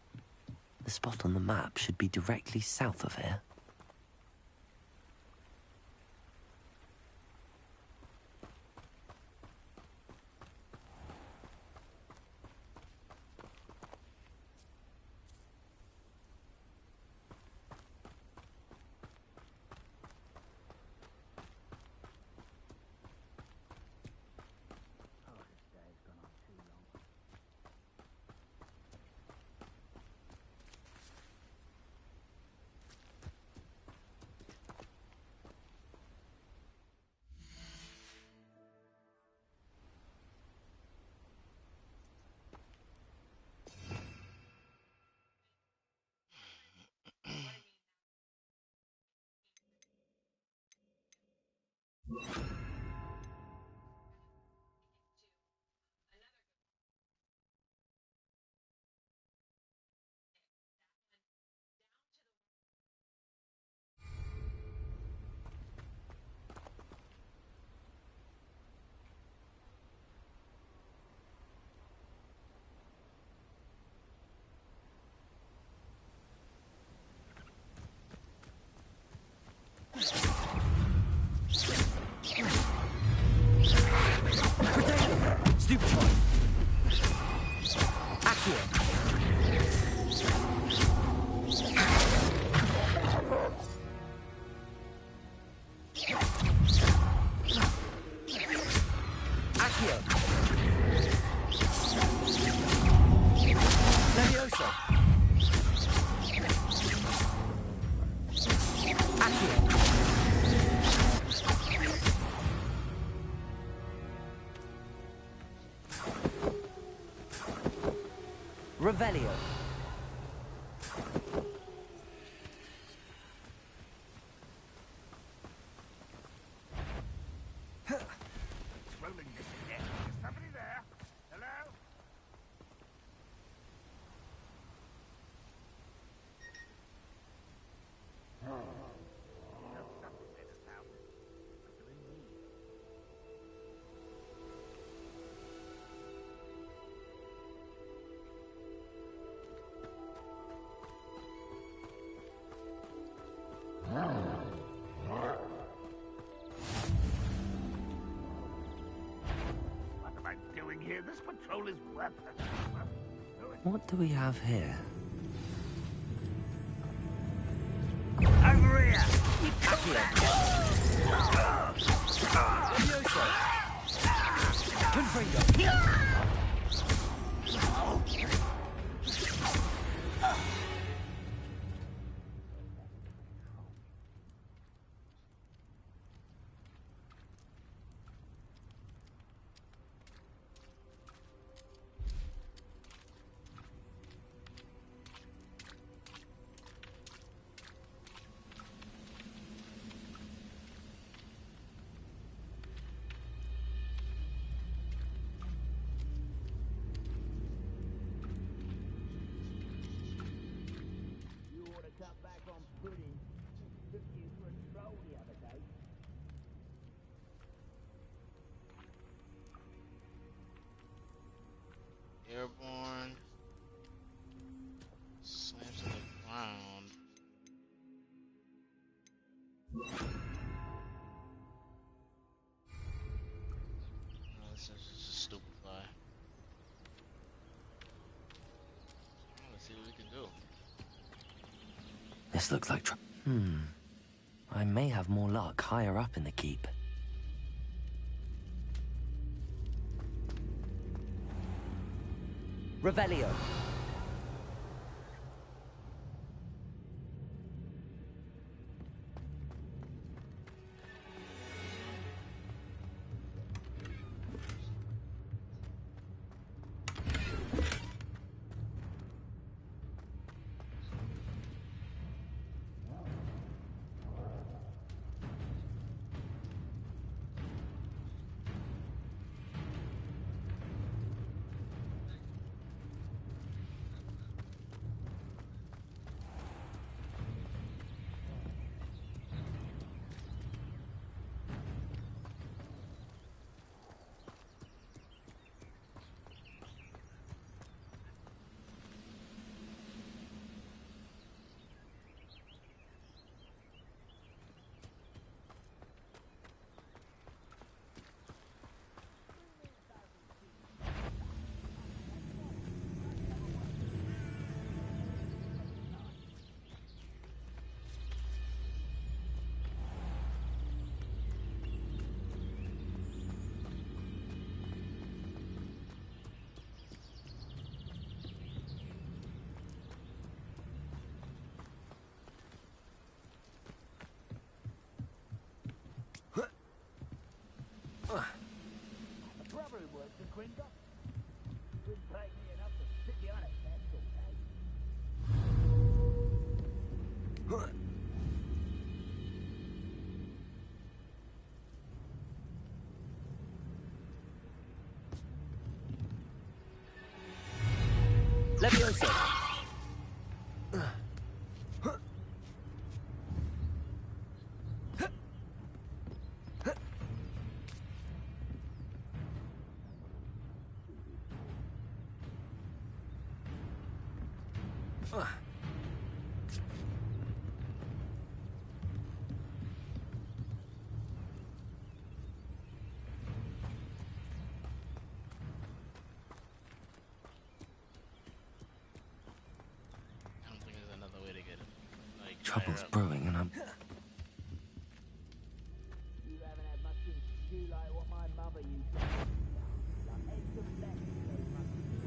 The spot on the map should be directly south of here. Revelio. Rolling this again. Is somebody there? Hello? What am I doing here? This patrol is worthless. What do we have here? Airborne. Slams to the ground. No, this is just a stupid fly. Let's see what we can do. This looks like I may have more luck higher up in the keep. Revelio. Brother who works at Gringo. Wouldn't pay me enough to sit you on it, that's okay. Levioso. Trouble's brewing and I'm... You haven't had much to do like what my mother used to do. Like eggs and lettuce, those mushrooms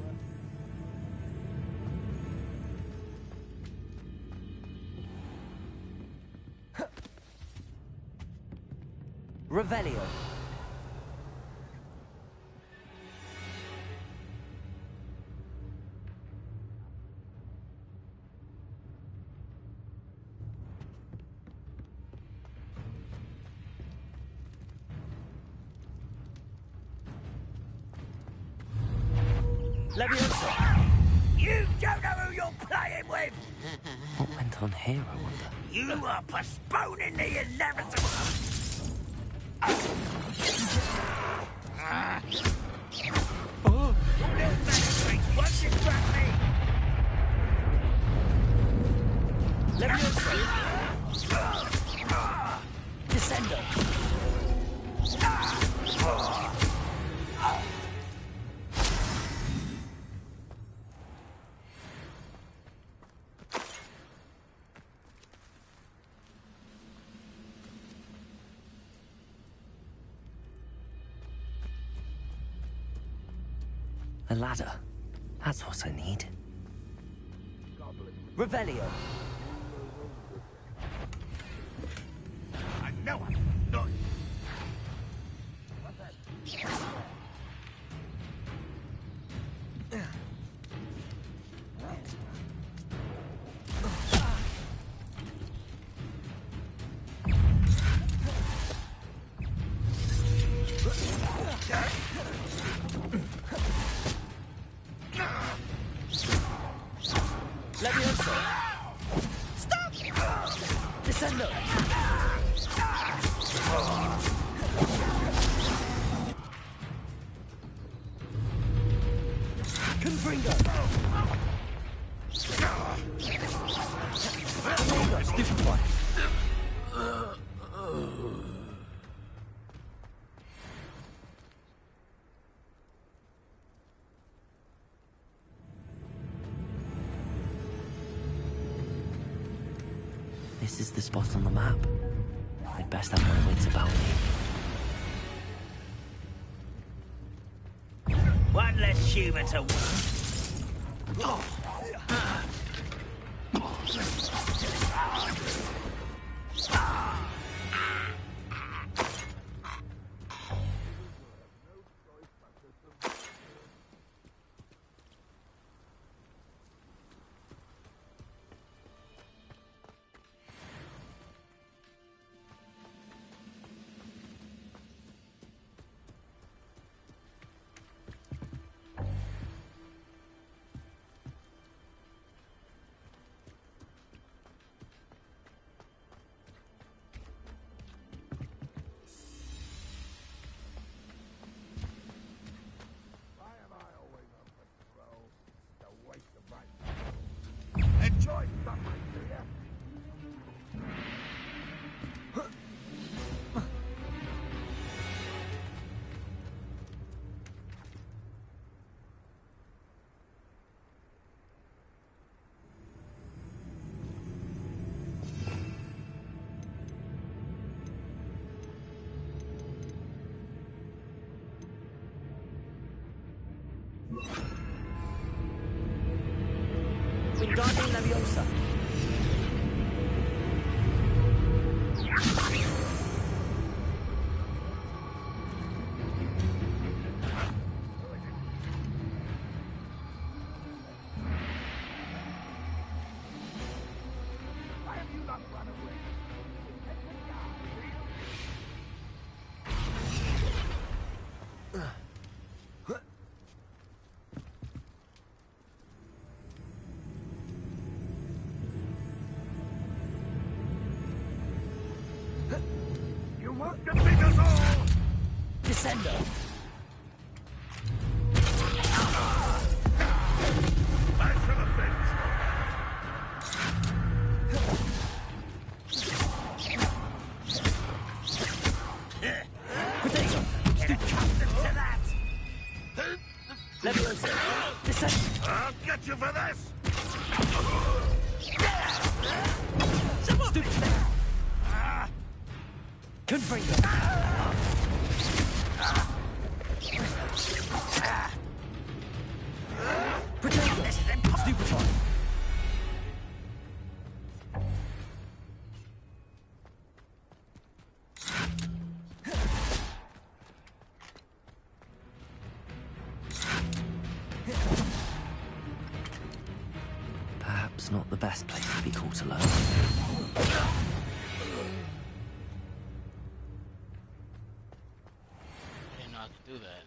were. Revelio. Leviosa! You don't know who you're playing with! What went on here, I wonder? You are postponing the inevitable! Oh! Once you grab me! Leviosa! Descendo! A ladder. That's what I need. Revelio. I know it. No. Levioso. Stop! Descendo. Confringo. Amigo, stupefy. This is the spot on the map. I'd best have my wits about me. One less human to Enjoy sunlight, dear. Wingardium Leviosa. Why have you not run away? You won't defeat us all! Descendo. I shall avenge Protego. to that! Leviosa. Descendo. I'll get you for this! Stupid. Confringo. Protego. Stupefy. Perhaps not the best place to be caught alone. I didn't know I could do that.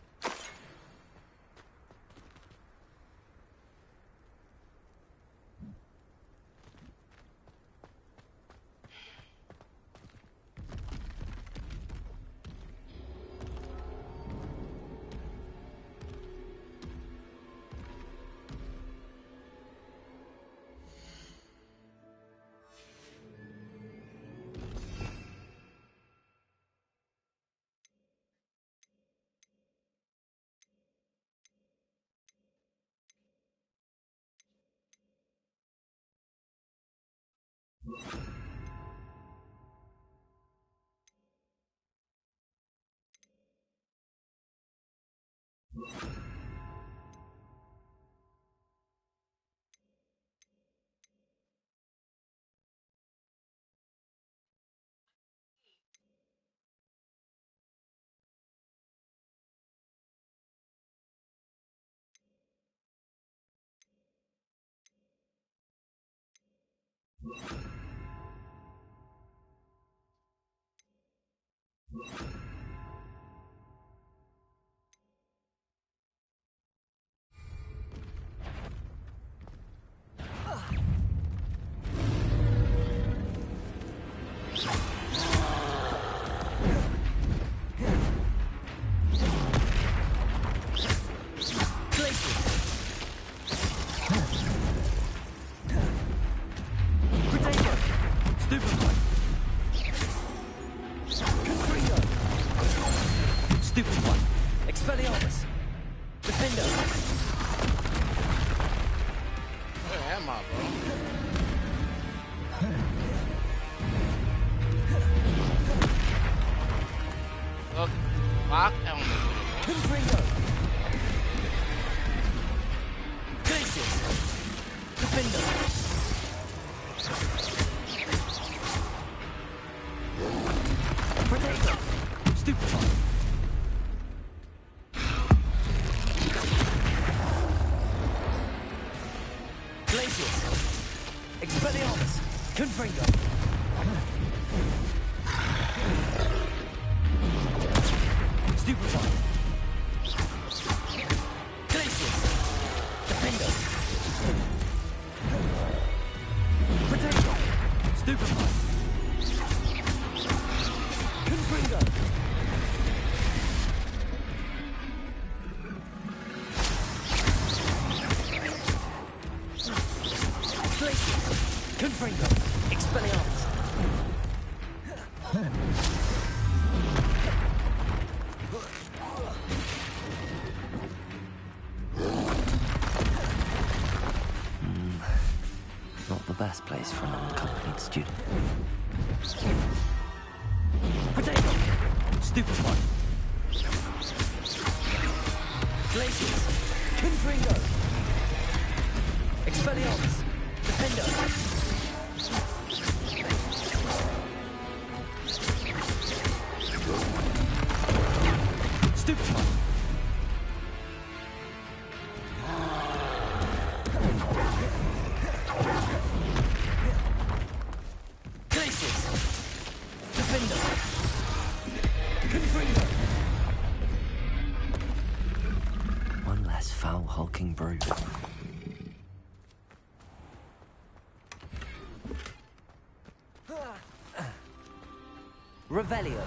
Not the best place for an unaccompanied student. Potato! Stupefy! Glacius! Confringo! Expelliarmus! Defender! Stupefy! One less foul hulking brute. Revelio.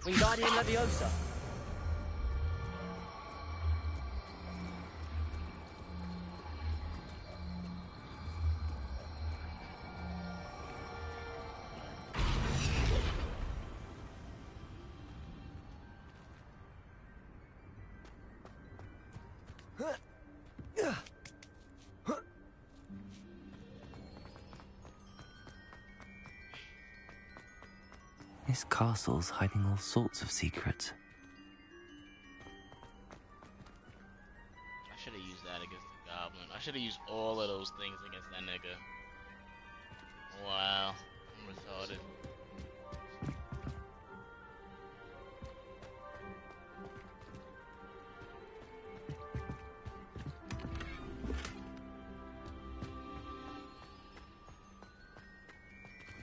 Wingardium Leviosa. This castle's hiding all sorts of secrets. I should have used that against the goblin. I should have used all of those things against that nigga. Wow, I'm retarded.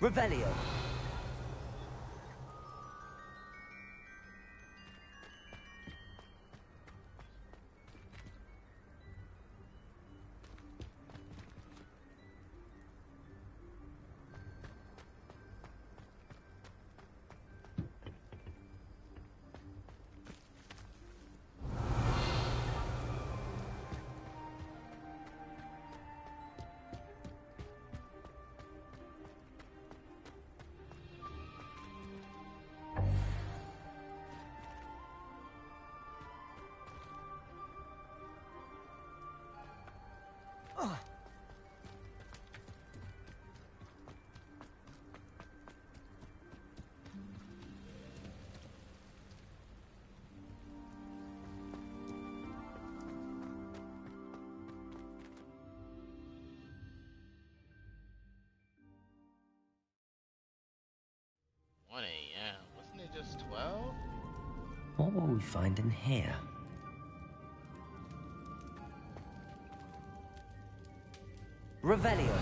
Revelio. 1 a.m. Wasn't it just 12? What will we find in here? Revelio.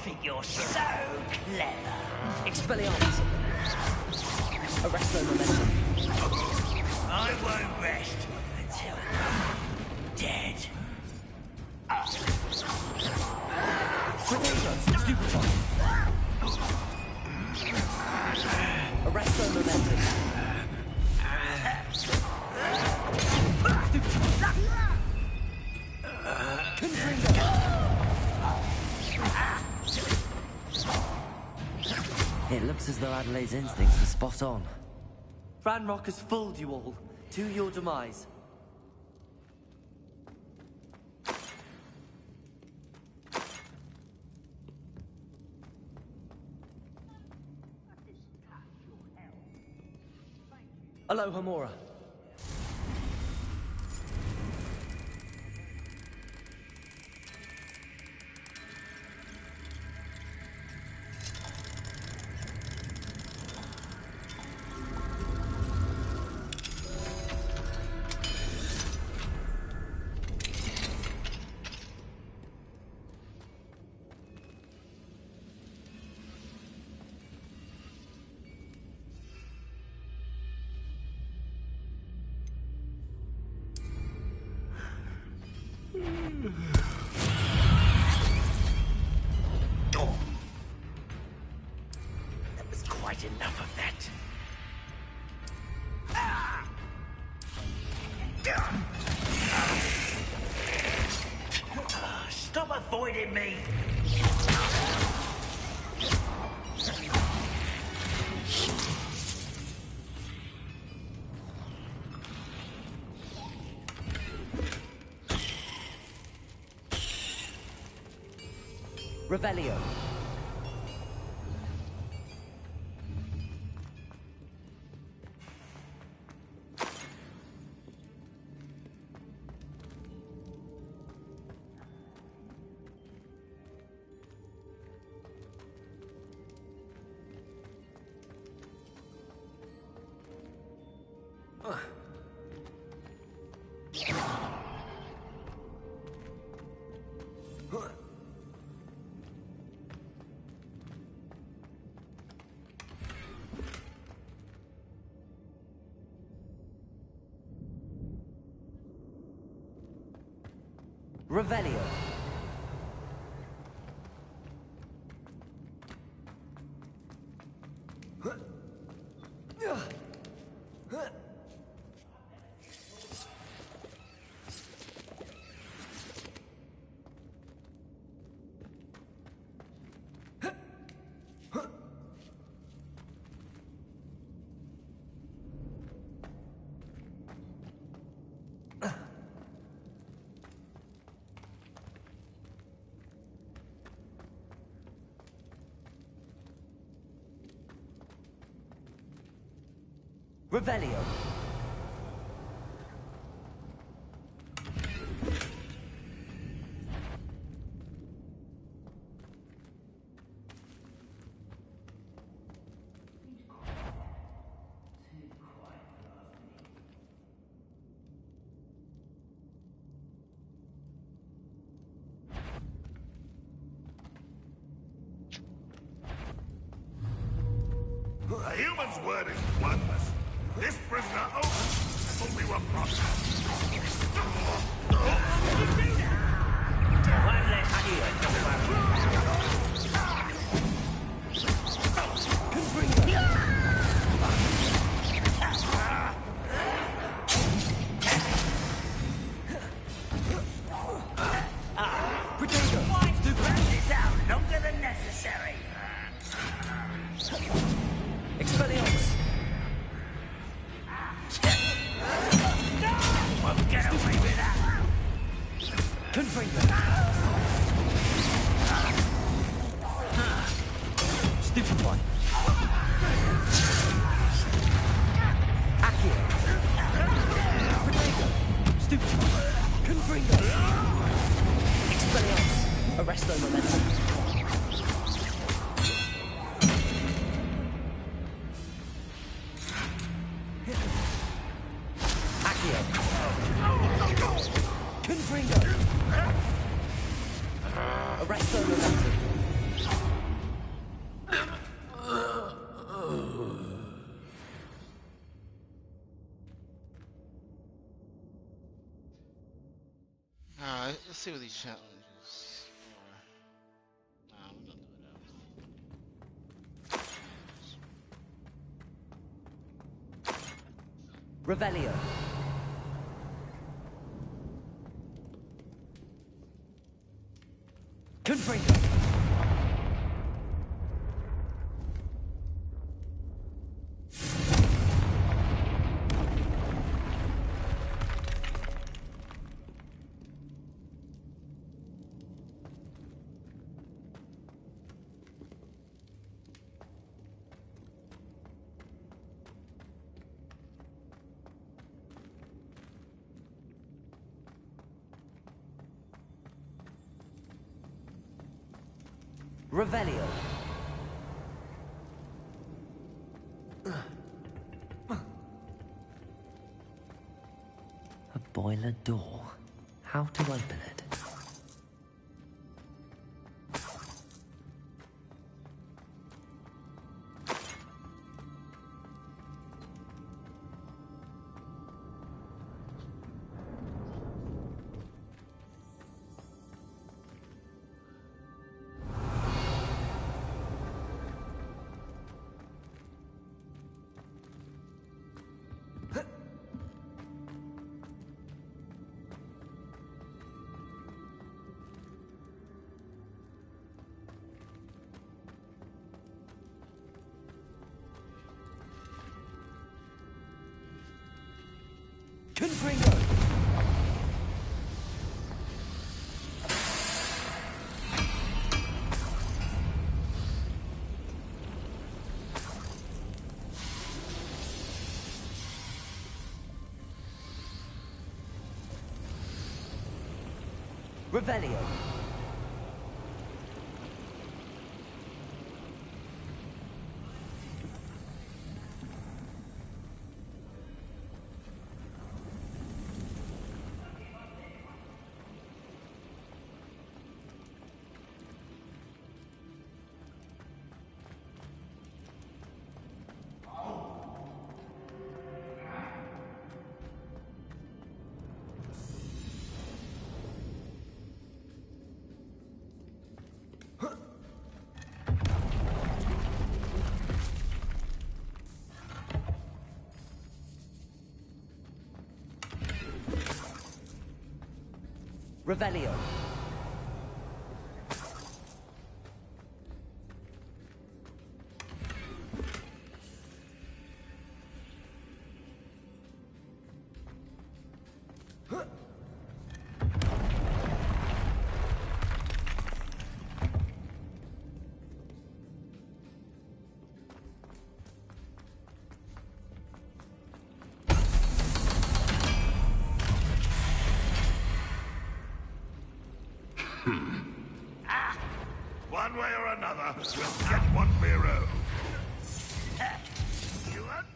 You think you're so clever? Expelliarmus. Arrest their momentum. I won't rest until I'm dead. Potato, stupefy. Arrest their momentum. It looks as though Adelaide's instincts were spot on. Ranrock has fooled you all. To your demise. Aloha Mora. That was quite enough of that. Stop avoiding me! Revelio. Revelio. Revelio. woman's word is worthless. This prisoner owns what we were promised. One less here, don't Why drag this out longer than necessary? Expelliarmus! Won't get away with that. Confringo! Stupefy! Accio! Protego! Stupefy! Confringo! Expelliarmus! Arresto momentum! Accio! Confringo! Arresto momentum! Alright, let's see what these challenges are. Nah, we're gonna do it Revelio! Confringo! Revelio. A boiler door. How to open it? Confringo! Revelio. Revelio. One way or another, we'll get what we're owed. You want?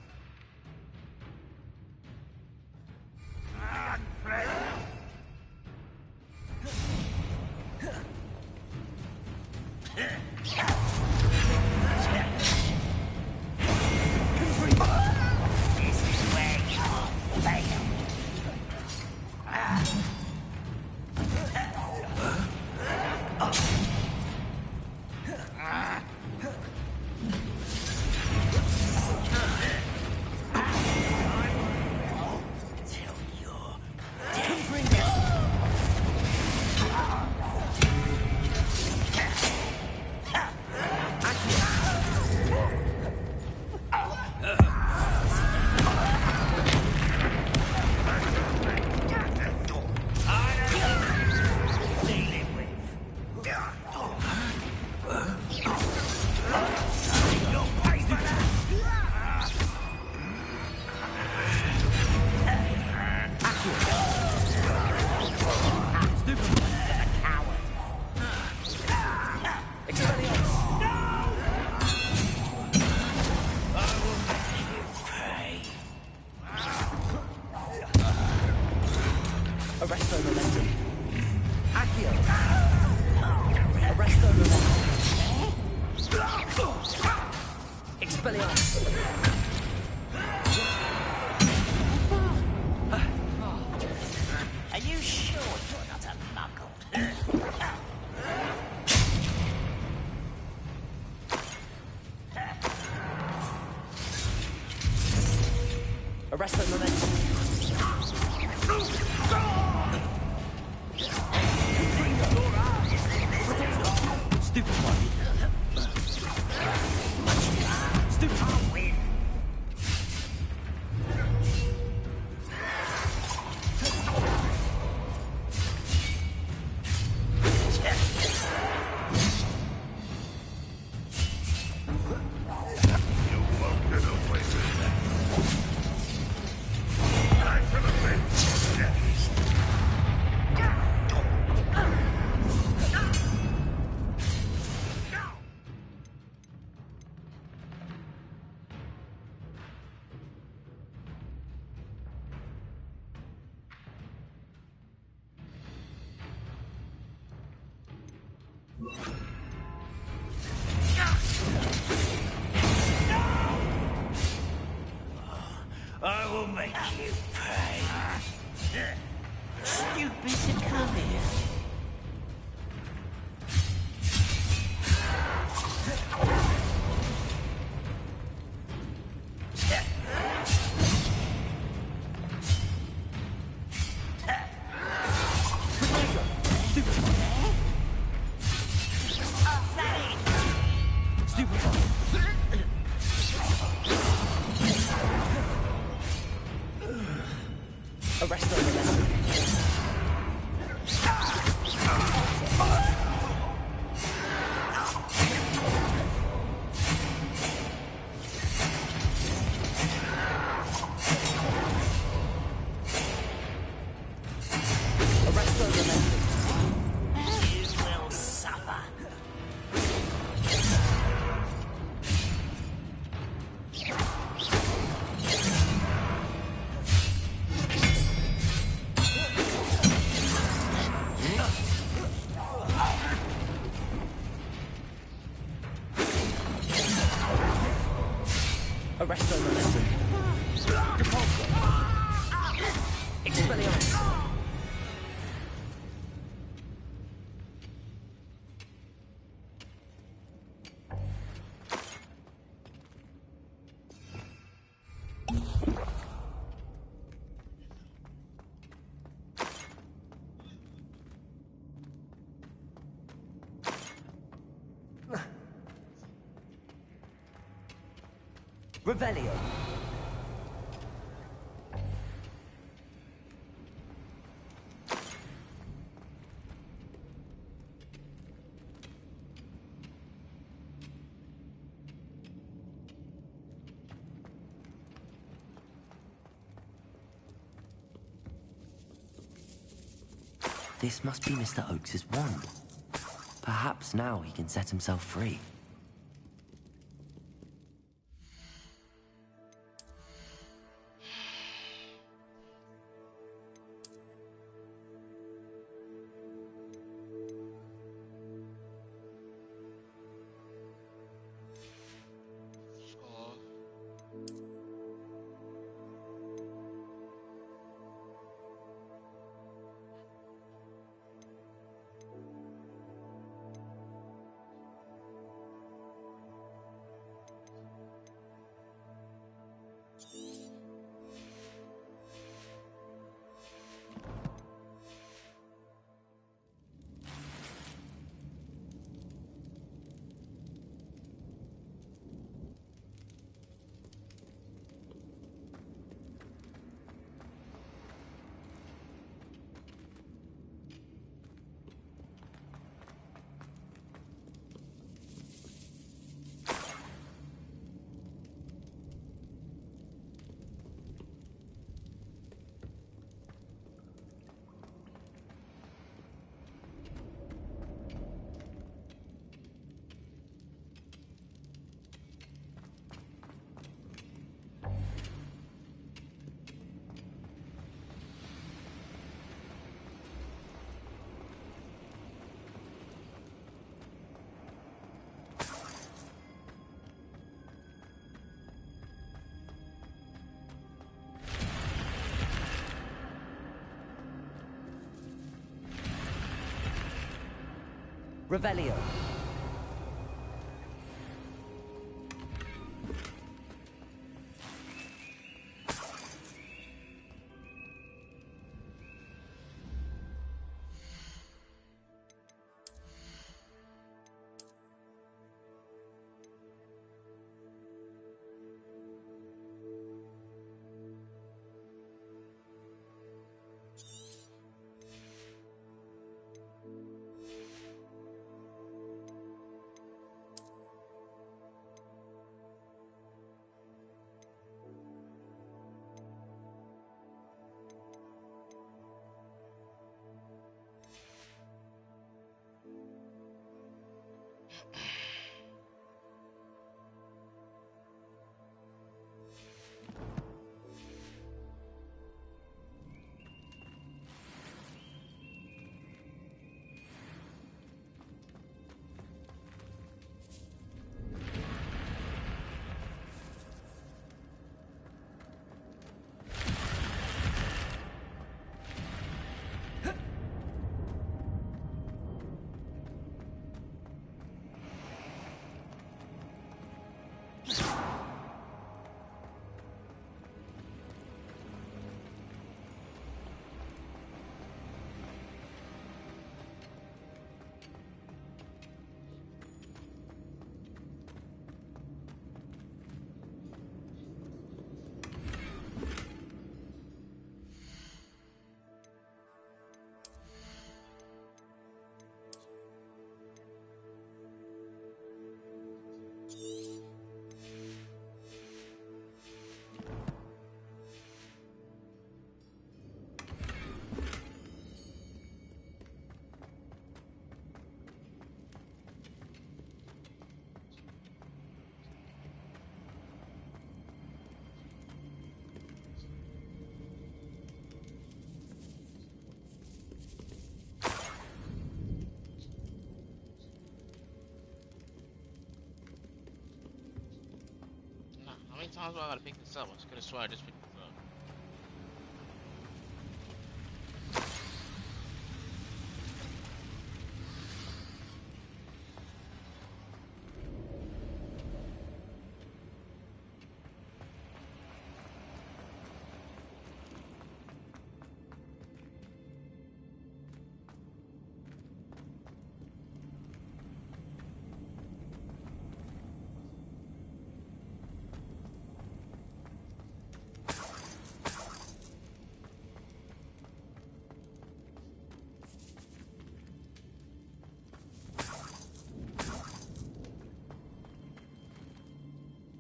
Arresto momentum. Accio. Arresto momentum. Expelliarmus. Are you sure you're not a muggle? Arresto momentum. Stupefy. Stupefy. I will make you pay. Stupid to come here. Arresto momentum. Arresto momentum. You will suffer. Arresto momentum. Repulsor. Expelliarmus. Revelio. This must be Mr. Oakes's wand. Perhaps now he can set himself free. Revelio. How many times do I gotta pick this up? I just could have sworn I just picked this up.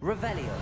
Revelio.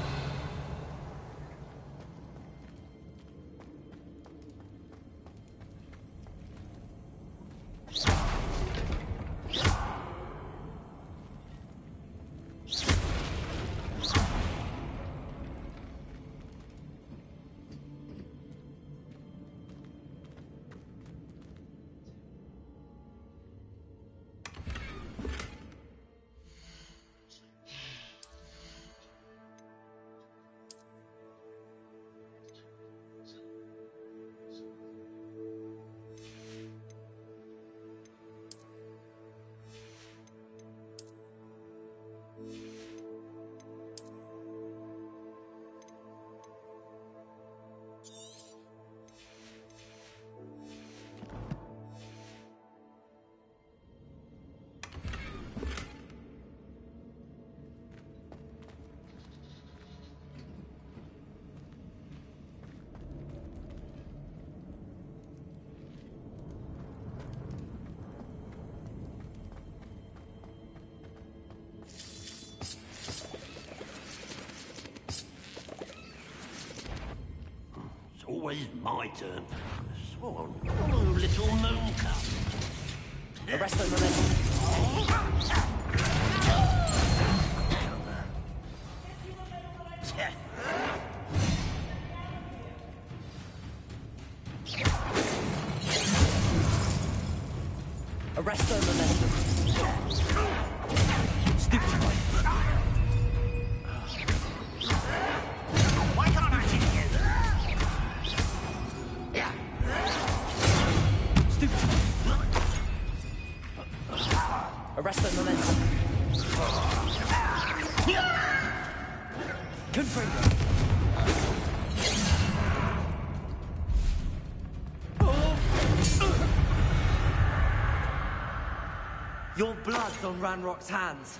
Always my turn. Swan, follow little Mooncup. Arrest them, momentum. Arrest them, momentum. Stupid boy. Why can't I hit you? Your blood's on Ranrock's hands.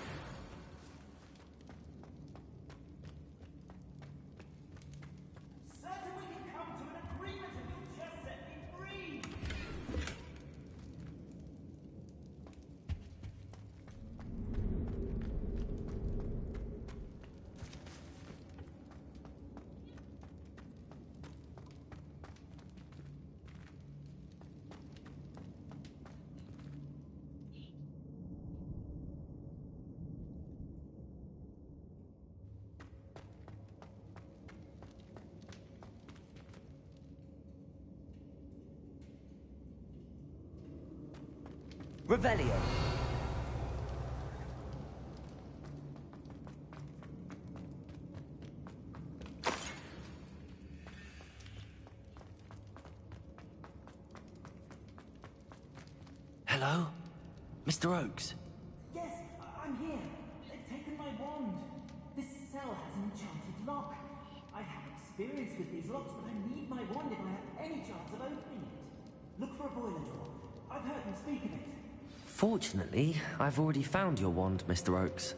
Certain we can come to an agreement and you'll just set me free. Revelio. Hello? Mr. Oakes? Yes, I'm here. They've taken my wand. This cell has an enchanted lock. I have experience with these locks, but I need my wand if I have any chance of opening it. Look for a boiler door. I've heard them speak of it. Fortunately, I've already found your wand, Mr. Oakes.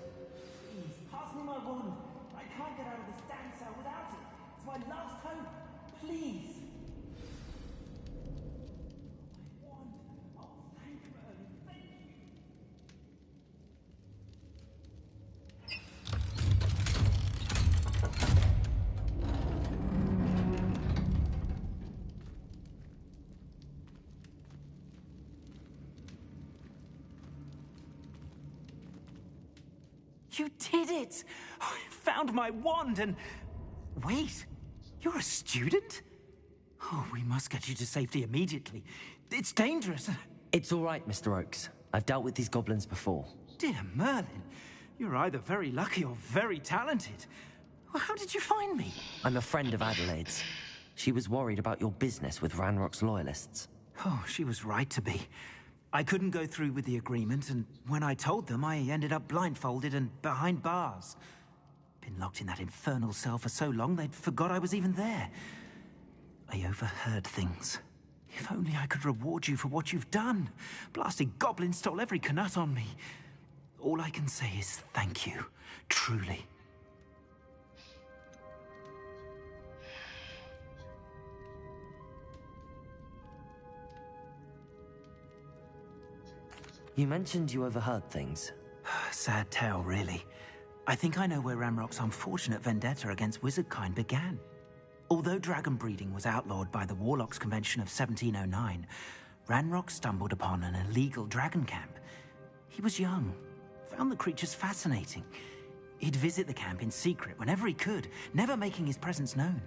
Please, pass me my wand. I can't get out of this damn cell without it. It's my last hope. Please. My wand. Oh, thank you, Ernie. Thank you. You did it! I found my wand and... Wait, you're a student? Oh, we must get you to safety immediately. It's dangerous. It's all right, Mr. Oakes. I've dealt with these goblins before. Dear Merlin, you're either very lucky or very talented. Well, how did you find me? I'm a friend of Adelaide's. She was worried about your business with Ranrock's loyalists. Oh, she was right to be. I couldn't go through with the agreement, and when I told them, I ended up blindfolded and behind bars. Been locked in that infernal cell for so long, they'd forgot I was even there. I overheard things. If only I could reward you for what you've done. Blasted goblins stole every knut on me. All I can say is thank you, truly. You mentioned you overheard things. Sad tale, really. I think I know where Ranrock's unfortunate vendetta against wizardkind began. Although dragon breeding was outlawed by the Warlocks Convention of 1709, Ranrock stumbled upon an illegal dragon camp. He was young, found the creatures fascinating. He'd visit the camp in secret whenever he could, never making his presence known.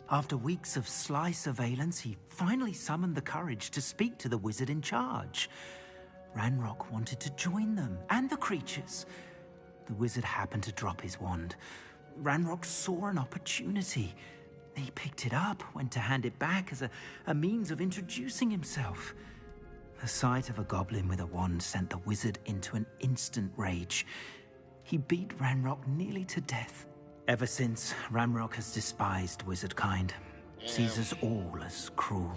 After weeks of sly surveillance, he finally summoned the courage to speak to the wizard in charge. Ranrock wanted to join them, and the creatures. The wizard happened to drop his wand. Ranrock saw an opportunity. He picked it up, went to hand it back as a means of introducing himself. The sight of a goblin with a wand sent the wizard into an instant rage. He beat Ranrock nearly to death. Ever since, Ranrock has despised wizardkind. Sees us all as cruel.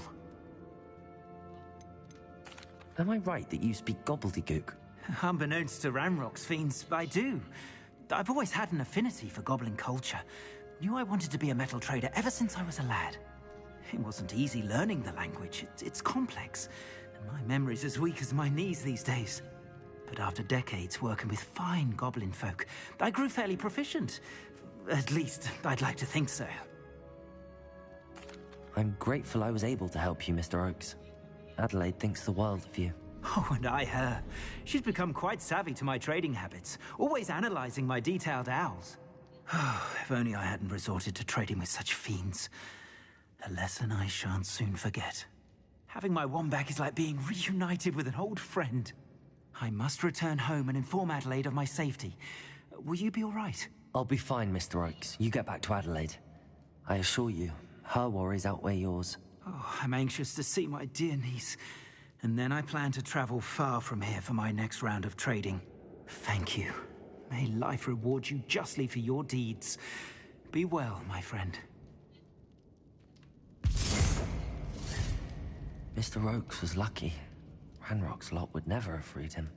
Am I right that you speak gobbledygook? Unbeknownst to Ranrock's fiends, I do. I've always had an affinity for goblin culture. Knew I wanted to be a metal trader ever since I was a lad. It wasn't easy learning the language. It's complex, and my memory's as weak as my knees these days. But after decades working with fine goblin folk, I grew fairly proficient. At least, I'd like to think so. I'm grateful I was able to help you, Mr. Oakes. Adelaide thinks the world of you. Oh, and I her. She's become quite savvy to my trading habits, always analyzing my detailed owls. If only I hadn't resorted to trading with such fiends. A lesson I shan't soon forget. Having my wand back is like being reunited with an old friend. I must return home and inform Adelaide of my safety. Will you be all right? I'll be fine, Mr. Oakes. You get back to Adelaide. I assure you, her worries outweigh yours. Oh, I'm anxious to see my dear niece. And then I plan to travel far from here for my next round of trading. Thank you. May life reward you justly for your deeds. Be well, my friend. Mr. Oakes was lucky. Ranrock's lot would never have freed him.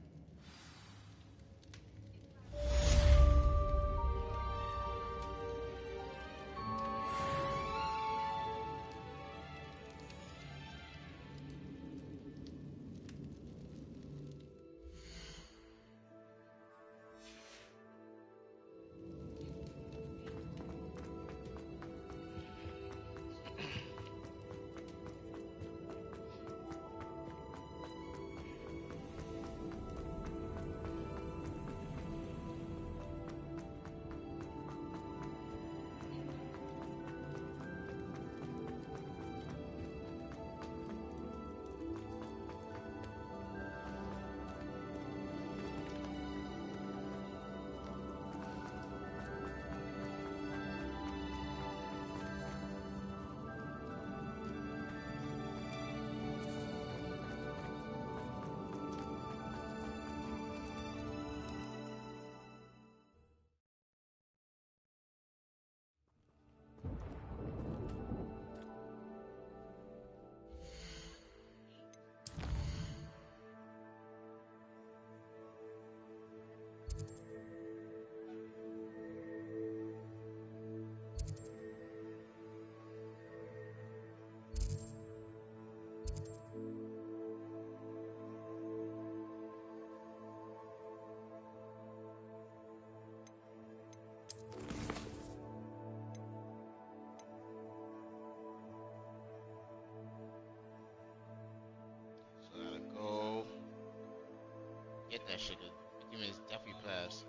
that shit. I mean, it's definitely pass.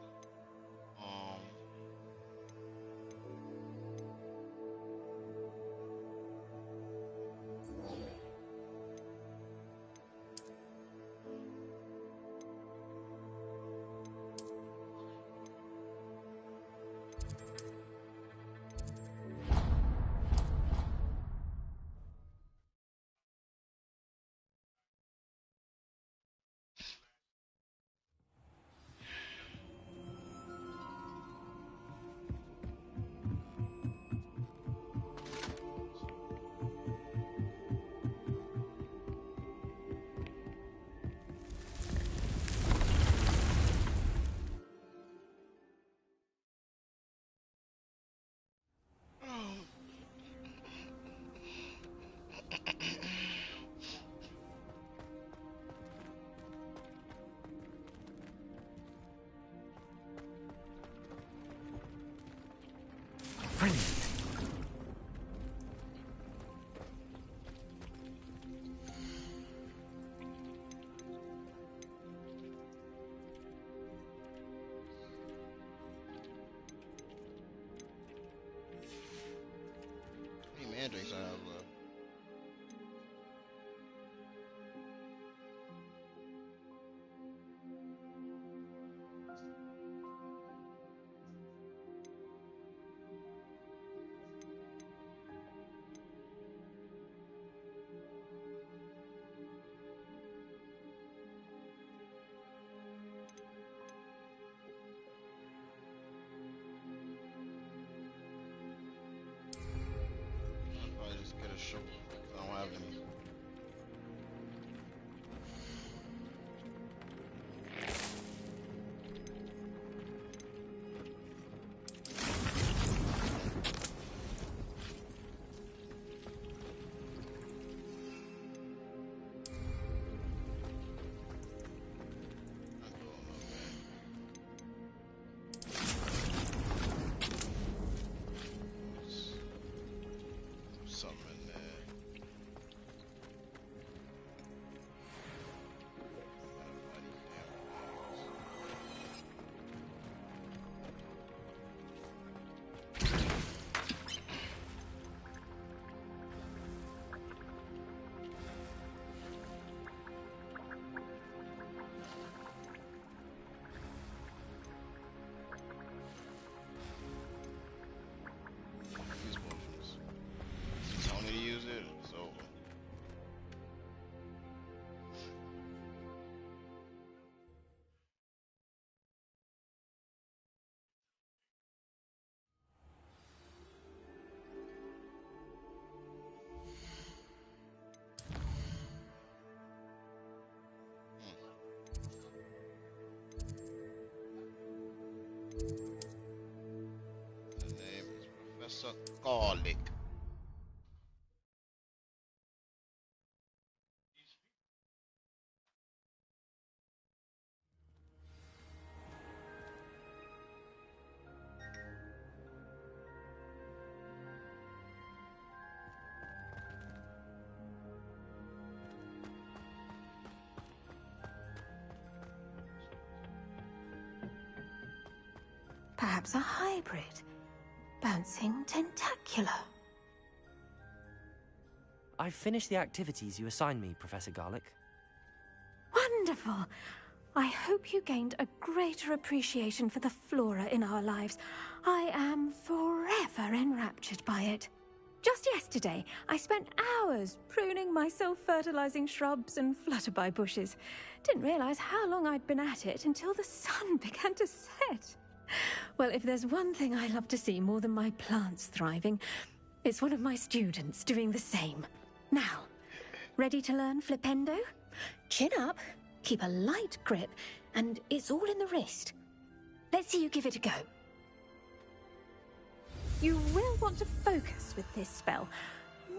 Brilliant. Hey, mandrakes I have left. I'll probably just get a shovel. 'Cause I don't have any. Something in there. These potions. Tell me to use it, it's over. The name is Professor Garlic. Perhaps a hybrid. Bouncing tentacular. I've finished the activities you assigned me, Professor Garlic. Wonderful. I hope you gained a greater appreciation for the flora in our lives. I am forever enraptured by it. Just yesterday, I spent hours pruning my self-fertilizing shrubs and flutterby bushes. Didn't realize how long I'd been at it until the sun began to set. Well, if there's one thing I love to see more than my plants thriving, it's one of my students doing the same. Now, ready to learn Flipendo? Chin up, keep a light grip, and it's all in the wrist. Let's see you give it a go. You will want to focus with this spell.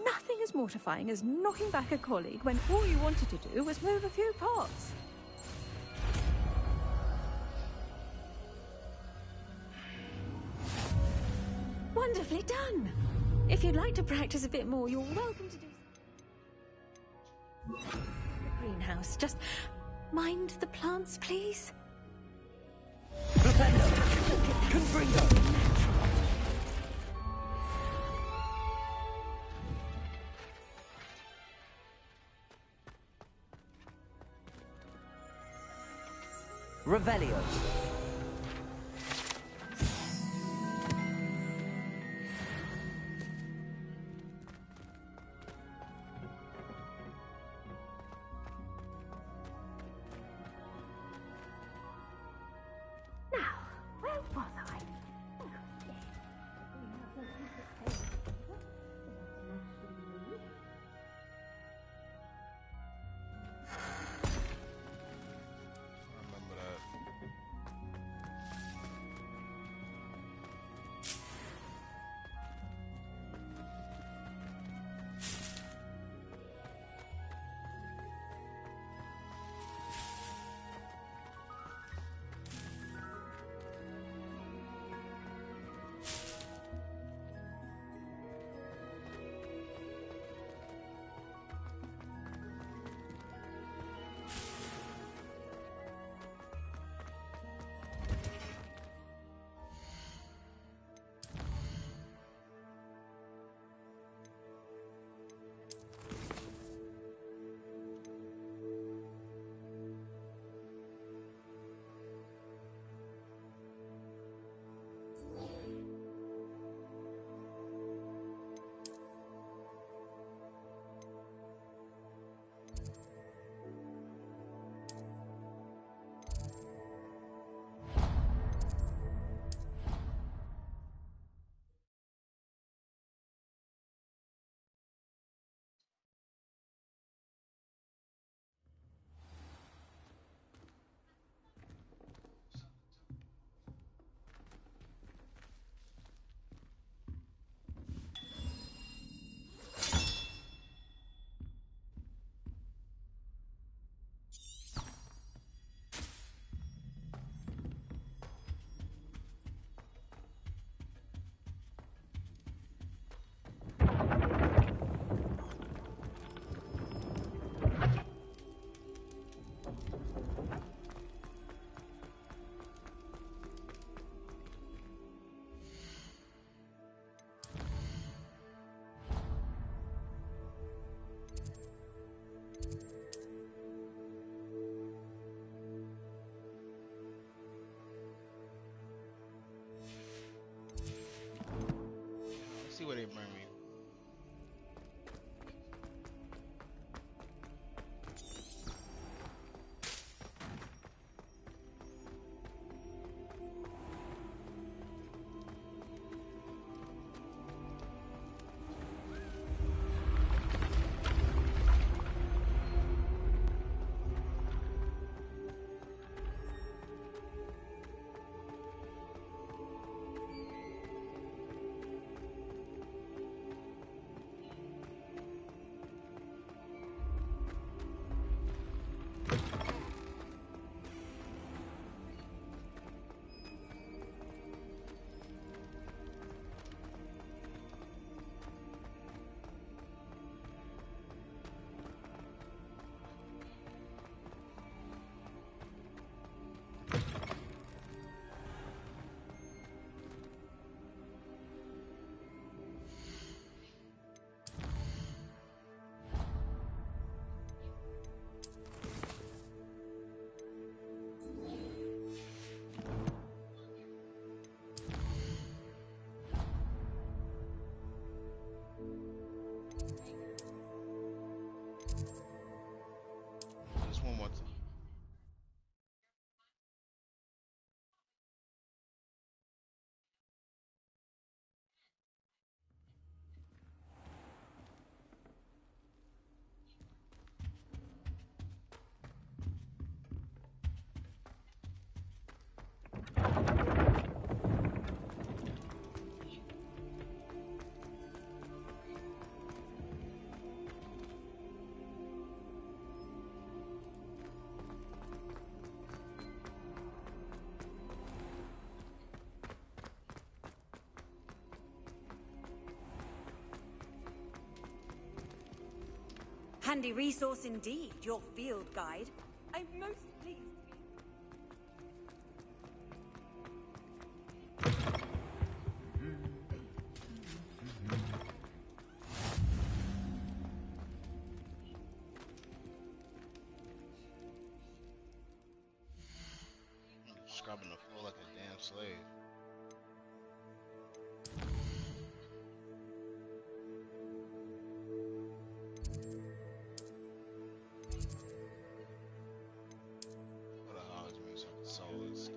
Nothing as mortifying as knocking back a colleague when all you wanted to do was move a few pots. Wonderfully done. If you'd like to practice a bit more, you're welcome to do so. The greenhouse. Just mind the plants, please? Revelio. Now, where was I? I remember that. Let's see what they bring me. Just one more time. Handy resource indeed, your field guide. I'm most pleased. Scrubbing the floor like a damn slave. What a hogs me some solid stuff.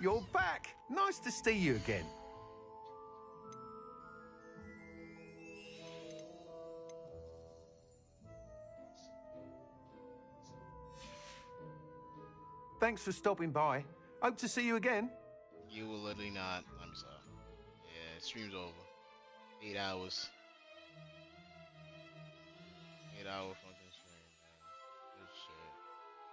You're back! Nice to see you again. Thanks for stopping by. Hope to see you again. You will literally not. Let me stop. Yeah, stream's over. 8 hours. 8 hour